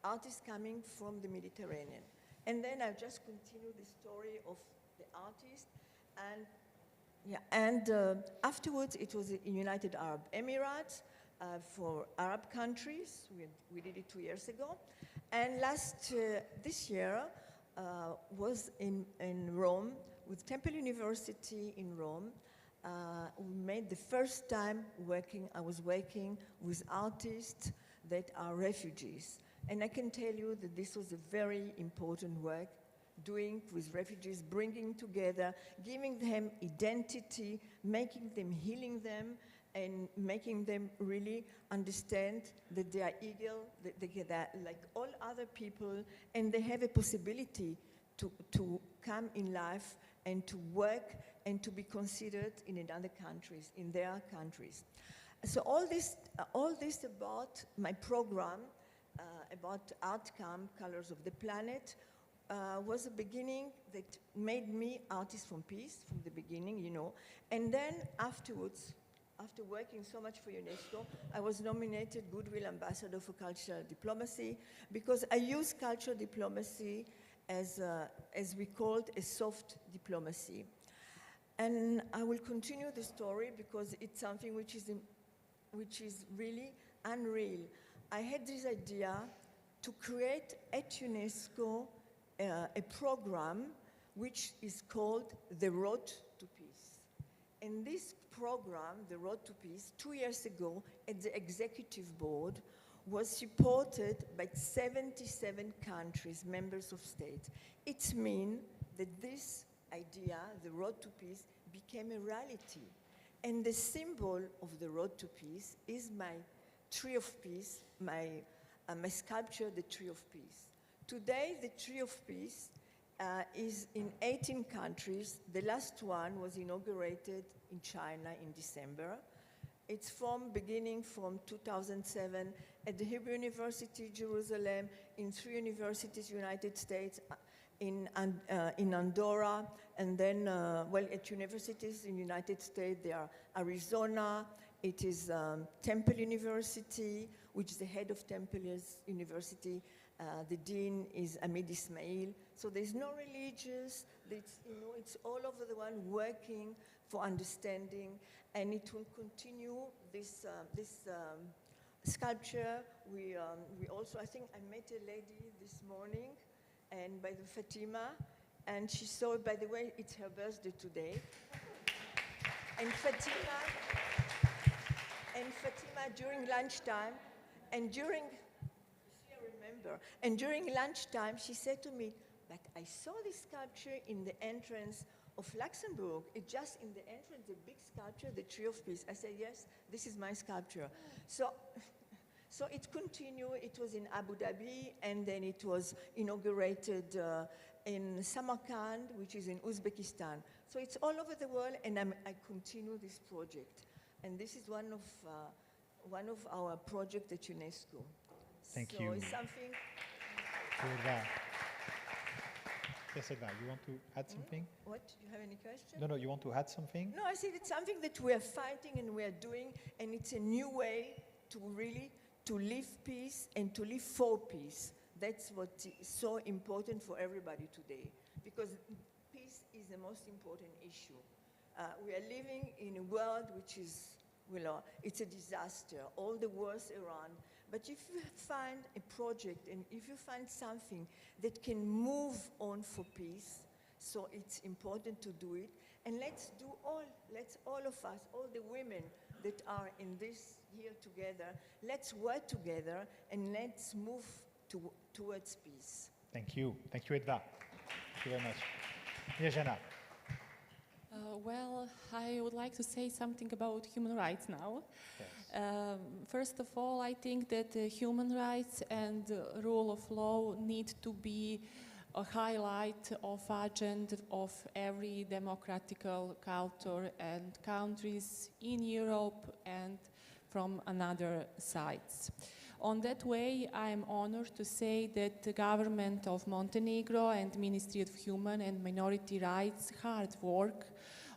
artists coming from the Mediterranean. And then I'll just continue the story of the artist, and afterwards it was in United Arab Emirates, for Arab countries. We did it 2 years ago. And this year was in Rome, with Temple University in Rome. We made the first time I was working with artists that are refugees. And I can tell you that this was a very important work, doing with refugees, bringing together, giving them identity, making them, healing them, and making them really understand that they are equal, that they are like all other people, and they have a possibility to come in life and to work and to be considered in other countries, in their countries. So all this about my program, about outcome, Colors of the Planet, was a beginning that made me Artist from Peace from the beginning, and then afterwards, after working so much for UNESCO, I was nominated Goodwill Ambassador for Cultural Diplomacy because I use cultural diplomacy as we called a soft diplomacy. And I will continue the story because it's something which is really unreal. I had this idea to create at UNESCO a program which is called The Road to Peace. And this program, The Road to Peace, 2 years ago at the executive board, was supported by 77 countries, members of states. It means that this idea, the road to peace, became a reality. And the symbol of the road to peace is my tree of peace, my sculpture, the tree of peace. Today, the tree of peace is in 18 countries. The last one was inaugurated in China in December. It's beginning from 2007 at the Hebrew University, Jerusalem, in 3 universities, United States, in Andorra, and then, at universities in United States, there are Arizona, it is Temple University, which is the head of Temple University. The dean is Amid Ismail. So there's no religious, it's all over the one working for understanding, and it will continue this sculpture. We also, I think I met a lady this morning, and by the Fatima, and she saw, by the way, it's her birthday today. And Fatima during lunchtime, and during lunchtime, she said to me, but I saw this sculpture in the entrance of Luxembourg. It's just in the entrance, the big sculpture, the Tree of Peace. I said, yes, this is my sculpture. So it continued. It was in Abu Dhabi, and then it was inaugurated in Samarkand, which is in Uzbekistan. So it's all over the world, and I continue this project. And this is one of our projects at UNESCO. Thank so you. It's something. Yes, Edna, you want to add something? What? Do you have any question? No, you want to add something? No, I said it's something that we are fighting and we are doing, and it's a new way to really to live peace and to live for peace. That's what is so important for everybody today, because peace is the most important issue. We are living in a world which is, it's a disaster, all the wars around. But if you find a project and if you find something that can move on for peace, so it's important to do it. And let's all of us, all the women that are in this here together, let's work together and let's move towards peace. Thank you. Thank you, Edva. Thank you very much. Mirjana. Well, I would like to say something about human rights now. Yes. First of all, I think that human rights and rule of law need to be a highlight of agenda of every democratical culture and countries in Europe and from another sides. On that way, I am honored to say that the government of Montenegro and Ministry of Human and Minority Rights hard work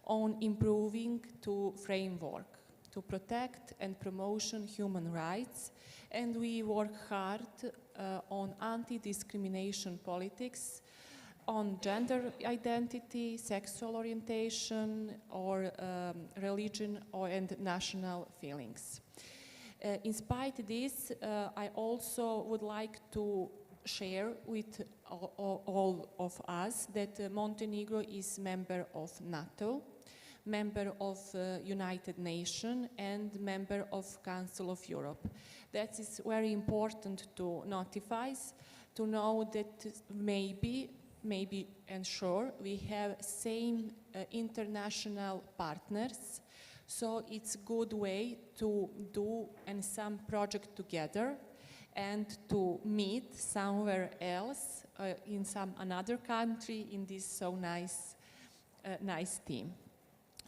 on improving the framework to protect and promotion human rights, and we work hard on anti-discrimination politics, on gender identity, sexual orientation, or religion and national feelings. In spite of this, I also would like to share with all of us that Montenegro is member of NATO, member of United Nations, and member of Council of Europe. That is very important to notify, to know that maybe and sure we have same international partners. So it's a good way to do some project together and to meet somewhere else in another country in this so nice team.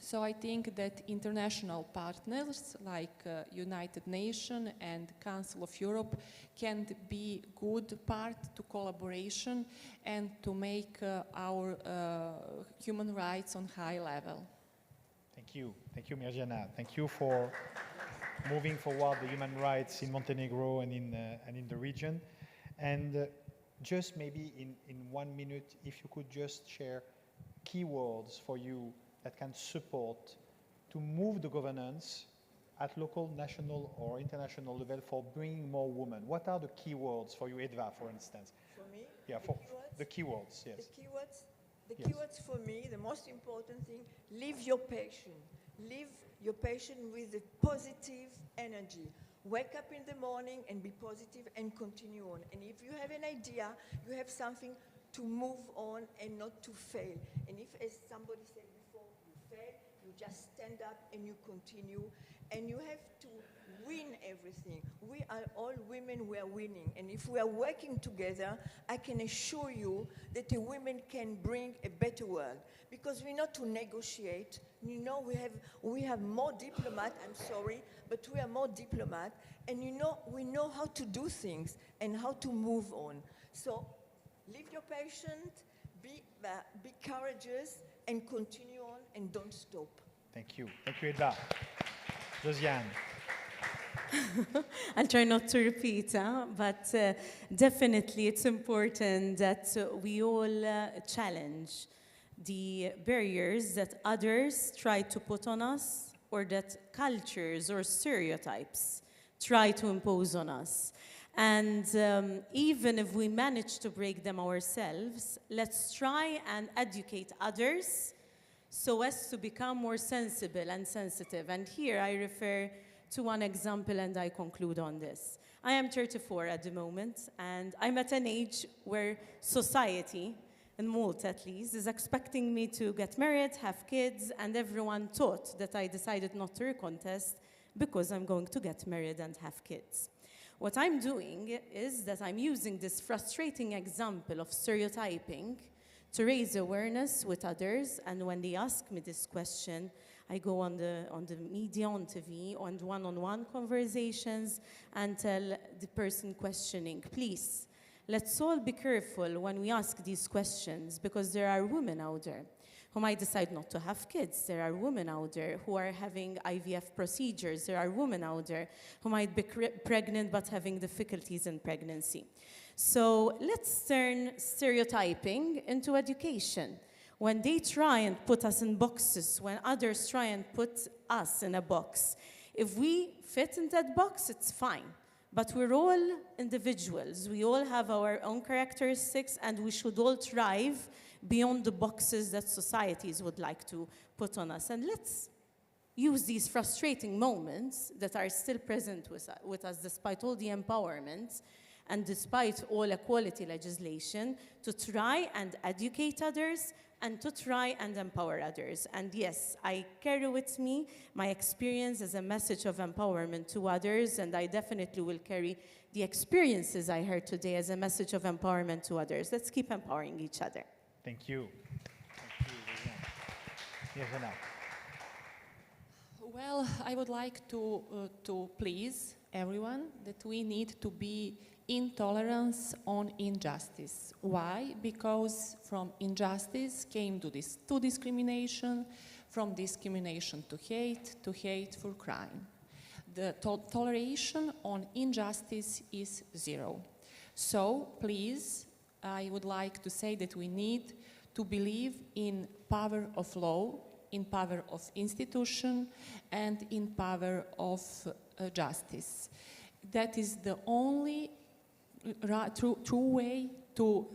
So I think that international partners like United Nations and Council of Europe can be good part to collaboration and to make our human rights on high level. Thank you, Mirjana. Thank you for moving forward the human rights in Montenegro and in the region. And just maybe in 1 minute, if you could just share keywords for you that can support to move the governance at local, national, or international level for bringing more women. What are the keywords for you, Edva, for instance? For me? Yeah, for the keywords, yes. The keywords for me, the most important thing, live your passion. Live your passion with a positive energy. wake up in the morning and be positive and continue on. And if you have an idea, you have something to move on and not to fail. And if, as somebody said before, you fail, you just stand up and you continue. And you have to win everything. We are all women, we are winning. And if we are working together, I can assure you that the women can bring a better world. Because we know to negotiate. You know, we have more diplomat, I'm sorry, but we are more diplomat. And you know, we know how to do things and how to move on. So live your patient, be courageous, and continue on and don't stop. Thank you. Thank you, Edla. Josiane. I'll try not to repeat, but definitely it's important that we all challenge the barriers that others try to put on us, or that cultures or stereotypes try to impose on us. And even if we manage to break them ourselves, let's try and educate others so as to become more sensible and sensitive. And here I refer to one example and I conclude on this. I am 34 at the moment, and I'm at an age where society, in Malta at least, is expecting me to get married, have kids, and everyone thought that I decided not to recontest because I'm going to get married and have kids. What I'm doing is that I'm using this frustrating example of stereotyping to raise awareness with others, and when they ask me this question, I go on the media, on TV, on one-on-one conversations, and tell the person questioning, please, let's all be careful when we ask these questions, because there are women out there who might decide not to have kids. There are women out there who are having IVF procedures. There are women out there who might be pregnant but having difficulties in pregnancy. So let's turn stereotyping into education. When they try and put us in boxes, when others try and put us in a box, if we fit in that box, it's fine. But we're all individuals. We all have our own characteristics, and we should all thrive beyond the boxes that societies would like to put on us. And let's use these frustrating moments that are still present with us despite all the empowerment and despite all equality legislation, to try and educate others and to try and empower others. And yes, I carry with me my experience as a message of empowerment to others, and I definitely will carry the experiences I heard today as a message of empowerment to others. Let's keep empowering each other. Thank you. Thank you. Yes, Anna. Well, I would like to please everyone that we need to be intolerance on injustice. Why? Because from injustice came to discrimination, from discrimination to hateful crime. The toleration on injustice is zero. So please, I would like to say that we need to believe in power of law, in power of institution, and in power of justice. That is the only true way to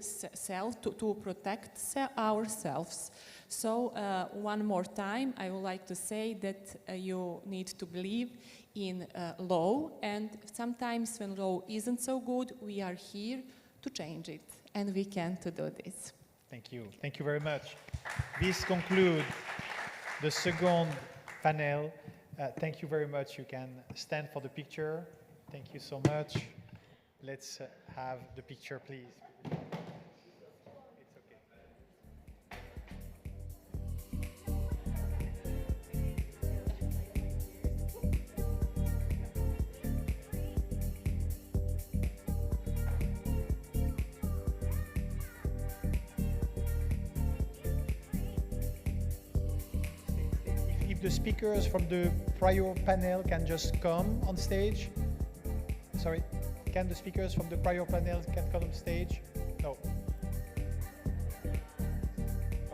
protect ourselves. So one more time, I would like to say that you need to believe in law, and sometimes when law isn't so good, we are here to change it, and we can to do this. Thank you. Thank you very much. This concludes the second panel. Thank you very much. You can stand for the picture. Thank you so much. Let's have the picture, please. It's okay. If the speakers from the prior panel can just come on stage. Sorry. Can the speakers from the prior panel come on stage? No.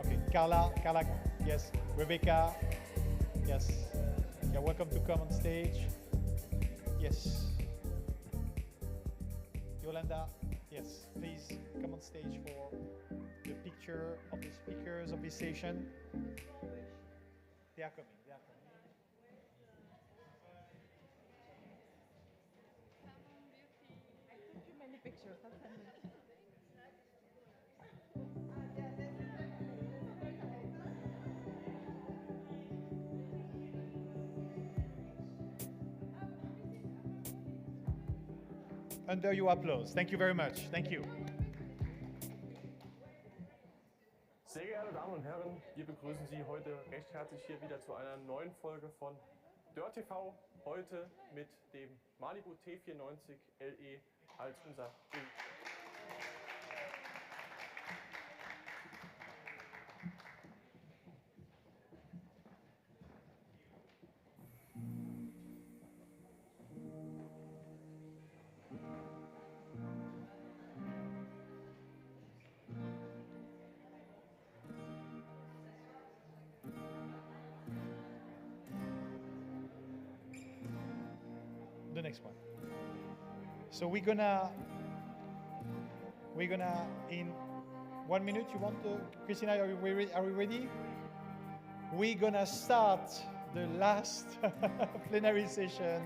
Okay, Carla, yes. Rebecca, yes. You're welcome to come on stage. Yes. Yolanda, yes. Please come on stage for the picture of the speakers of this session. They are coming. under your applause. Thank you very much. Thank you. Sehr geehrte Damen und Herren, wir begrüßen Sie heute recht herzlich hier wieder zu einer neuen Folge von Dirt TV. Heute mit dem Malibu T94 LE als unser Bild. The next one. So we're gonna in 1 minute. You want to, Christina? Are we ready? We're gonna start the last plenary session.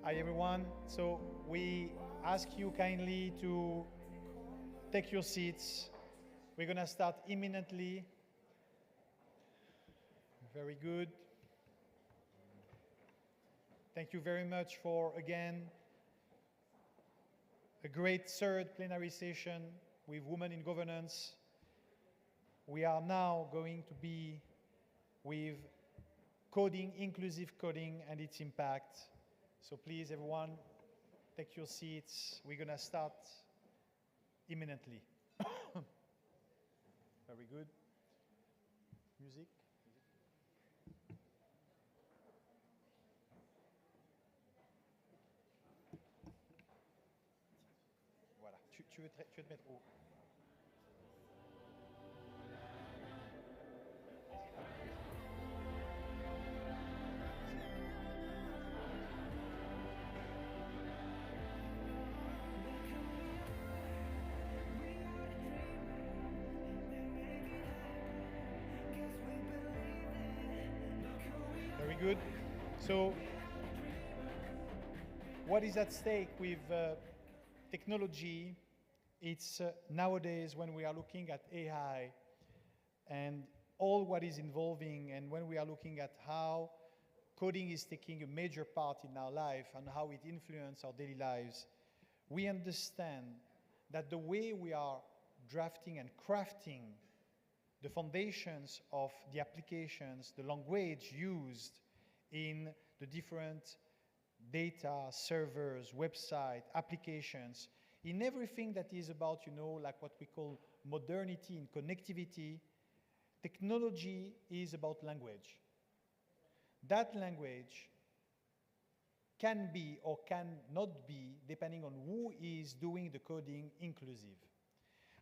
Hi everyone. So we ask you kindly to take your seats. We're going to start imminently. Very good. Thank you very much for, again, a great third plenary session with Women in Governance. We are now going to be with coding, inclusive coding, and its impact. So please, everyone, take your seats. We're going to start imminently. Very good. Music. Voilà. Tu veux te mettre où? Very good. So, what is at stake with technology? It's nowadays when we are looking at AI and all what is involving, and when we are looking at how coding is taking a major part in our life and how it influences our daily lives, we understand that the way we are drafting and crafting the foundations of the applications, the language used in the different data, servers, website, applications, in everything that is about, like what we call modernity and connectivity, technology is about language. That language can be or cannot be, depending on who is doing the coding, inclusive.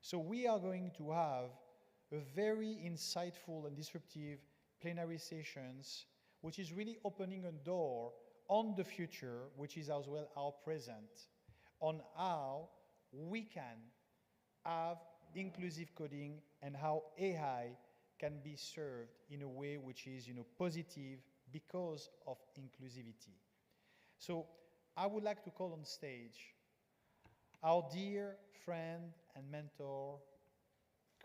So we are going to have a very insightful and disruptive plenary sessions, which is really opening a door on the future, which is as well our present, on how we can have inclusive coding and how AI can be served in a way which is, positive because of inclusivity. So I would like to call on stage our dear friend and mentor,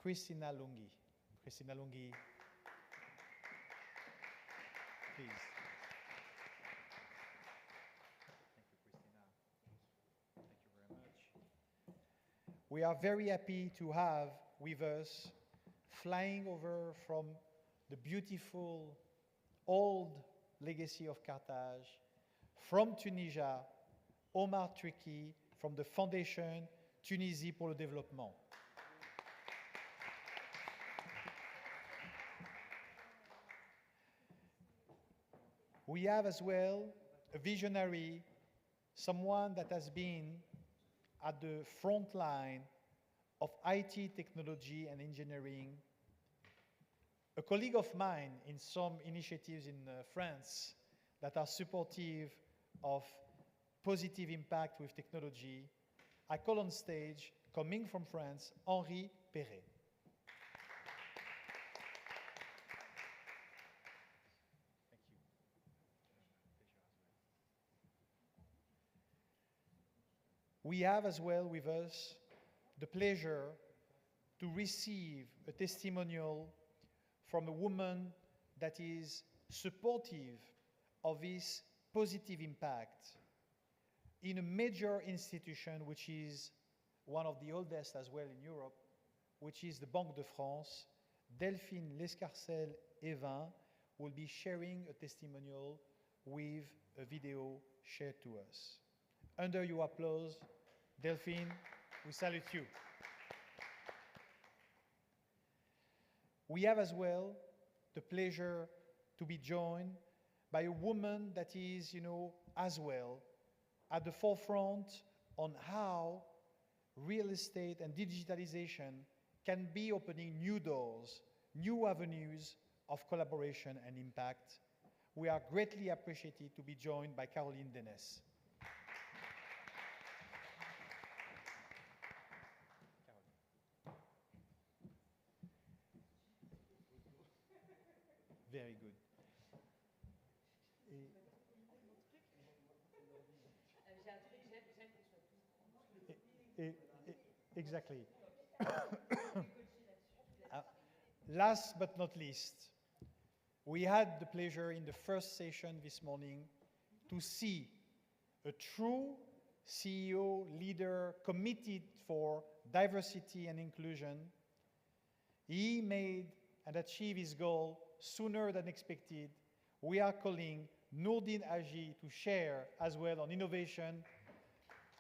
Christina Lungi. Christina Lungi, please. Thank you, Christina. Thank you very much. We are very happy to have with us, flying over from the beautiful old legacy of Carthage, from Tunisia, Omar Triki, from the Fondation Tunisie pour le Développement. We have as well a visionary, someone that has been at the front line of IT technology and engineering, a colleague of mine in some initiatives in France that are supportive of positive impact with technology. I call on stage, coming from France, Henri Perret. We have as well with us the pleasure to receive a testimonial from a woman that is supportive of this positive impact in a major institution which is one of the oldest as well in Europe, which is the Banque de France. Delphine Lescarcel-Evin will be sharing a testimonial with a video shared to us. Under your applause, Delphine, we salute you. We have as well the pleasure to be joined by a woman that is, as well at the forefront on how real estate and digitalization can be opening new doors, new avenues of collaboration and impact. We are greatly appreciated to be joined by Caroline Dennis. Very good. Exactly. Last but not least, we had the pleasure in the first session this morning to see a true CEO leader committed for diversity and inclusion. He made and achieved his goal sooner than expected. We are calling Nourdine Haji to share as well on innovation,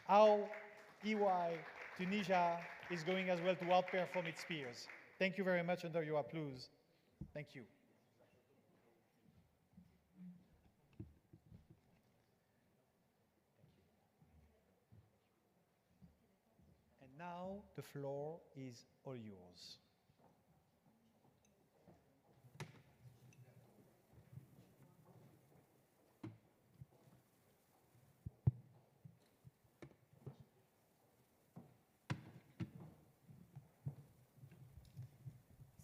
how EY Tunisia is going as well to outperform its peers. Thank you very much under your applause. Thank you. And now the floor is all yours.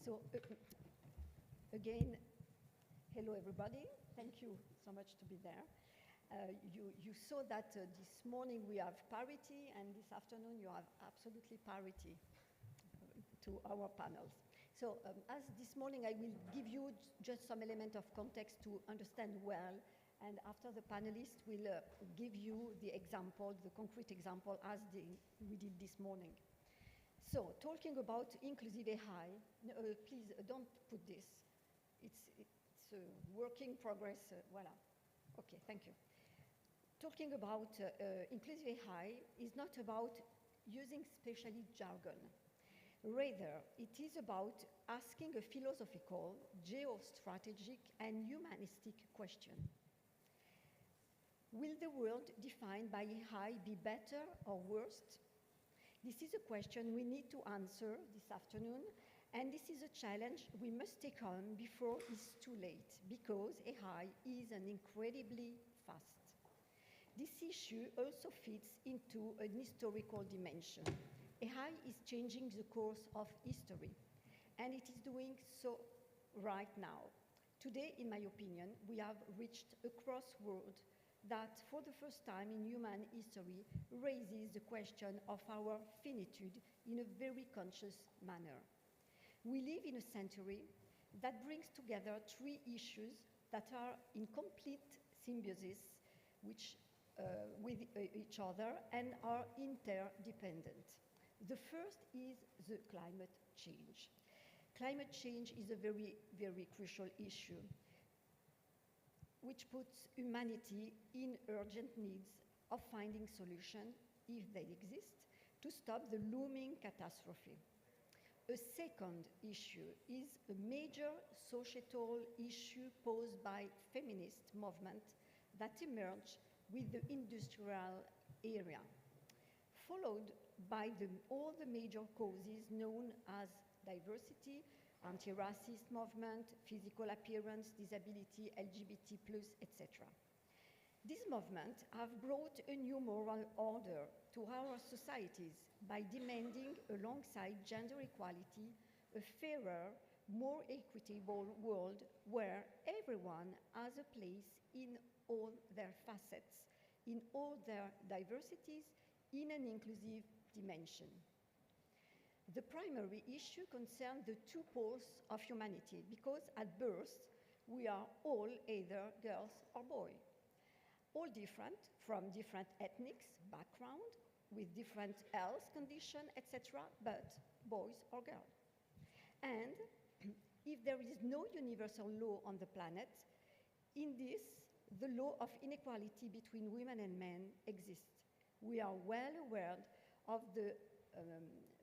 So, again, hello everybody. Thank you so much to be there. You saw that this morning we have parity, and this afternoon you have absolutely parity to our panels. So, as this morning I will give you just some element of context to understand well, and after the panelists will give you the example, the concrete example as we did this morning. So, talking about inclusive AI, please don't put this. It's a work in progress. Voila. Okay, thank you. Talking about inclusive AI is not about using specialist jargon. Rather, it is about asking a philosophical, geostrategic, and humanistic question. Will the world defined by AI be better or worse? This is a question we need to answer this afternoon, and this is a challenge we must take on before it's too late, because AI is an incredibly fast. This issue also fits into an historical dimension. AI is changing the course of history, and it is doing so right now. Today, in my opinion, we have reached a crossroad that, for the first time in human history, raises the question of our finitude in a very conscious manner. We live in a century that brings together three issues that are in complete symbiosis with each other and are interdependent. The first is the climate change. Climate change is a very, very crucial issue, which puts humanity in urgent needs of finding solutions, if they exist, to stop the looming catastrophe. A second issue is a major societal issue posed by feminist movement that emerged with the industrial era, followed by all the major causes known as diversity, anti-racist movement, physical appearance, disability, LGBT+, etc. These movements have brought a new moral order to our societies by demanding, alongside gender equality, a fairer, more equitable world where everyone has a place in all their facets, in all their diversities, in an inclusive dimension. The primary issue concerns the two poles of humanity, because at birth, we are all either girls or boys, all different, from different ethnic background, with different health condition, etc., but boys or girls. And if there is no universal law on the planet, in this, the law of inequality between women and men exists. We are well aware of the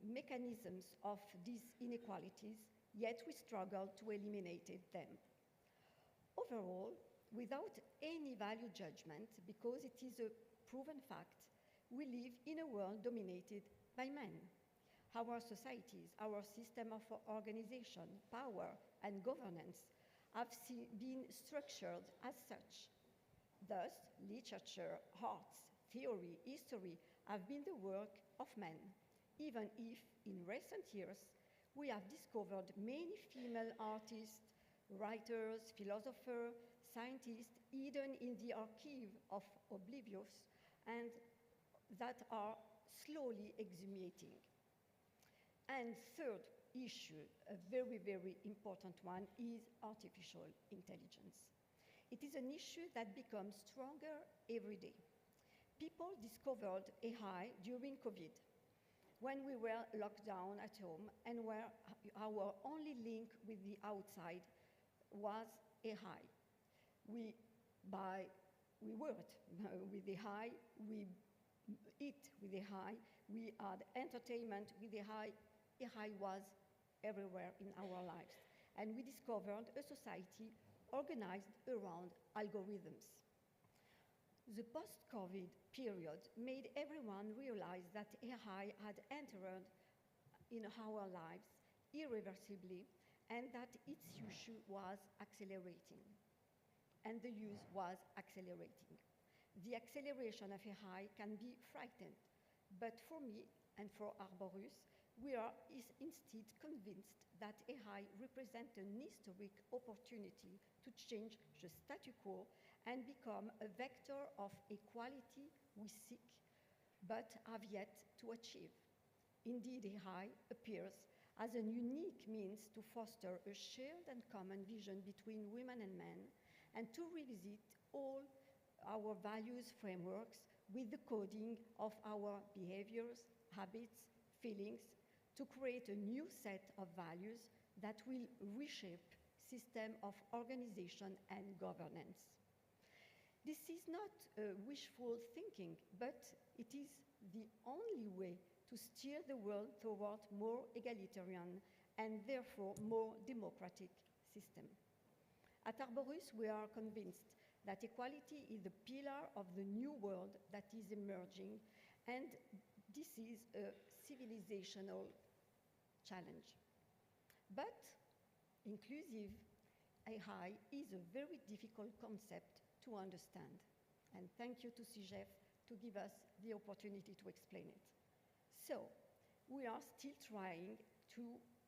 mechanisms of these inequalities, yet we struggle to eliminate them. Overall, without any value judgment, because it is a proven fact, we live in a world dominated by men. Our societies, our system of organization, power, and governance have been structured as such. Thus, literature, arts, theory, history have been the work of men, even if in recent years we have discovered many female artists, writers, philosophers, scientists, hidden in the archive of oblivious, and that are slowly exhumating. And third issue, a very, very important one, is artificial intelligence. It is an issue that becomes stronger every day. People discovered AI during COVID, when we were locked down at home and where our only link with the outside was AI. We worked with AI, we eat with AI, we had entertainment with AI. AI was everywhere in our lives. And we discovered a society organized around algorithms. The post-COVID period made everyone realize that AI had entered in our lives irreversibly and that its use was accelerating. And the use was accelerating. The acceleration of AI can be frightening, but for me and for Arborus, we are instead convinced that AI represents an historic opportunity to change the statu quo and become a vector of equality we seek, but have yet to achieve. Indeed, AI appears as a unique means to foster a shared and common vision between women and men, and to revisit all our values frameworks with the coding of our behaviors, habits, feelings, to create a new set of values that will reshape system of organization and governance. This is not wishful thinking, but it is the only way to steer the world toward more egalitarian and therefore more democratic system. At Arborus, we are convinced that equality is the pillar of the new world that is emerging, and this is a civilizational challenge. But inclusive AI is a very difficult concept to understand. And thank you to SIGEF to give us the opportunity to explain it. So, we are still trying to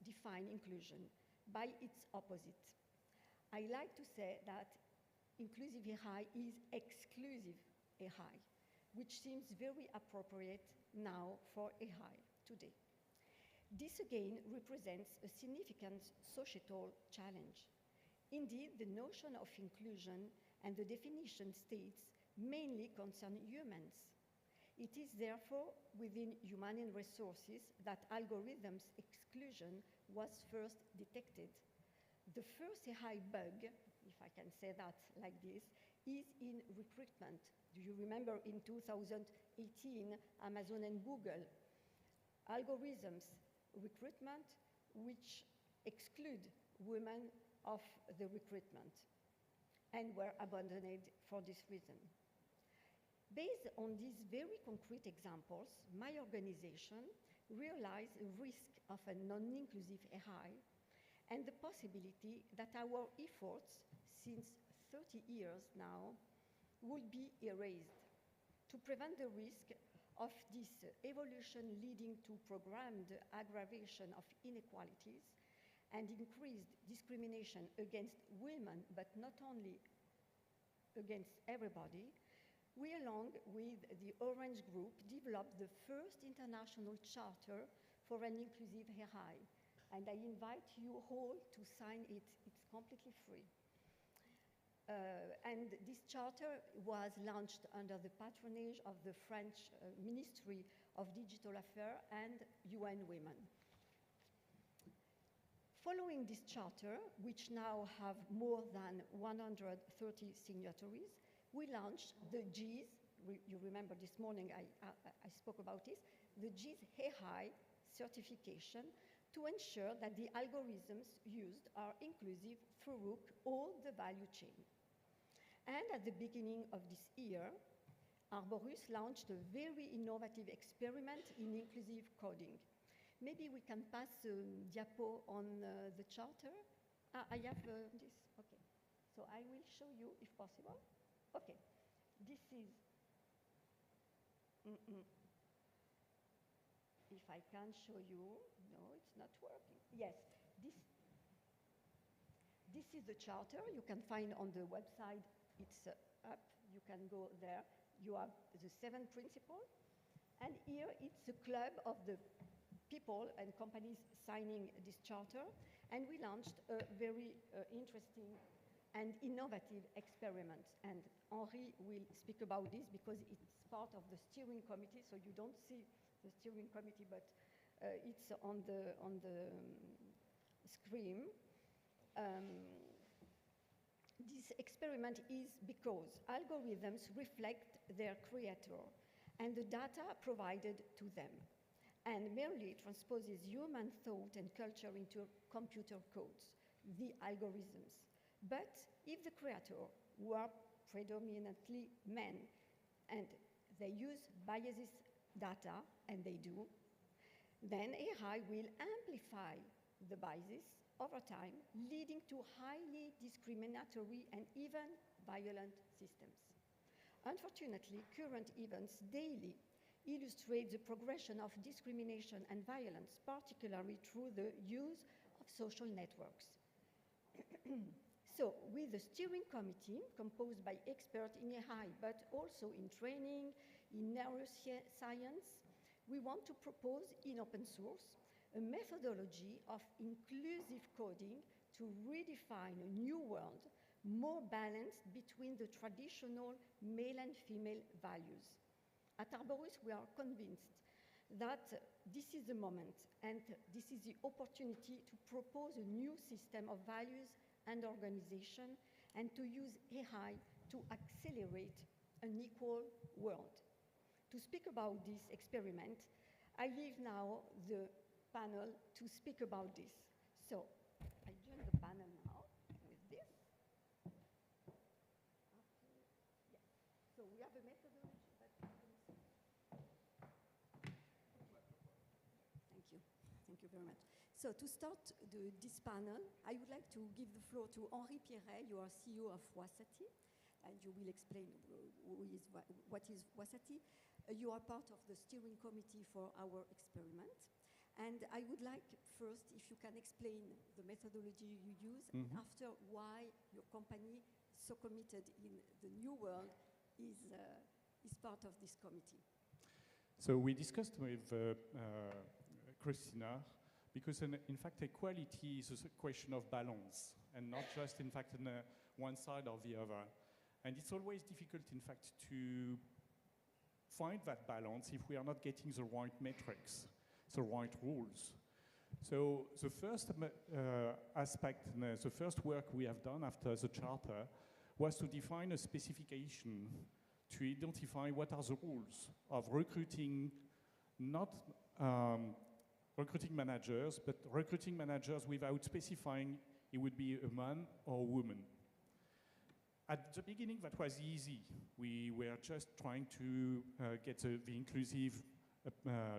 define inclusion by its opposite. I like to say that inclusive AI is exclusive AI, which seems very appropriate now for AI today. This again represents a significant societal challenge. Indeed, the notion of inclusion and the definition states mainly concern humans. It is therefore within human resources that algorithms exclusion was first detected. The first AI bug, if I can say that like this, is in recruitment. Do you remember in 2018, Amazon and Google, algorithms recruitment which exclude women of the recruitment and were abandoned for this reason. Based on these very concrete examples, my organization realized a risk of a non-inclusive AI and the possibility that our efforts since 30 years now would be erased. To prevent the risk of this evolution leading to programmed aggravation of inequalities and increased discrimination against women, but not only against everybody, we, along with the Orange Group, developed the first international charter for an inclusive AI. And I invite you all to sign it. It's completely free. And this charter was launched under the patronage of the French Ministry of Digital Affairs and UN Women. Following this charter, which now have more than 130 signatories, we launched the GIS, you remember this morning I spoke about this, the GIS AI certification to ensure that the algorithms used are inclusive throughout all the value chain. And at the beginning of this year, Arborus launched a very innovative experiment in inclusive coding. Maybe we can pass a diapo on the charter. I have this, okay. So I will show you if possible. Okay, this is, if I can show you, no, it's not working. Yes, this is the charter. You can find on the website, it's up, you can go there. You have the 7 principles, And here it's a club of the people and companies signing this charter, and we launched a very interesting and innovative experiment. And Henri will speak about this because it's part of the steering committee, so you don't see the steering committee, but it's on the screen. This experiment is because algorithms reflect their creator and the data provided to them, and merely transposes human thought and culture into computer codes, the algorithms. But if the creator were predominantly men and they use biases data, and they do, then AI will amplify the biases over time, leading to highly discriminatory and even violent systems. Unfortunately, current events daily illustrate the progression of discrimination and violence, particularly through the use of social networks. So, with the steering committee composed by experts in AI, but also in training, in neuroscience, we want to propose in open source a methodology of inclusive coding to redefine a new world more balanced between the traditional male and female values. At Arborus, we are convinced that this is the moment and this is the opportunity to propose a new system of values and organization, and to use AI to accelerate an equal world. To speak about this experiment, I leave now the panel to speak about this. So, I join the panel now with this. Yeah. So we have a methodology that you can see. Thank you. Thank you very much. So to start this panel, I would like to give the floor to Henri Pierret. You are CEO of Wasati, and you will explain what is Wasati. You are part of the steering committee for our experiment. And I would like first, if you can explain the methodology you use, and after why your company, so committed in the new world, is part of this committee. So we discussed with Christina, because in fact equality is a question of balance, and not just in fact on one side or the other. And it's always difficult in fact to find that balance if we are not getting the right metrics, the right rules. So the first aspect, the first work we have done after the charter was to define a specification to identify what are the rules of recruiting, not recruiting managers, but recruiting managers without specifying it would be a man or a woman. At the beginning, that was easy. We were just trying to get the inclusive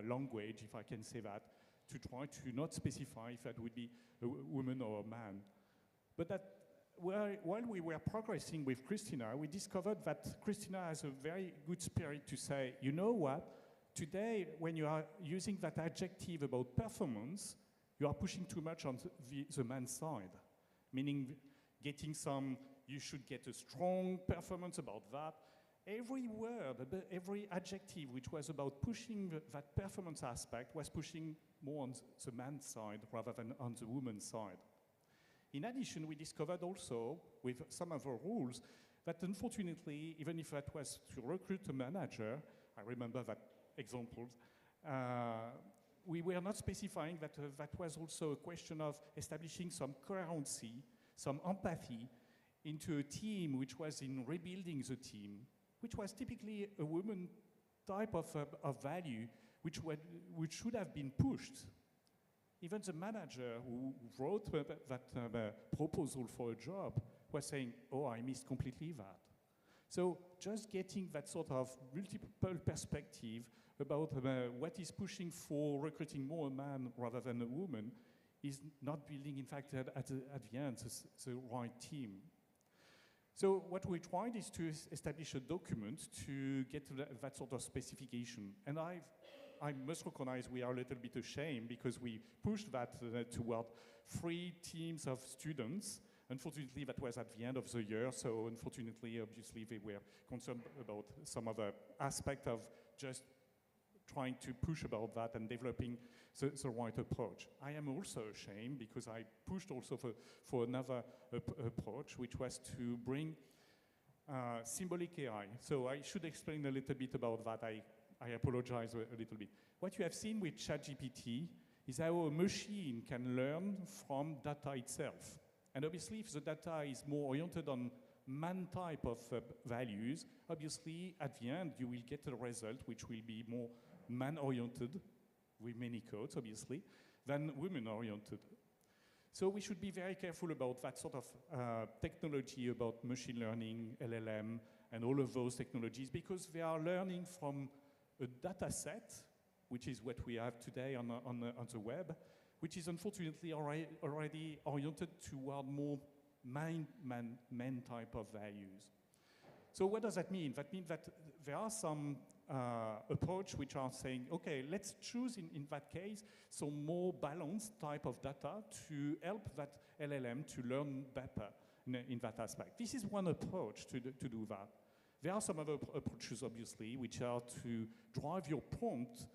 language, if I can say that, to try to not specify if that would be a woman or a man. But that, while we were progressing with Christina, we discovered that Christina has a very good spirit to say, you know what? Today, when you are using that adjective about performance, you are pushing too much on the man's side, meaning getting some, you should get a strong performance about that. Every word, every adjective which was about pushing that performance aspect was pushing more on the man's side rather than on the woman's side. In addition, we discovered also, with some of our rules, that unfortunately, even if that was to recruit a manager, I remember that examples, we were not specifying that that was also a question of establishing some coherency, some empathy into a team which was in rebuilding the team, which was typically a woman type of value which should have been pushed. Even the manager who wrote that proposal for a job was saying, oh, I missed completely that. So just getting that sort of multiple perspective about what is pushing for recruiting more a man rather than a woman is not building, in fact, at the end, the right team. So what we tried is to establish a document to get that sort of specification. And I must recognize we are a little bit ashamed because we pushed that toward 3 teams of students. Unfortunately, that was at the end of the year, so unfortunately, obviously, they were concerned about some other aspect of just trying to push about that and developing the right approach. I am also ashamed because I pushed also for another approach, which was to bring symbolic AI. So I should explain a little bit about that. I apologize a little bit. What you have seen with ChatGPT is how a machine can learn from data itself. And obviously, if the data is more oriented on man type of values, obviously, at the end, you will get a result which will be more man-oriented, with many codes, obviously, than women-oriented. So we should be very careful about that sort of technology, about machine learning, LLM, and all of those technologies, because they are learning from a data set, which is what we have today on the web, which is unfortunately already oriented toward more man type of values. So what does that mean? That means that there are some approach which are saying, okay, let's choose in that case some more balanced type of data to help that LLM to learn better in that aspect. This is one approach to do that. There are some other approaches, obviously, which are to drive your prompt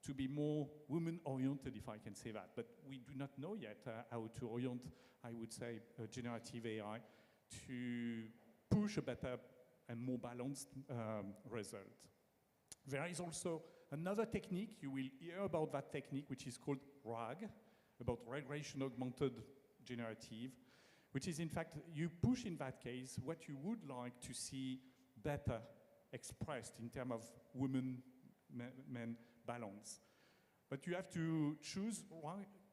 to be more women-oriented, if I can say that. But we do not know yet how to orient, I would say, generative AI to push a better and more balanced result. There is also another technique, you will hear about that technique, which is called RAG, about regression augmented generative, which is in fact, you push in that case what you would like to see better expressed in terms of women-men balance. But you have to choose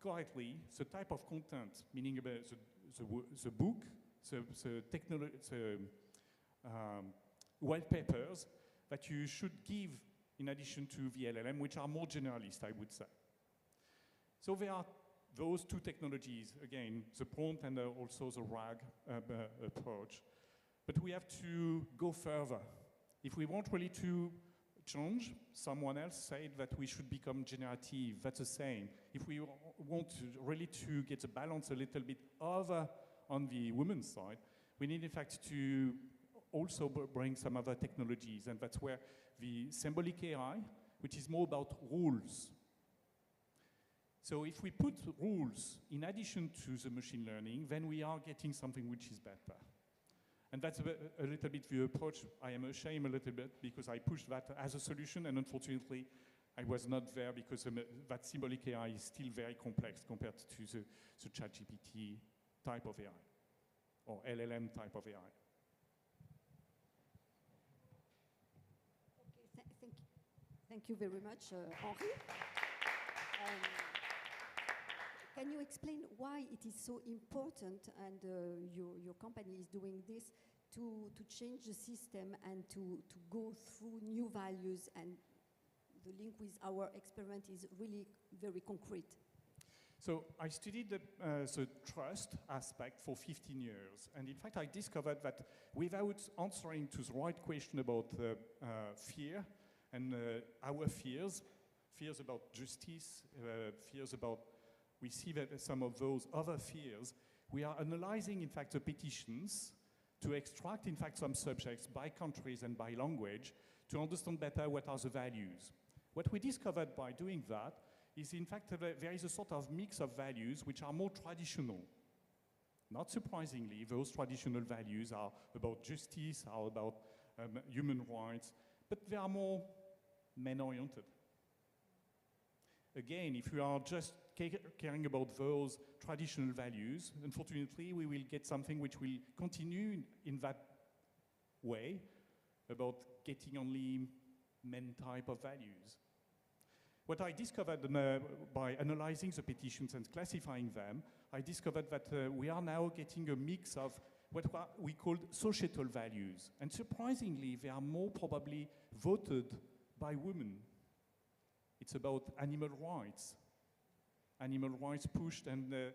correctly the type of content, meaning about the book, the white papers that you should give in addition to the LLM, which are more generalist, I would say. So there are those two technologies, again, the prompt and also the RAG approach. But we have to go further. If we want really to change, someone else said that we should become generative, that's the same. If we want really to get the balance a little bit over on the women's side, we need in fact to also bring some other technologies, and that's where the symbolic AI, which is more about rules. So if we put rules in addition to the machine learning, then we are getting something which is better. And that's a little bit the approach. I am ashamed a little bit because I pushed that as a solution, and unfortunately, I was not there because that symbolic AI is still very complex compared to the ChatGPT type of AI, or LLM type of AI. Okay, thank you very much, Henri. Can you explain why it is so important, and your company is doing this, to change the system and to go through new values, and the link with our experiment is really very concrete? So I studied the trust aspect for 15 years. And in fact, I discovered that without answering to the right question about fear and our fears about justice, fears about, we see that some of those other fears, we are analyzing, in fact, the petitions to extract, in fact, some subjects by countries and by language to understand better what are the values. What we discovered by doing that is, in fact, there is a sort of mix of values which are more traditional. Not surprisingly, those traditional values are about justice, are about human rights, but they are more men-oriented. Again, if we are just caring about those traditional values, unfortunately, we will get something which will continue in that way, about getting only men type of values. What I discovered by analyzing the petitions and classifying them, I discovered that we are now getting a mix of what we call societal values. And surprisingly, they are more probably voted by women. It's about animal rights. Animal rights pushed a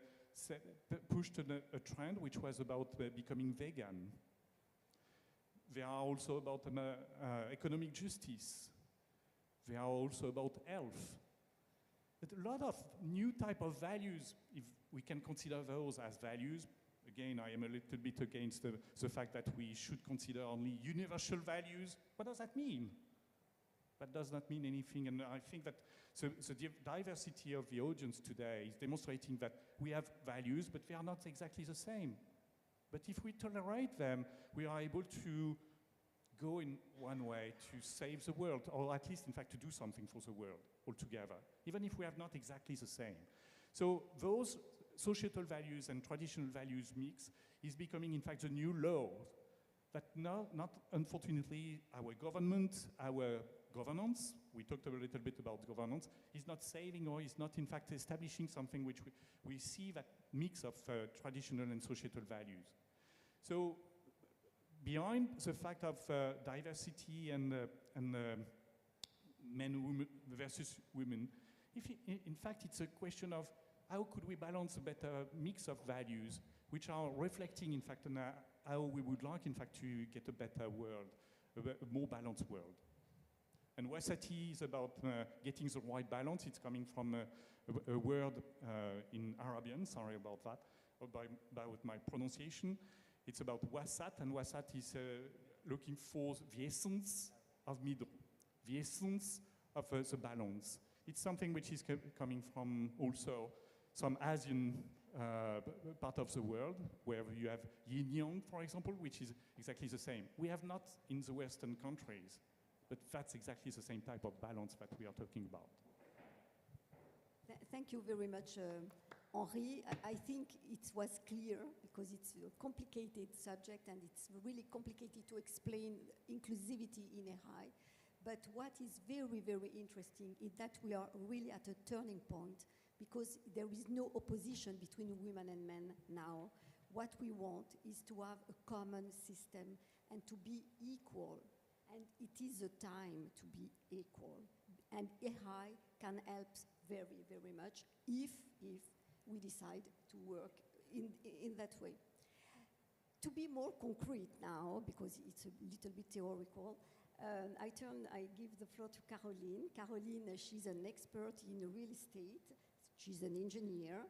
trend which was about becoming vegan. They are also about economic justice. They are also about health. But a lot of new type of values, if we can consider those as values. Again, I am a little bit against the fact that we should consider only universal values. What does that mean? that does not mean anything. And I think that the diversity of the audience today is demonstrating that we have values, but they are not exactly the same. But if we tolerate them, we are able to go in one way to save the world, or at least, in fact, to do something for the world altogether, even if we have not exactly the same. So those societal values and traditional values mix is becoming, in fact, the new law that not unfortunately, our government, our governance, we talked a little bit about governance, is not saving or is not, in fact, establishing something which we see that mix of traditional and societal values. So behind the fact of diversity and men versus women, in fact, it's a question of how could we balance a better mix of values which are reflecting, in fact, on how we would like, in fact, to get a better world, a more balanced world. And Wasati is about getting the right balance. It's coming from a word in Arabian, sorry about that, about my pronunciation. It's about wasat, and wasat is looking for the essence of middle, the essence of the balance. It's something which is coming from also some Asian part of the world, where you have yin-yang, for example, which is exactly the same. We have not in the Western countries, but that's exactly the same type of balance that we are talking about. Thank you very much, Henri. I think it was clear, because it's a complicated subject and it's really complicated to explain inclusivity in AI. But what is very, very interesting is that we are really at a turning point, because there is no opposition between women and men now. What we want is to have a common system and to be equal. And it is a time to be equal. And AI can help very, very much if we decide to work in that way. To be more concrete now, because it's a little bit theoretical, I give the floor to Caroline. Caroline, she's an expert in real estate. She's an engineer,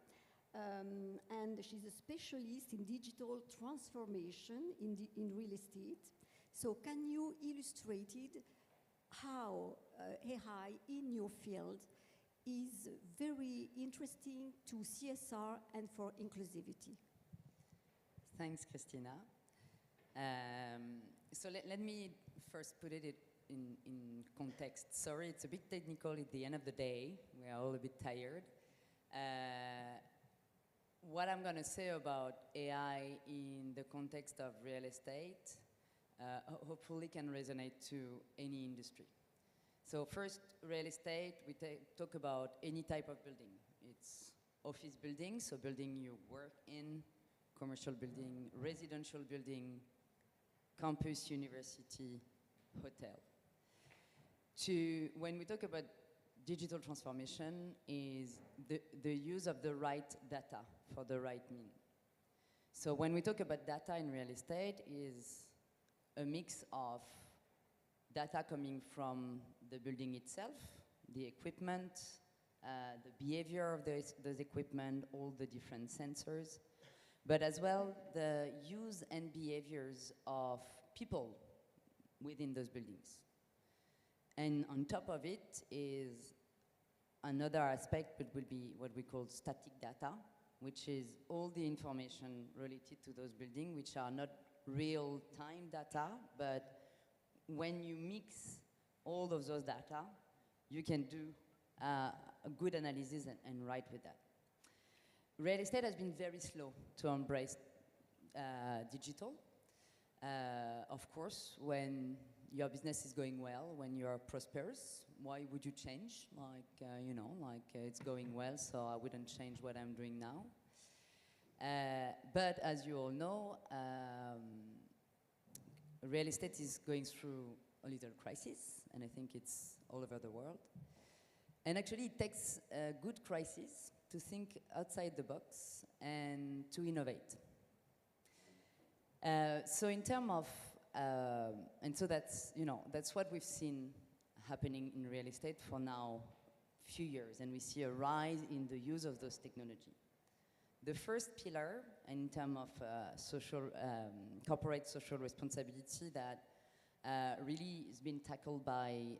and she's a specialist in digital transformation in real estate. So can you illustrate how AI in your field is very interesting to CSR and for inclusivity? Thanks, Christina. So let me first put it in context. Sorry, it's a bit technical at the end of the day. We are all a bit tired. What I'm going to say about AI in the context of real estate hopefully can resonate to any industry. So first, real estate, we talk about any type of building. It's office building, so building you work in, commercial building, residential building, campus, university, hotel. When we talk about digital transformation, is the use of the right data for the right mean. So when we talk about data in real estate, is a mix of data coming from the building itself, the equipment, the behavior of those equipment, all the different sensors, but as well the use and behaviors of people within those buildings. And on top of it is another aspect, but will be what we call static data, which is all the information related to those buildings, which are not real-time data, but when you mix all of those data, you can do a good analysis and write with that. Real estate has been very slow to embrace digital. Of course, when your business is going well, when you are prosperous, why would you change? It's going well, so I wouldn't change what I'm doing now. But as you all know, real estate is going through a little crisis, and I think it's all over the world. And actually, it takes a good crisis to think outside the box and to innovate. So in terms of, and so that's what we've seen happening in real estate for now a few years, and we see a rise in the use of those technology. The first pillar in terms of corporate social responsibility that really has been tackled by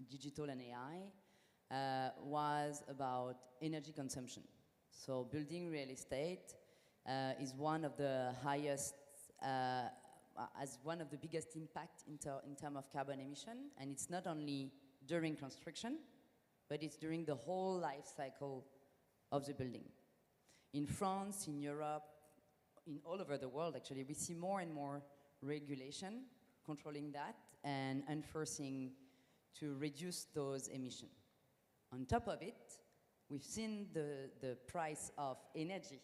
digital and AI was about energy consumption. So building real estate is one of the highest, as one of the biggest impact in terms of carbon emission, and it's not only during construction, but it's during the whole life cycle of the building. In France, in Europe, in all over the world actually, we see more and more regulation controlling that and enforcing to reduce those emissions. On top of it, we've seen the price of energy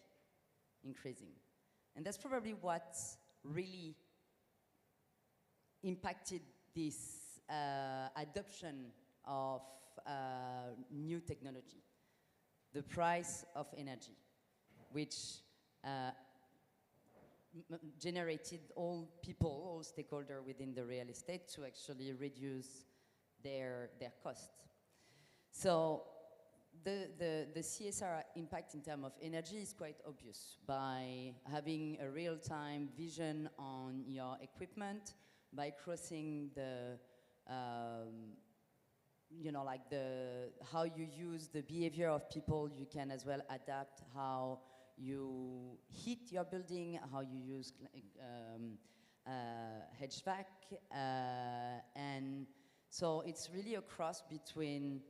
increasing. And that's probably what's really impacted this adoption of new technology. The price of energy, which generated all people, all stakeholders within the real estate to actually reduce their costs. So the CSR impact in terms of energy is quite obvious by having a real-time vision on your equipment, by crossing the, like how you use the behavior of people. You can as well adapt how you heat your building, how you use HVAC, and so it's really a cross between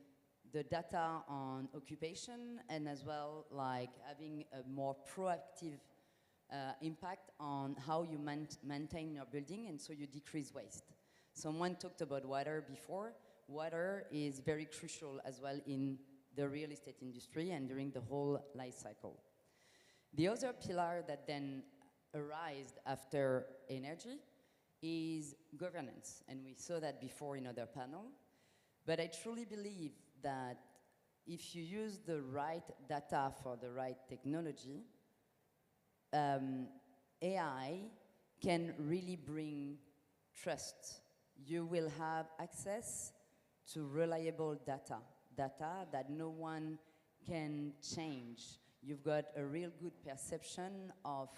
the data on occupation and as well like having a more proactive impact on how you maintain your building, and so you decrease waste. Someone talked about water before. Water is very crucial as well in the real estate industry and during the whole life cycle. The other pillar that then arose after energy is governance, and we saw that before in other panel. But I truly believe that if you use the right data for the right technology, AI can really bring trust. You will have access to reliable data that no one can change. You've got a real good perception of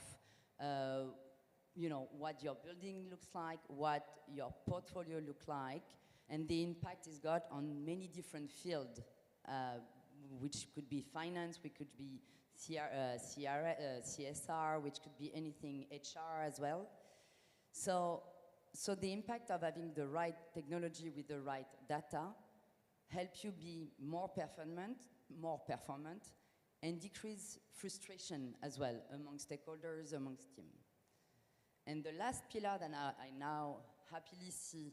what your building looks like, what your portfolio looks like, and the impact is got on many different fields, which could be finance, which could be CSR, which could be anything, HR as well. So the impact of having the right technology with the right data help you be more performant, and decrease frustration as well among stakeholders, amongst team. And the last pillar that I now happily see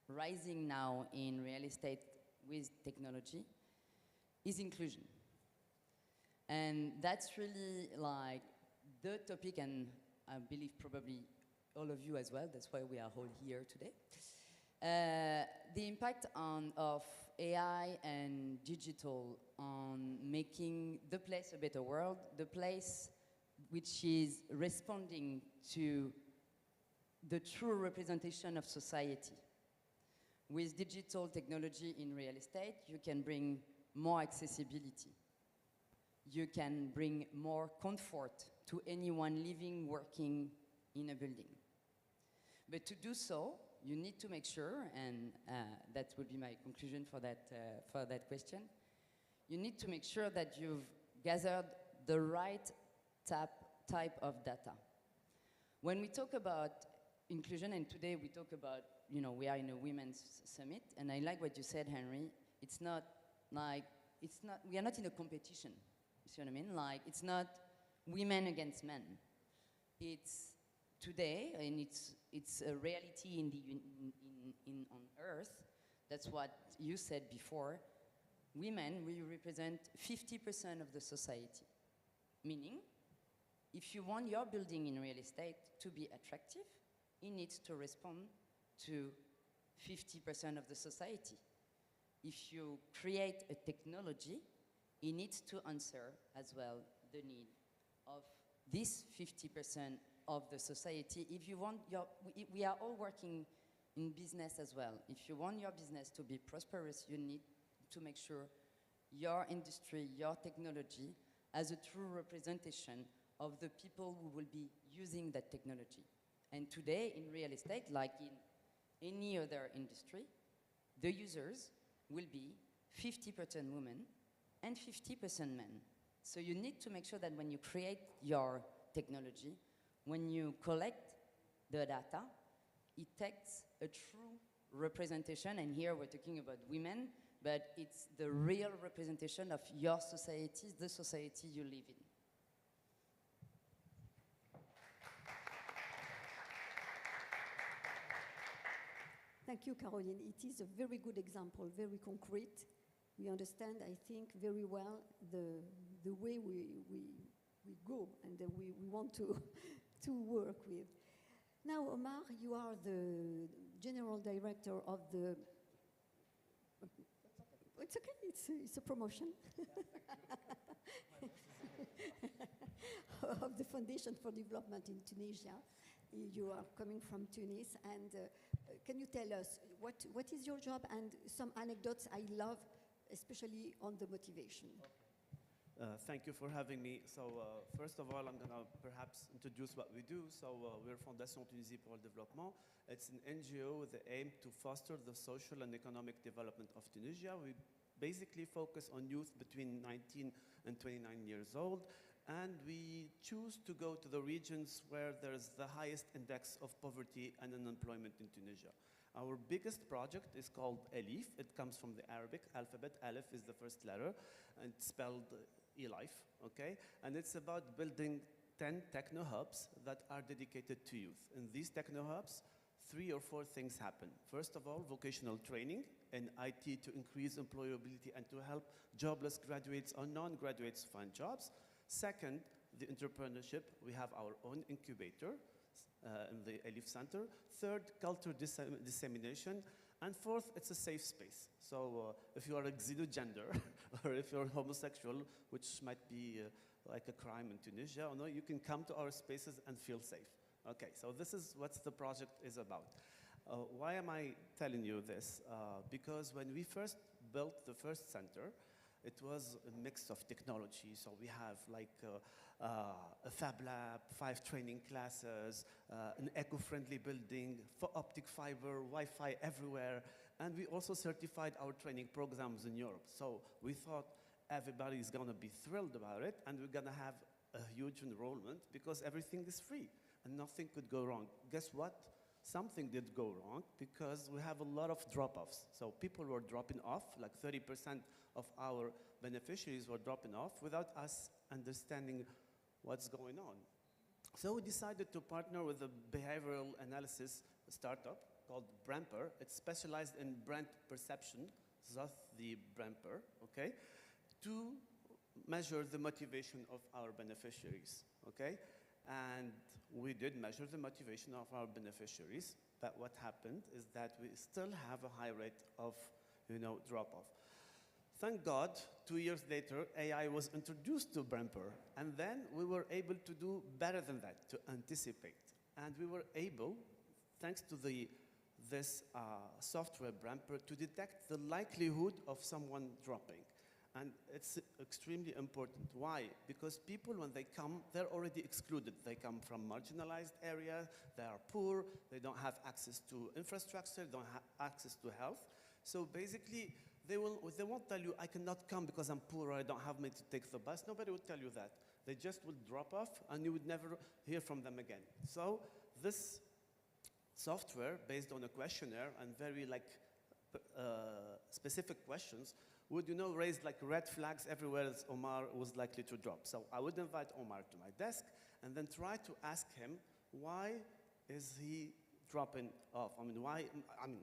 rising now in real estate with technology is inclusion. And that's really like the topic, and I believe probably all of you as well, that's why we are all here today. The impact of AI and digital on making the place a better world, the place which is responding to the true representation of society. With digital technology in real estate, you can bring more accessibility. You can bring more comfort to anyone living, working in a building. But to do so, you need to make sure, and that would be my conclusion for that question, you need to make sure that you've gathered the right type of data. When we talk about inclusion, and today we talk about, we are in a women's summit, and I like what you said, Henry. It's not like, we are not in a competition, you see what I mean? Like, it's not women against men. It's today, and it's a reality on Earth. That's what you said before. Women, we represent 50% of the society. Meaning, if you want your building in real estate to be attractive, it needs to respond to 50% of the society. If you create a technology, it needs to answer as well the need of this 50% of the society. If you want we are all working in business as well. If you want your business to be prosperous, you need to make sure your industry, your technology, has a true representation of the people who will be using that technology. And today, in real estate, like in any other industry, the users will be 50% women and 50% men. So you need to make sure that when you create your technology, when you collect the data, it takes a true representation, and here we're talking about women, but it's the real representation of your society, the society you live in. Thank you, Caroline. It is a very good example, very concrete. We understand, I think, very well the way we go and we want to, to work with. Now, Omar, you are the General Director of the... It's okay, it's a promotion. Of the Foundation for Development in Tunisia. You are coming from Tunis, and can you tell us what is your job and some anecdotes I love, especially on the motivation? Thank you for having me. So first of all, I'm going to perhaps introduce what we do. So we're Fondation Tunisie pour le Développement. It's an NGO with the aim to foster the social and economic development of Tunisia. We basically focus on youth between 19 and 29 years old. And we choose to go to the regions where there's the highest index of poverty and unemployment in Tunisia. Our biggest project is called ELIF. It comes from the Arabic alphabet. Alif is the first letter, and it's spelled E-Life, okay? And it's about building 10 techno hubs that are dedicated to youth. In these techno hubs, 3 or 4 things happen. First of all, vocational training in IT to increase employability and to help jobless graduates or non-graduates find jobs. Second, the entrepreneurship. We have our own incubator in the Elif Center. Third, culture dissemination. And fourth, it's a safe space. So if you are a xenogender or if you're homosexual, which might be like a crime in Tunisia, or no, you can come to our spaces and feel safe. Okay, so this is what the project is about. Why am I telling you this? Because when we first built the first center, it was a mix of technology. So we have like a fab lab, 5 training classes, an eco-friendly building, optic fiber, Wi-Fi everywhere. And we also certified our training programs in Europe. So we thought everybody is going to be thrilled about it, and we're going to have a huge enrollment because everything is free and nothing could go wrong. Guess what? Something did go wrong because we have a lot of drop-offs. So people were dropping off, like 30% of our beneficiaries were dropping off without us understanding what's going on. So we decided to partner with a behavioral analysis startup called Bremper. It's specialized in brand perception, thus the Bremper, okay, to measure the motivation of our beneficiaries, okay? And we did measure the motivation of our beneficiaries, but what happened is that we still have a high rate of, drop-off. Thank God, 2 years later, AI was introduced to Bremper, and then we were able to do better than that, to anticipate. And we were able, thanks to this software Bremper, to detect the likelihood of someone dropping. And it's extremely important. Why? Because people, when they come, they're already excluded. They come from marginalized areas, they are poor, they don't have access to infrastructure, they don't have access to health. So basically, they won't tell you, I cannot come because I'm poor or I don't have money to take the bus. Nobody would tell you that. They just would drop off and you would never hear from them again. So this software, based on a questionnaire and very specific questions, would raise like red flags everywhere that Omar was likely to drop. So I would invite Omar to my desk and then try to ask him, why is he dropping off?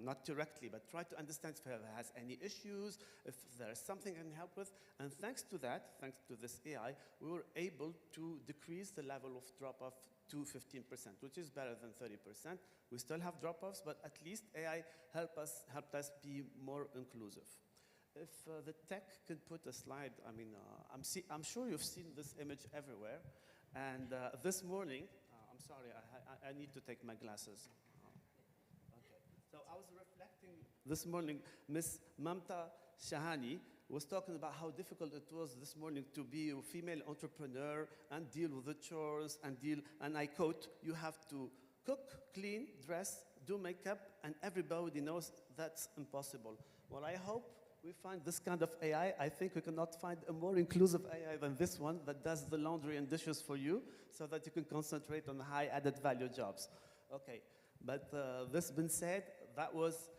Not directly, but try to understand if he has any issues, if there's something I can help with. And thanks to that, thanks to this AI, we were able to decrease the level of drop-off to 15%, which is better than 30%. We still have drop-offs, but at least AI helped us be more inclusive. If the tech could put a slide, I'm sure you've seen this image everywhere. And this morning, I'm sorry, I need to take my glasses. Okay. So I was reflecting this morning, Miss Mamta Shahani was talking about how difficult it was this morning to be a female entrepreneur and deal with the chores and I quote, you have to cook, clean, dress, do makeup, and everybody knows that's impossible. Well, I hope we find this kind of AI. I think we cannot find a more inclusive AI than this one that does the laundry and dishes for you so that you can concentrate on high added value jobs. Okay, but this being said, that was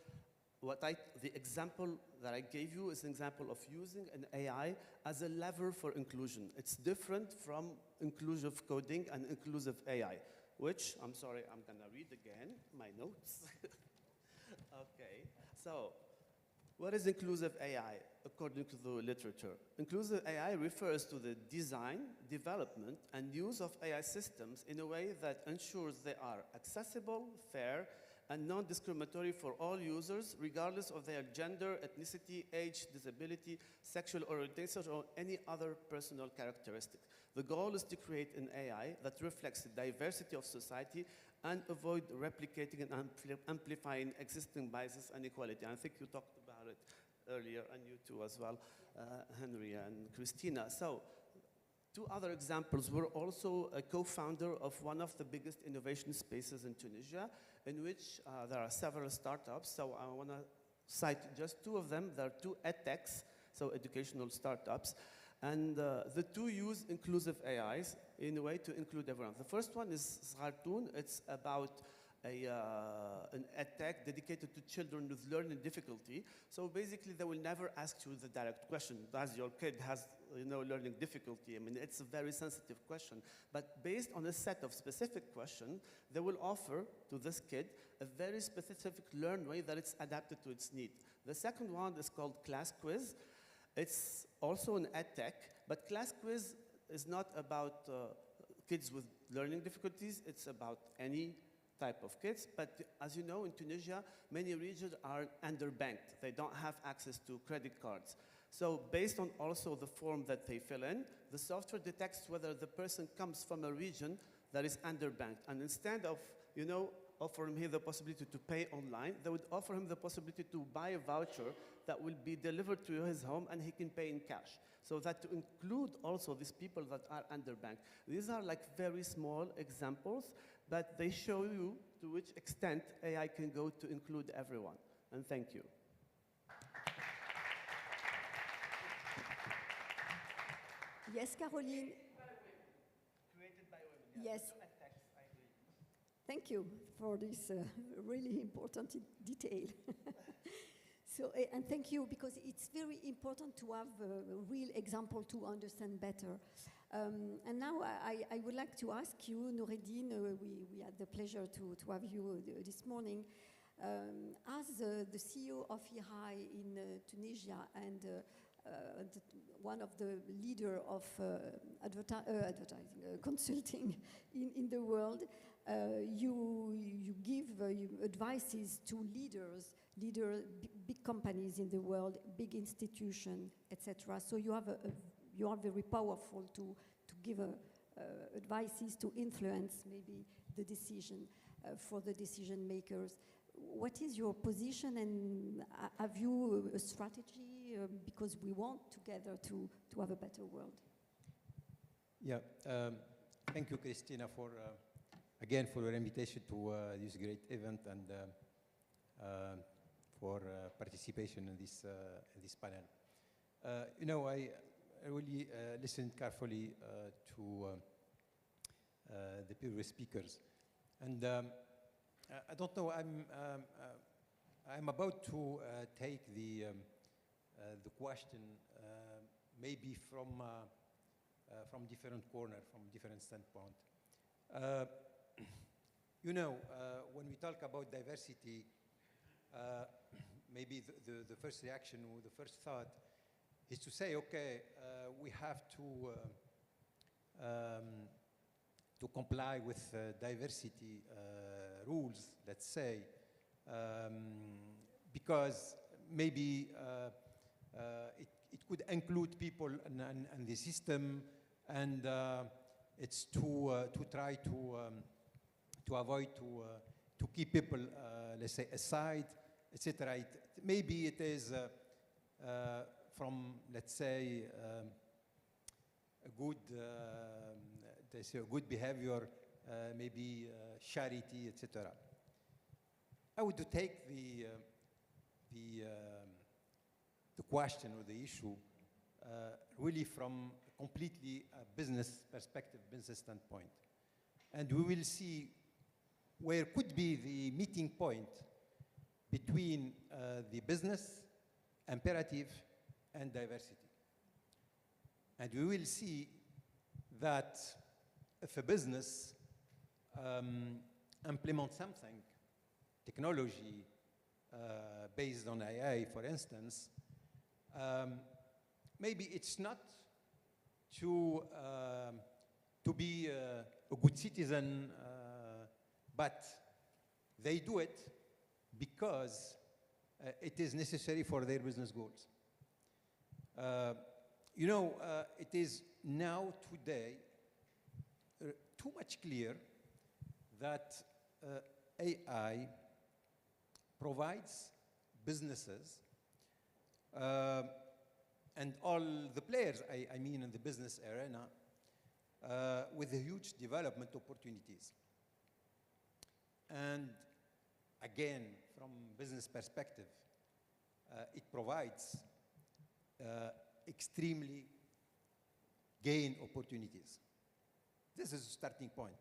the example that I gave you is an example of using an AI as a lever for inclusion. It's different from inclusive coding and inclusive AI, which, I'm sorry, I'm gonna read again my notes. Okay, so what is inclusive AI according to the literature? Inclusive AI refers to the design, development, and use of AI systems in a way that ensures they are accessible, fair, and non-discriminatory for all users, regardless of their gender, ethnicity, age, disability, sexual orientation, or any other personal characteristic. The goal is to create an AI that reflects the diversity of society and avoid replicating and amplifying existing biases and inequality. I think you talked about it earlier, and you too as well, Henry and Christina. So, two other examples. We're also a co-founder of one of the biggest innovation spaces in Tunisia, in which there are several startups. So I want to cite just two of them. There are two edtechs, so educational startups. And the two use inclusive AIs in a way to include everyone. The first one is Sghartoun. It's about an edtech dedicated to children with learning difficulty. So basically, they will never ask you the direct question, does your kid has learning difficulty? I mean, it's a very sensitive question. But based on a set of specific questions, they will offer to this kid a very specific learn way that it's adapted to its need. The second one is called Class Quiz. It's also an edtech, but Class Quiz is not about kids with learning difficulties. It's about any type of kids, but as you know, in Tunisia, many regions are underbanked. They don't have access to credit cards. So based on also the form that they fill in, the software detects whether the person comes from a region that is underbanked. And instead of, offering him the possibility to pay online, they would offer him the possibility to buy a voucher that will be delivered to his home and he can pay in cash. So that to include also these people that are underbanked. These are like very small examples, but they show you to which extent AI can go to include everyone. And thank you. Yes, Caroline. Created by women. Yes. Thank you for this really important detail. So, and thank you, because it's very important to have a real example to understand better. And now I would like to ask you, Noureddine, we had the pleasure to have you this morning. As the CEO of IHI in Tunisia and one of the leader of advertising, consulting in the world, you give advices to leaders, big companies in the world, big institutions, etc. So you are very powerful to give advices to influence maybe the decision for the decision makers. What is your position, and have you a strategy? Because we want together to have a better world. Yeah, thank you, Christina, for again for your invitation to this great event and for participation in this panel. I really listened carefully to the previous speakers, and I don't know. I'm about to take the question maybe from different corner, from different standpoint. When we talk about diversity, maybe the first reaction or the first thought is to say, okay, we have to comply with diversity rules, let's say, because maybe it could include people in the system, and it's to try to avoid to keep people, let's say, aside, etc. Maybe it is from, let's say, a good behavior, maybe charity, etc. I would take the question or the issue really from a completely business perspective, business standpoint. And we will see where could be the meeting point between the business imperative and diversity. And we will see that if a business implements something, technology based on AI, for instance, maybe it's not to be a good citizen, but they do it because it is necessary for their business goals. You know, it is now today too much clear that AI provides businesses and all the players, I mean in the business arena, with huge development opportunities. And again, from business perspective, it provides extremely gain opportunities. This is a starting point.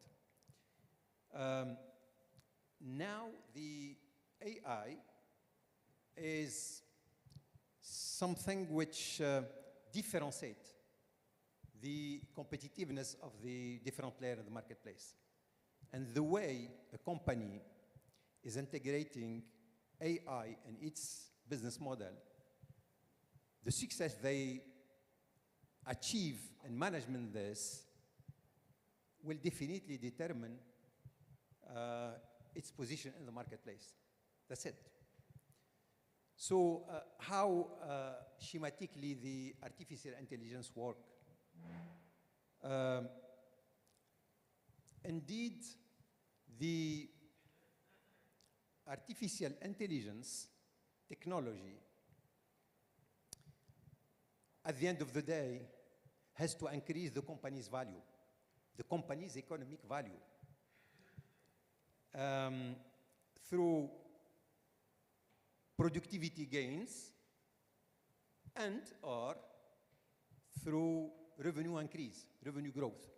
Now the AI is something which differentiates the competitiveness of the different players in the marketplace. And the way a company is integrating AI in its business model, the success they achieve in management this will definitely determine its position in the marketplace. That's it. So how schematically the artificial intelligence work? Indeed, the artificial intelligence technology, at the end of the day, has to increase the company's value, the company's economic value, through productivity gains and or through revenue increase, revenue growth.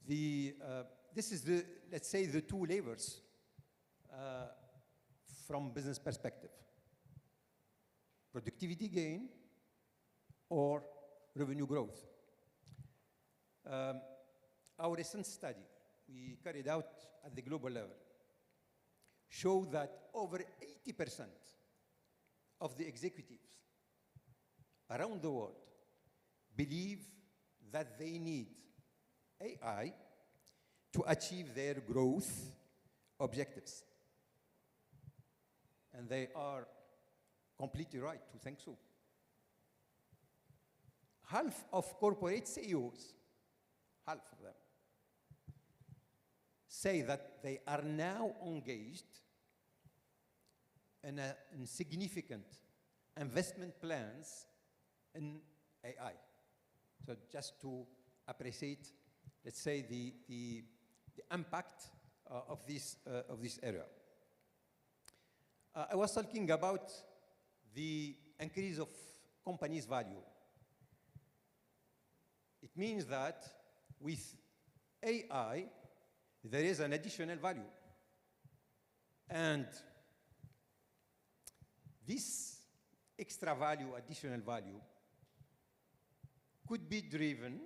This is the, let's say, the two levers from business perspective. Productivity gain or revenue growth. Our recent study we carried out at the global level show that over 80% of the executives around the world believe that they need AI to achieve their growth objectives. And they are completely right to think so. Half of corporate CEOs, half of them, say that they are now engaged in significant investment plans in AI. So just to appreciate, let's say, the impact of this area. I was talking about the increase of companies' value. It means that with AI, there is an additional value. And this extra value, additional value, could be driven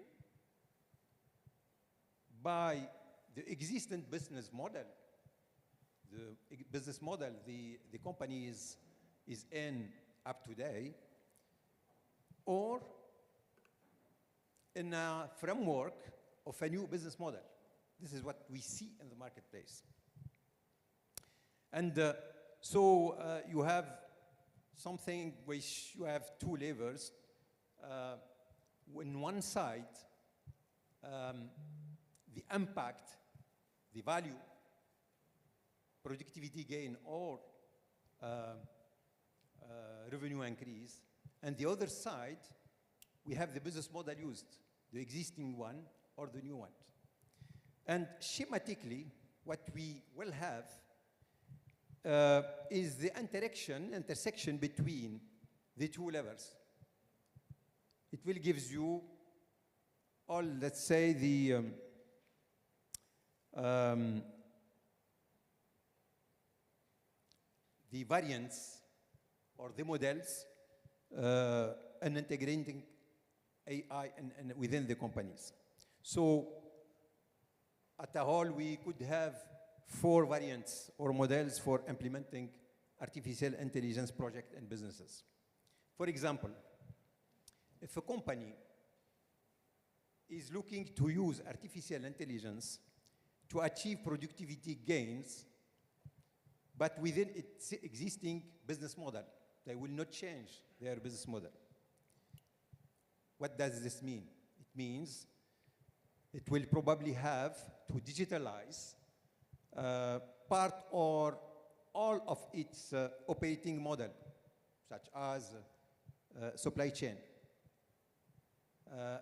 by the existing business model. The business model the company is in up to date, or in a framework of a new business model. This is what we see in the marketplace. And so you have something which you have two levers. On one side, the impact, the value, productivity gain, or revenue increase. And the other side, we have the business model used, the existing one or the new one. And schematically, what we will have is the intersection between the two levels. It will give you all, let's say, the variants or the models and integrating AI within the companies. So at a whole, we could have 4 variants or models for implementing artificial intelligence projects and businesses. For example, if a company is looking to use artificial intelligence to achieve productivity gains, but within its existing business model, they will not change their business model. What does this mean? It means it will probably have to digitalize part or all of its operating model, such as supply chain.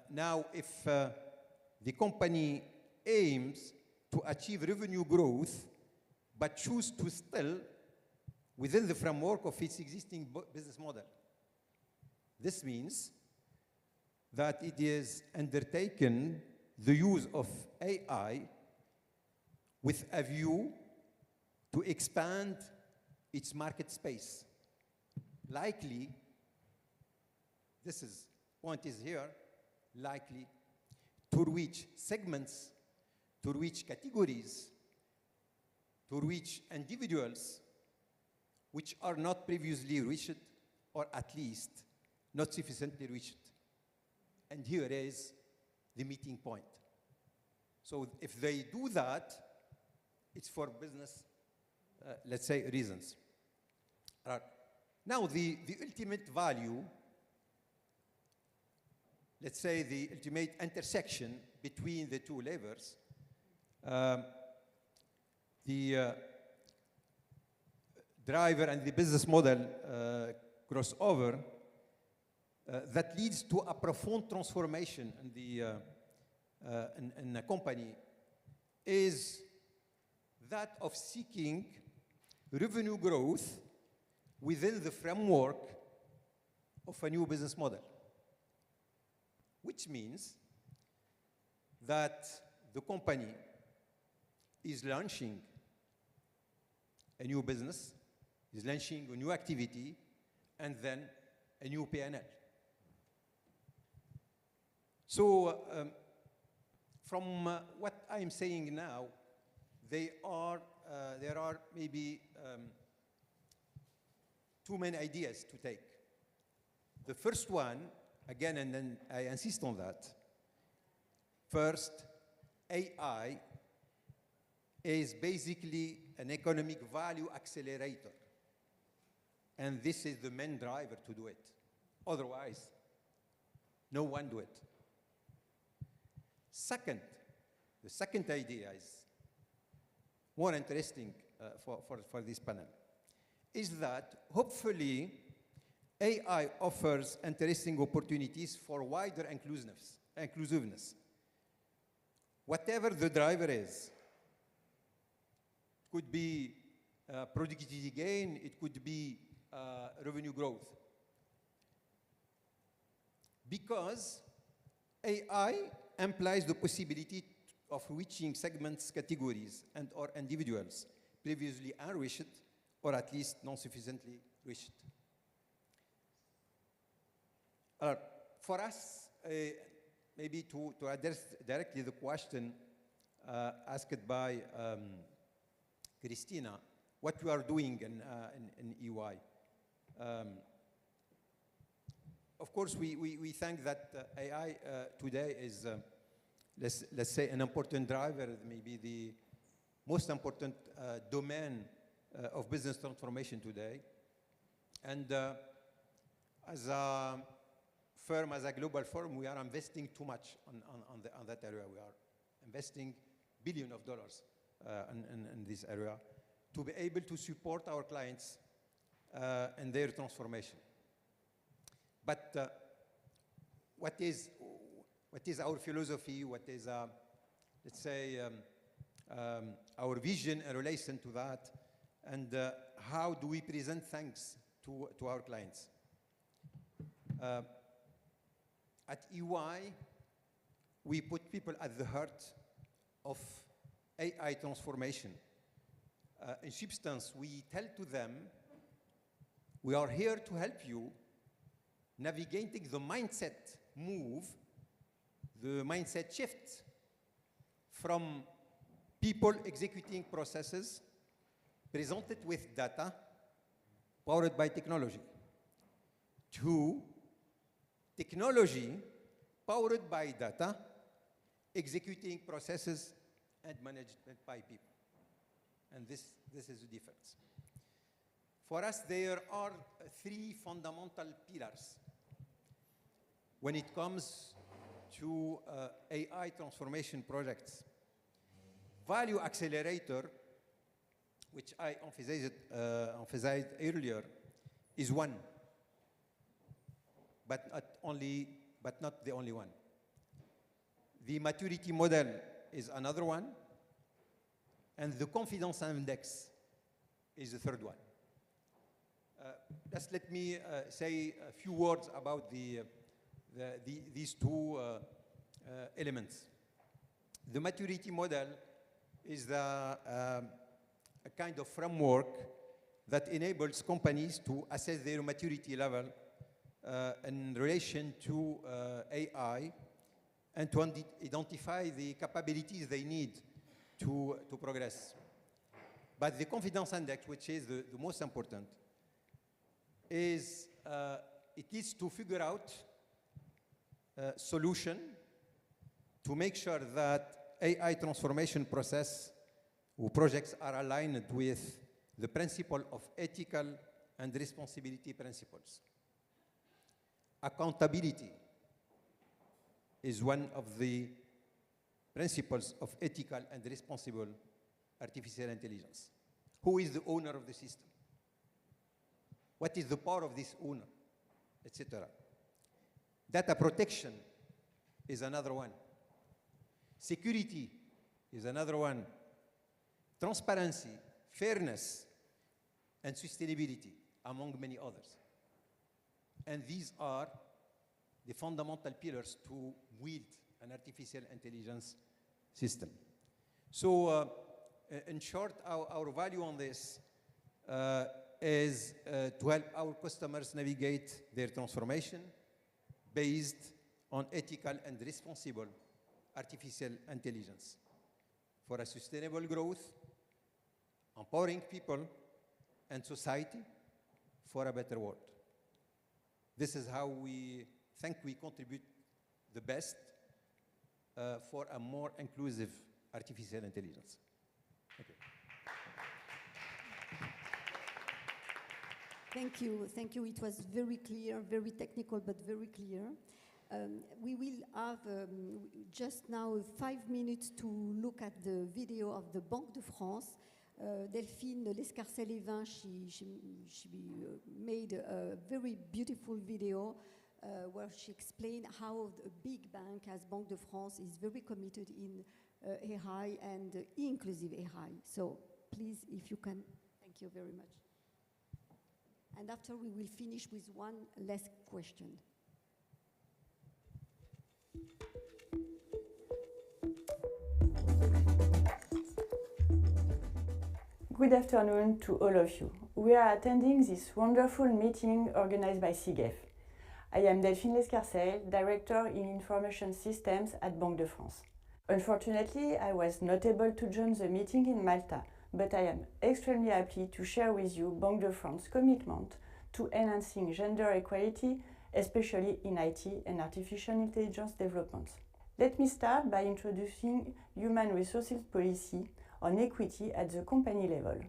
Now, if the company aims to achieve revenue growth, but choose to still within the framework of its existing business model, this means that it is undertaken the use of AI with a view to expand its market space. Likely, point is here, likely to reach segments, to reach categories, to reach individuals which are not previously reached, or at least not sufficiently reached. And here is the meeting point. So if they do that, it's for business, let's say, reasons. Now, the ultimate value, let's say the ultimate intersection between the two levels, the driver and the business model crossover, that leads to a profound transformation in a company, is that of seeking revenue growth within the framework of a new business model. Which means that the company is launching a new business, is launching a new activity, and then a new P&L. So from what I'm saying now, there are maybe two main ideas to take. The first one, again, and then I insist on that. First, AI is basically an economic value accelerator. And this is the main driver to do it. Otherwise, no one do it. Second, the second idea is more interesting for this panel, is that hopefully AI offers interesting opportunities for wider inclusiveness. Whatever the driver is, could be productivity gain, it could be revenue growth. Because AI implies the possibility of reaching segments, categories, and or individuals previously unreached, or at least not sufficiently reached. For us, maybe to address directly the question asked by Christina, what we are doing in EY. Of course, we think that AI today is, let's say, an important driver, maybe the most important domain of business transformation today. And as a firm, as a global firm, we are investing too much on that area. We are investing billions of dollars in this area to be able to support our clients in their transformation. But what is our philosophy? What is, let's say, our vision in relation to that? And how do we present things to our clients? At EY, we put people at the heart of AI transformation. In substance, we tell to them, we are here to help you navigating the mindset move, the mindset shift from people executing processes presented with data powered by technology to technology powered by data executing processes and managed by people. And this is the difference. For us, there are three fundamental pillars when it comes to AI transformation projects. Value accelerator, which I emphasized earlier, is one, but not the only one. The maturity model is another one, and the confidence index is the third one. Just let me say a few words about these two elements. The maturity model is a kind of framework that enables companies to assess their maturity level in relation to AI and to identify the capabilities they need to progress. But the confidence index, which is the most important, is it is to figure out a solution to make sure that AI transformation process or projects are aligned with the principle of ethical and responsibility principles. Accountability is one of the principles of ethical and responsible artificial intelligence. Who is the owner of the system? What is the power of this owner, etc. Data protection is another one. Security is another one. Transparency, fairness, and sustainability, among many others. And these are the fundamental pillars to wield an artificial intelligence system. So, in short, our value on this is to help our customers navigate their transformation based on ethical and responsible artificial intelligence for a sustainable growth, empowering people and society for a better world. This is how we think we contribute the best for a more inclusive artificial intelligence. Okay. Thank you. Thank you. It was very clear, very technical, but very clear. We will have just now 5 minutes to look at the video of the Banque de France. Delphine Lescarcel-Evin, she made a very beautiful video where she explained how a big bank as Banque de France is very committed in AI and inclusive AI. So please, if you can, thank you very much. And after we will finish with one last question. Good afternoon to all of you. We are attending this wonderful meeting organized by SIGEF. I am Delphine Lescarcel, Director in Information Systems at Banque de France. Unfortunately, I was not able to join the meeting in Malta, but I am extremely happy to share with you Banque de France's commitment to enhancing gender equality, especially in IT and artificial intelligence development. Let me start by introducing human resources policy on equity at the company level.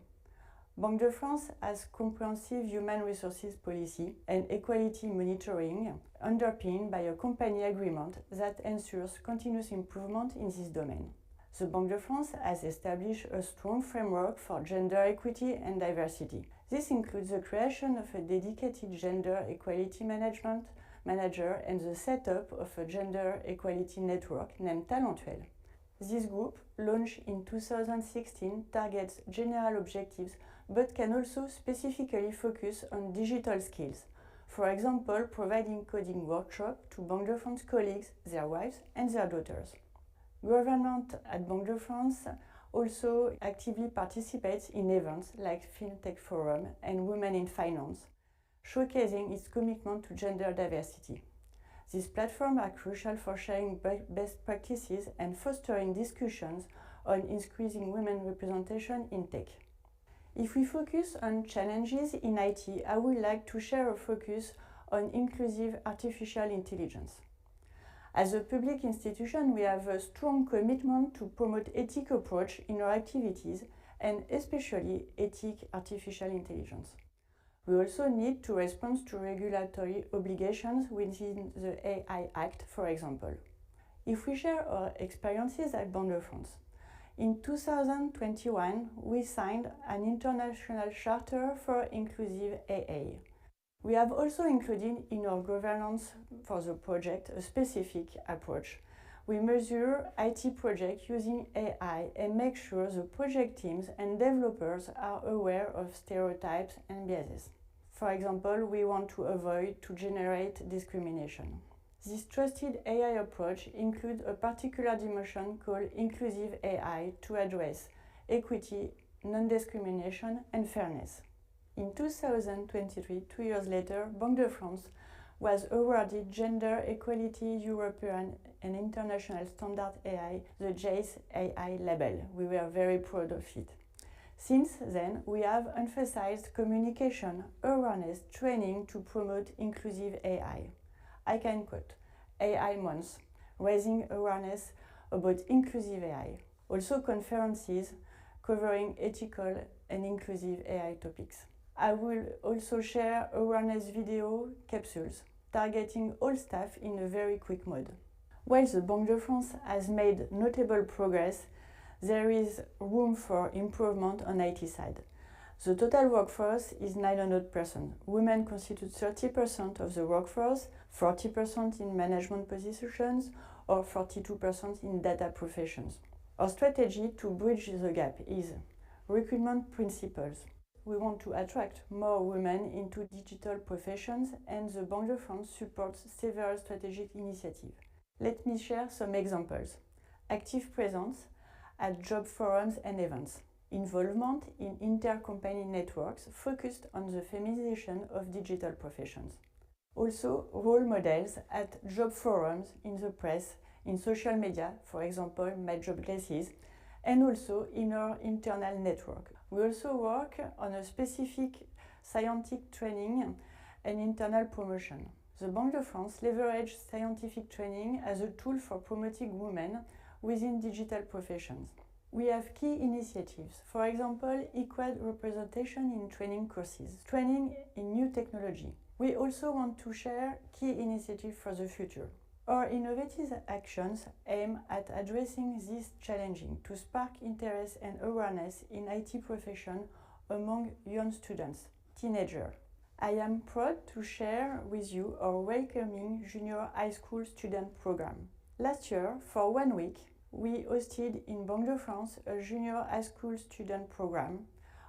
Banque de France has comprehensive human resources policy and equality monitoring underpinned by a company agreement that ensures continuous improvement in this domain. The Banque de France has established a strong framework for gender equity and diversity. This includes the creation of a dedicated gender equality manager and the setup of a gender equality network named Talentwell. This group, launched in 2016, targets general objectives but can also specifically focus on digital skills. For example, providing coding workshops to Banque de France colleagues, their wives and their daughters. Government at Banque de France also actively participates in events like FinTech Forum and Women in Finance, showcasing its commitment to gender diversity. These platforms are crucial for sharing best practices and fostering discussions on increasing women representation in tech. If we focus on challenges in IT, I would like to share a focus on inclusive artificial intelligence. As a public institution, we have a strong commitment to promote ethical approach in our activities and especially ethical artificial intelligence. We also need to respond to regulatory obligations within the AI Act, for example. If we share our experiences at Banque de France, in 2021, we signed an international charter for inclusive AI. We have also included in our governance for the project a specific approach. We measure IT projects using AI and make sure the project teams and developers are aware of stereotypes and biases. For example, we want to avoid to generate discrimination. This trusted AI approach includes a particular dimension called inclusive AI to address equity, non-discrimination and fairness. In 2023, 2 years later, Banque de France was awarded Gender Equality European and International Standard AI, the JACE AI label. We were very proud of it. Since then, we have emphasized communication, awareness, training to promote inclusive AI. I can quote, AI Month, raising awareness about inclusive AI. Also conferences covering ethical and inclusive AI topics. I will also share awareness video capsules, targeting all staff in a very quick mode. While the Banque de France has made notable progress, there is room for improvement on IT side. The total workforce is 900%. Women constitute 30% of the workforce, 40% in management positions, or 42% in data professions. Our strategy to bridge the gap is recruitment principles. We want to attract more women into digital professions, and the Banque de France supports several strategic initiatives. Let me share some examples. Active presence at job forums and events. Involvement in inter-company networks focused on the feminization of digital professions. Also, role models at job forums in the press, in social media, for example, My Job Places, and also in our internal network. We also work on a specific scientific training and internal promotion. The Banque de France leverages scientific training as a tool for promoting women within digital professions. We have key initiatives, for example, equal representation in training courses, training in new technology. We also want to share key initiatives for the future. Our innovative actions aim at addressing these challenges to spark interest and awareness in IT profession among young students, teenagers. I am proud to share with you our welcoming junior high school student program. Last year, for 1 week, we hosted in Banque de France a junior high school student program,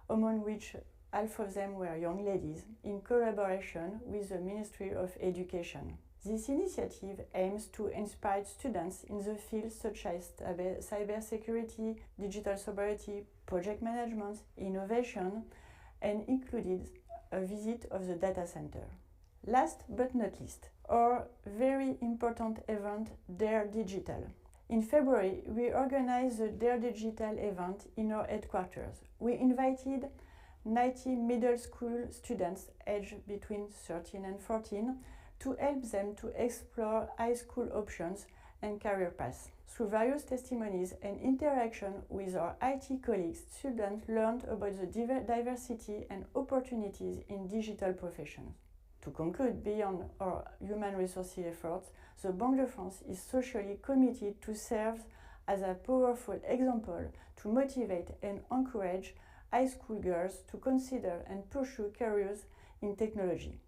among which half of them were young ladies, in collaboration with the Ministry of Education. This initiative aims to inspire students in the fields such as cybersecurity, digital sobriety, project management, innovation, and included a visit of the data center. Last but not least, our very important event, Dare Digital. In February, we organized the Dare Digital event in our headquarters. We invited 90 middle school students aged between 13 and 14 to help them to explore high school options and career paths. Through various testimonies and interaction with our IT colleagues, students learned about the diversity and opportunities in digital professions. To conclude, beyond our human resources efforts, the Banque de France is socially committed to serve as a powerful example to motivate and encourage high school girls to consider and pursue careers in technology.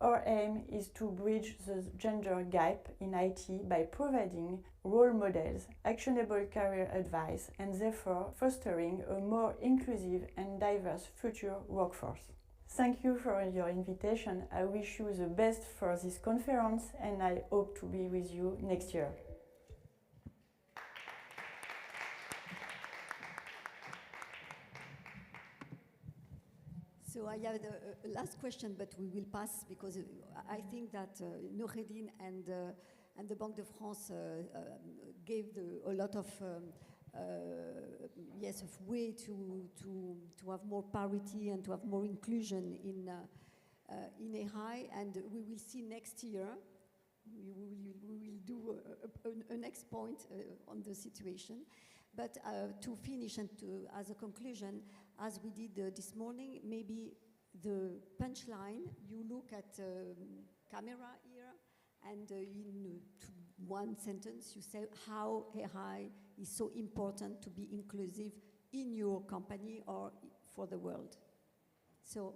Our aim is to bridge the gender gap in IT by providing role models, actionable career advice, and therefore fostering a more inclusive and diverse future workforce. Thank you for your invitation. I wish you the best for this conference, and I hope to be with you next year. So I have the last question, but we will pass because I think that Noureddine and the Banque de France gave a lot of yes, of way to have more parity and to have more inclusion in AI, and we will see next year. We will do a next point on the situation. But to finish and as a conclusion, as we did this morning, maybe the punchline, you look at camera here, and in one sentence, you say how AI is so important to be inclusive in your company or for the world. So,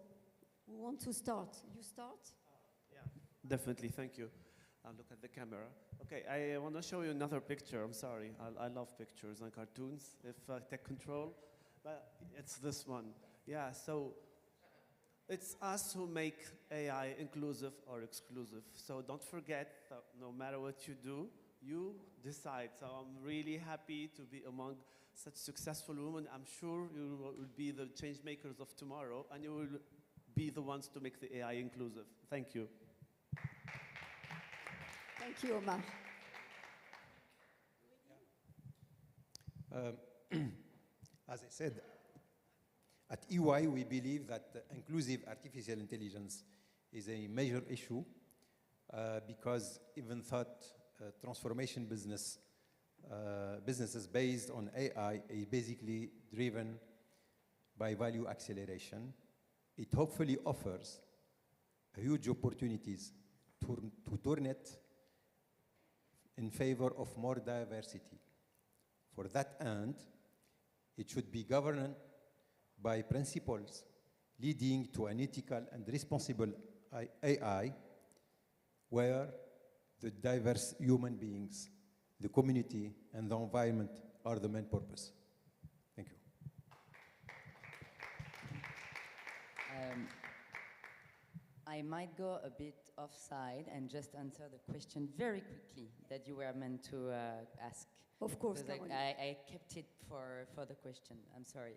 we want to start. You start? Yeah, definitely. Thank you. I'll look at the camera. Okay, I want to show you another picture. I'm sorry. I love pictures and cartoons, if I take control. But it's this one. Yeah, so it's us who make AI inclusive or exclusive. So don't forget that no matter what you do, you decide. So I'm really happy to be among such successful women. I'm sure you will be the change makers of tomorrow, and you will be the ones to make the AI inclusive. Thank you. Thank you, Omar. As I said, at EY we believe that inclusive artificial intelligence is a major issue because even thought transformation businesses based on AI is basically driven by value acceleration. It hopefully offers huge opportunities to turn it in favor of more diversity. For that end, it should be governed by principles leading to an ethical and responsible AI, where the diverse human beings, the community, and the environment are the main purpose. Thank you. I might go a bit offside and just answer the question very quickly that you were meant to ask. Of course, I kept it for the question. I'm sorry.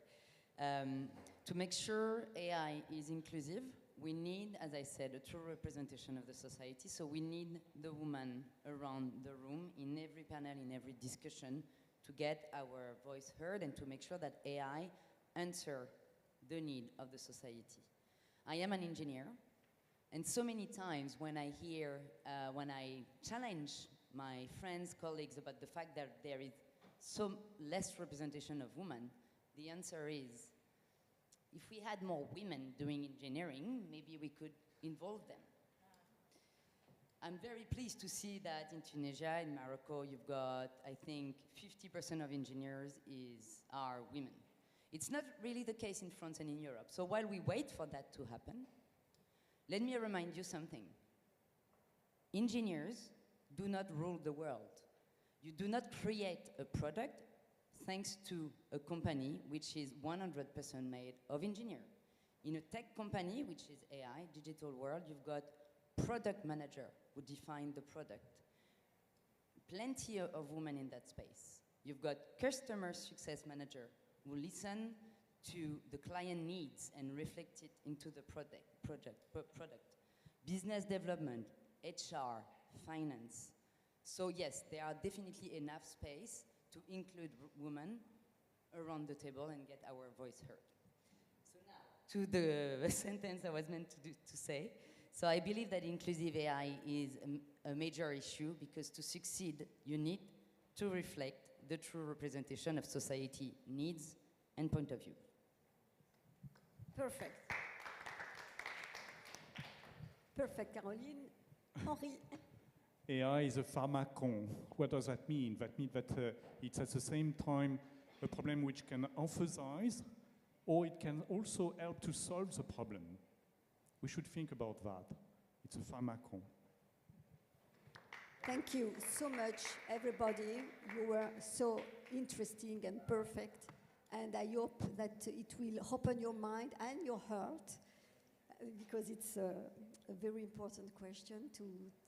To make sure AI is inclusive, we need, as I said, a true representation of the society. So we need the woman around the room in every panel, in every discussion, to get our voice heard and to make sure that AI answer the need of the society. I am an engineer, and so many times when I hear, when I challenge my friends, colleagues about the fact that there is so less representation of women, the answer is, if we had more women doing engineering, maybe we could involve them. I'm very pleased to see that in Tunisia, in Morocco, you've got, I think, 50% of engineers are women. It's not really the case in France and in Europe. So while we wait for that to happen, let me remind you something. Engineers do not rule the world. You do not create a product thanks to a company which is 100% made of engineers. In a tech company, which is AI, digital world, you've got product manager who define the product. Plenty of women in that space. You've got customer success manager who listen to the client needs and reflect it into the product. Business development, HR, finance. So yes, there are definitely enough space to include women around the table and get our voice heard. So now, to the sentence I was meant to say. So I believe that inclusive AI is a major issue because to succeed, you need to reflect the true representation of society needs and point of view. Perfect. Perfect, Caroline. Henri. AI is a pharmacon. What does that mean? That means that it's at the same time a problem which can emphasize, or it can also help to solve the problem. We should think about that. It's a fin Macron. Thank you so much, everybody. You were so interesting and perfect. And I hope that it will open your mind and your heart, because it's a very important question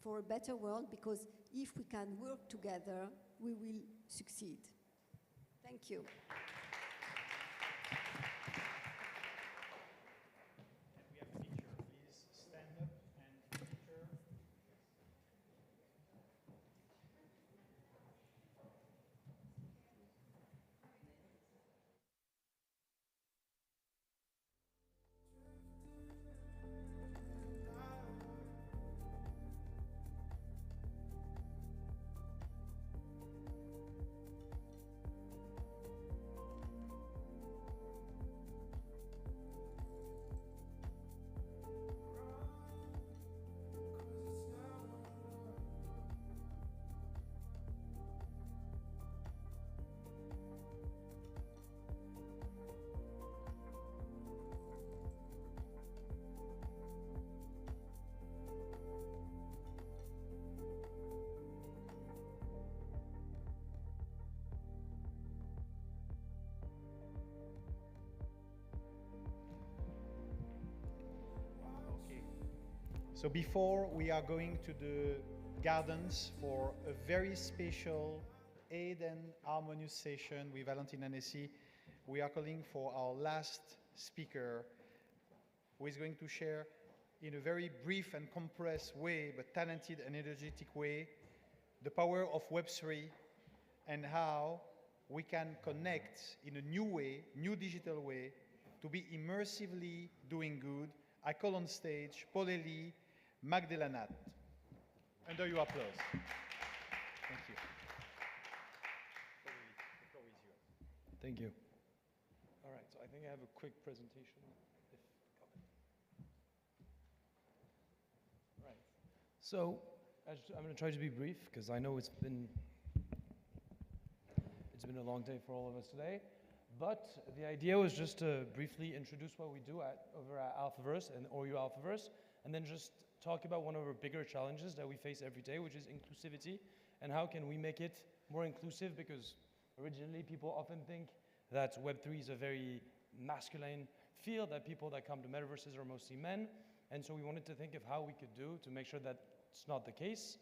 for a better world, because if we can work together, we will succeed. Thank you. So before we are going to the gardens for a very special aid and harmonious session with Valentine Annecy, we are calling for our last speaker, who is going to share in a very brief and compressed way, but talented and energetic way, the power of Web3 and how we can connect in a new way, new digital way, to be immersively doing good. I call on stage Paul Elie, Magdalena. Under your applause. Thank you. The floor is yours. Thank you. All right, so I think I have a quick presentation. Right. So I'm going to try to be brief because I know it's been a long day for all of us today. But the idea was just to briefly introduce what we do over at Alphaverse and Horyou Alphaverse, and then just talk about one of our bigger challenges that we face every day, which is inclusivity, and how can we make it more inclusive, because originally people often think that Web3 is a very masculine field, that people that come to metaverses are mostly men, and so we wanted to think of how we could do to make sure that it's not the case.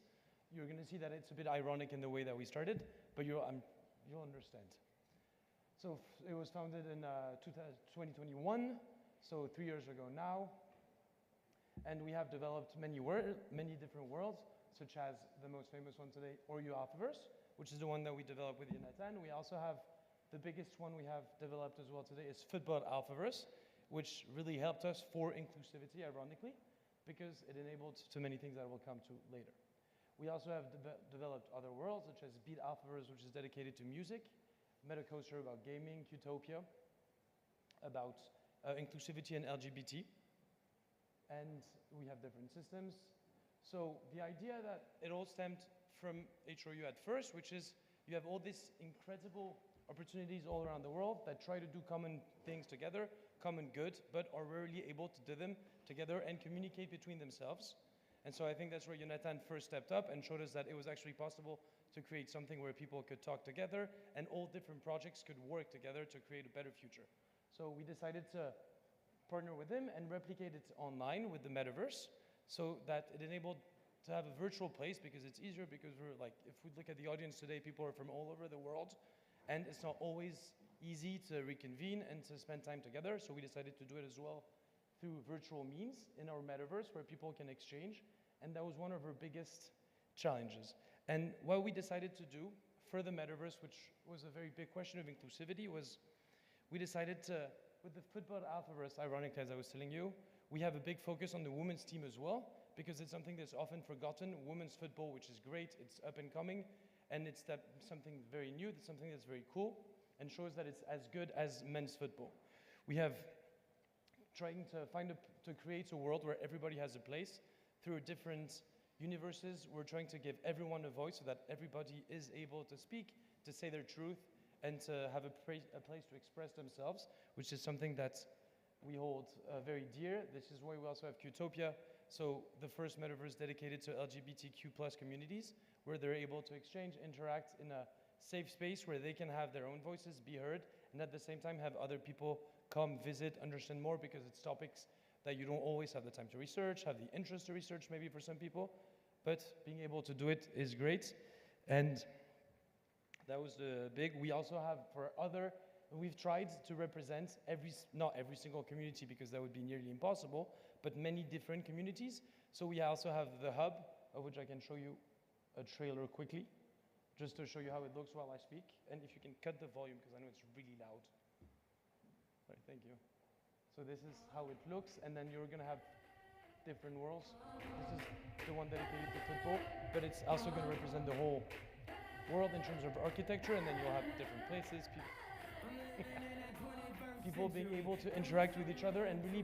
You're going to see that it's a bit ironic in the way that we started, but you'll understand. So it was founded in 2021, so 3 years ago now. And we have developed many different worlds, such as the most famous one today, Horyou Alphaverse, which is the one that we developed with Jonathan. We also have the biggest one we have developed as well today is Football Alphaverse, which really helped us for inclusivity, ironically, because it enabled so many things that we'll come to later. We also have developed other worlds, such as Beat Alphaverse, which is dedicated to music, Metacoaster about gaming, Qtopia about inclusivity and LGBT. And we have different systems. So the idea that it all stemmed from Horyou at first, which is you have all these incredible opportunities all around the world that try to do common things together, common good, but are rarely able to do them together and communicate between themselves. And so I think that's where Jonathan first stepped up and showed us that it was actually possible to create something where people could talk together and all different projects could work together to create a better future. So we decided to partner with him and replicate it online with the metaverse, so that it enabled to have a virtual place, because it's easier, because we're like, if we look at the audience today, people are from all over the world, and it's not always easy to reconvene and to spend time together, so we decided to do it as well through virtual means in our metaverse where people can exchange, and that was one of our biggest challenges. And what we decided to do for the metaverse, which was a very big question of inclusivity, was we decided to, with the Football Alphaverse, ironically, as I was telling you, we have a big focus on the women's team as well, because it's something that's often forgotten. Women's football, which is great, it's up and coming, and it's something very new, it's something that's very cool, and shows that it's as good as men's football. We have trying to create a world where everybody has a place through different universes. We're trying to give everyone a voice so that everybody is able to speak, to say their truth, and to have a place to express themselves, which is something that we hold very dear. This is why we also have Qtopia, So the first metaverse dedicated to LGBTQ plus communities, where they're able to exchange, interact in a safe space where they can have their own voices be heard, and at the same time have other people come visit, understand more, because it's topics that you don't always have the time to research, have the interest to research maybe for some people, but being able to do it is great. And that was the big. We also have for other, we've tried to represent not every single community because that would be nearly impossible, but many different communities. So we also have the hub, of which I can show you a trailer quickly, just to show you how it looks while I speak. And if you can cut the volume, because I know it's really loud. Right, thank you. So this is how it looks, and then you're gonna have different worlds. This is the one dedicated to football, but it's also gonna represent the whole world in terms of architecture, and then you'll have different places, people being able to interact with each other and really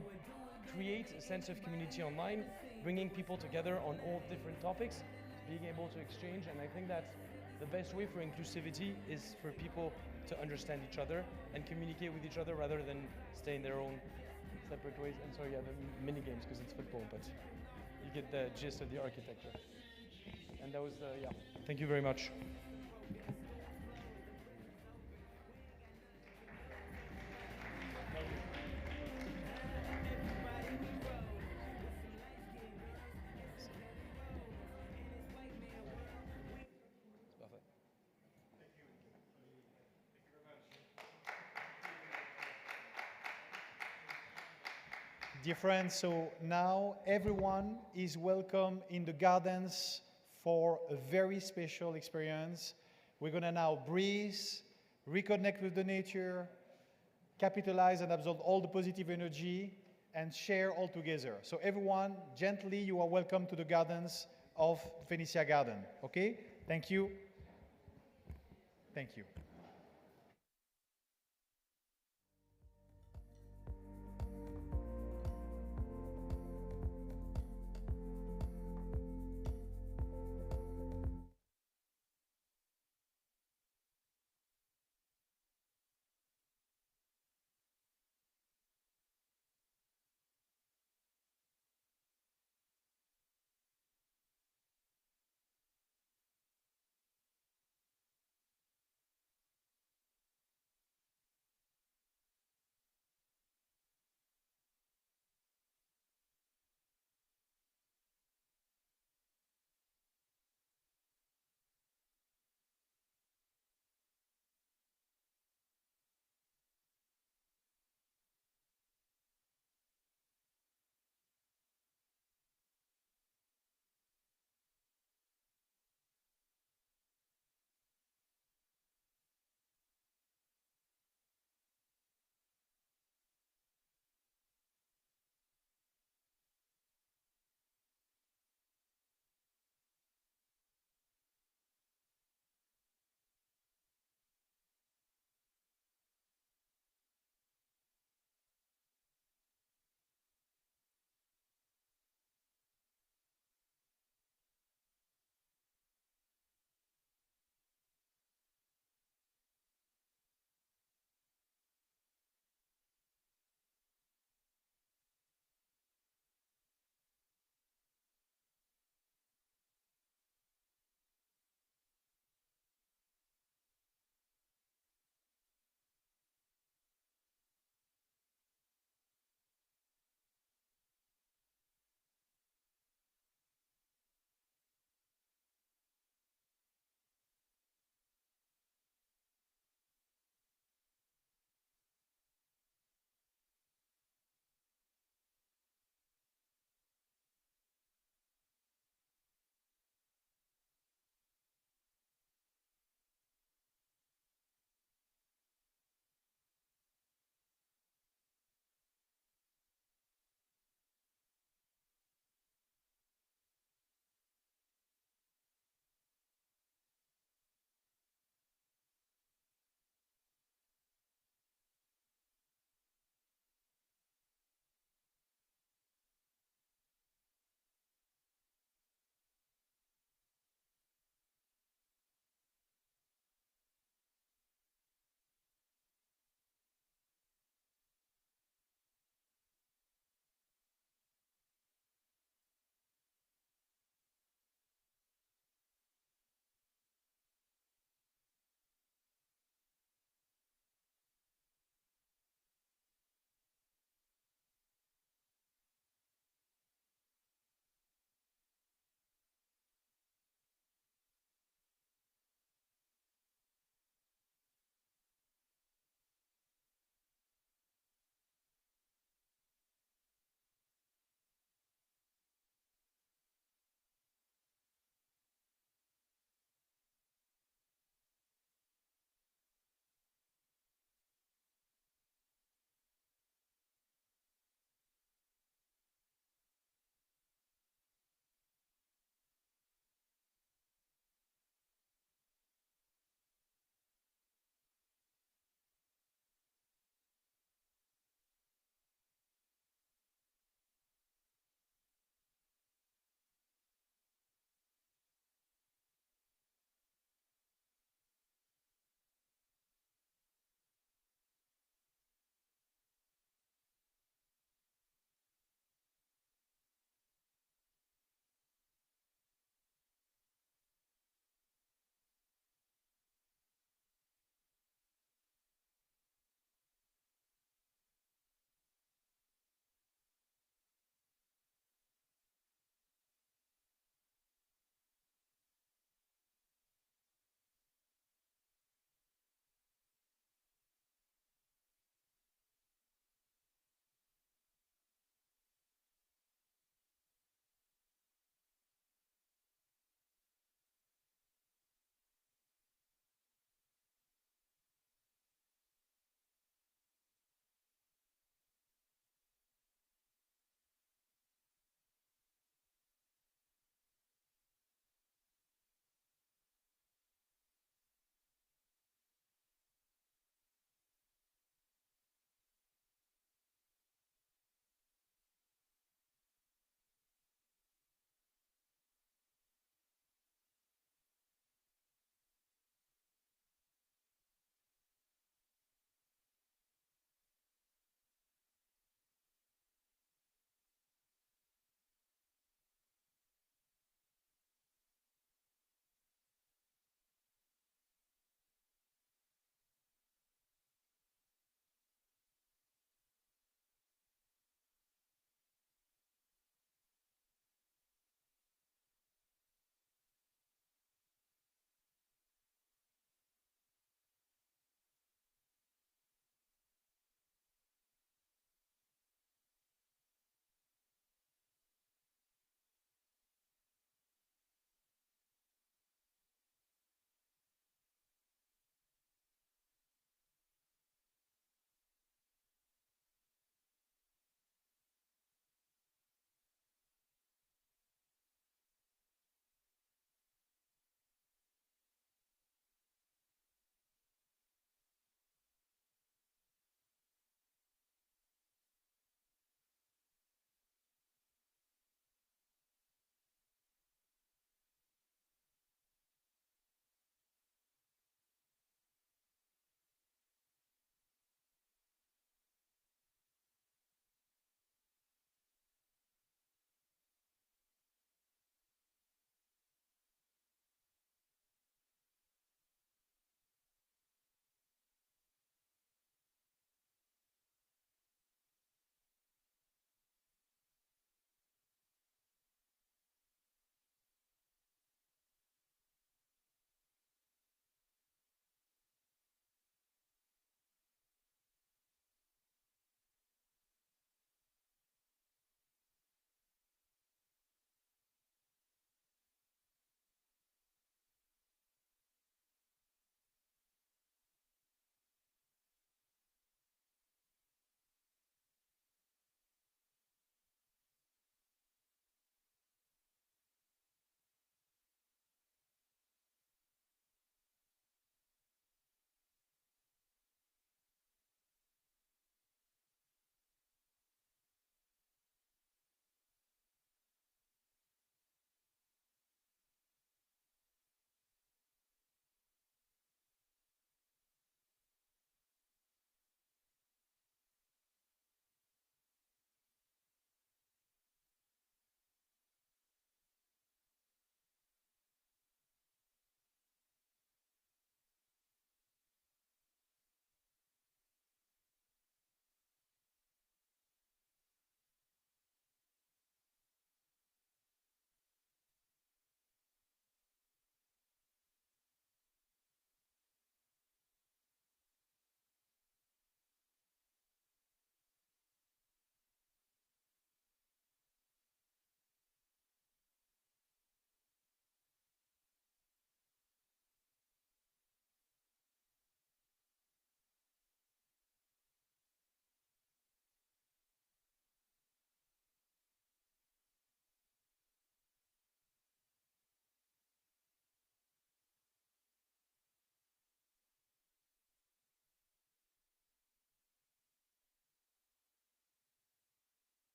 create a sense of community online, bringing people together on all different topics, being able to exchange. And I think that the best way for inclusivity is for people to understand each other and communicate with each other rather than stay in their own separate ways. And so yeah, the mini games, because it's football, but you get the gist of the architecture. And that was yeah, thank you very much. Dear friends, so now everyone is welcome in the gardens for a very special experience. We're going to now breathe, reconnect with the nature, capitalize and absorb all the positive energy, and share all together. So everyone, gently, you are welcome to the gardens of Phoenicia Garden. Okay? Thank you. Thank you.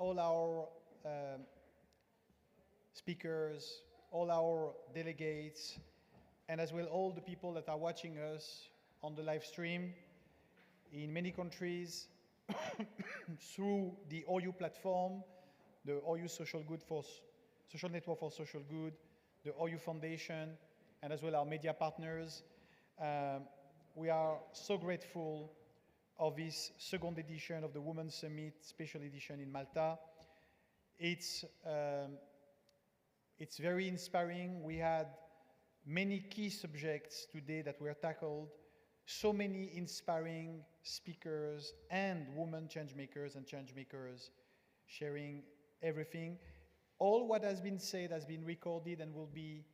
all our speakers, all our delegates, and as well all the people that are watching us on the live stream in many countries through the Horyou platform, the Horyou Social Network for Social Good, the Horyou Foundation, and as well our media partners. We are so grateful of this second edition of the Women's Summit Special Edition in Malta. It's very inspiring. We had many key subjects today that were tackled, so many inspiring speakers and women changemakers and changemakers sharing everything. All what has been said has been recorded and will be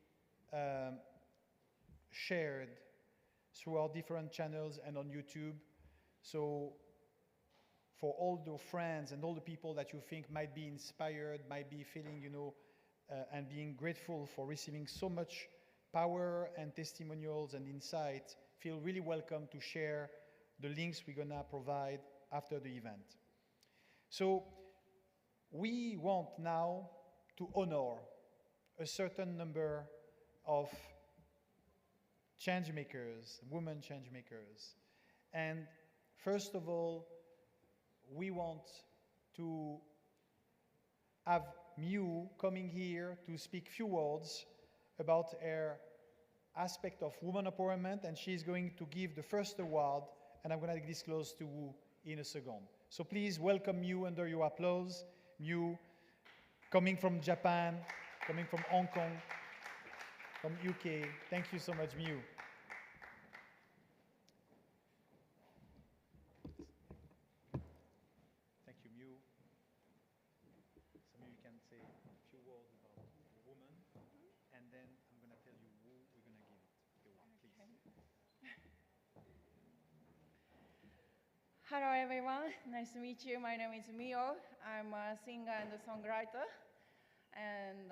shared through our different channels and on YouTube. So for all the friends and all the people that you think might be inspired, might be feeling, and being grateful for receiving so much power and testimonials and insights, feel really welcome to share the links we're gonna provide after the event. So we want now to honor a certain number of change makers, women change makers. And first of all, we want to have Miu coming here to speak few words about her aspect of women empowerment, and she's going to give the first award, and I'm going to disclose to Wu in a second. So please welcome Miu under your applause. Miu, coming from Japan, coming from Hong Kong, from UK. Thank you so much, Miu. Thank you, Miu. So maybe you can say a few words about the woman, and then I'm going to tell you who we're going to give it the award, please. Hello everyone, nice to meet you. My name is Mio. I'm a singer and a songwriter. And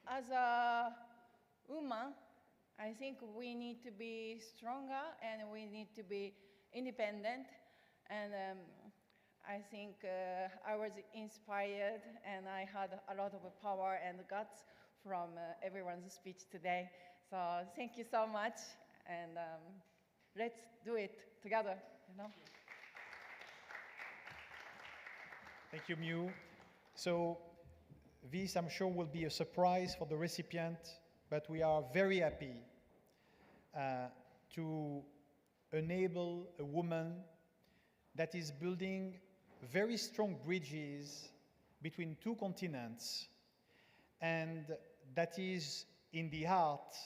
as a woman, I think we need to be stronger and we need to be independent. And I think I was inspired and I had a lot of power and guts from everyone's speech today. So thank you so much, and let's do it together, Thank you, Miu. So this, I'm sure, will be a surprise for the recipient, but we are very happy to enable a woman that is building very strong bridges between two continents, and that is in the heart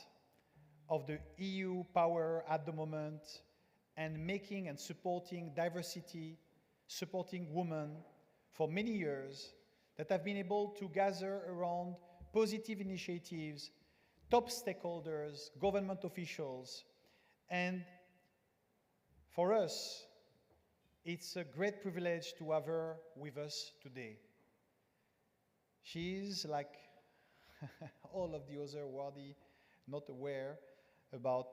of the EU power at the moment, and making and supporting diversity, supporting women for many years, that have been able to gather around positive initiatives, top stakeholders, government officials. And for us, it's a great privilege to have her with us today. She is, like all of the other awardees, not aware about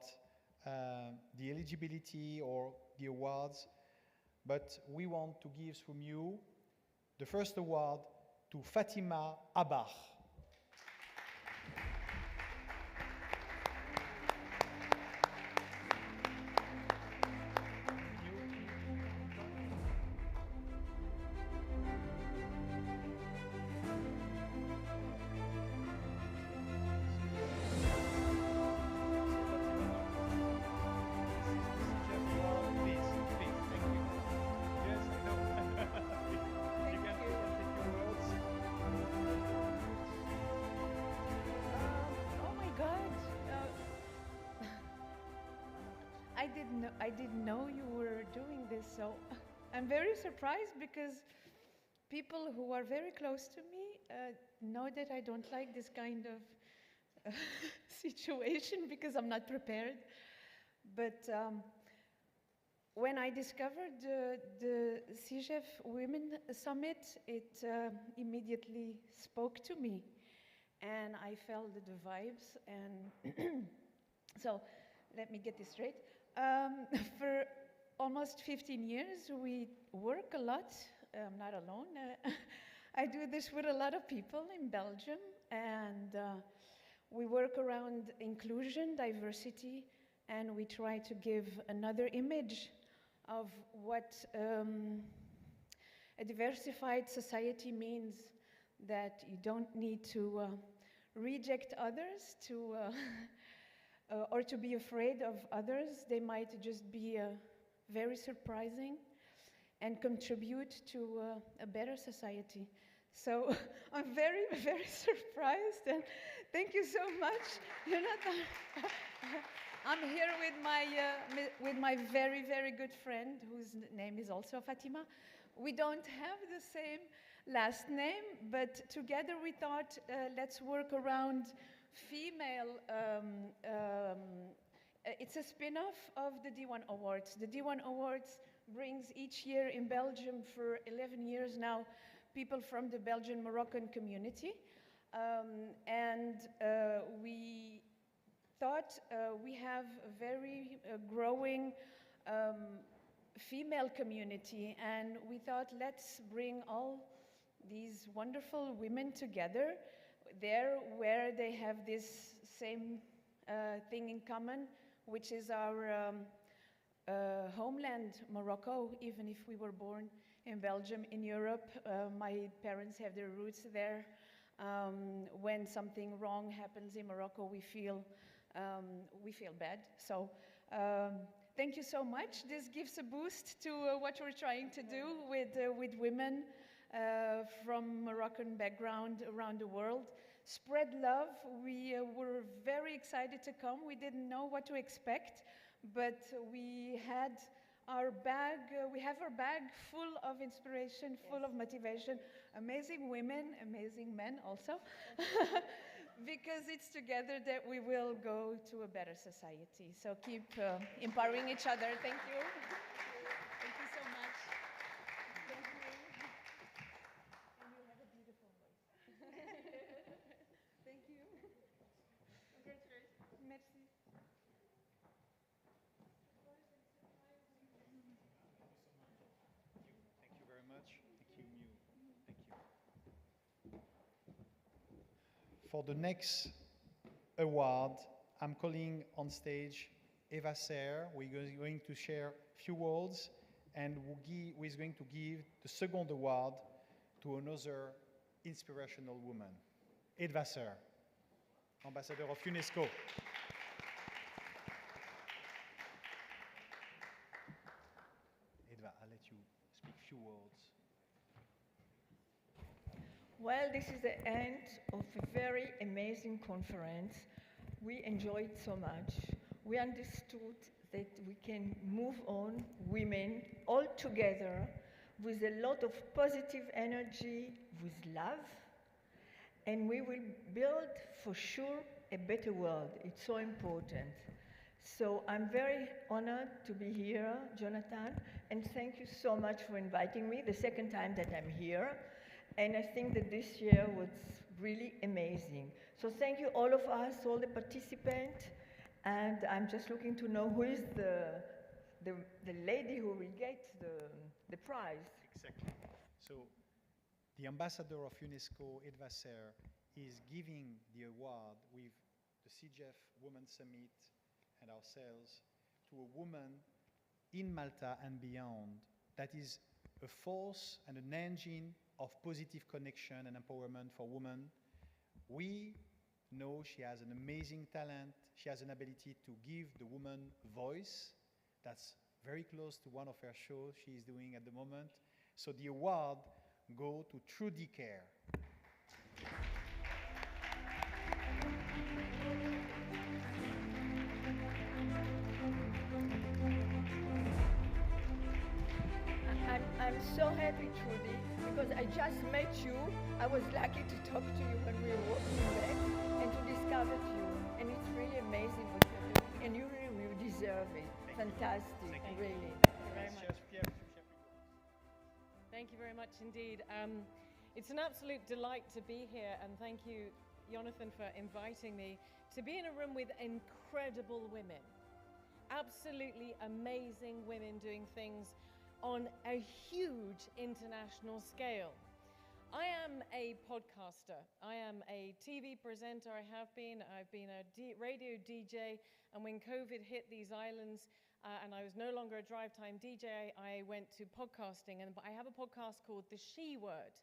the eligibility or the awards, but we want to give from you the first award to Fatima Abar. I didn't know you were doing this, so I'm very surprised because people who are very close to me know that I don't like this kind of situation because I'm not prepared. But when I discovered the SIGEF Women Summit, it immediately spoke to me, and I felt the vibes. And so let me get this straight. For almost 15 years, we work a lot I'm not alone. I do this with a lot of people in Belgium, and we work around inclusion, diversity, and we try to give another image of what a diversified society means, that you don't need to reject others or to be afraid of others. They might just be very surprising and contribute to a better society. So I'm very, very surprised, and thank you so much, Jonathan. I'm here with my very, very good friend, whose name is also Fatima. We don't have the same last name, but together we thought, let's work around female. It's a spin-off of the D1 Awards. The D1 Awards brings each year in Belgium for 11 years now people from the Belgian-Moroccan community. And we thought we have a very growing female community, and we thought, let's bring all these wonderful women together there where they have this same thing in common, which is our homeland, Morocco. Even if we were born in Belgium, in Europe, my parents have their roots there. When something wrong happens in Morocco, we feel bad. So thank you so much. This gives a boost to what we're trying to do with women from Moroccan background around the world. Spread love. We were very excited to come. We didn't know what to expect, but we had our bag, we have our bag full of inspiration, full of motivation, amazing women, amazing men also, because it's together that we will go to a better society. So keep empowering each other. Thank you. Thank you so much. Thank you. And you have a beautiful voice. Thank you. Congratulations. Merci. Thank you very much. Thank you, Mew. Thank you. For the next award, I'm calling on stage Eva Serre. We're going to share a few words, and who is going to give the second award to another inspirational woman, Eva Serre, Ambassador of UNESCO. Edva, I'll let you speak a few words. Well, this is the end of a very amazing conference. We enjoyed so much. We understood that we can move on, women, all together, with a lot of positive energy, with love, and we will build, for sure, a better world. It's so important. So I'm very honored to be here, Jonathan, and thank you so much for inviting me, the second time that I'm here. And I think that this year was really amazing. So thank you all of us, all the participants, and I'm just looking to know who is the lady who will get the prize. Exactly. So the ambassador of UNESCO, Edva Serre, is giving the award with the SIGEF Women's Summit and ourselves to a woman in Malta and beyond that is a force and an engine of positive connection and empowerment for women. We know she has an amazing talent. She has an ability to give the woman voice. That's very close to one of her shows she is doing at the moment. So the award goes to Trudy Care. I'm so happy, Trudy, because I just met you. I was lucky to talk to you when we were walking back and to discover you. And it's really amazing what you're doing. And you really deserve it. Fantastic, really. Thank you very much. Thank you very much indeed. It's an absolute delight to be here, and thank you, Jonathan, for inviting me to be in a room with incredible women. Absolutely amazing women doing things on a huge international scale. I am a podcaster. I am a TV presenter. I've been a radio DJ, and when COVID hit these islands and I was no longer a drive time DJ, I went to podcasting. And I have a podcast called The She Word,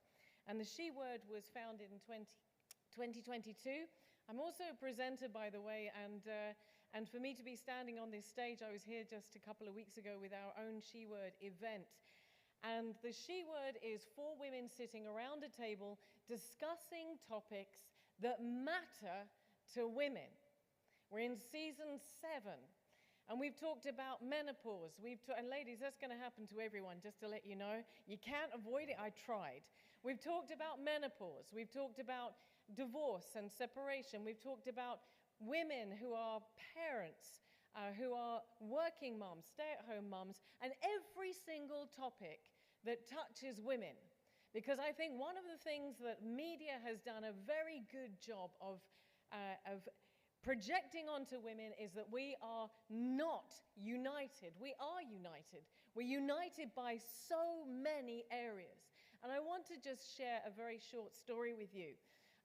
and The She Word was founded in 2022. I'm also a presenter, by the way, and for me to be standing on this stage, I was here just a couple of weeks ago with our own She Word event. And the She Word is 4 women sitting around a table discussing topics that matter to women. We're in season 7, and we've talked about menopause. And ladies, that's going to happen to everyone, just to let you know. You can't avoid it. I tried. We've talked about menopause. We've talked about divorce and separation. We've talked about women who are parents, who are working moms, stay-at-home moms, and every single topic that touches women. Because I think one of the things that media has done a very good job of projecting onto women is that we are not united. We are united. We're united by so many areas. And I want to just share a very short story with you.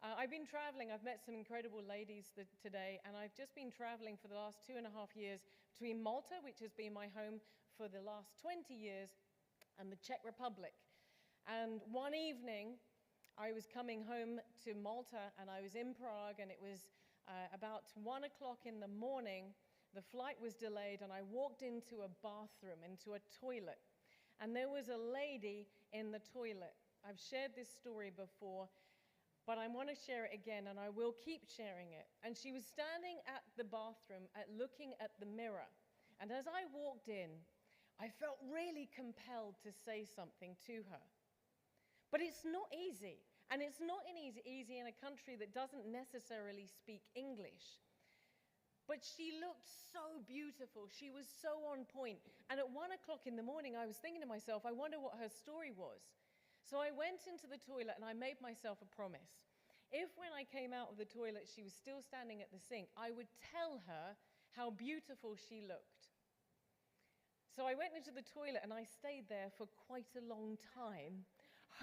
I've been traveling. I've met some incredible ladies today, and I've just been traveling for the last 2.5 years between Malta, which has been my home for the last 20 years, and the Czech Republic. And one evening, I was coming home to Malta, and I was in Prague, and it was about 1 o'clock in the morning. The flight was delayed, and I walked into a bathroom, into a toilet, and there was a lady in the toilet. I've shared this story before, but I want to share it again, and I will keep sharing it. And she was standing at the bathroom, looking at the mirror. And as I walked in, I felt really compelled to say something to her. But it's not easy. And it's not easy in a country that doesn't necessarily speak English. But she looked so beautiful. She was so on point. And at 1 o'clock in the morning, I was thinking to myself, I wonder what her story was. So I went into the toilet and I made myself a promise. If when I came out of the toilet, she was still standing at the sink, I would tell her how beautiful she looked. So I went into the toilet and I stayed there for quite a long time,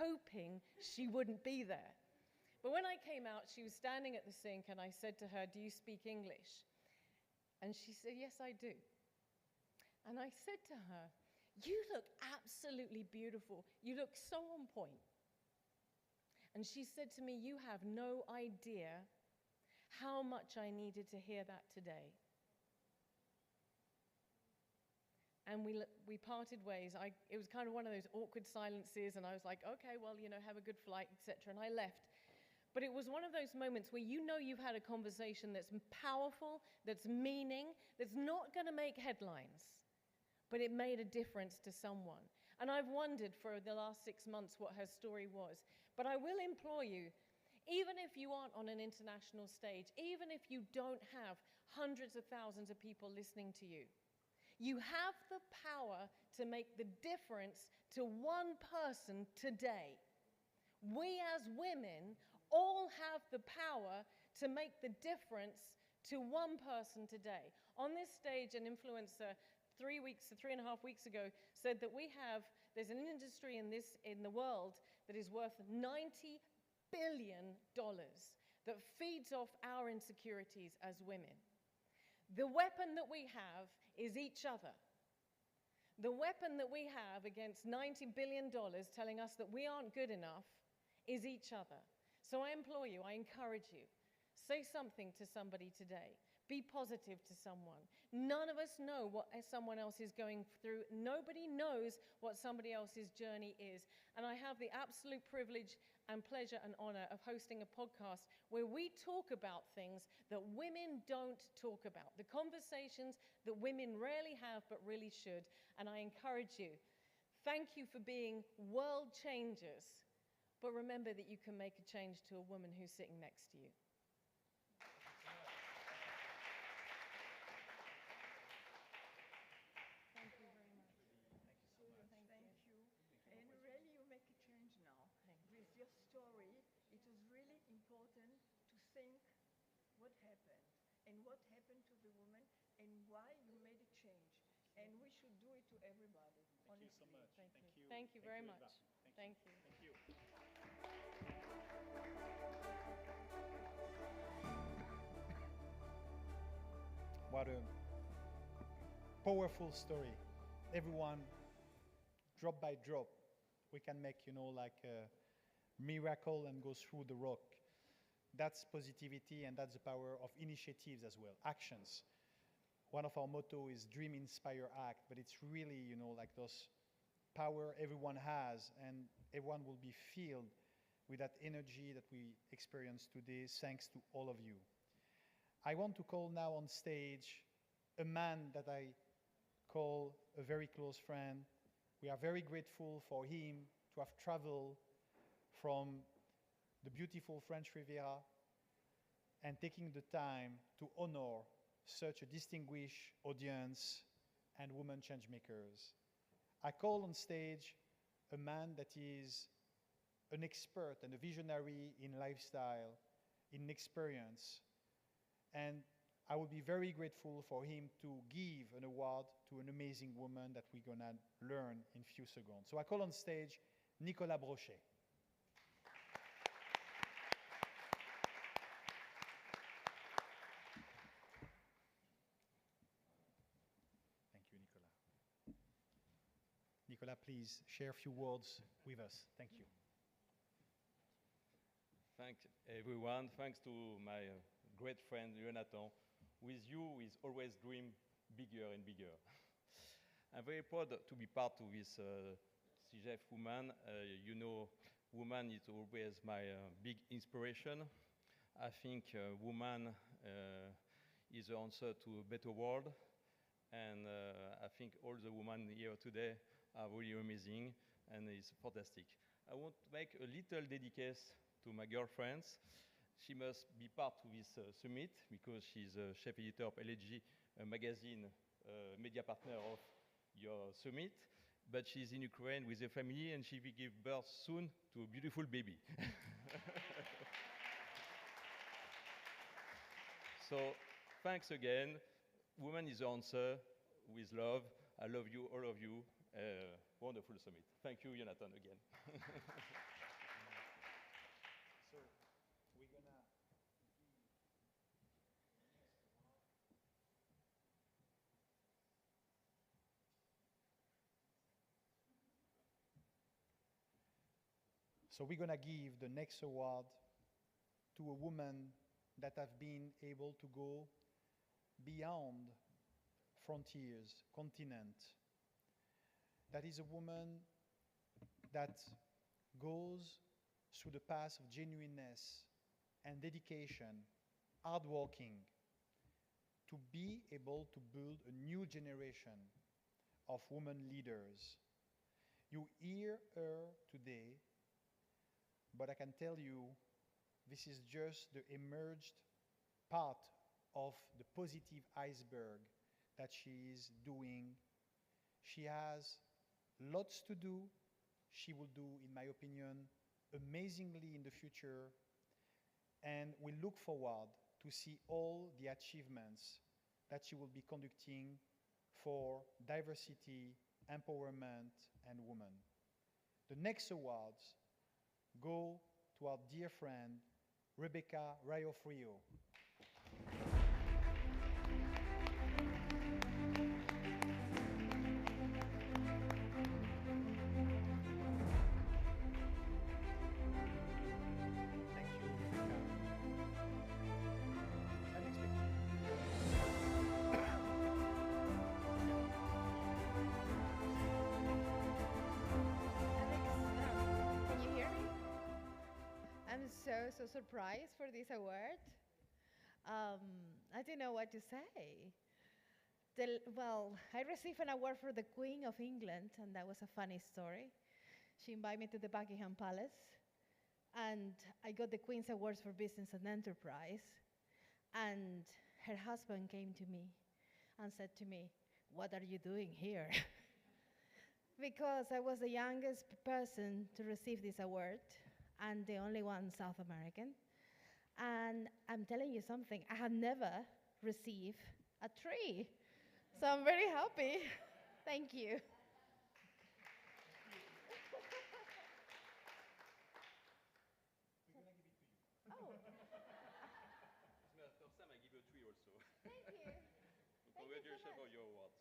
hoping she wouldn't be there. But when I came out, she was standing at the sink and I said to her, "Do you speak English?" And she said, "Yes, I do." And I said to her, "You look absolutely beautiful. You look so on point." And she said to me, "You have no idea how much I needed to hear that today." And we parted ways. It was kind of one of those awkward silences, and I was like, "Okay, well, have a good flight, etc." And I left. But it was one of those moments where you've had a conversation that's powerful, that's meaning, that's not going to make headlines, but it made a difference to someone. And I've wondered for the last 6 months what her story was. But I will implore you, even if you aren't on an international stage, even if you don't have hundreds of thousands of people listening to you, you have the power to make the difference to one person today. We as women all have the power to make the difference to one person today. On this stage, an influencer 3.5 weeks ago said that there's an industry in the world that is worth $90 billion that feeds off our insecurities as women. The weapon that we have is each other. The weapon that we have against $90 billion telling us that we aren't good enough is each other. So I implore you, I encourage you, say something to somebody today. Be positive to someone. None of us know what someone else is going through. Nobody knows what somebody else's journey is. And I have the absolute privilege and pleasure and honor of hosting a podcast where we talk about things that women don't talk about, the conversations that women rarely have but really should. And I encourage you, thank you for being world changers, but remember that you can make a change to a woman who's sitting next to you. Important to think what happened and what happened to the woman and why you made a change. And we should do it to everybody. Thank you so much. Thank you. Thank you very much. Thank you. Thank you. What a powerful story. Everyone, drop by drop, we can make, like a miracle and go through the rock. That's positivity, and that's the power of initiatives as well, actions. One of our motto is dream, inspire, act, but it's really, like those power everyone has, and everyone will be filled with that energy that we experienced today, thanks to all of you. I want to call now on stage a man that I call a very close friend. We are very grateful for him to have traveled from the beautiful French Riviera and taking the time to honor such a distinguished audience and women changemakers. I call on stage a man that is an expert and a visionary in lifestyle, in experience, and I would be very grateful for him to give an award to an amazing woman that we're gonna learn in a few seconds. So I call on stage Nicolas Brochet. Thank you, Nicolas. Nicolas, please share a few words with us. Thank you. Thanks, everyone. Thanks to my great friend, Jonathan. With you, we always dream bigger and bigger. I'm very proud to be part of this SIGEF Woman. Woman is always my big inspiration. I think woman is the answer to a better world. And I think all the women here today are really amazing, and it's fantastic. I want to make a little dedication to my girlfriends. She must be part of this summit because she's a chef editor of LG magazine, media partner of your summit. But she's in Ukraine with her family, and she will give birth soon to a beautiful baby. So thanks again. Woman is the answer with love. I love you, all of you. Wonderful summit. Thank you, Jonathan, again. So we're gonna give the next award to a woman that have been able to go beyond frontiers, continent. That is a woman that goes through the path of genuineness and dedication, hardworking, to be able to build a new generation of women leaders. You hear her today, but I can tell you this is just the emerged part of the positive iceberg that she is doing. She has lots to do. She will do, in my opinion, amazingly in the future, and we look forward to see all the achievements that she will be conducting for diversity, empowerment, and women. The next awards go to our dear friend, Rebecca Horyou. So surprised for this award. I didn't know what to say. Well, I received an award for the Queen of England, and that was a funny story. She invited me to the Buckingham Palace, and I got the Queen's Awards for Business and Enterprise, and her husband came to me and said to me, "What are you doing here?" Because I was the youngest person to receive this award, and the only one South American. And I'm telling you something, I have never received a tree. So I'm very happy. Thank you. Thank you. Congratulations for your award.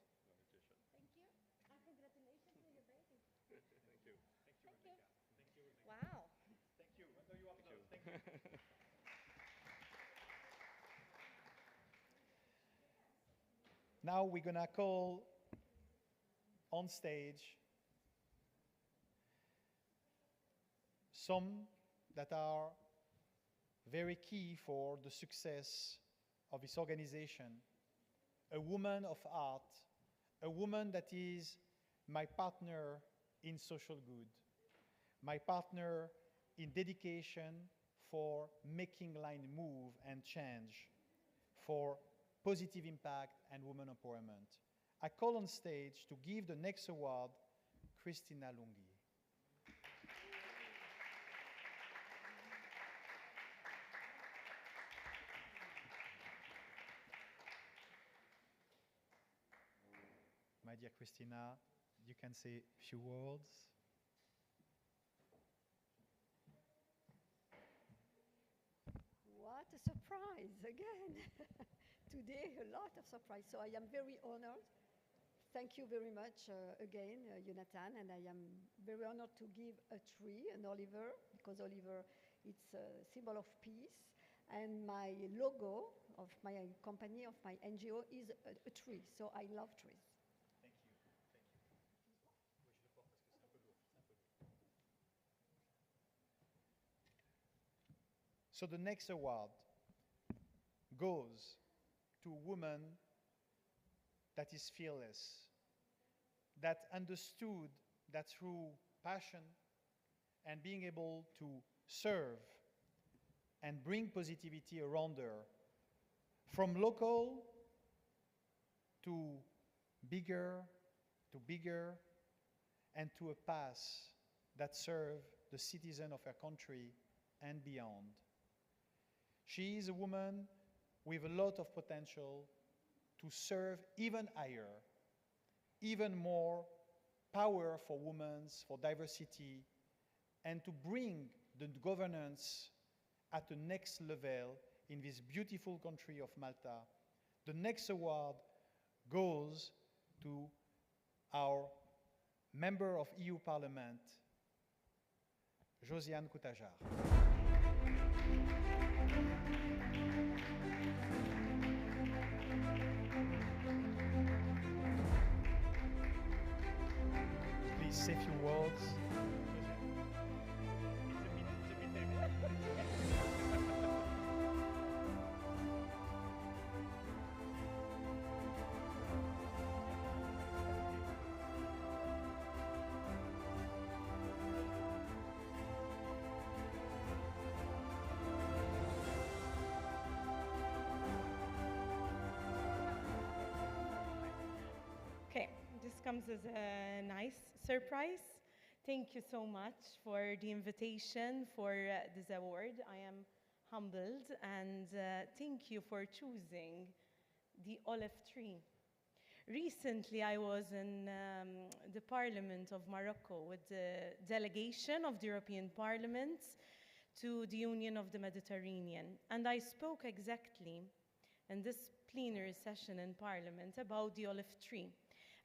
Congratulations. Thank you. And congratulations to your baby. Thank you. Thank you. Wow. Thank you. What do you want to do? Thank Thank you. you. Now we're gonna call on stage some that are very key for the success of this organization. A woman of art, a woman that is my partner in social good, my partner in dedication for making line move and change, for positive impact and women empowerment. I call on stage to give the next award, Christina Lungi. My dear Christina, you can say a few words. What a surprise again. Today, a lot of surprise. So I am very honored. Thank you very much again, Jonathan, and I am very honored to give a tree, an Oliver, because Oliver, it's a symbol of peace. And my logo of my company, of my NGO, is a tree. So I love trees. Thank you. So the next award goes to a woman that is fearless, that understood that through passion and being able to serve and bring positivity around her, from local to bigger, and to a path that serve the citizen of her country and beyond. She is a woman with a lot of potential to serve even higher, even more power for women, for diversity, and to bring the governance at the next level in this beautiful country of Malta. The next award goes to our member of EU Parliament, Josiane Koutajar. Please say a few words. Okay, this comes as a nice surprise. Thank you so much for the invitation for this award. I am humbled, and thank you for choosing the olive tree. Recently, I was in the Parliament of Morocco with the delegation of the European Parliament to the Union of the Mediterranean, and I spoke exactly in this plenary session in Parliament about the olive tree.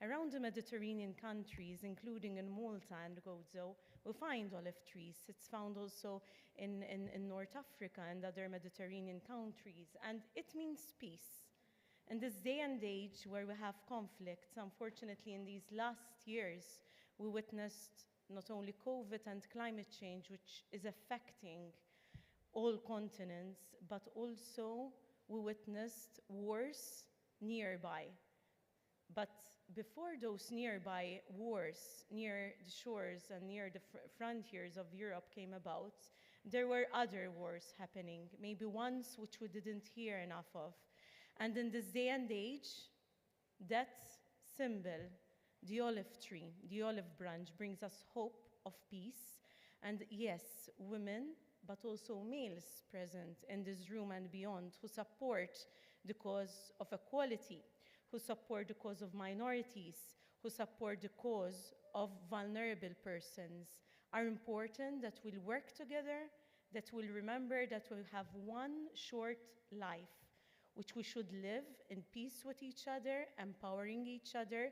Around the Mediterranean countries, including in Malta and Gozo, we find olive trees. It's found also in North Africa and other Mediterranean countries, and it means peace. In this day and age where we have conflicts, unfortunately in these last years, we witnessed not only COVID and climate change, which is affecting all continents, but also we witnessed wars nearby. But before those nearby wars, near the shores and near the frontiers of Europe came about, there were other wars happening, maybe ones which we didn't hear enough of. And in this day and age, that symbol, the olive tree, the olive branch, brings us hope of peace. And yes, women, but also males present in this room and beyond, who support the cause of equality, who support the cause of minorities, who support the cause of vulnerable persons, are important, that will work together, that will remember that we have one short life, which we should live in peace with each other, empowering each other,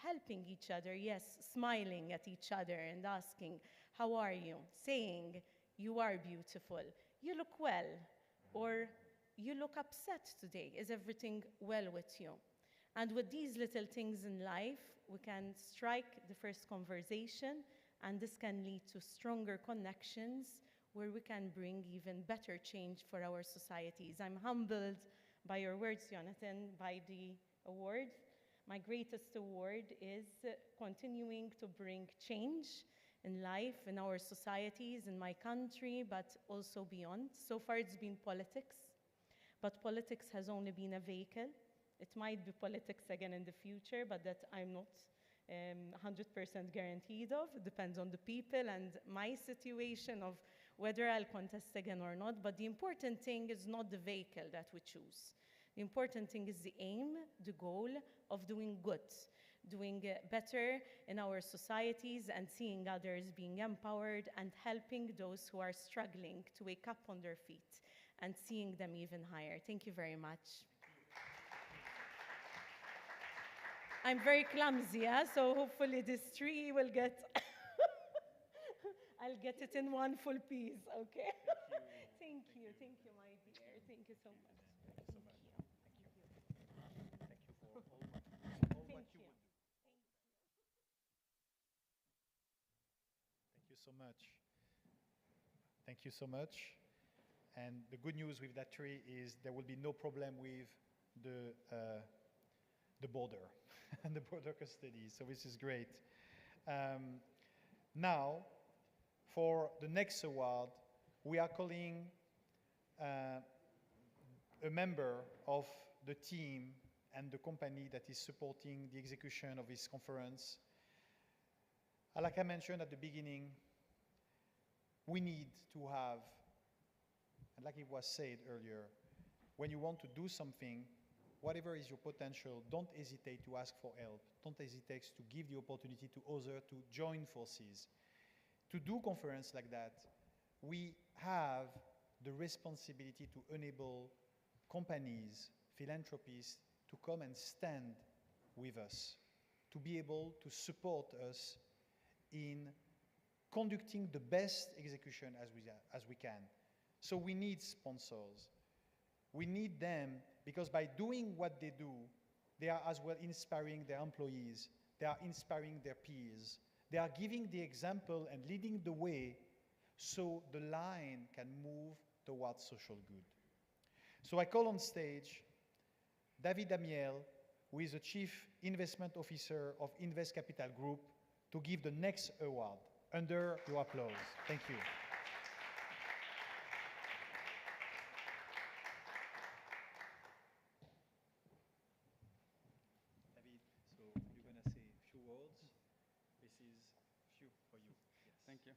helping each other, yes, smiling at each other and asking, how are you? Saying, you are beautiful, you look well, or you look upset today, is everything well with you? And with these little things in life, we can strike the first conversation, and this can lead to stronger connections where we can bring even better change for our societies. I'm humbled by your words, Jonathan, by the award. My greatest award is continuing to bring change in life, in our societies, in my country, but also beyond. So far it's been politics, but politics has only been a vehicle. It might be politics again in the future, but that I'm not 100% guaranteed of. It depends on the people and my situation of whether I'll contest again or not. But the important thing is not the vehicle that we choose. The important thing is the aim, the goal of doing good, doing better in our societies and seeing others being empowered and helping those who are struggling to wake up on their feet and seeing them even higher. Thank you very much. I'm very clumsy, so hopefully this tree will get, I'll get it in one full piece, okay? Thank you, my dear. Thank you so much. Thank you so much. Thank you so much. And the good news with that tree is there will be no problem with the border and the border custody. So this is great. Now, for the next award, we are calling a member of the team and the company that is supporting the execution of this conference. Like I mentioned at the beginning, we need to have, and like it was said earlier, when you want to do something, whatever is your potential, don't hesitate to ask for help. Don't hesitate to give the opportunity to others to join forces. To do conference like that, we have the responsibility to enable companies, philanthropists, to come and stand with us, to be able to support us in conducting the best execution as we can. So we need sponsors. We need them because by doing what they do, they are as well inspiring their employees, they are inspiring their peers, they are giving the example and leading the way so the line can move towards social good. So I call on stage David Amiel, who is the Chief Investment Officer of Invest Capital Group, to give the next award. Under your applause. Thank you. David, so you're going to say a few words. This is few for you. Yes. Thank you.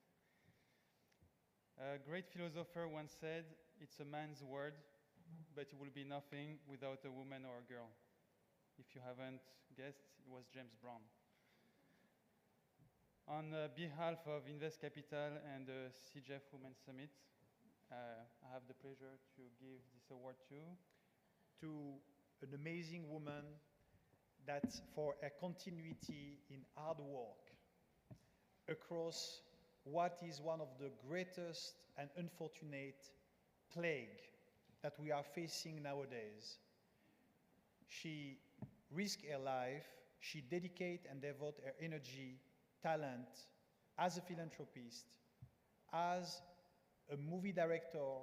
A great philosopher once said, it's a man's word, but it will be nothing without a woman or a girl. If you haven't guessed, it was James Brown. On behalf of Invest Capital and the SIGEF Women's Summit, I have the pleasure to give this award to an amazing woman that for her continuity in hard work across what is one of the greatest and unfortunate plague that we are facing nowadays. She risked her life, she dedicated and devoted her energy, talent, as a philanthropist, as a movie director,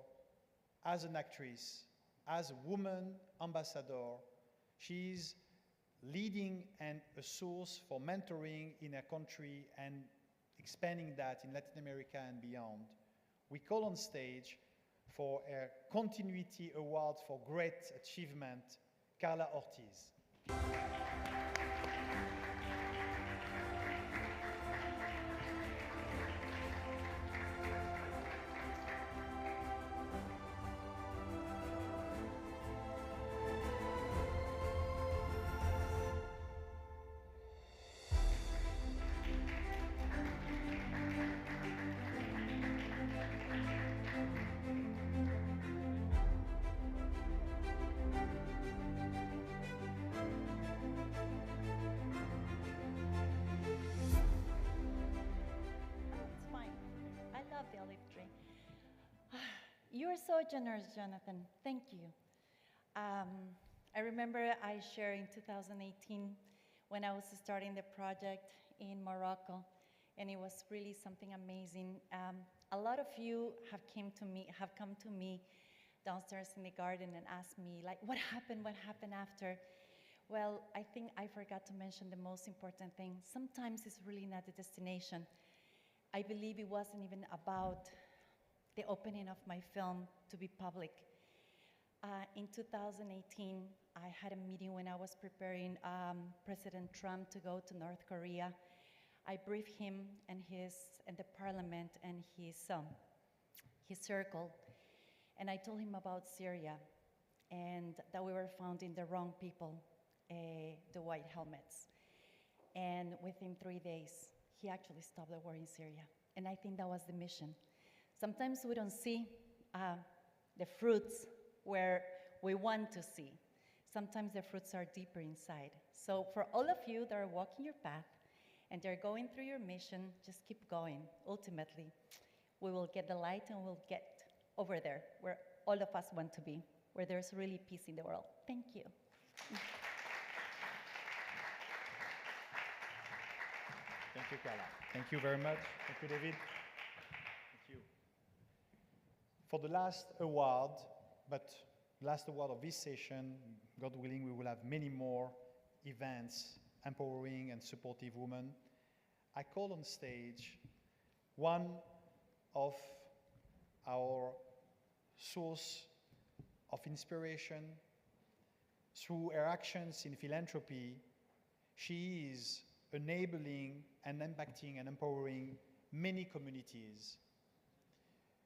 as an actress, as a woman ambassador. She's leading and a source for mentoring in her country and expanding that in Latin America and beyond. We call on stage for a Continuity Award for Great Achievement, Carla Ortiz. love the olive tree. You're so generous, Jonathan. Thank you. I remember I shared in 2018 when I was starting the project in Morocco, and it was really something amazing. A lot of you have come to me downstairs in the garden and asked me, like, what happened after? Well, I think I forgot to mention the most important thing. Sometimes it's really not the destination. I believe it wasn't even about the opening of my film to be public. In 2018, I had a meeting when I was preparing President Trump to go to North Korea. I briefed him and the parliament and his circle, and I told him about Syria and that we were founding the wrong people, the white helmets. And within 3 days, he actually stopped the war in Syria. And I think that was the mission. Sometimes we don't see the fruits where we want to see. Sometimes the fruits are deeper inside. So for all of you that are walking your path and they're going through your mission, just keep going. Ultimately, we will get the light and we'll get over there where all of us want to be, where there's really peace in the world. Thank you. Thank you, Carla. Thank you very much. Thank you, David. Thank you. For the last award, but last award of this session, God willing, we will have many more events empowering and supportive women. I call on stage one of our source of inspiration. Through her actions in philanthropy, she is enabling and impacting and empowering many communities.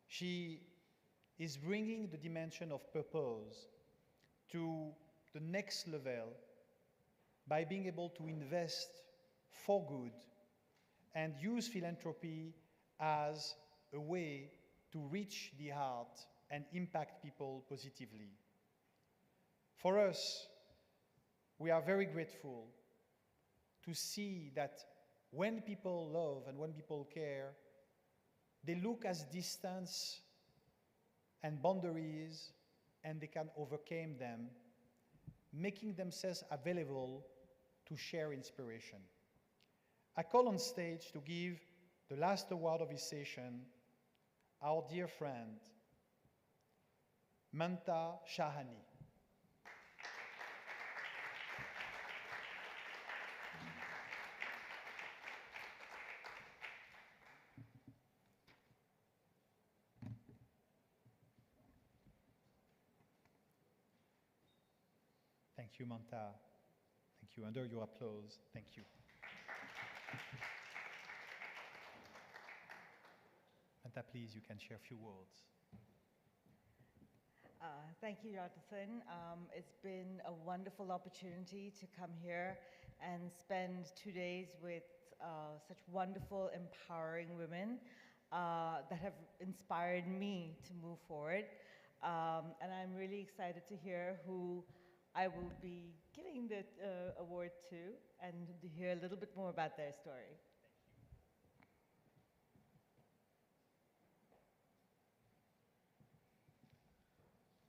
She is bringing the dimension of purpose to the next level by being able to invest for good and use philanthropy as a way to reach the heart and impact people positively. For us, we are very grateful to see that when people love and when people care, they look as distance and boundaries and they can overcome them, making themselves available to share inspiration. I call on stage to give the last award of this session our dear friend, Manta Shahani. Thank you, Manta. Thank you. Under your applause, thank you. Manta, please, you can share a few words. Thank you, Jonathan. It's been a wonderful opportunity to come here and spend 2 days with such wonderful, empowering women that have inspired me to move forward. And I'm really excited to hear who I will be giving the award to and to hear a little bit more about their story.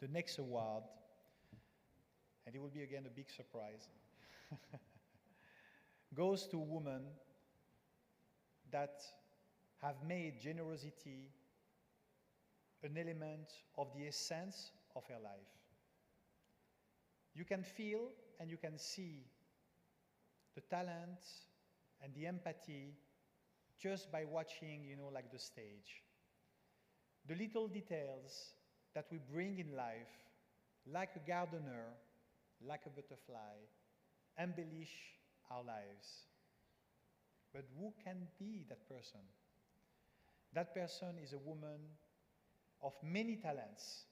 The next award, and it will be again a big surprise, goes to women that have made generosity an element of the essence of her life. You can feel and you can see the talent and the empathy just by watching, like the stage. The little details that we bring in life, like a gardener, like a butterfly, embellish our lives. But who can be that person? That person is a woman of many talents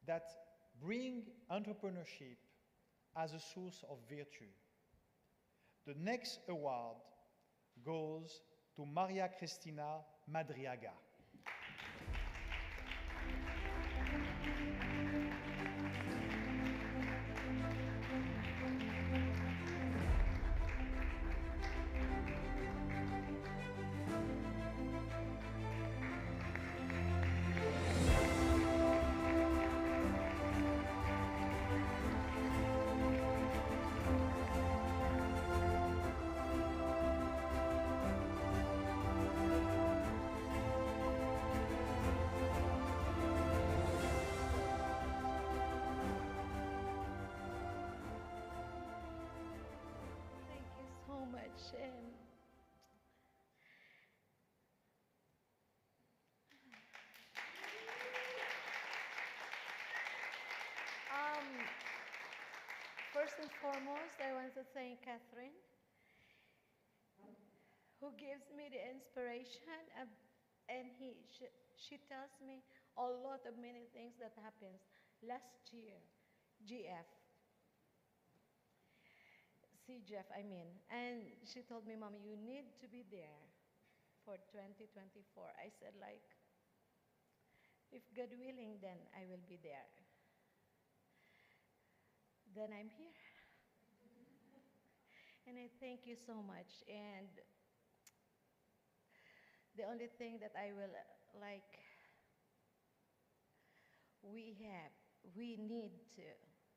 that bring entrepreneurship as a source of virtue. The next award goes to Maria Cristina Madriaga. First and foremost, I want to thank Catherine, who gives me the inspiration, and she tells me a lot of many things that happens. Last year, GF, SIGEF, I mean, and she told me, Mom, you need to be there for 2024. I said, like, if God willing, then I will be there. Then I'm here. And I thank you so much. And the only thing that I will like, we need to,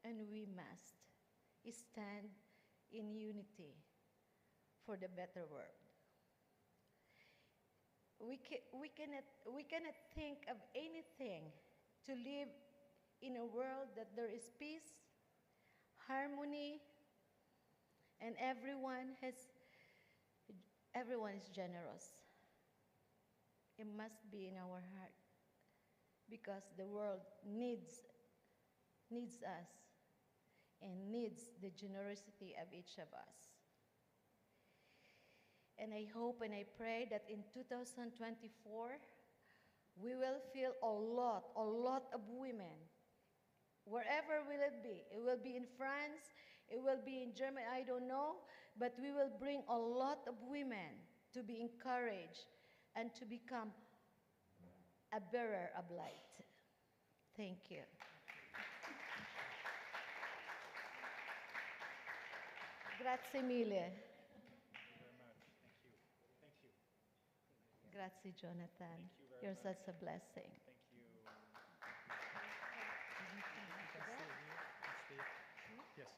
and we must stand in unity for the better world. We cannot think of anything to live in a world that there is peace, harmony, and everyone is generous. It must be in our heart, because the world needs us and needs the generosity of each of us. And I hope and I pray that in 2024, we will feel a lot of women. Wherever will it be? It will be in France, it will be in Germany, I don't know, but we will bring a lot of women to be encouraged and to become a bearer of light. Thank you. Grazie mille. Grazie, Jonathan. You're such a blessing. Yes.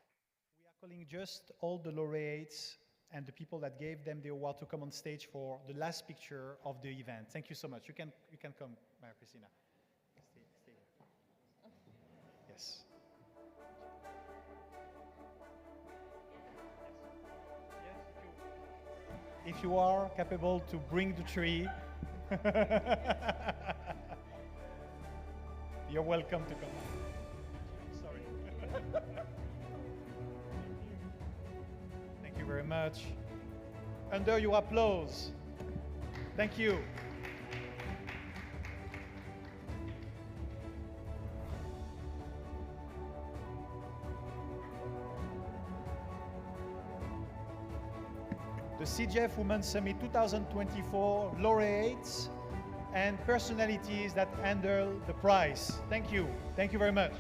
We are calling just all the laureates and the people that gave them the award to come on stage for the last picture of the event. Thank you so much. You can come, Maria Cristina. Stay here. Yes. If you are capable to bring the tree, you're welcome to come. Sorry. Thank you very much. Under your applause. Thank you. The SIGEF Women's Summit 2024 laureates and personalities that handle the prize. Thank you. Thank you very much.